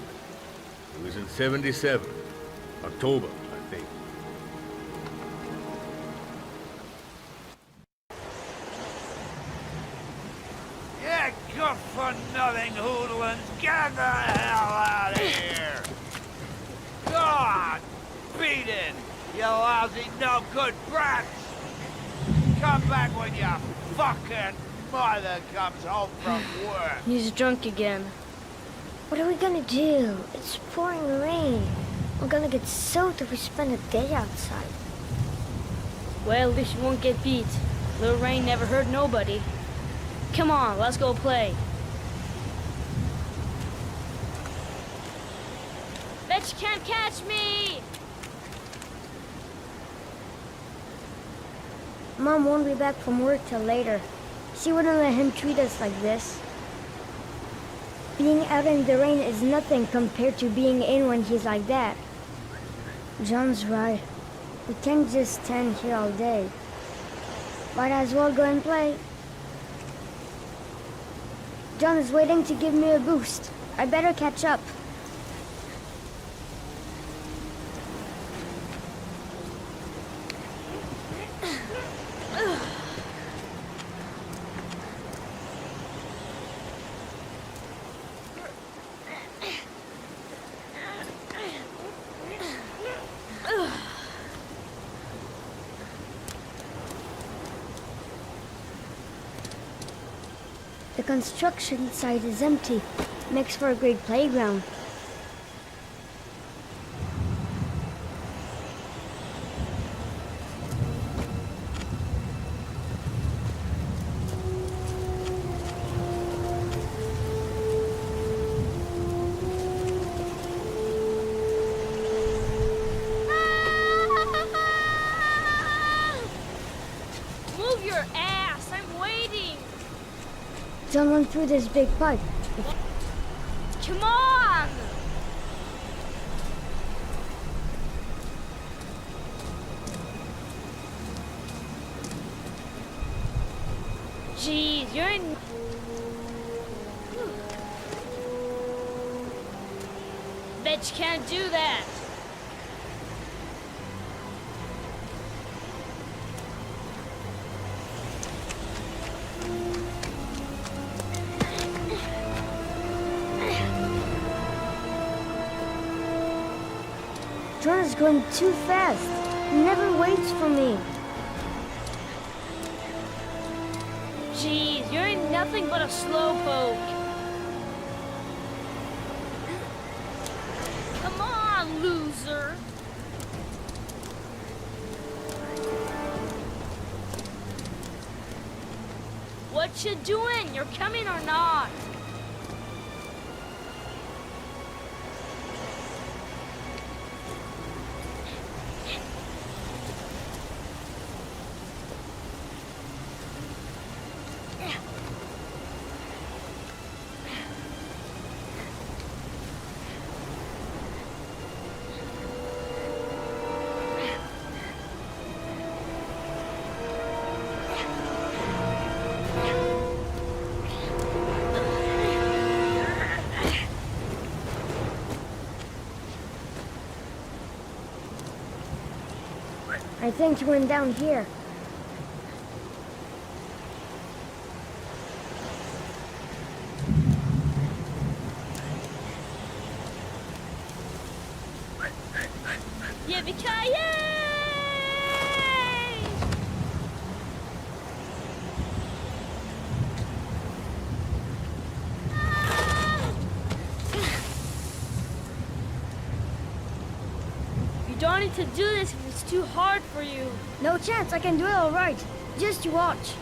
It was in 77. October, I think. Yeah, good-for-nothing hoodlums, get the hell out of here! God, beat it, you lousy no-good brats! Come back when your fucking mother comes home from work. He's drunk again. What are we gonna do? It's pouring rain. We're gonna get soaked if we spend a day outside. Well, at least you won't get beat. Little rain never hurt nobody. Come on, let's go play. Bet you can't catch me! Mom won't be back from work till later. She wouldn't let him treat us like this. Being out in the rain is nothing compared to being in when he's like that. John's right. We can't just stand here all day. Might as well go and play. John is waiting to give me a boost. I better catch up. The construction site is empty. Makes for a great playground. Move your ass, I'm waiting. John went through this big pipe. Come on! Jeez, you're in... Bet you can't do that. John is going too fast. He never waits for me. Jeez, you're nothing but a slowpoke. Come on, loser. What you doing? You're coming or not? I think he went down here. Yippee-ki-yay! You don't need to do this if it's too hard for you. No chance, I can do it all right. Just you watch.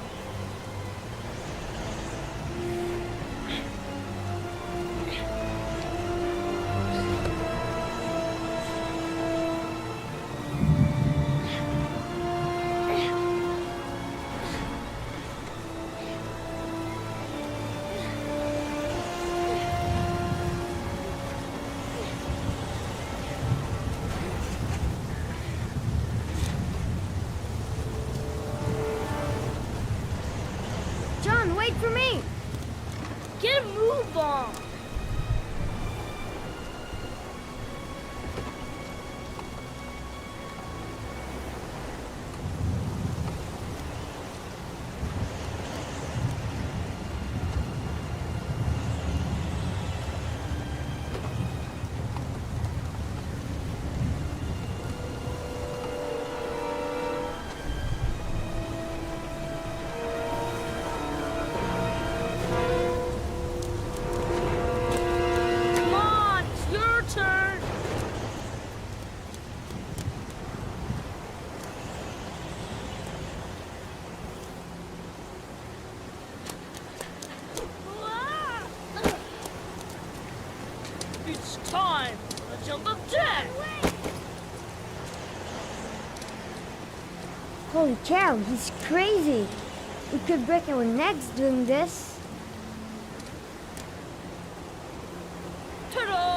Wait for me! Get a move on! It's time for the jump of death! Holy cow, he's crazy. We could break our necks doing this. Ta-da!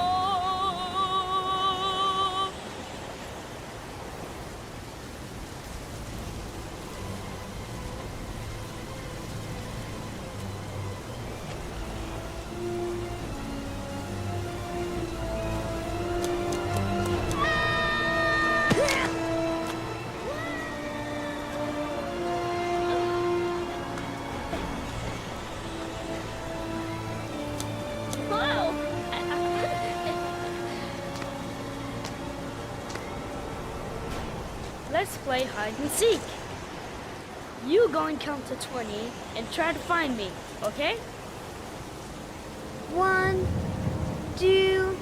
Let's play hide and seek. You go and count to 20 and try to find me, okay? 1, 2,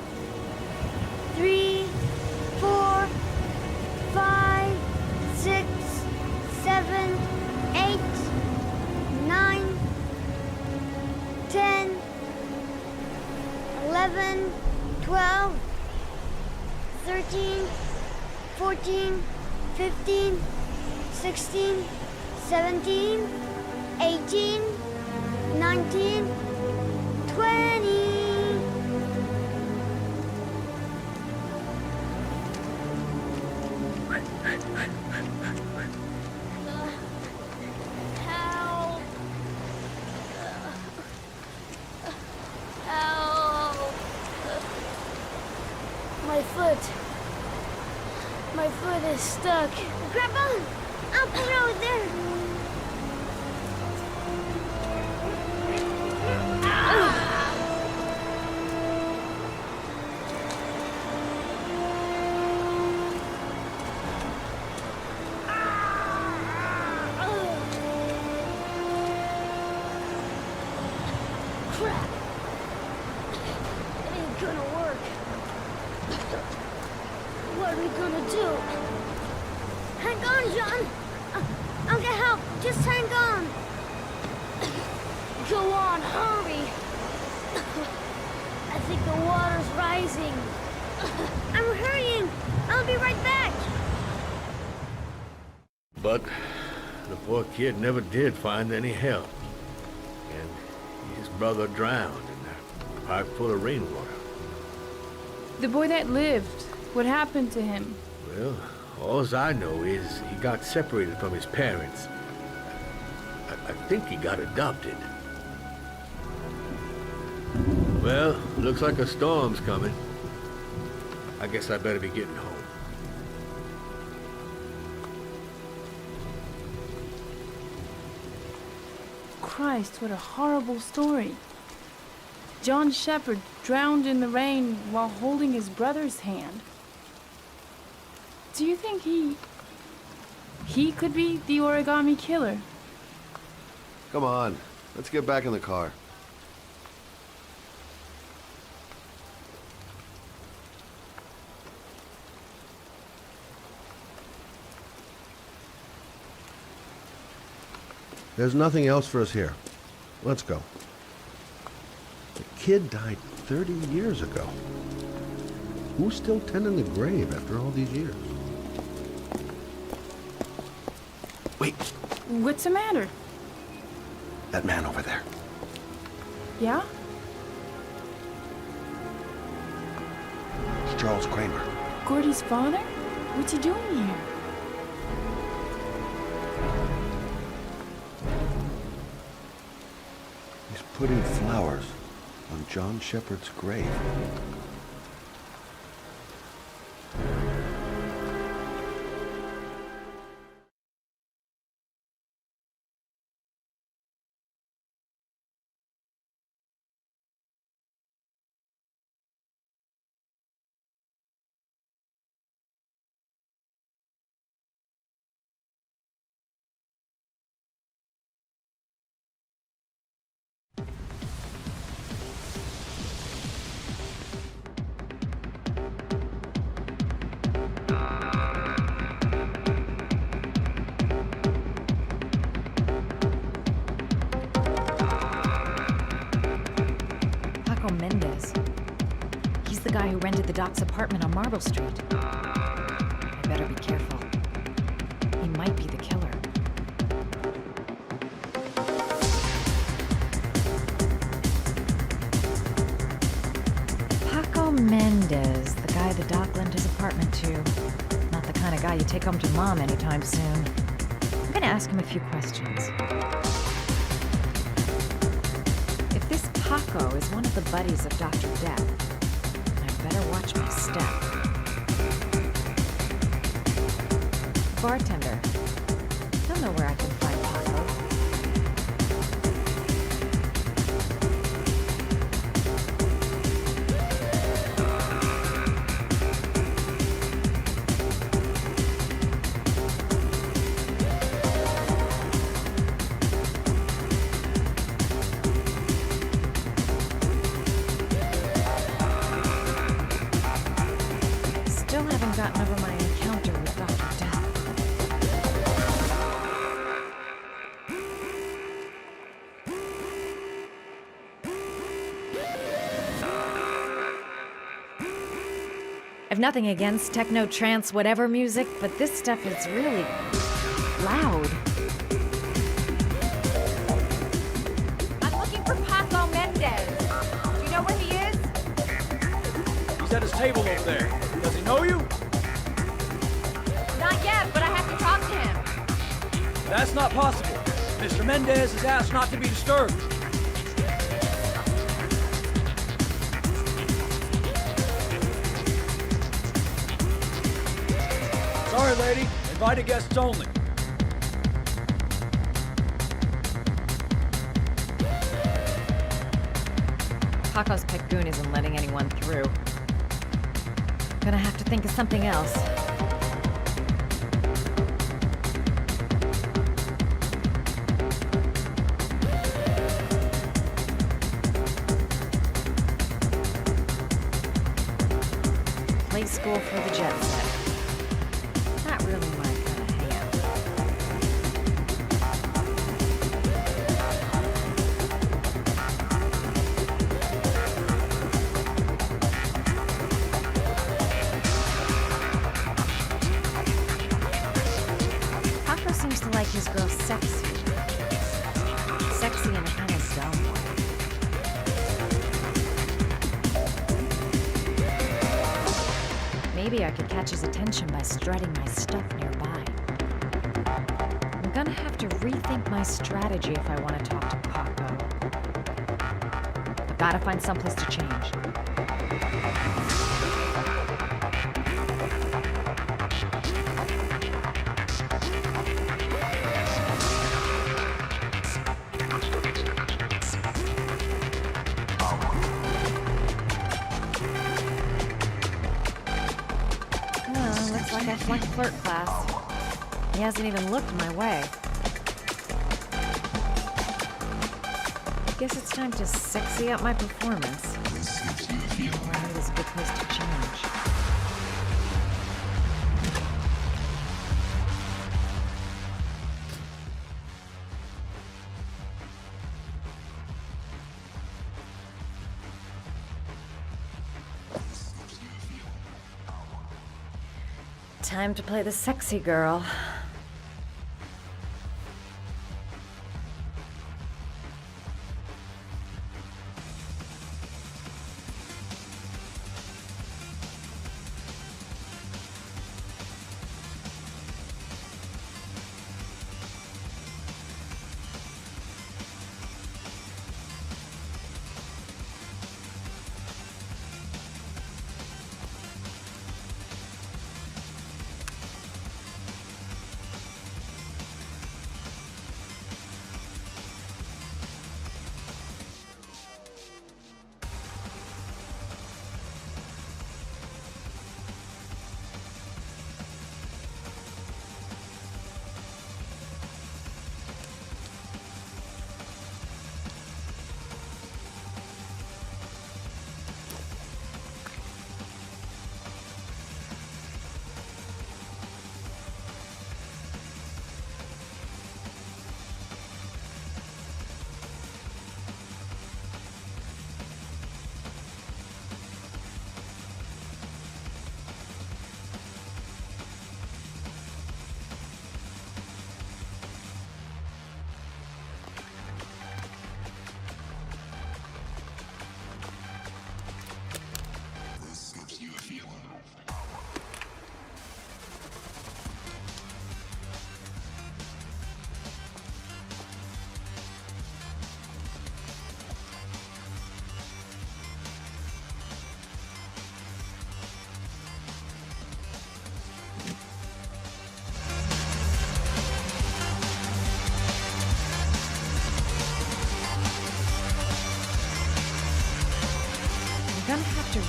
3, 4, 5, 6, 7, 8, 9, 10, 11, 12, 13, 14, 15, 16, 17, 18, 19, 20. Help! Help! My foot. My foot is stuck. Grandpa, I'll put it over there. Crap! It ain't gonna work. What are we gonna do? Hang on, John. I'll get help. Just hang on. Go on, hurry! I think the water's rising. I'm hurrying. I'll be right back. But the poor kid never did find any help. And his brother drowned in that pipe full of rainwater. The boy that lived, what happened to him? Well, all I know is he got separated from his parents. I think he got adopted. Well, looks like a storm's coming. I guess I better be getting home. Christ, what a horrible story. John Shepherd drowned in the rain while holding his brother's hand. Do you think he could be the origami killer? Come on, let's get back in the car. There's nothing else for us here. Let's go. The kid died 30 years ago. Who's still tending the grave after all these years? Wait, What's the matter? that man over there. Yeah? It's Charles Kramer. Gordy's father? What's he doing here? putting flowers on John Shepard's grave. Mendez. He's the guy who rented the Doc's apartment on Marble Street. I better be careful. He might be the killer. Paco Mendez, the guy the Doc lent his apartment to. Not the kind of guy you take home to Mom anytime soon. I'm gonna ask him a few questions. Paco is one of the buddies of Dr. Death. I better watch my step. Bartender. He'll know where I can find Paco. Gotten over my encounter with Dr. Death. I've nothing against techno, trance, whatever music, but this stuff is really loud. I'm looking for Paco Mendez. Do you know where he is? He's at his table over there. Does he know you? Not yet, but I have to talk to him. That's not possible. Mr. Mendez has asked not to be disturbed. Sorry, lady. Invited guests only. Paco's pet goon isn't letting anyone through. Gonna have to think of something else. Play school for the jet set. Not really my kind of hangout. Paco seems to like his girl sexy. Sexy in a kind of dumb way. Maybe I could catch his attention by strutting my stuff nearby. I'm gonna have to rethink my strategy if I want to talk to Paco. I've gotta find someplace to change. Looks like I flunked flirt class. He hasn't even looked my way. Guess it's time to sexy up my performance. Right is a good place to change. Time to play the sexy girl.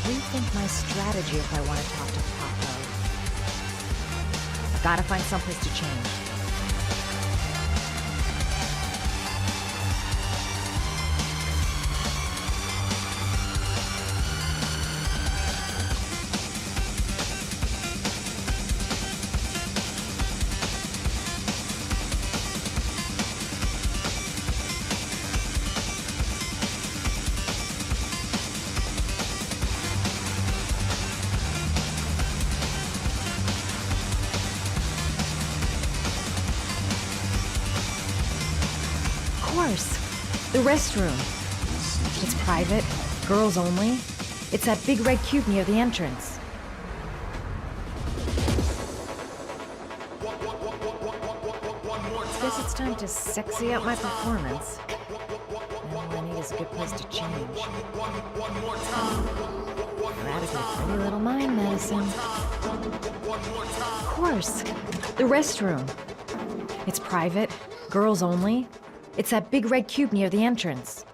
rethink my strategy if I want to talk to Paco. I've got to find someplace to change. The restroom. It's private, girls only. It's that big red cube near the entrance. Guess it's time to sexy up my performance. And all I need is a good place to change. Radically pretty little mind medicine. Of course, the restroom. It's private, girls only. It's that big red cube near the entrance.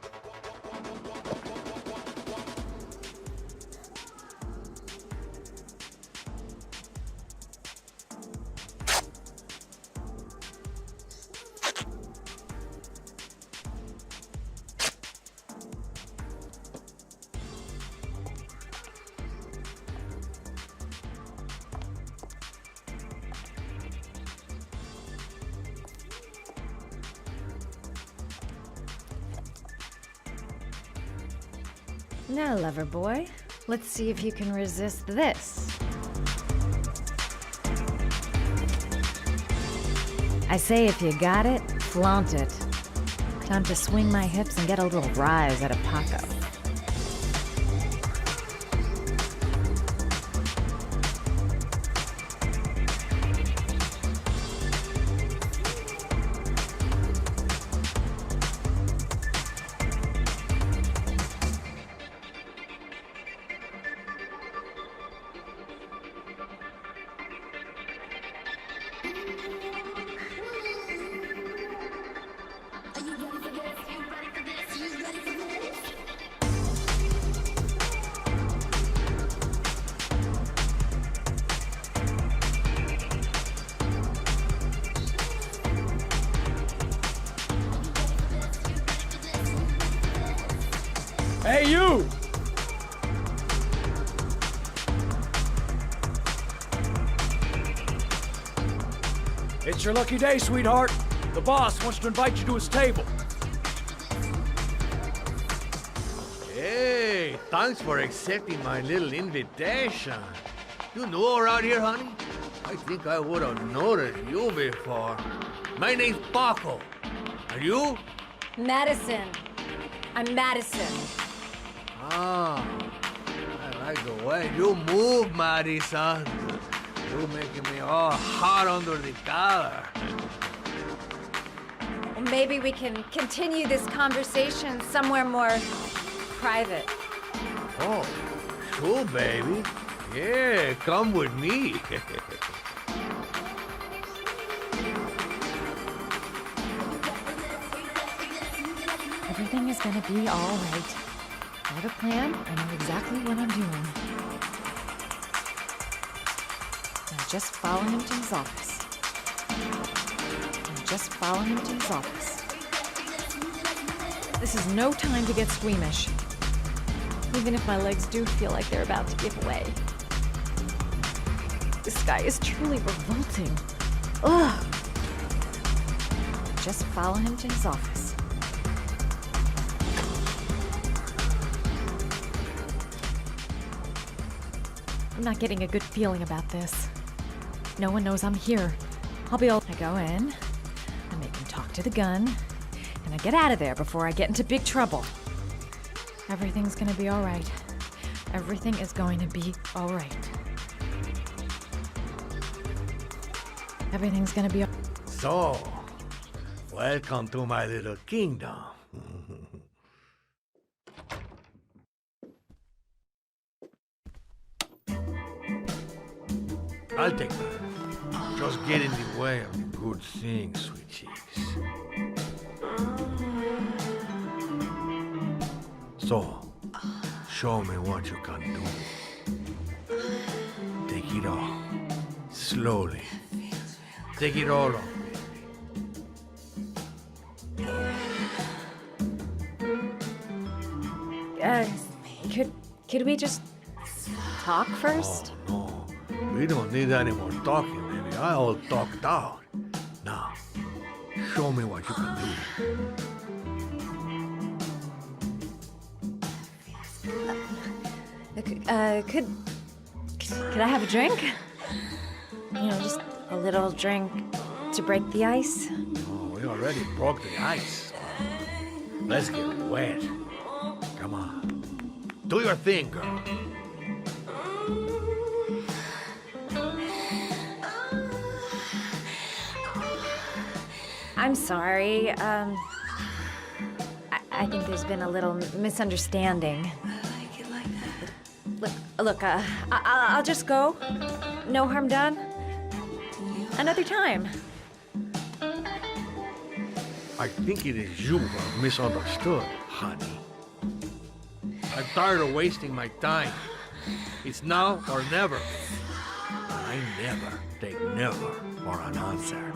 Now, lover boy, let's see if you can resist this. I say if you got it, flaunt it. Time to swing my hips and get a little rise out of Paco. Hey, you! It's your lucky day, sweetheart. The boss wants to invite you to his table. Hey, thanks for accepting my little invitation. You know around here, honey? I think I would have noticed you before. My name's Paco. And you? Madison. I'm Madison. Ah, I like the way you move, Madison. You're making me all hot under the collar. Well, maybe we can continue this conversation somewhere more private. Oh, sure, baby. Yeah, come with me. Everything is gonna be all right. I have a plan. I know exactly what I'm doing. Now just follow him to his office. Now just follow him to his office. This is no time to get squeamish. Even if my legs do feel like they're about to give way. This guy is truly revolting. Ugh! Just follow him to his office. I'm not getting a good feeling about this. No one knows I'm here. I'll be able to go in, I make him talk to the gun, and I get out of there before I get into big trouble. Everything's gonna be all right. Everything is going to be all right. Everything's gonna be all right. So, welcome to my little kingdom. I'll take that. Just get in the way of the good things, sweet cheeks. So, Show me what you can do. Take it all. Slowly. Take it all off. Could we just talk first? Oh, no. We don't need any more talking, baby. I all talked out. Now, show me what you can do. Could I have a drink? You know, just a little drink to break the ice. Oh, we already broke the ice. Let's get wet. Come on. Do your thing, girl. I'm sorry. I think there's been a little misunderstanding. Look, I'll just go. No harm done. Another time. I think it is you who are misunderstood, honey. I'm tired of wasting my time. It's now or never. I never take never for an answer.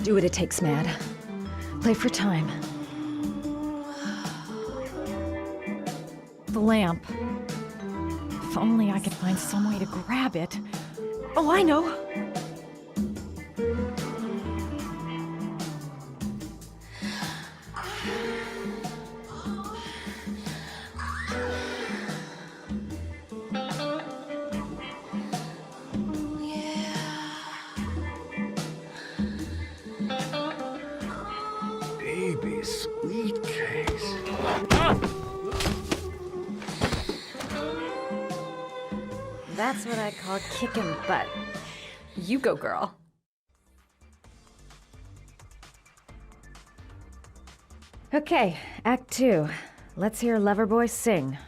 Do what it takes, Mad. Play for time. The lamp. If only I could find some way to grab it. Oh, I know! Baby, sweet case. That's what I call kicking butt. You go, girl. Okay, Act 2. Let's hear Loverboy sing.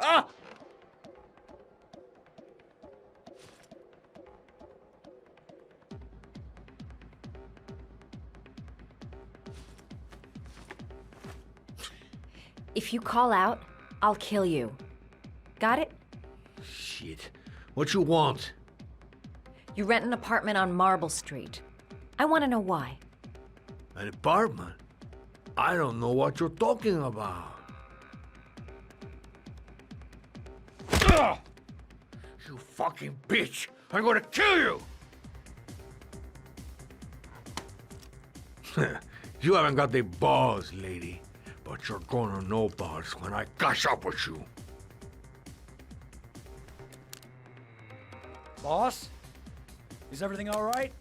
Ah! If you call out, I'll kill you. Got it? Shit. What you want? You rent an apartment on Marble Street. I want to know why. An apartment? I don't know what you're talking about. Ugh! You fucking bitch! I'm gonna kill you! You haven't got the balls, lady. But you're gonna know balls when I catch up with you. Boss? Is everything all right?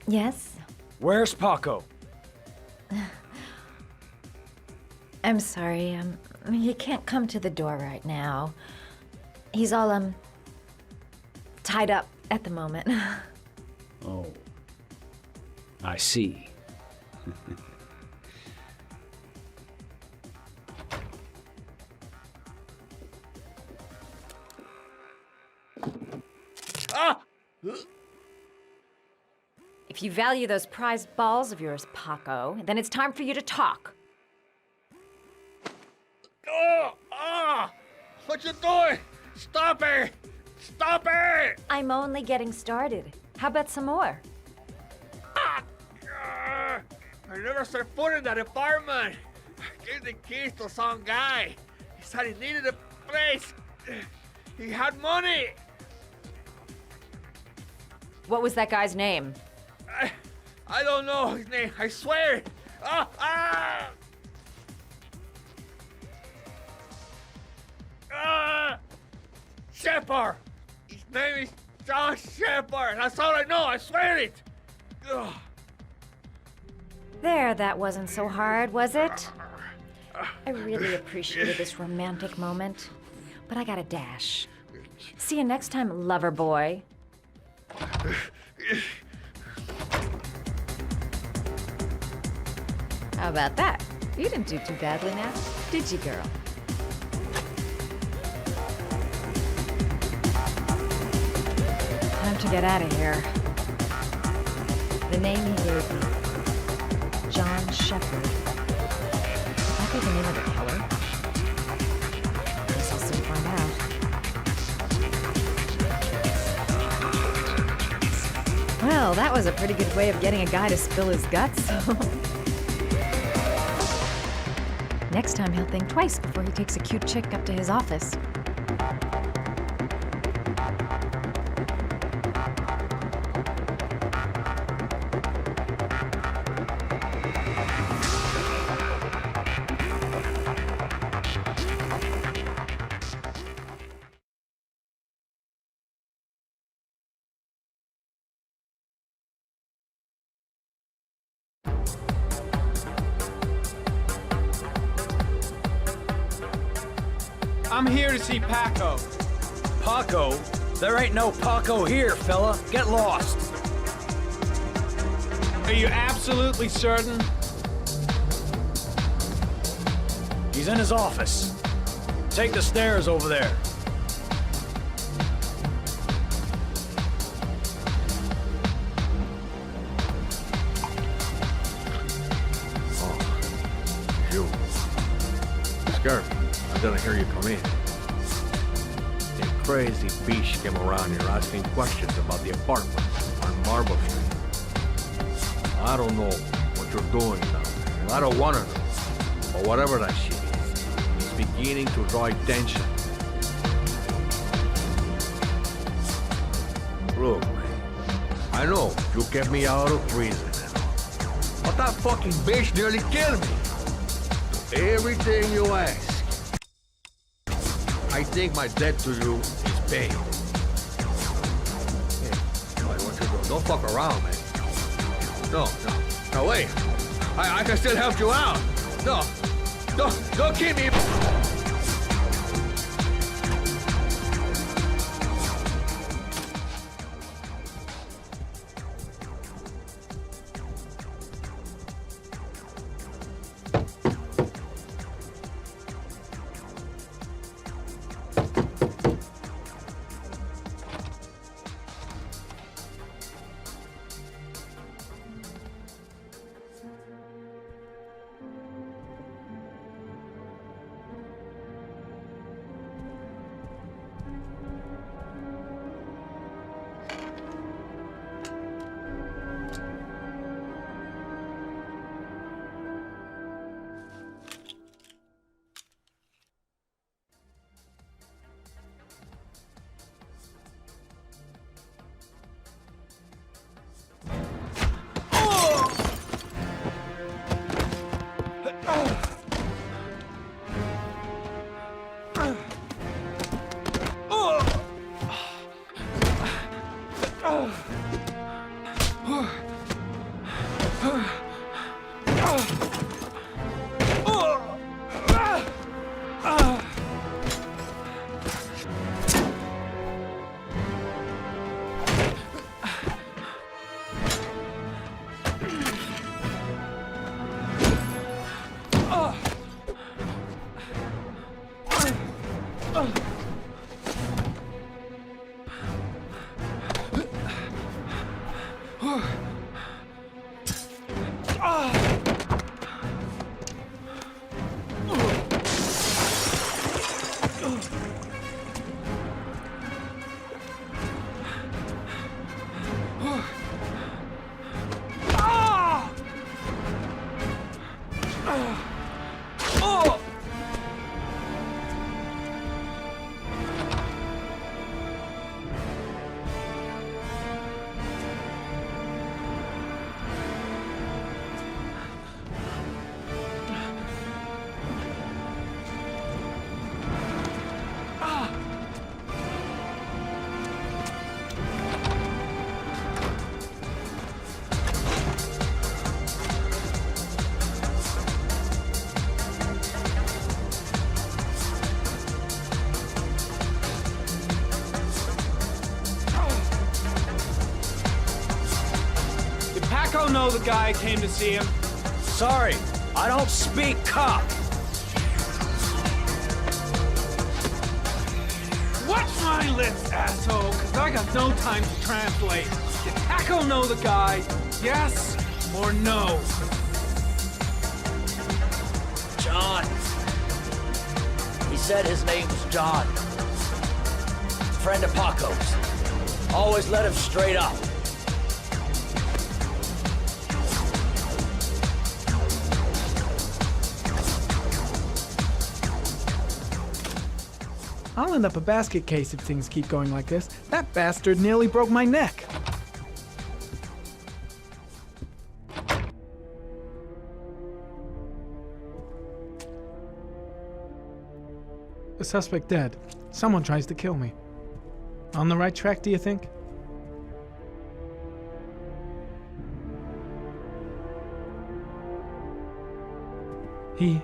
Yes? Where's Paco? I'm sorry, he can't come to the door right now. He's all, tied up at the moment. Oh. I see. Ah! If you value those prized balls of yours, Paco, then it's time for you to talk. Oh! Ah! What you doing? Stop it! Stop it! I'm only getting started. How about some more? Ah! I never set foot in that apartment. I gave the keys to some guy. He said he needed a place. He had money. What was that guy's name? I don't know his name. I swear. Ah! Ah! Shepard! His name is John Shepard! That's all I know, I swear it! Ugh. There, that wasn't so hard, was it? I really appreciated this romantic moment, but I gotta dash. See you next time, lover boy. How about that? You didn't do too badly now, did you, girl? Time to get out of here. The name he gave me. John Shepard. Might be the name of the killer. Guess I'll soon find out. Well, that was a pretty good way of getting a guy to spill his guts. Next time he'll think twice before he takes a cute chick up to his office. I'm here to see Paco. Paco? There ain't no Paco here, fella. Get lost. Are you absolutely certain? He's in his office. Take the stairs over there. Oh, you. Scared me. I didn't hear you come in. That crazy beast came around here asking questions about the apartment on Marble Street. I don't know what you're doing now, and I don't want to know. But whatever that shit is, it's beginning to draw attention. Look, man, I know you kept me out of prison and all, but that fucking bitch nearly killed me. Everything you ask, I think my debt to you is paid. Hey, what you do? Don't fuck around, man. No, wait. I can still help you out. No, don't keep me. Paco know the guy came to see him? Sorry, I don't speak cop. Watch my lips, asshole, cause I got no time to translate. Did Paco know the guy? Yes or no? John. He said his name was John. Friend of Paco's. Always let him straight up. I'll end up a basket case if things keep going like this. That bastard nearly broke my neck. The suspect dead. Someone tries to kill me. On the right track, do you think? He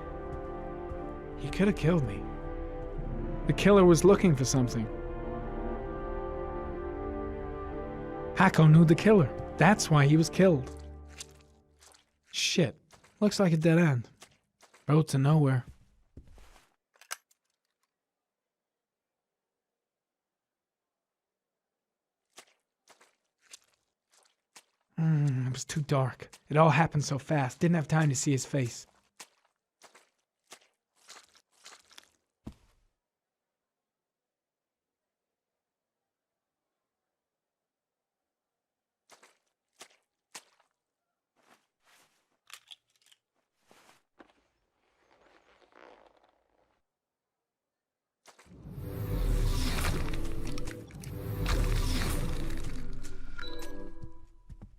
could have killed me. The killer was looking for something. Paco knew the killer. That's why he was killed. Shit. Looks like a dead end. Road to nowhere. It was too dark. It all happened so fast. Didn't have time to see his face.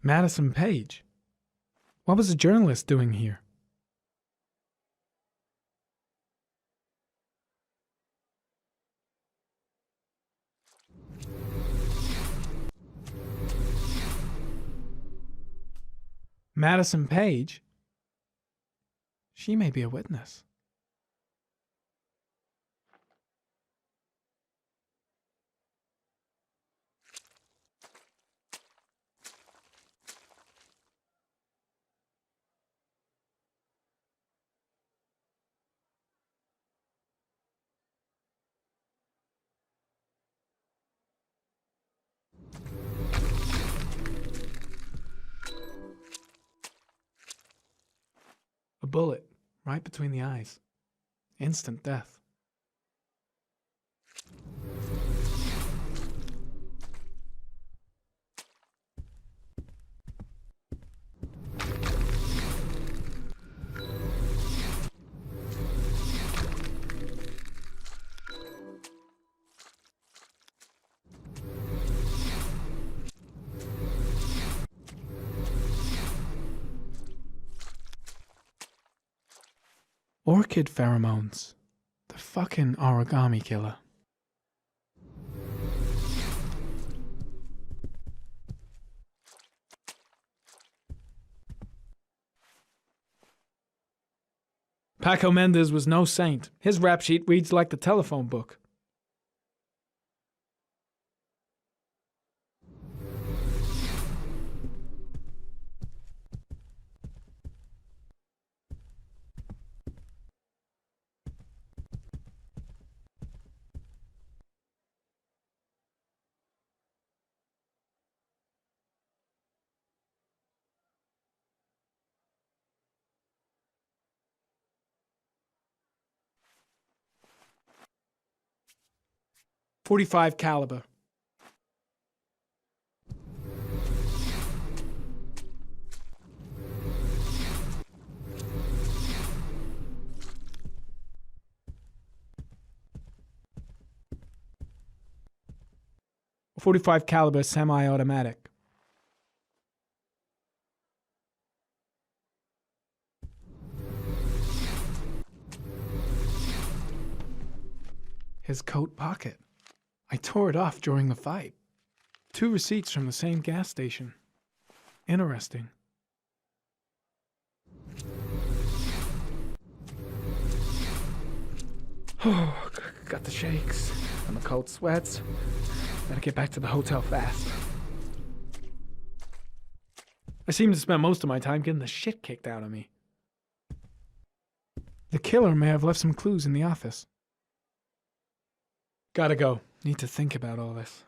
Madison Page? What was a journalist doing here? Madison Page? She may be a witness. A bullet, right between the eyes. Instant death. Orchid pheromones. The fucking origami killer. Paco Mendez was no saint. His rap sheet reads like the telephone book. .45 caliber. .45 caliber semi-automatic. His coat pocket. I tore it off during the fight. 2 receipts from the same gas station. Interesting. Oh, got the shakes and the cold sweats. Gotta get back to the hotel fast. I seem to spend most of my time getting the shit kicked out of me. The killer may have left some clues in the office. Gotta go. Need to think about all this.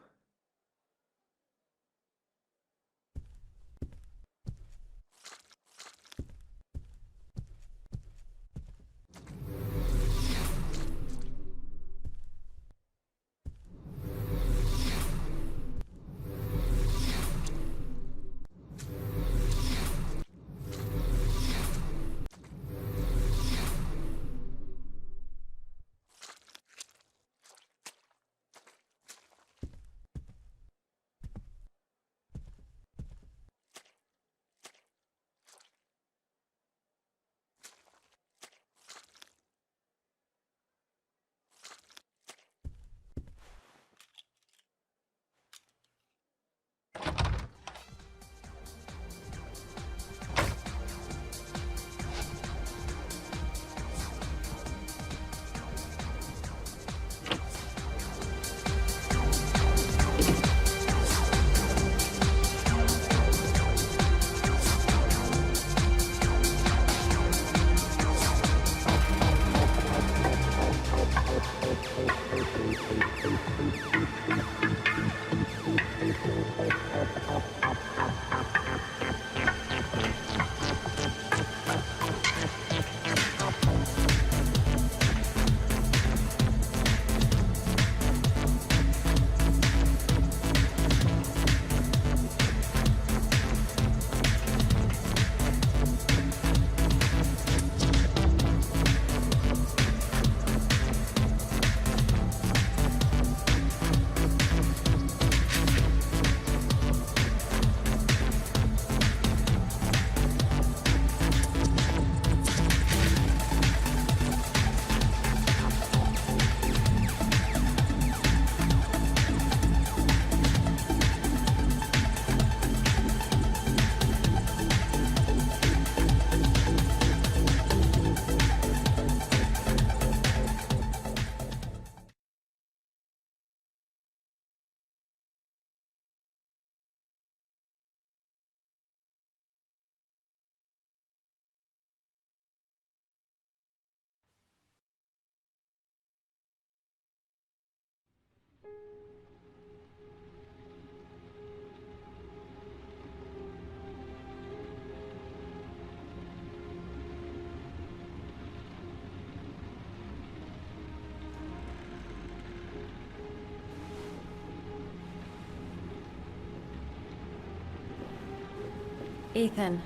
Ethan,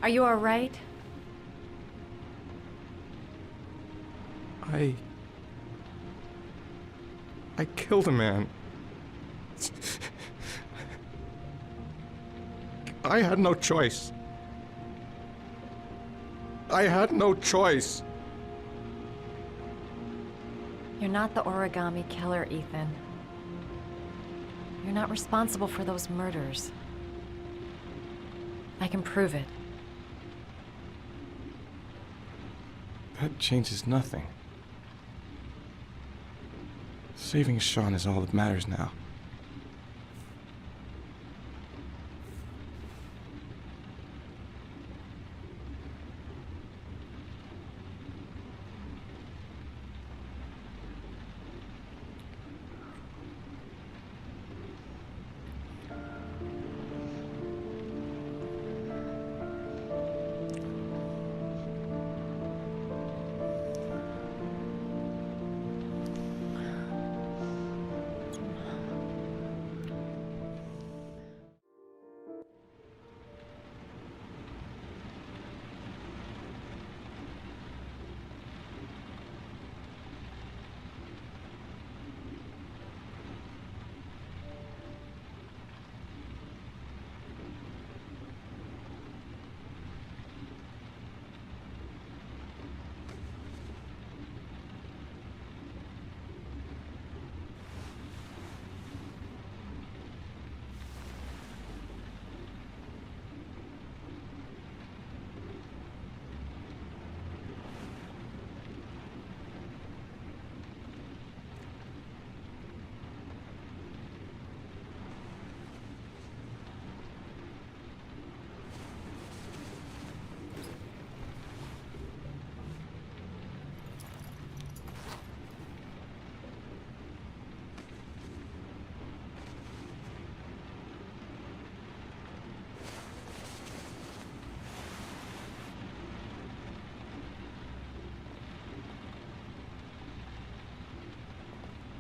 are you all right? I killed a man. I had no choice. I had no choice. You're not the origami killer, Ethan. You're not responsible for those murders. I can prove it. That changes nothing. Saving Sean is all that matters now.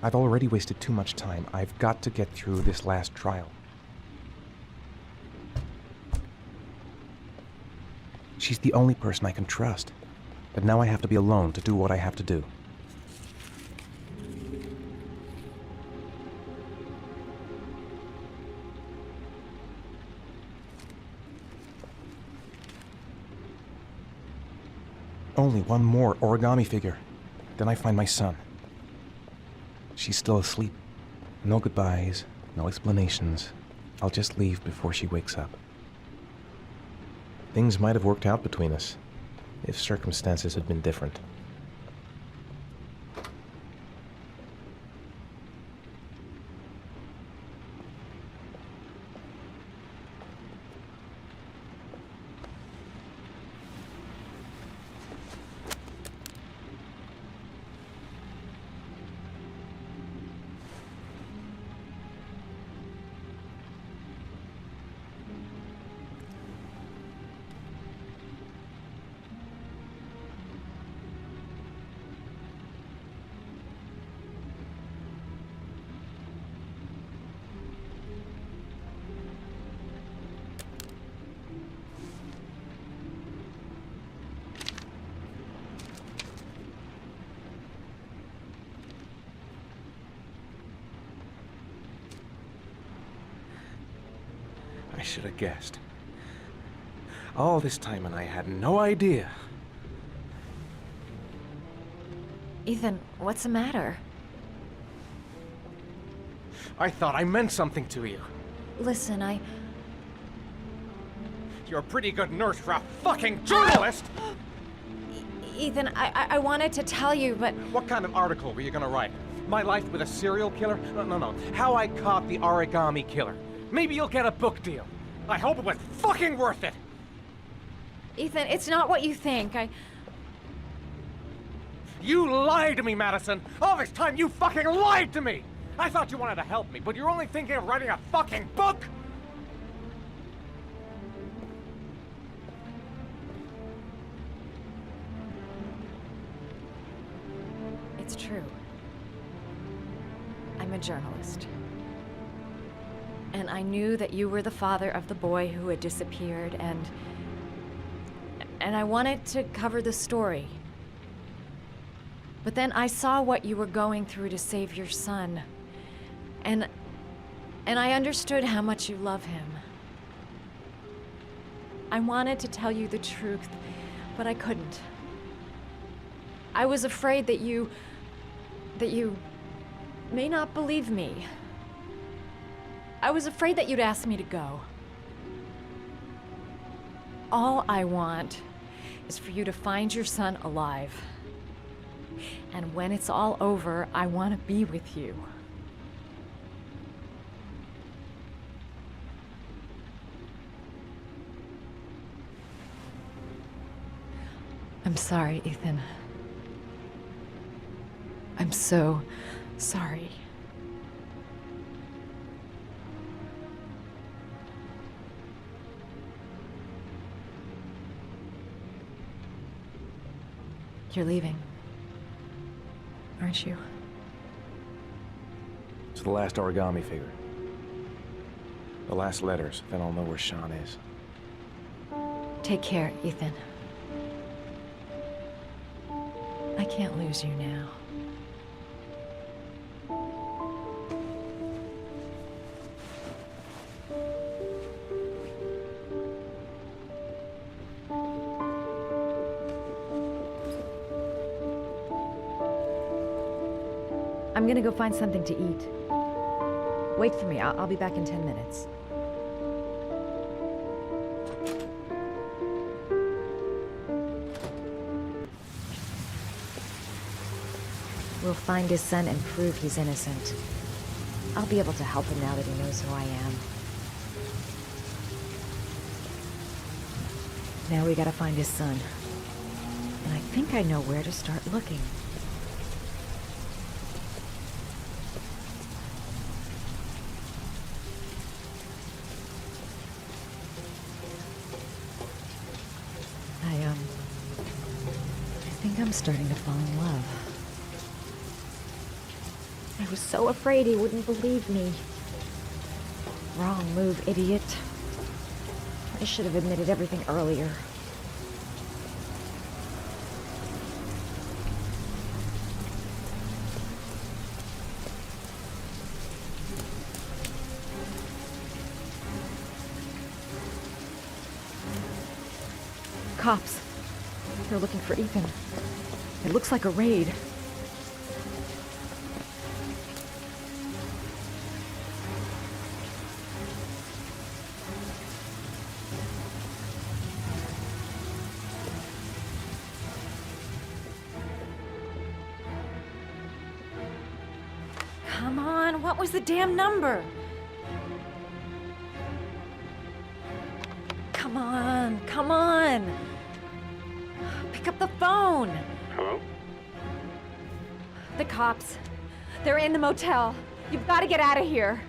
I've already wasted too much time. I've got to get through this last trial. She's the only person I can trust. But now I have to be alone to do what I have to do. Only one more origami figure. Then I find my son. She's still asleep. No goodbyes, no explanations. I'll just leave before she wakes up. Things might have worked out between us, if circumstances had been different. I should have guessed. All this time and I had no idea. Ethan, what's the matter? I thought I meant something to you. Listen, You're a pretty good nurse for a fucking journalist! Ethan, I wanted to tell you, but... What kind of article were you gonna write? My life with a serial killer? No. How I caught the origami killer. Maybe you'll get a book deal. I hope it was fucking worth it! Ethan, it's not what you think. You lied to me, Madison! All this time you fucking lied to me! I thought you wanted to help me, but you're only thinking of writing a fucking book? It's true. I'm a journalist. And I knew that you were the father of the boy who had disappeared, and I wanted to cover the story. But then I saw what you were going through to save your son. And I understood how much you love him. I wanted to tell you the truth, but I couldn't. I was afraid that you may not believe me. I was afraid that you'd ask me to go. All I want is for you to find your son alive. And when it's all over, I want to be with you. I'm sorry, Ethan. I'm so sorry. You're leaving, aren't you? It's the last origami figure. The last letters, then I'll know where Sean is. Take care, Ethan. I can't lose you now. I'm gonna go find something to eat. Wait for me. I'll be back in 10 minutes. We'll find his son and prove he's innocent. I'll be able to help him now that he knows who I am. Now we gotta find his son. And I think I know where to start looking. I think I'm starting to fall in love. I was so afraid he wouldn't believe me. Wrong move, idiot. I should have admitted everything earlier. Cops. They're looking for Ethan. It looks like a raid. Come on, what was the damn number? Come on, come on! Pick up the phone! Hello? The cops. They're in the motel. You've got to get out of here.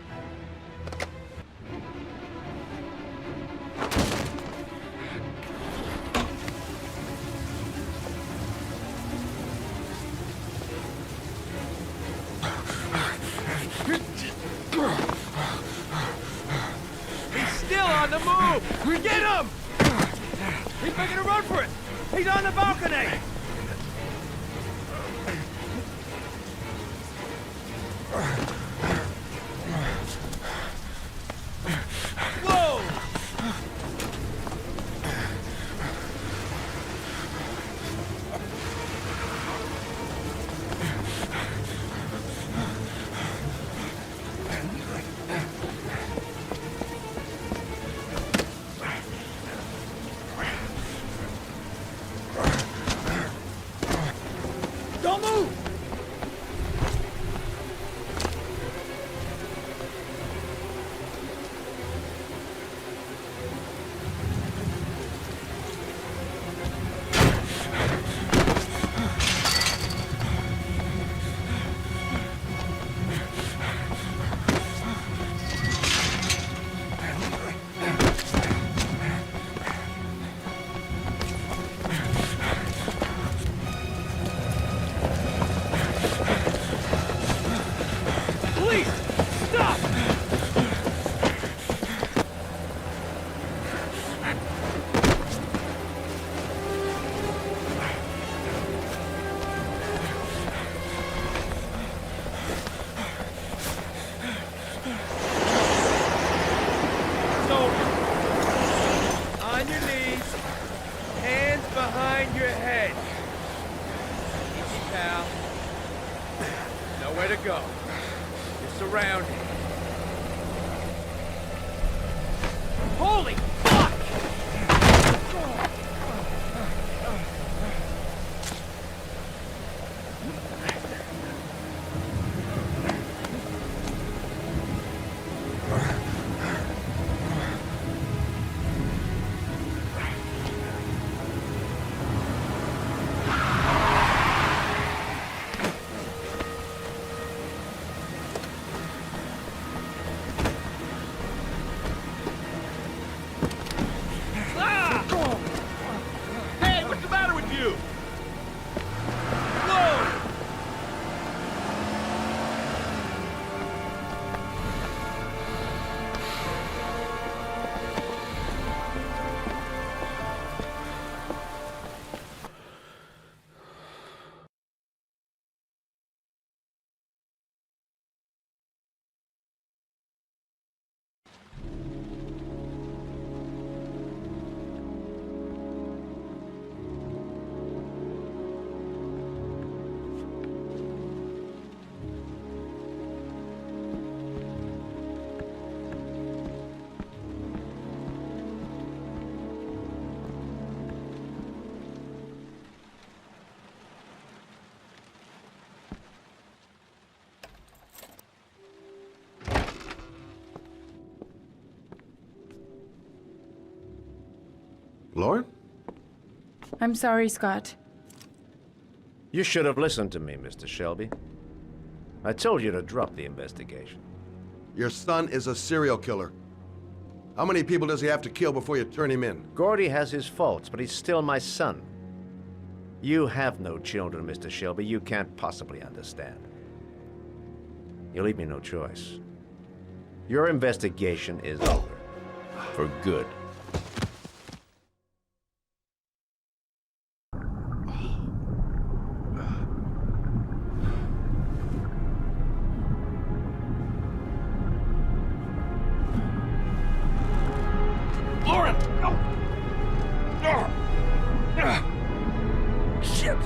He's still on the move! Get him! He's making a run for it! He's on the balcony! Whoa! Don't move! Please, stop! On your knees, hands behind your head. Easy, pal. Nowhere to go. You're surrounded. Holy fuck! Hey, what's the matter with you? Whoa! Lauren? I'm sorry, Scott. You should have listened to me, Mr. Shelby. I told you to drop the investigation. Your son is a serial killer. How many people does he have to kill before you turn him in? Gordy has his faults, but he's still my son. You have no children, Mr. Shelby. You can't possibly understand. You leave me no choice. Your investigation is over. For good. Lauren! No! Shit!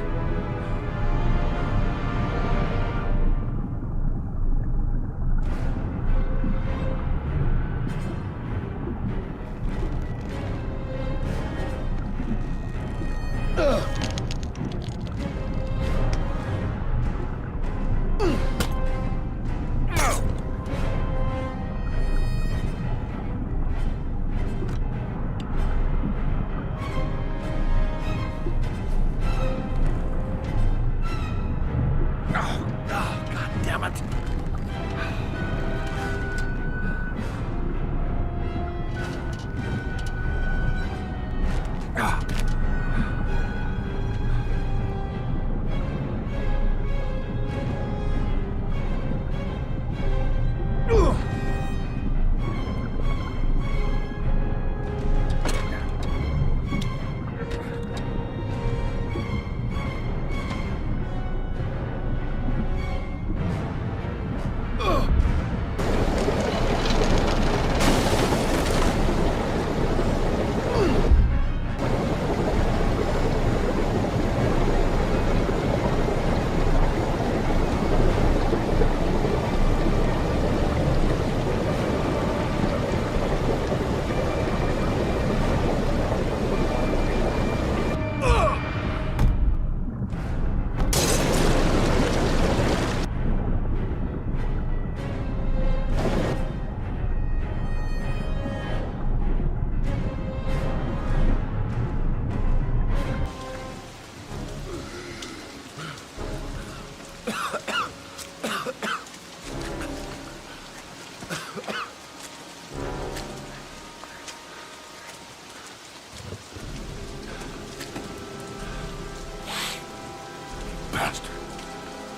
Bastard.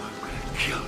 I'm gonna kill you.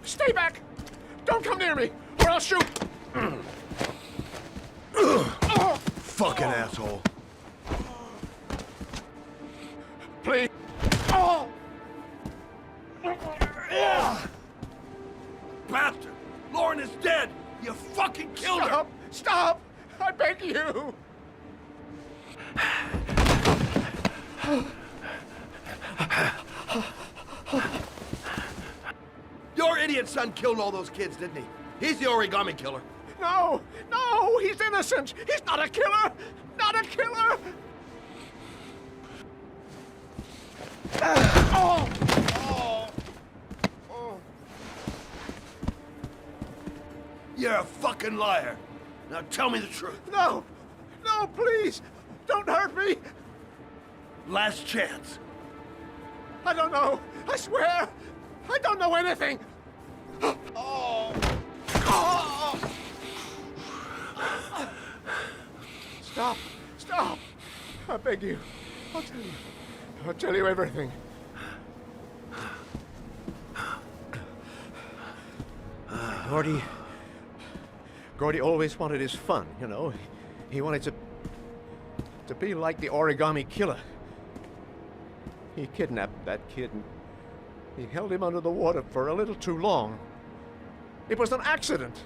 Stay back! Don't come near me, or I'll shoot! Fucking asshole. Please. Bastard! Lauren is dead! You fucking killed her! Stop! I beg you! Your idiot son killed all those kids, didn't he? He's the origami killer. No! No! He's innocent! He's not a killer! Not a killer! Oh! Oh! Oh! You're a fucking liar. Now tell me the truth. No! No, please! Don't hurt me! Last chance. I don't know. I swear! I don't know anything! Oh! Oh! Stop! Stop! I beg you. I'll tell you. I'll tell you everything. Gordy always wanted his fun, you know. He wanted to be like the origami killer. He kidnapped that kid and he held him under the water for a little too long. It was an accident.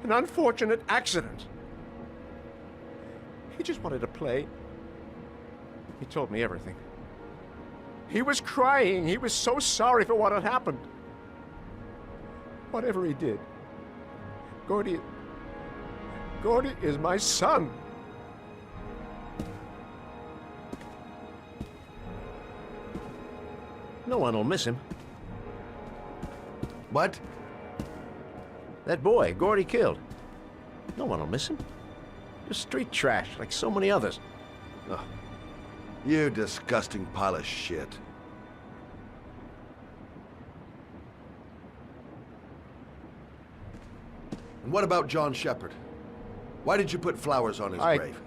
An unfortunate accident. He just wanted to play. He told me everything. He was crying. He was so sorry for what had happened. Whatever he did, Gordy is my son. No one will miss him. What? That boy, Gordy killed. No one will miss him. Just street trash, like so many others. Ugh. You disgusting pile of shit. And what about John Shepard? Why did you put flowers on his grave?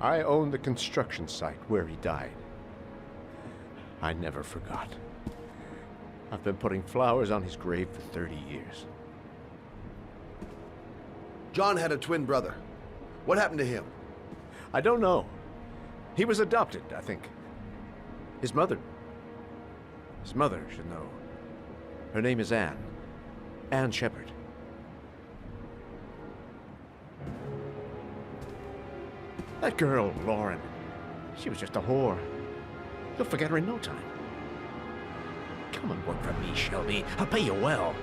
I own the construction site where he died. I never forgot. I've been putting flowers on his grave for 30 years. John had a twin brother. What happened to him? I don't know. He was adopted, I think. His mother should know. Her name is Anne. Anne Shepard. That girl, Lauren, she was just a whore. You'll forget her in no time. Come and work for me, Shelby. I'll pay you well.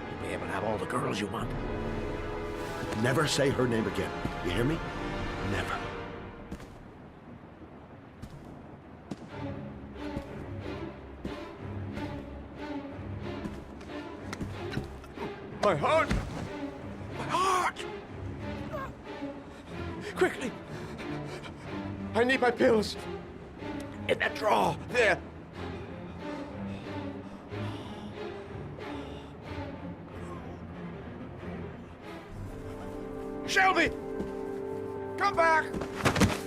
You'll be able to have all the girls you want. Never say her name again. You hear me? Never. My heart! My heart! Quickly! I need my pills. In that drawer, there. Shelby! Come back!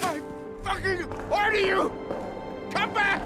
I fucking order you! Come back!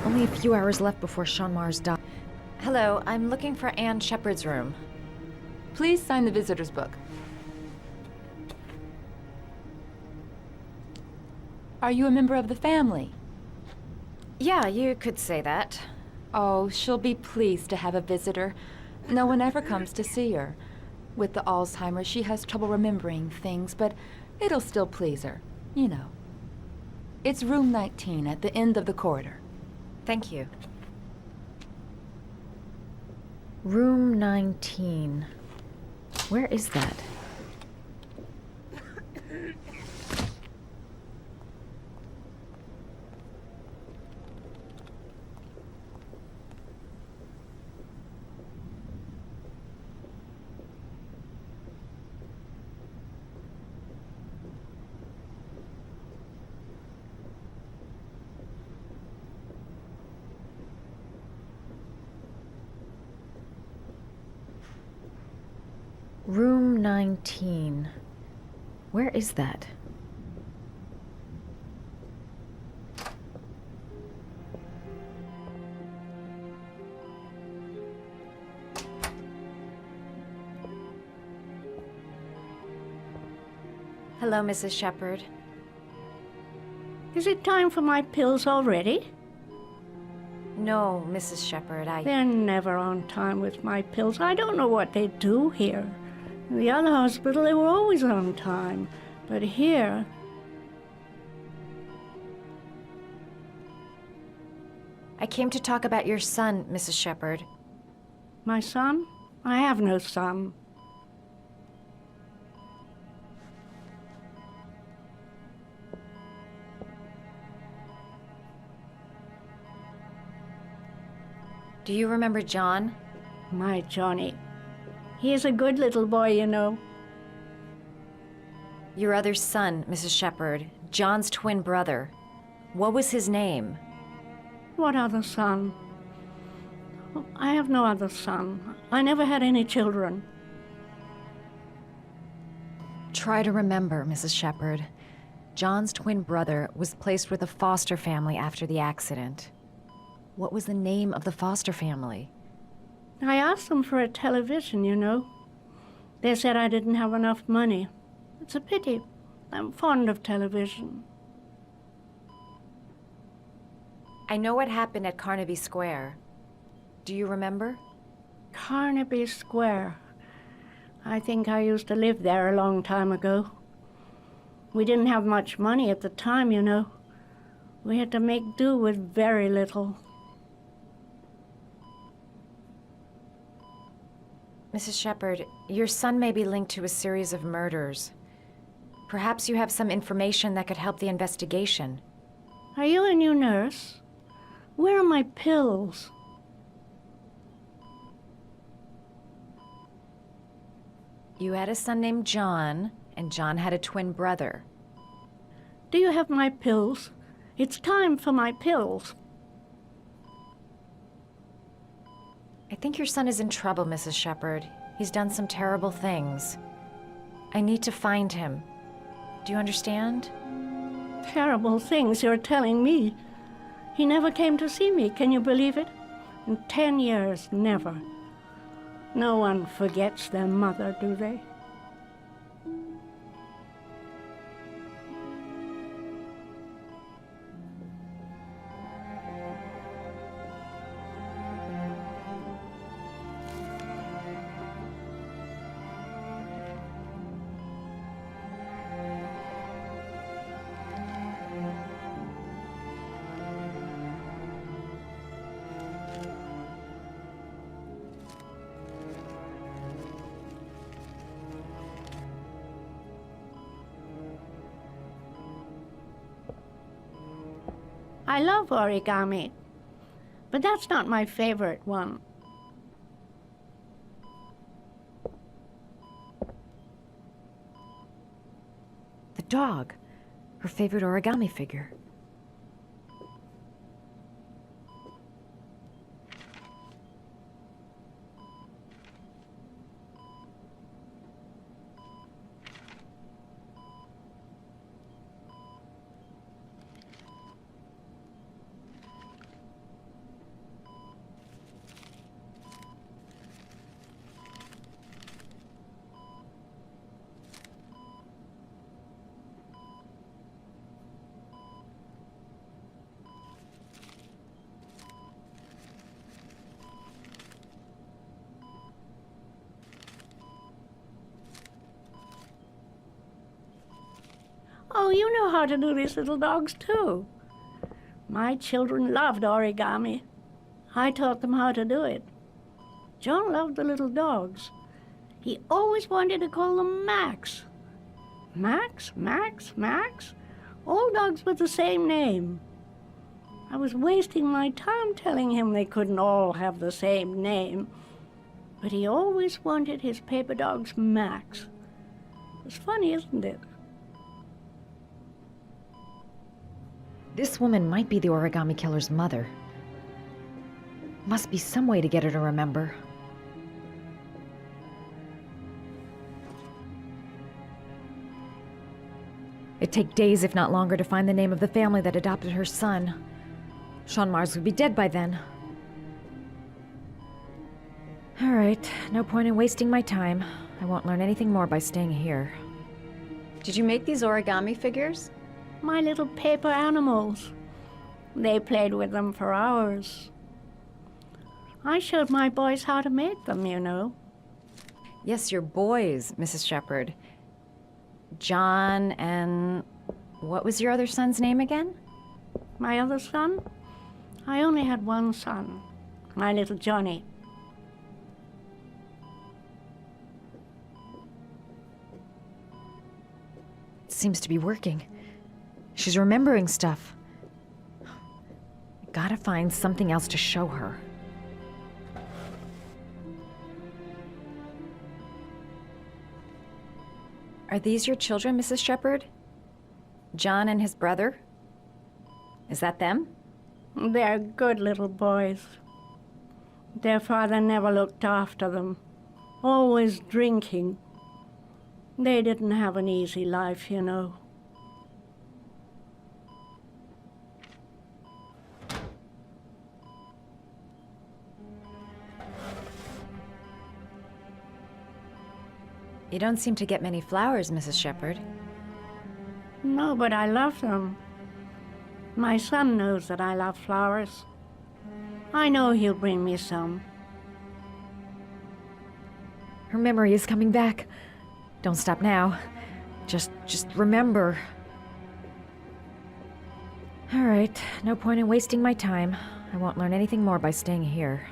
Only a few hours left before Sean Mars died. Hello, I'm looking for Anne Shepard's room. Please sign the visitor's book. Are you a member of the family? Yeah, you could say that. Oh, she'll be pleased to have a visitor. No one ever comes to see her. With the Alzheimer's, she has trouble remembering things, but it'll still please her, you know. It's room 19 at the end of the corridor. Thank you. Room 19. Where is that? Room 19. Where is that? Hello, Mrs. Shepherd. Is it time for my pills already? No, Mrs. Shepherd, They're never on time with my pills. I don't know what they do here. In the other hospital, they were always on time. But here... I came to talk about your son, Mrs. Shepherd. My son? I have no son. Do you remember John? My Johnny. He is a good little boy, you know. Your other son, Mrs. Shepherd, John's twin brother. What was his name? What other son? Oh, I have no other son. I never had any children. Try to remember, Mrs. Shepherd. John's twin brother was placed with a foster family after the accident. What was the name of the foster family? I asked them for a television, you know. They said I didn't have enough money. It's a pity. I'm fond of television. I know what happened at Carnaby Square. Do you remember? Carnaby Square. I think I used to live there a long time ago. We didn't have much money at the time, you know. We had to make do with very little. Mrs. Shepherd, your son may be linked to a series of murders. Perhaps you have some information that could help the investigation. Are you a new nurse? Where are my pills? You had a son named John, and John had a twin brother. Do you have my pills? It's time for my pills. I think your son is in trouble, Mrs. Shepherd. He's done some terrible things. I need to find him. Do you understand? Terrible things you're telling me. He never came to see me, can you believe it? In 10 years, never. No one forgets their mother, do they? I love origami, but that's not my favorite one. The dog, her favorite origami figure. Oh, you know how to do these little dogs, too. My children loved origami. I taught them how to do it. John loved the little dogs. He always wanted to call them Max. Max, Max, Max. All dogs with the same name. I was wasting my time telling him they couldn't all have the same name. But he always wanted his paper dogs Max. It's funny, isn't it? This woman might be the origami killer's mother. Must be some way to get her to remember. It'd take days, if not longer, to find the name of the family that adopted her son. Sean Mars would be dead by then. All right, no point in wasting my time. I won't learn anything more by staying here. Did you make these origami figures? My little paper animals. They played with them for hours. I showed my boys how to make them, you know. Yes, your boys, Mrs. Shepherd. John and... what was your other son's name again? My other son? I only had one son, my little Johnny. It seems to be working. She's remembering stuff. Gotta find something else to show her. Are these your children, Mrs. Shepherd? John and his brother? Is that them? They're good little boys. Their father never looked after them, always drinking. They didn't have an easy life, you know. You don't seem to get many flowers, Mrs. Shepherd. No, but I love them. My son knows that I love flowers. I know he'll bring me some. Her memory is coming back. Don't stop now. Just remember. All right, no point in wasting my time. I won't learn anything more by staying here.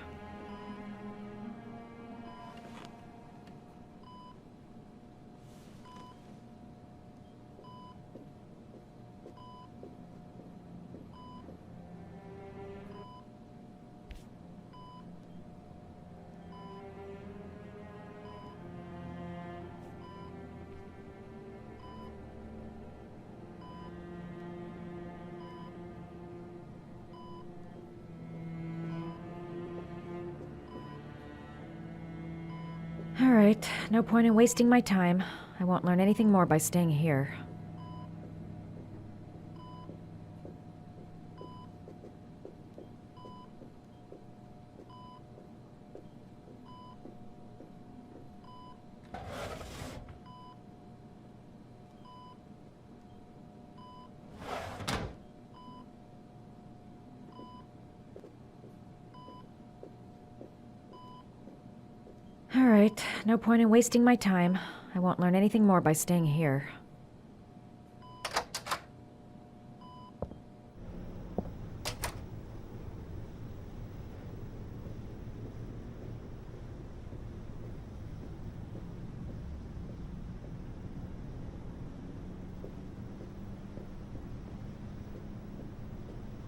All right, no point in wasting my time. I won't learn anything more by staying here. All right, no point in wasting my time. I won't learn anything more by staying here.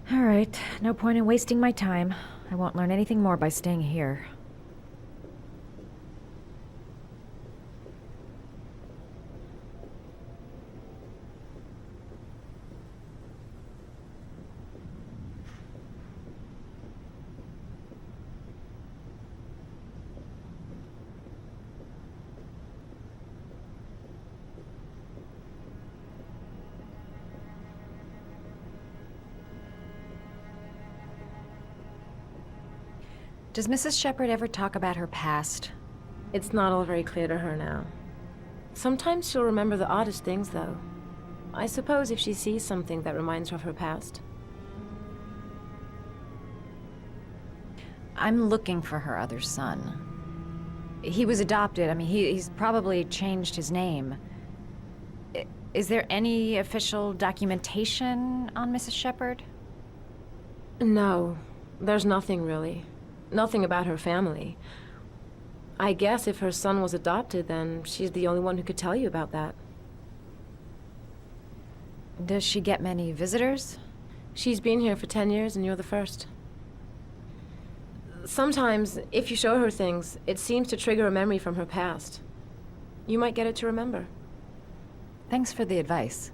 All right, no point in wasting my time. I won't learn anything more by staying here. Does Mrs. Shepherd ever talk about her past? It's not all very clear to her now. Sometimes she'll remember the oddest things, though. I suppose if she sees something that reminds her of her past. I'm looking for her other son. He was adopted. I mean, he's probably changed his name. Is there any official documentation on Mrs. Shepherd? No, there's nothing really. Nothing about her family. I guess if her son was adopted, then she's the only one who could tell you about that. Does she get many visitors? She's been here for 10 years and you're the first. Sometimes, if you show her things, it seems to trigger a memory from her past. You might get it to remember. Thanks for the advice.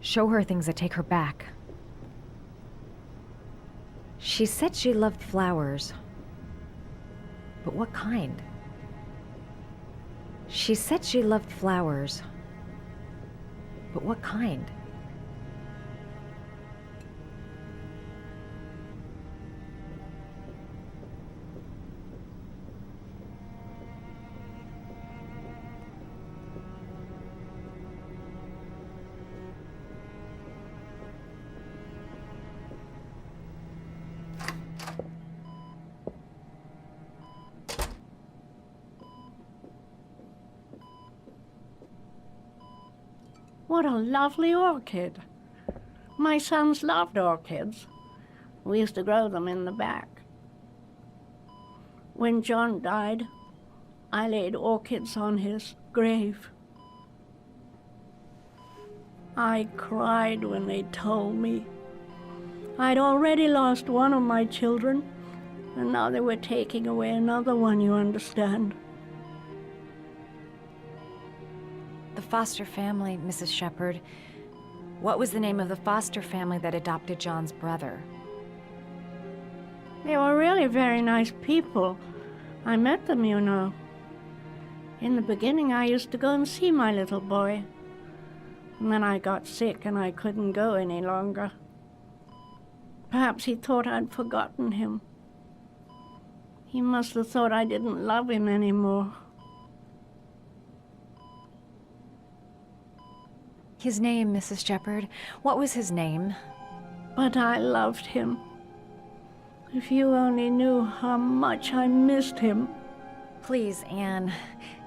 Show her things that take her back. She said she loved flowers. But what kind? She said she loved flowers. But what kind? What a lovely orchid. My sons loved orchids. We used to grow them in the back. When John died, I laid orchids on his grave. I cried when they told me. I'd already lost one of my children, and now they were taking away another one, you understand. The foster family, Mrs. Shepherd. What was the name of the foster family that adopted John's brother? They were really very nice people. I met them, you know. In the beginning, I used to go and see my little boy. And then I got sick and I couldn't go any longer. Perhaps he thought I'd forgotten him. He must have thought I didn't love him anymore. His name, Mrs. Shepherd. What was his name? But I loved him. If you only knew how much I missed him. Please, Anne.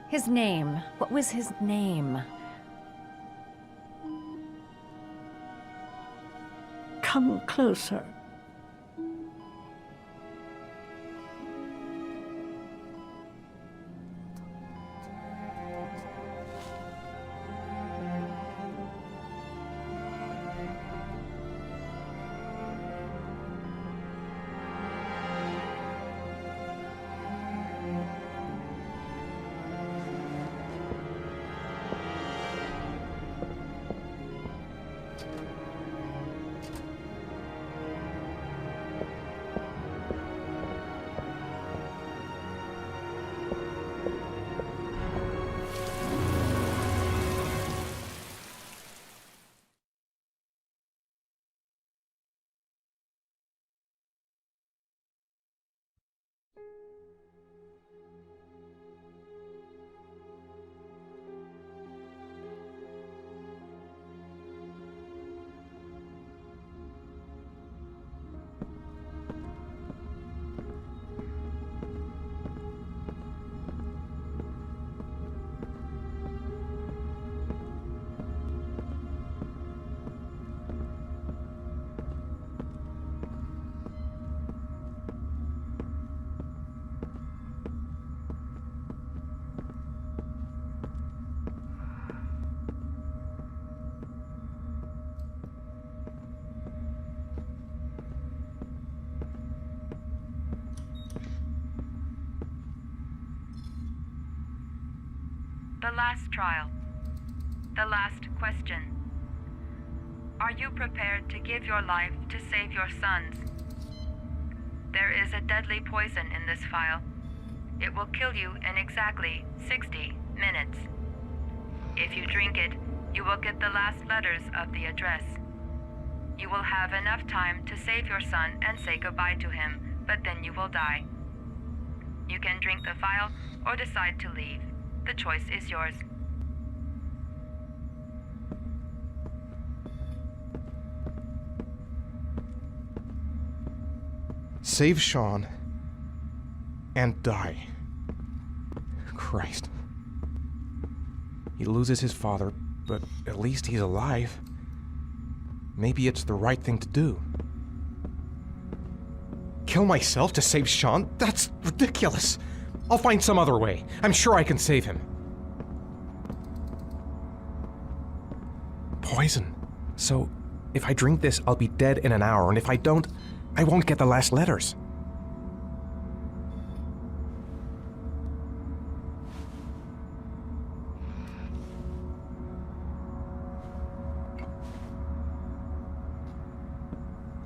His name. What was his name? Come closer. The last trial. The last question. Are you prepared to give your life to save your sons? There is a deadly poison in this file. It will kill you in exactly 60 minutes. If you drink it, you will get the last letters of the address. You will have enough time to save your son and say goodbye to him, but then you will die. You can drink the file or decide to leave. The choice is yours. Save Sean and die. Christ. He loses his father, but at least he's alive. Maybe it's the right thing to do. Kill myself to save Sean? That's ridiculous. I'll find some other way. I'm sure I can save him. Poison. So, if I drink this, I'll be dead in an hour, and if I don't, I won't get the last letters.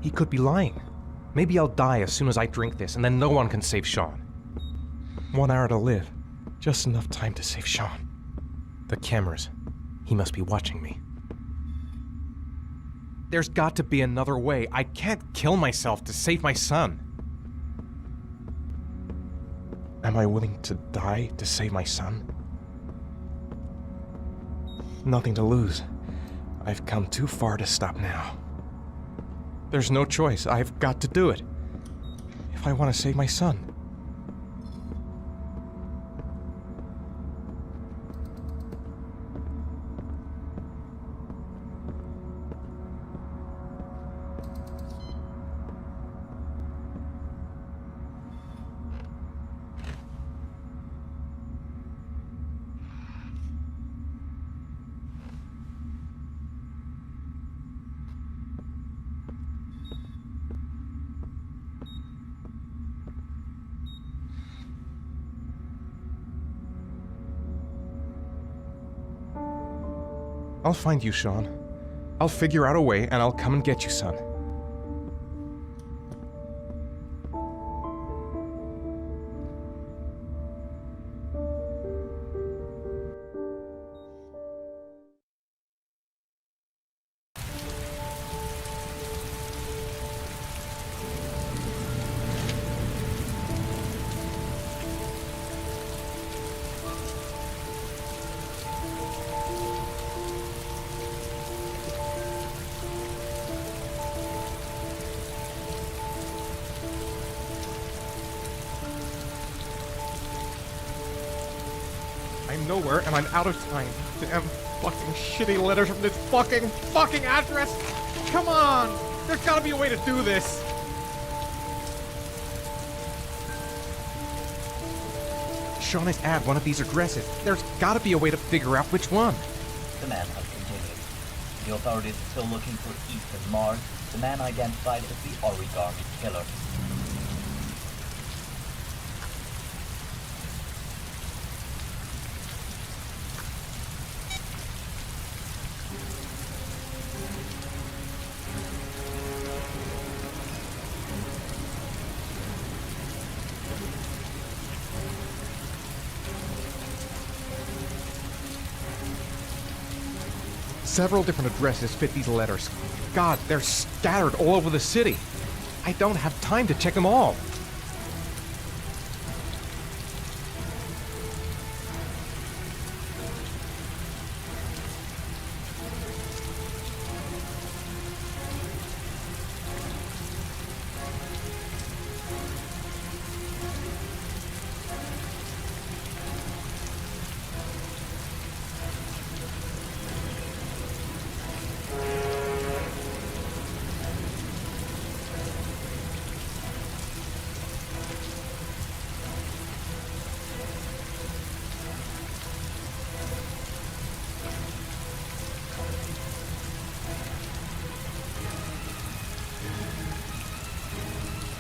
He could be lying. Maybe I'll die as soon as I drink this, and then no one can save Sean. 1 hour to live. Just enough time to save Sean. The cameras. He must be watching me. There's got to be another way. I can't kill myself to save my son. Am I willing to die to save my son? Nothing to lose. I've come too far to stop now. There's no choice. I've got to do it. If I want to save my son. I'll find you, Sean. I'll figure out a way, and I'll come and get you, son. I'm nowhere, and I'm out of time. Damn fucking shitty letters from this fucking address! Come on! There's gotta be a way to do this! Sean has added one of these addresses. There's gotta be a way to figure out which one. The manhunt continued. The authorities are still looking for Ethan Mars, the man identified as the Origami Killer. Several different addresses fit these letters. God, they're scattered all over the city. I don't have time to check them all.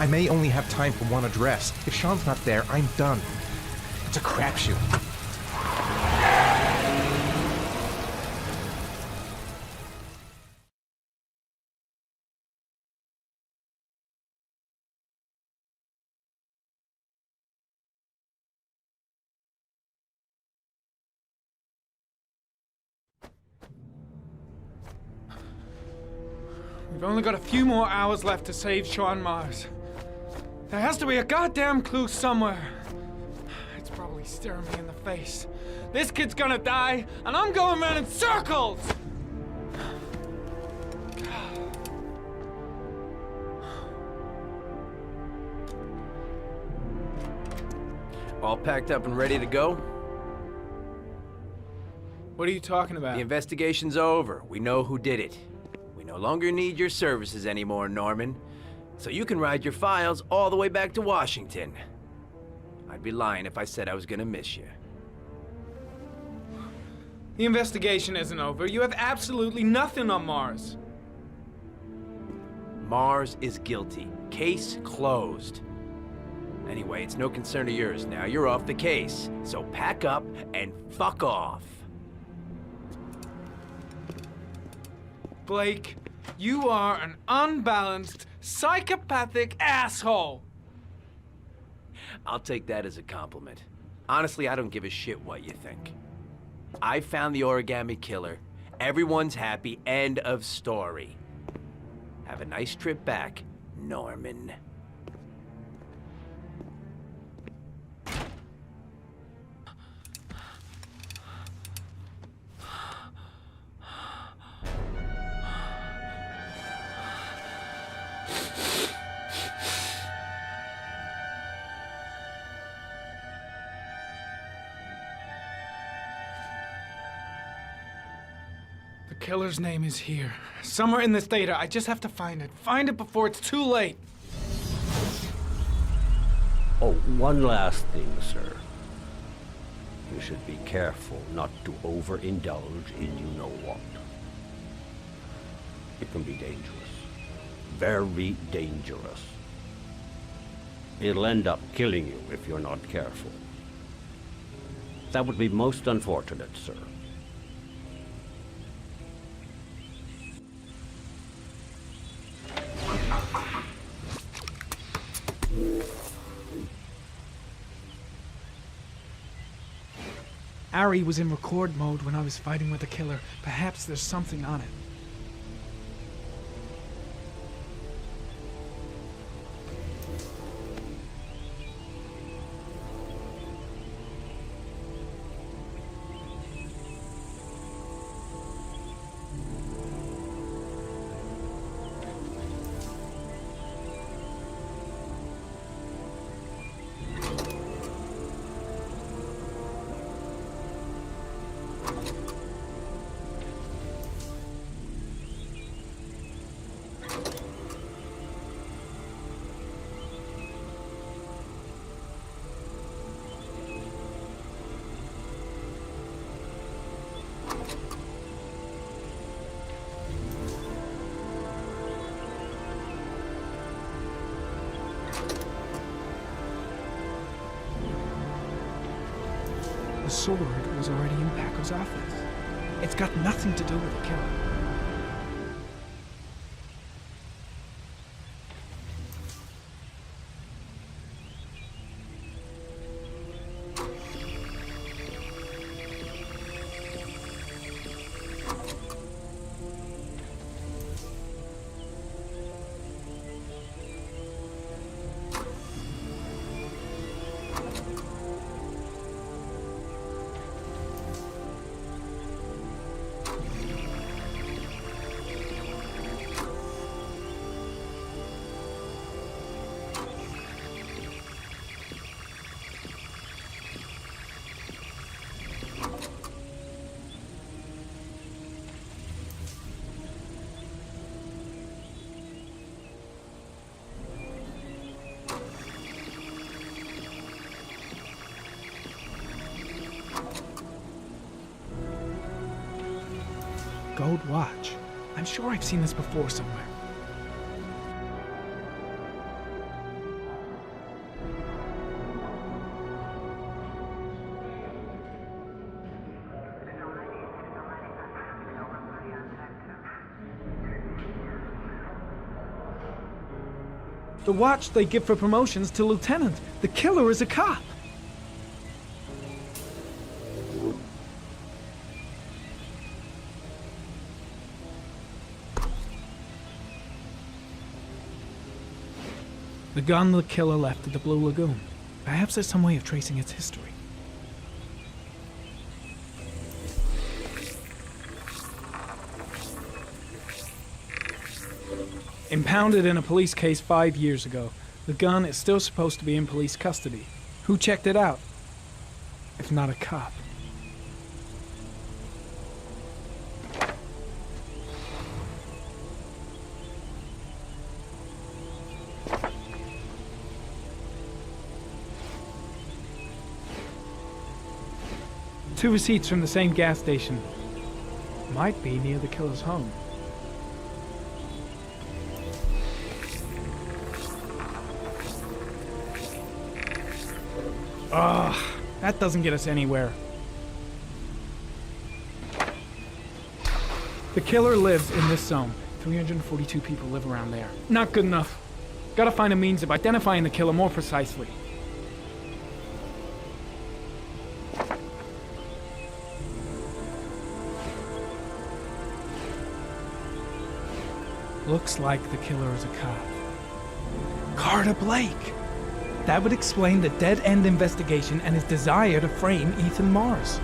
I may only have time for one address. If Sean's not there, I'm done. It's a crapshoot. We've only got a few more hours left to save Sean Mars. There has to be a goddamn clue somewhere. It's probably staring me in the face. This kid's gonna die, and I'm going around in circles! All packed up and ready to go? What are you talking about? The investigation's over. We know who did it. We no longer need your services anymore, Norman. So you can ride your files all the way back to Washington. I'd be lying if I said I was gonna miss you. The investigation isn't over. You have absolutely nothing on Mars. Mars is guilty. Case closed. Anyway, it's no concern of yours now. You're off the case. So pack up and fuck off. Blake, you are an unbalanced, psychopathic asshole! I'll take that as a compliment. Honestly, I don't give a shit what you think. I found the Origami Killer. Everyone's happy. End of story. Have a nice trip back, Norman. The killer's name is here. Somewhere in this data. I just have to find it. Find it before it's too late. Oh, one last thing, sir. You should be careful not to overindulge in you-know-what. It can be dangerous. Very dangerous. It'll end up killing you if you're not careful. That would be most unfortunate, sir. Ari was in record mode when I was fighting with the killer. Perhaps there's something on it. The sword was already in Paco's office. It's got nothing to do with the killer. Gold watch. I'm sure I've seen this before somewhere. The watch they give for promotions to lieutenant. The killer is a cop. The gun the killer left at the Blue Lagoon. Perhaps there's some way of tracing its history. Impounded in a police case 5 years ago, the gun is still supposed to be in police custody. Who checked it out? If not a cop. Two receipts from the same gas station. Might be near the killer's home. Ugh, that doesn't get us anywhere. The killer lives in this zone. 342 people live around there. Not good enough. Gotta find a means of identifying the killer more precisely. Looks like the killer is a cop. Carter Blake! That would explain the dead-end investigation and his desire to frame Ethan Mars.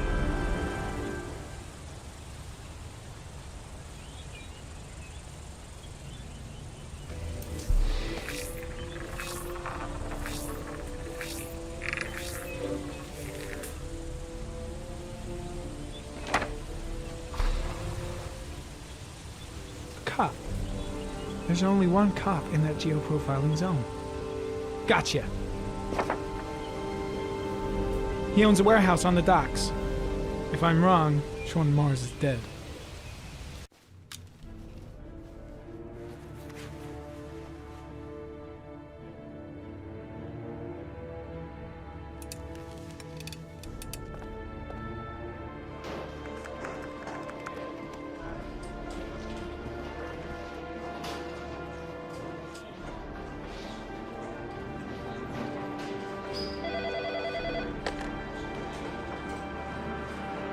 Cop. There's only one cop in that geoprofiling zone. Gotcha. He owns a warehouse on the docks. If I'm wrong, Sean Mars is dead.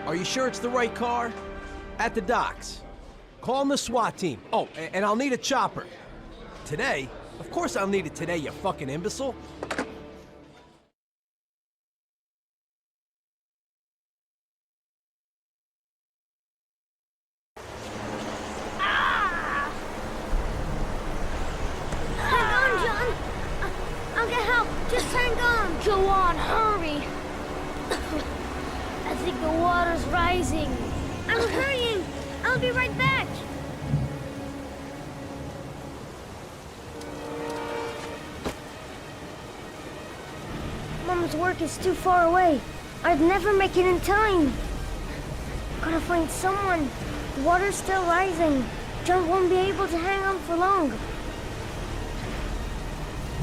Are you sure it's the right car? At the docks. Call the SWAT team. Oh, and I'll need a chopper. Today? Of course I'll need it today, you fucking imbecile. Hang on, John. I'll get help. Just hang on. Go on, hurry. I think the water's rising. I'm hurrying. I'll be right back. Mom's work is too far away. I'd never make it in time. Gotta find someone. The water's still rising. John won't be able to hang on for long.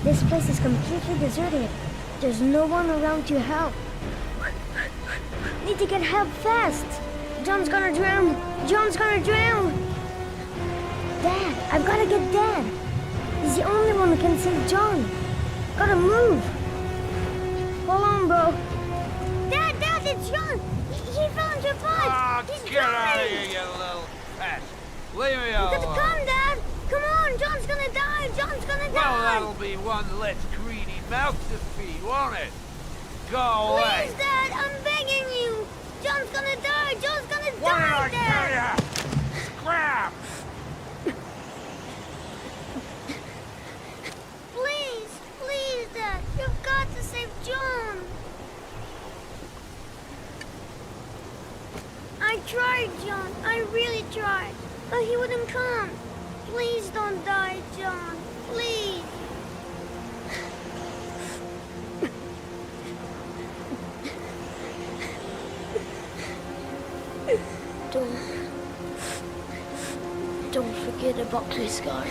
This place is completely deserted. There's no one around to help. Need to get help fast. John's gonna drown. John's gonna drown. Dad, I've gotta get Dad. He's the only one who can save John. Gotta move. Hold on, bro. Dad, it's John. He fell into a pot. He's Get out of drowning. here, you little pest. Leave me You got alone. to come, Dad. Come on, John's gonna die. John's gonna Well, die. that'll be one less greedy mouth to feed, won't it? Go away. Please, Dad, I'm begging you. John's gonna die. John's gonna What did die, I Dad. tell ya? Scrap! Please, Dad. You've got to save John. I tried, John. I really tried. But he wouldn't come. Please don't die, John. Please. Don't forget about this guy.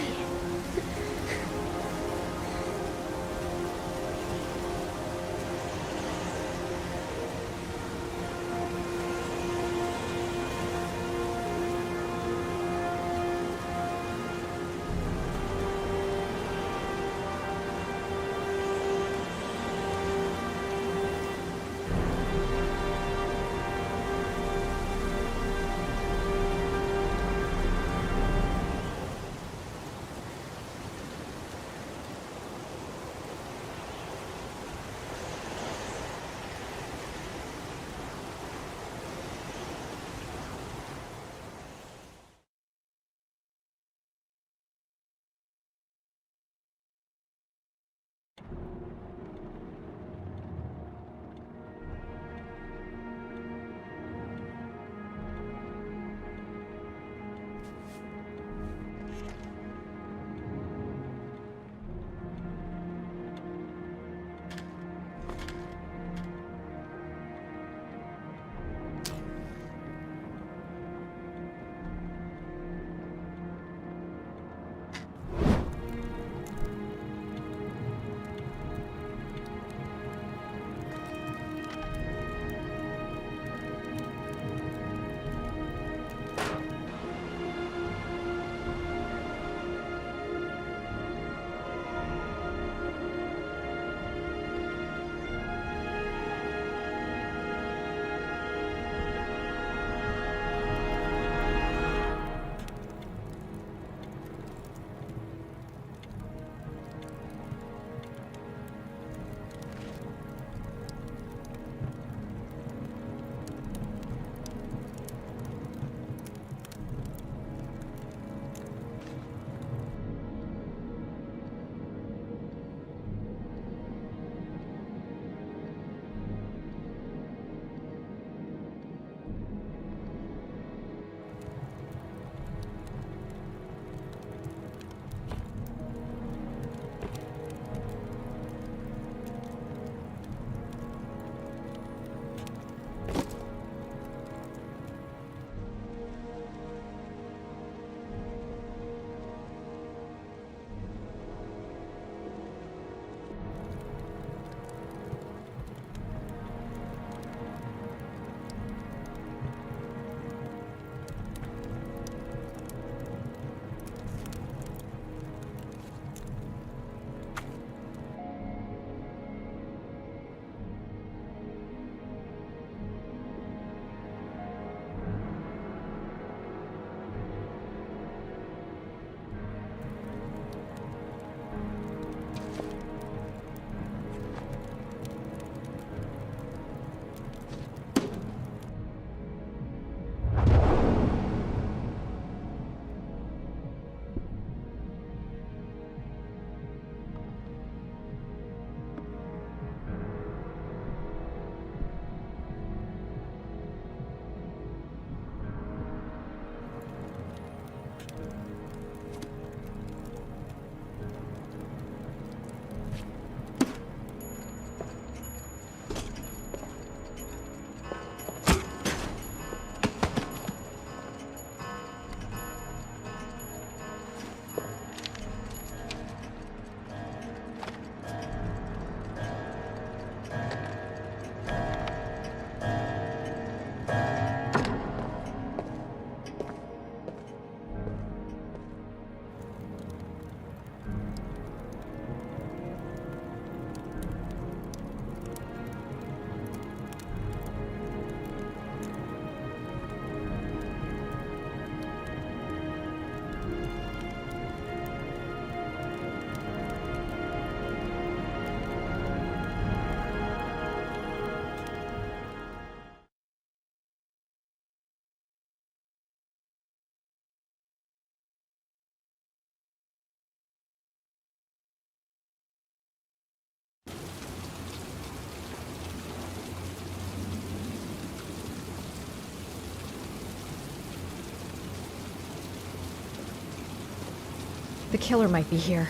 The killer might be here.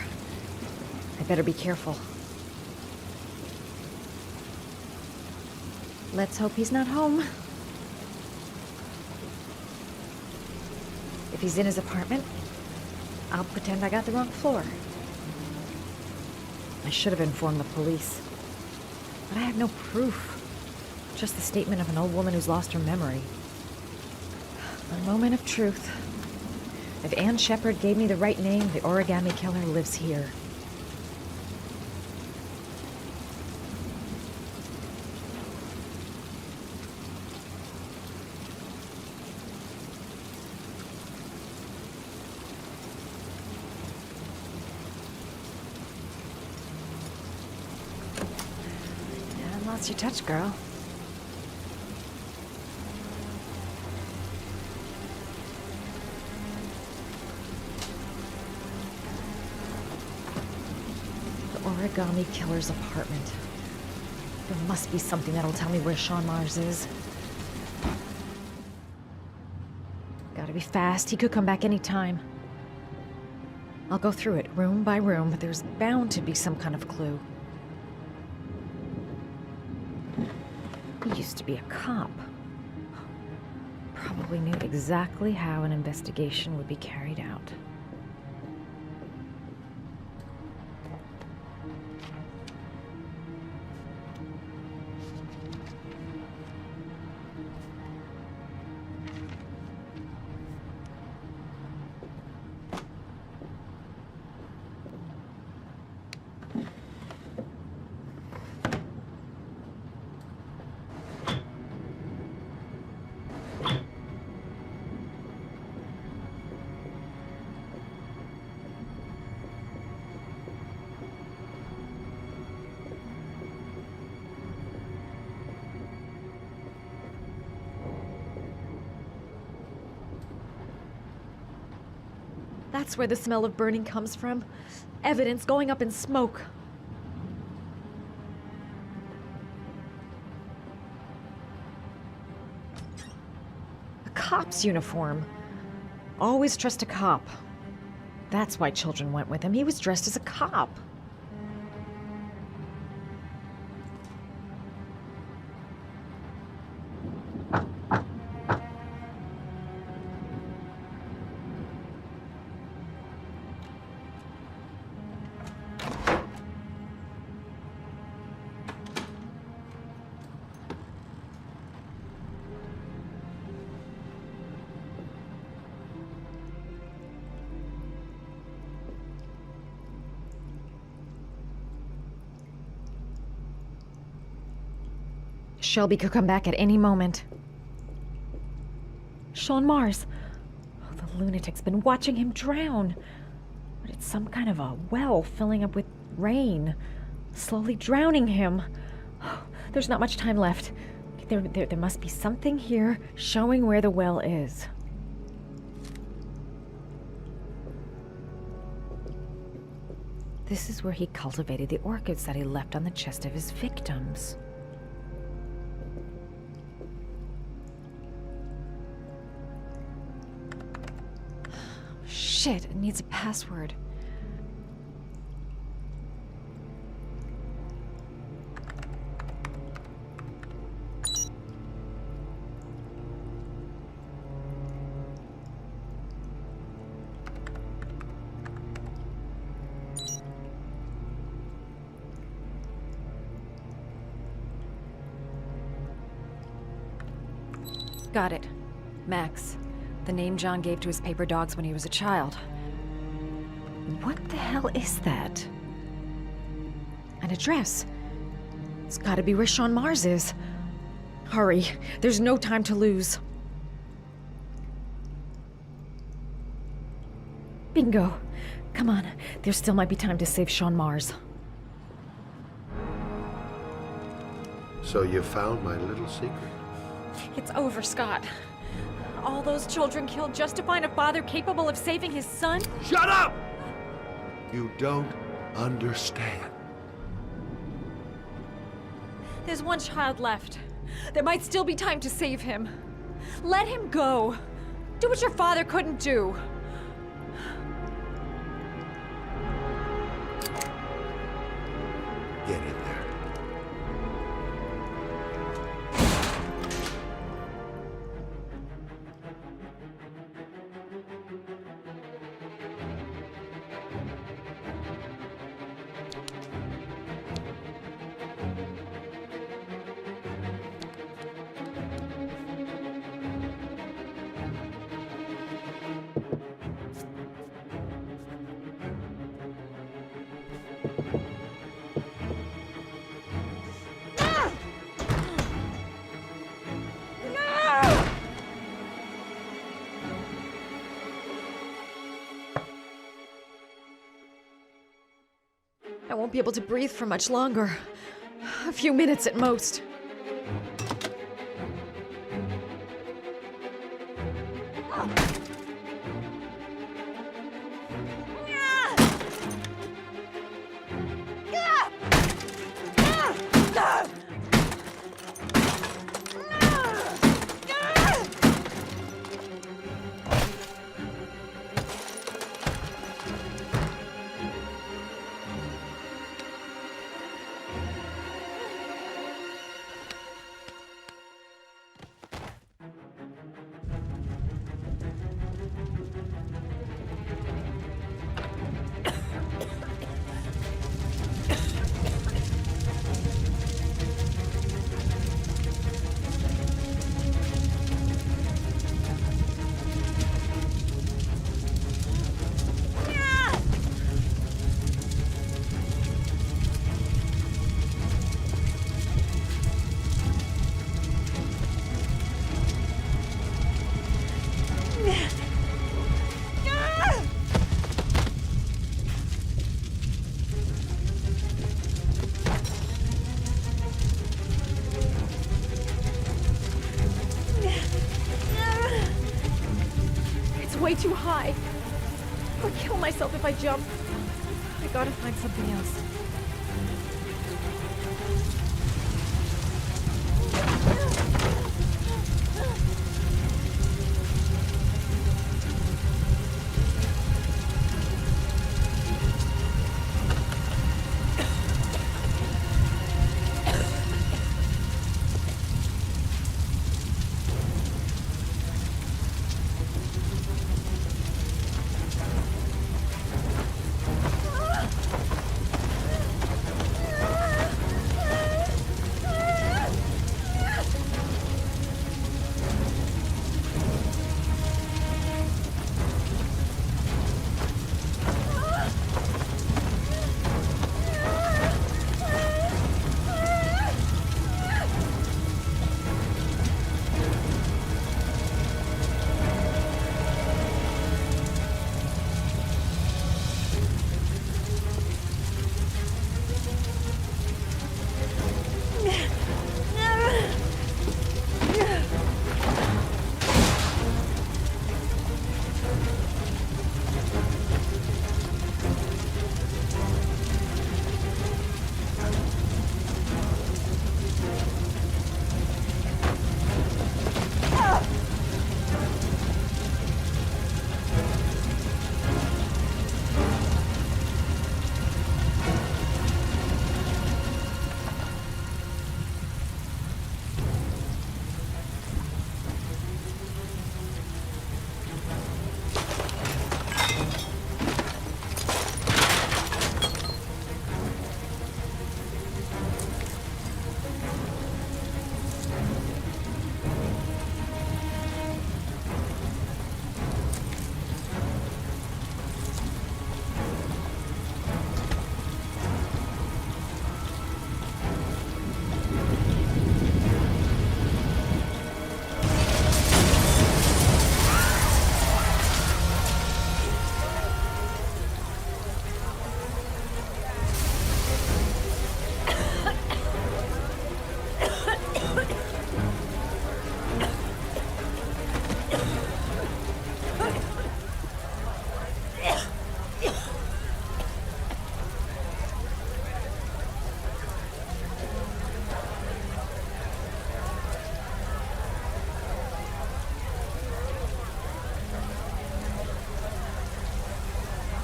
I better be careful. Let's hope he's not home. If he's in his apartment, I'll pretend I got the wrong floor. I should have informed the police. But I have no proof. Just the statement of an old woman who's lost her memory. A moment of truth. If Ann Shepard gave me the right name, the origami killer lives here. Yeah, lost your touch, girl. Origami killer's apartment. There must be something that'll tell me where Sean Mars is. Gotta be fast. He could come back any time. I'll go through it room by room, but there's bound to be some kind of clue. He used to be a cop. Probably knew exactly how an investigation would be carried out. That's where the smell of burning comes from. Evidence going up in smoke. A cop's uniform. Always trust a cop. That's why children went with him. He was dressed as a cop. Shelby could come back at any moment. Sean Mars. Oh, the lunatic's been watching him drown. But it's some kind of a well filling up with rain, slowly drowning him. Oh, there's not much time left. There must be something here showing where the well is. This is where he cultivated the orchids that he left on the chest of his victims. Shit, it needs a password. Got it. Max. The name John gave to his paper dogs when he was a child. What the hell is that? An address. It's gotta be where Sean Mars is. Hurry, there's no time to lose. Bingo. Come on, there still might be time to save Sean Mars. So you found my little secret? It's over, Scott. All those children killed just to find a father capable of saving his son? Shut up! You don't understand. There's one child left. There might still be time to save him. Let him go. Do what your father couldn't do. I won't be able to breathe for much longer. A few minutes at most. Way too high. I'll kill myself if I jump. I gotta find something else.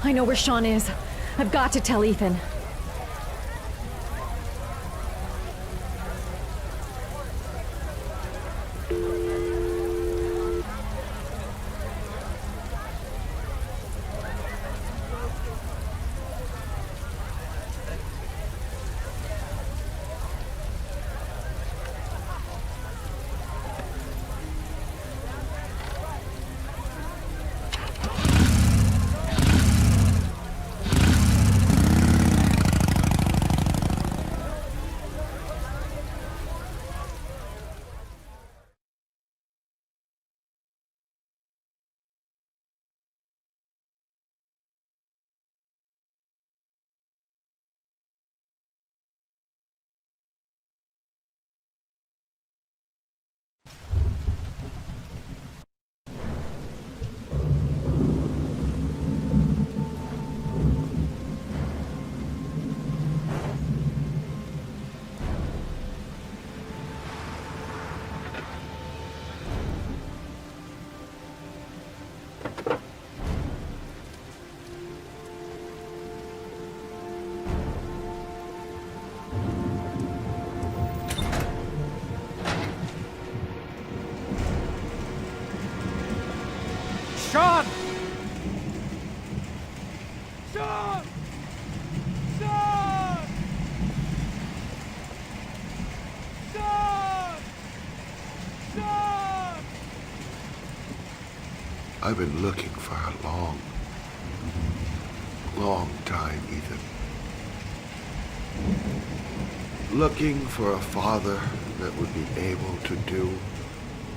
I know where Sean is. I've got to tell Ethan. I've been looking for a long, long time, Ethan. Looking for a father that would be able to do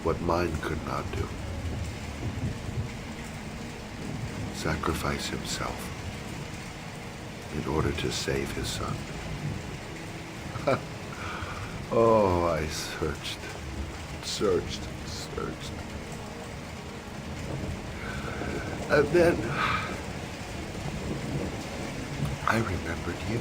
what mine could not do. Sacrifice himself in order to save his son. Oh, I searched. And then I remembered you.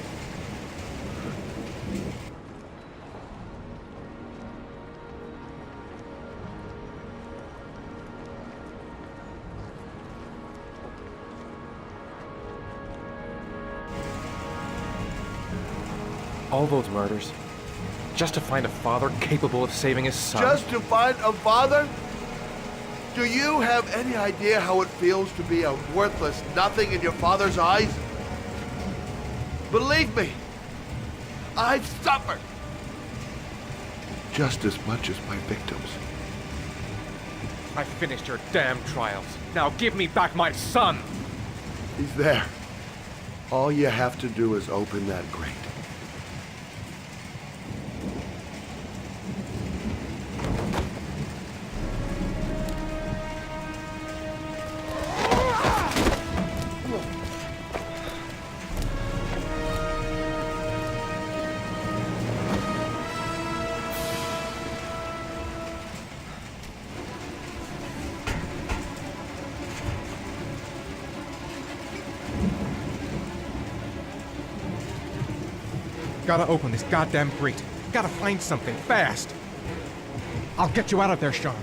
All those murders, just to find a father capable of saving his son. Just to find a father? Do you have any idea how it feels to be a worthless nothing in your father's eyes? Believe me, I've suffered just as much as my victims. I finished your damn trials. Now give me back my son! He's there. All you have to do is open that grate. Gotta open this goddamn grate. Gotta find something fast. I'll get you out of there, Sean.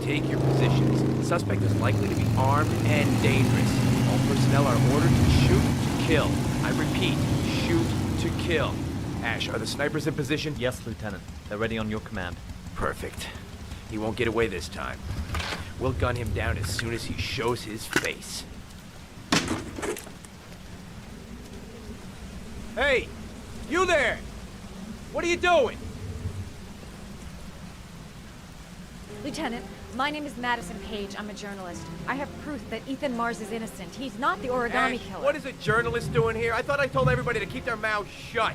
Take your positions. The suspect is likely to be armed and dangerous. All personnel are ordered to shoot to kill. I repeat, shoot to kill. Ash, are the snipers in position? Yes, Lieutenant. They're ready on your command. Perfect. He won't get away this time. We'll gun him down as soon as he shows his face. Hey! You there! What are you doing? Lieutenant, my name is Madison Page. I'm a journalist. I have proof that Ethan Mars is innocent. He's not the origami Ash, killer. what is a journalist doing here? I thought I told everybody to keep their mouths shut.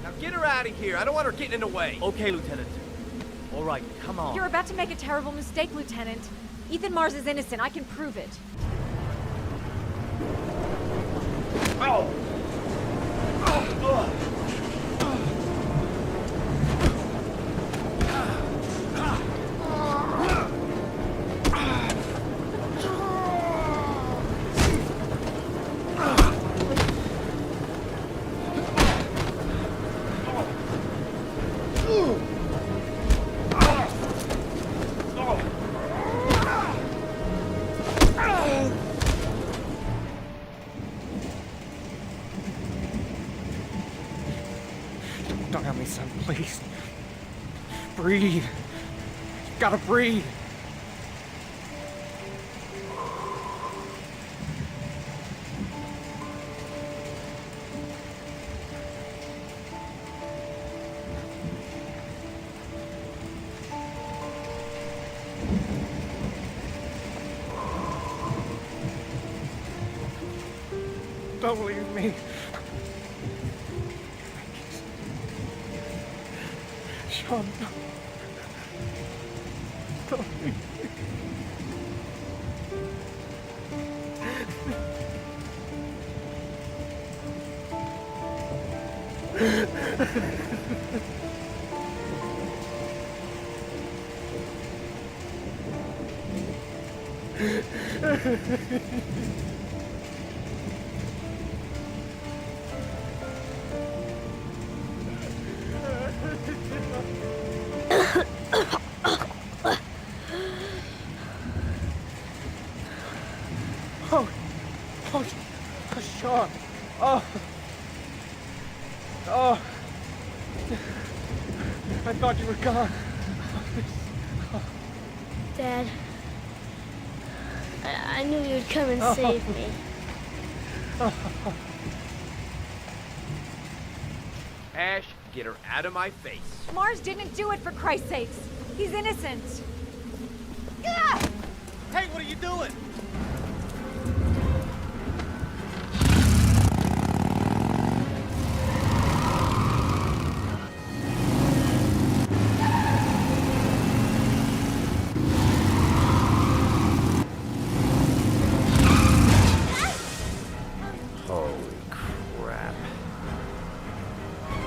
Now get her out of here. I don't want her getting in the way. Okay, Lieutenant. All right, come on. You're about to make a terrible mistake, Lieutenant. Ethan Mars is innocent. I can prove it. Oh! Please. Breathe. You gotta breathe. Don't leave me. Sean, don't leave me. Sean. Oh. I thought you were gone. Dad, I knew you'd come and save me. Ash, get her out of my face. Mars didn't do it, for Christ's sakes. He's innocent. Hey, what are you doing?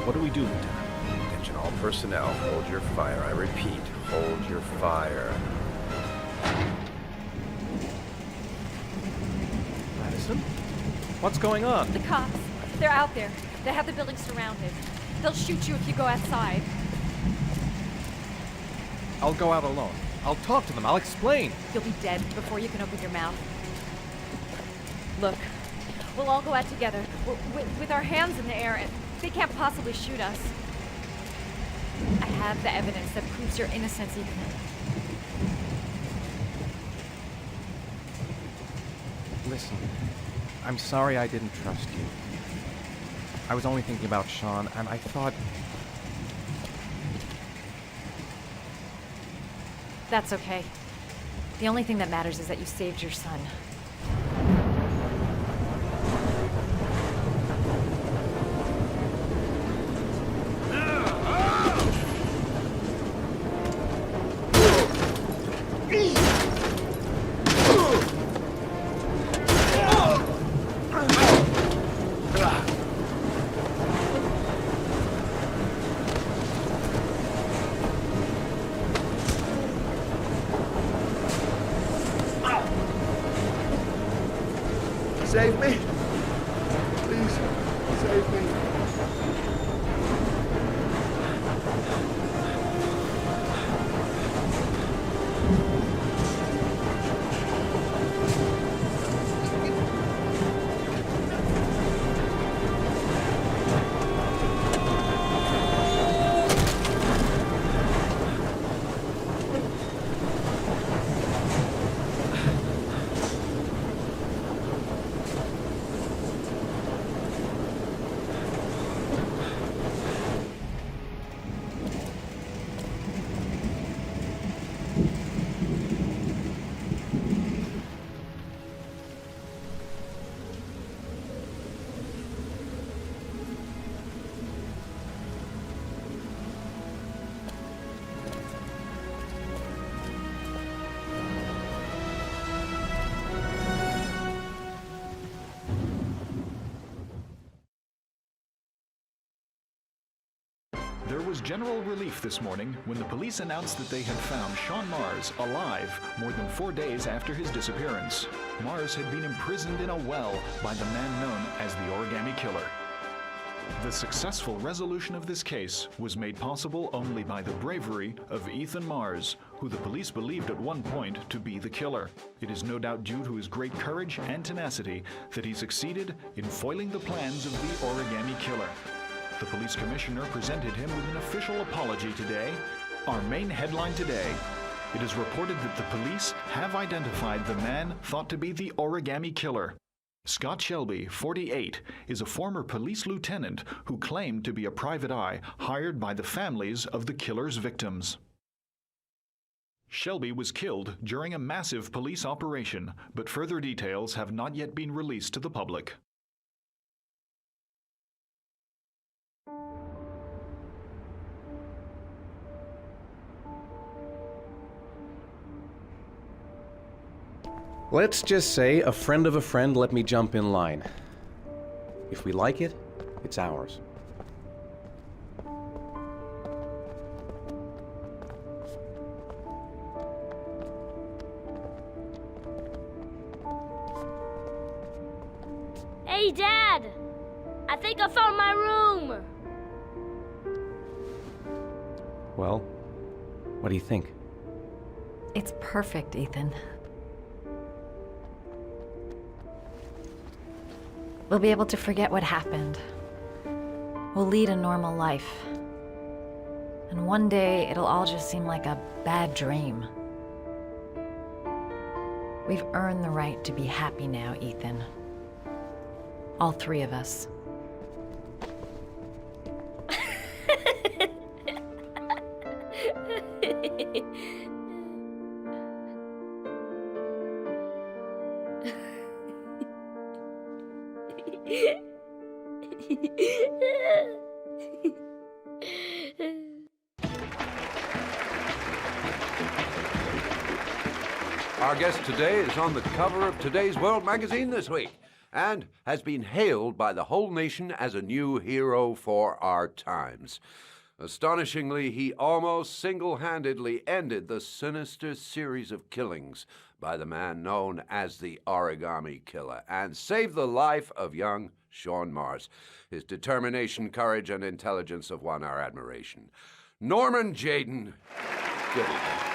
What do we do, Lieutenant? Attention all personnel. Hold your fire. I repeat, hold your fire. Madison? What's going on? The cops. They're out there. They have the building surrounded. They'll shoot you if you go outside. I'll go out alone. I'll talk to them. I'll explain. You'll be dead before you can open your mouth. Look, we'll all go out together, with our hands in the air, and they can't possibly shoot us. I have the evidence that proves your innocence, Ethan. Listen, I'm sorry I didn't trust you. I was only thinking about Sean, and I thought... That's okay. The only thing that matters is that you saved your son. Save me. Please, save me. There was general relief this morning when the police announced that they had found Sean Mars alive more than 4 days after his disappearance. Mars had been imprisoned in a well by the man known as the Origami Killer. The successful resolution of this case was made possible only by the bravery of Ethan Mars, who the police believed at one point to be the killer. It is no doubt due to his great courage and tenacity that he succeeded in foiling the plans of the Origami Killer. The police commissioner presented him with an official apology today. Our main headline today: it is reported that the police have identified the man thought to be the origami killer. Scott Shelby, 48, is a former police lieutenant who claimed to be a private eye hired by the families of the killer's victims. Shelby was killed during a massive police operation, but further details have not yet been released to the public. Let's just say a friend of a friend let me jump in line. If we like it, it's ours. Hey, Dad! I think I found my room! Well, what do you think? It's perfect, Ethan. We'll be able to forget what happened. We'll lead a normal life. And one day, it'll all just seem like a bad dream. We've earned the right to be happy now, Ethan. All three of us. Our guest today is on the cover of today's World magazine this week and has been hailed by the whole nation as a new hero for our times. Astonishingly, he almost single-handedly ended the sinister series of killings by the man known as the Origami Killer and saved the life of young Sean Mars. His determination, courage, and intelligence have won our admiration. Norman Jayden, good evening.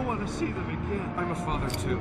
want to see them again. I'm a father too.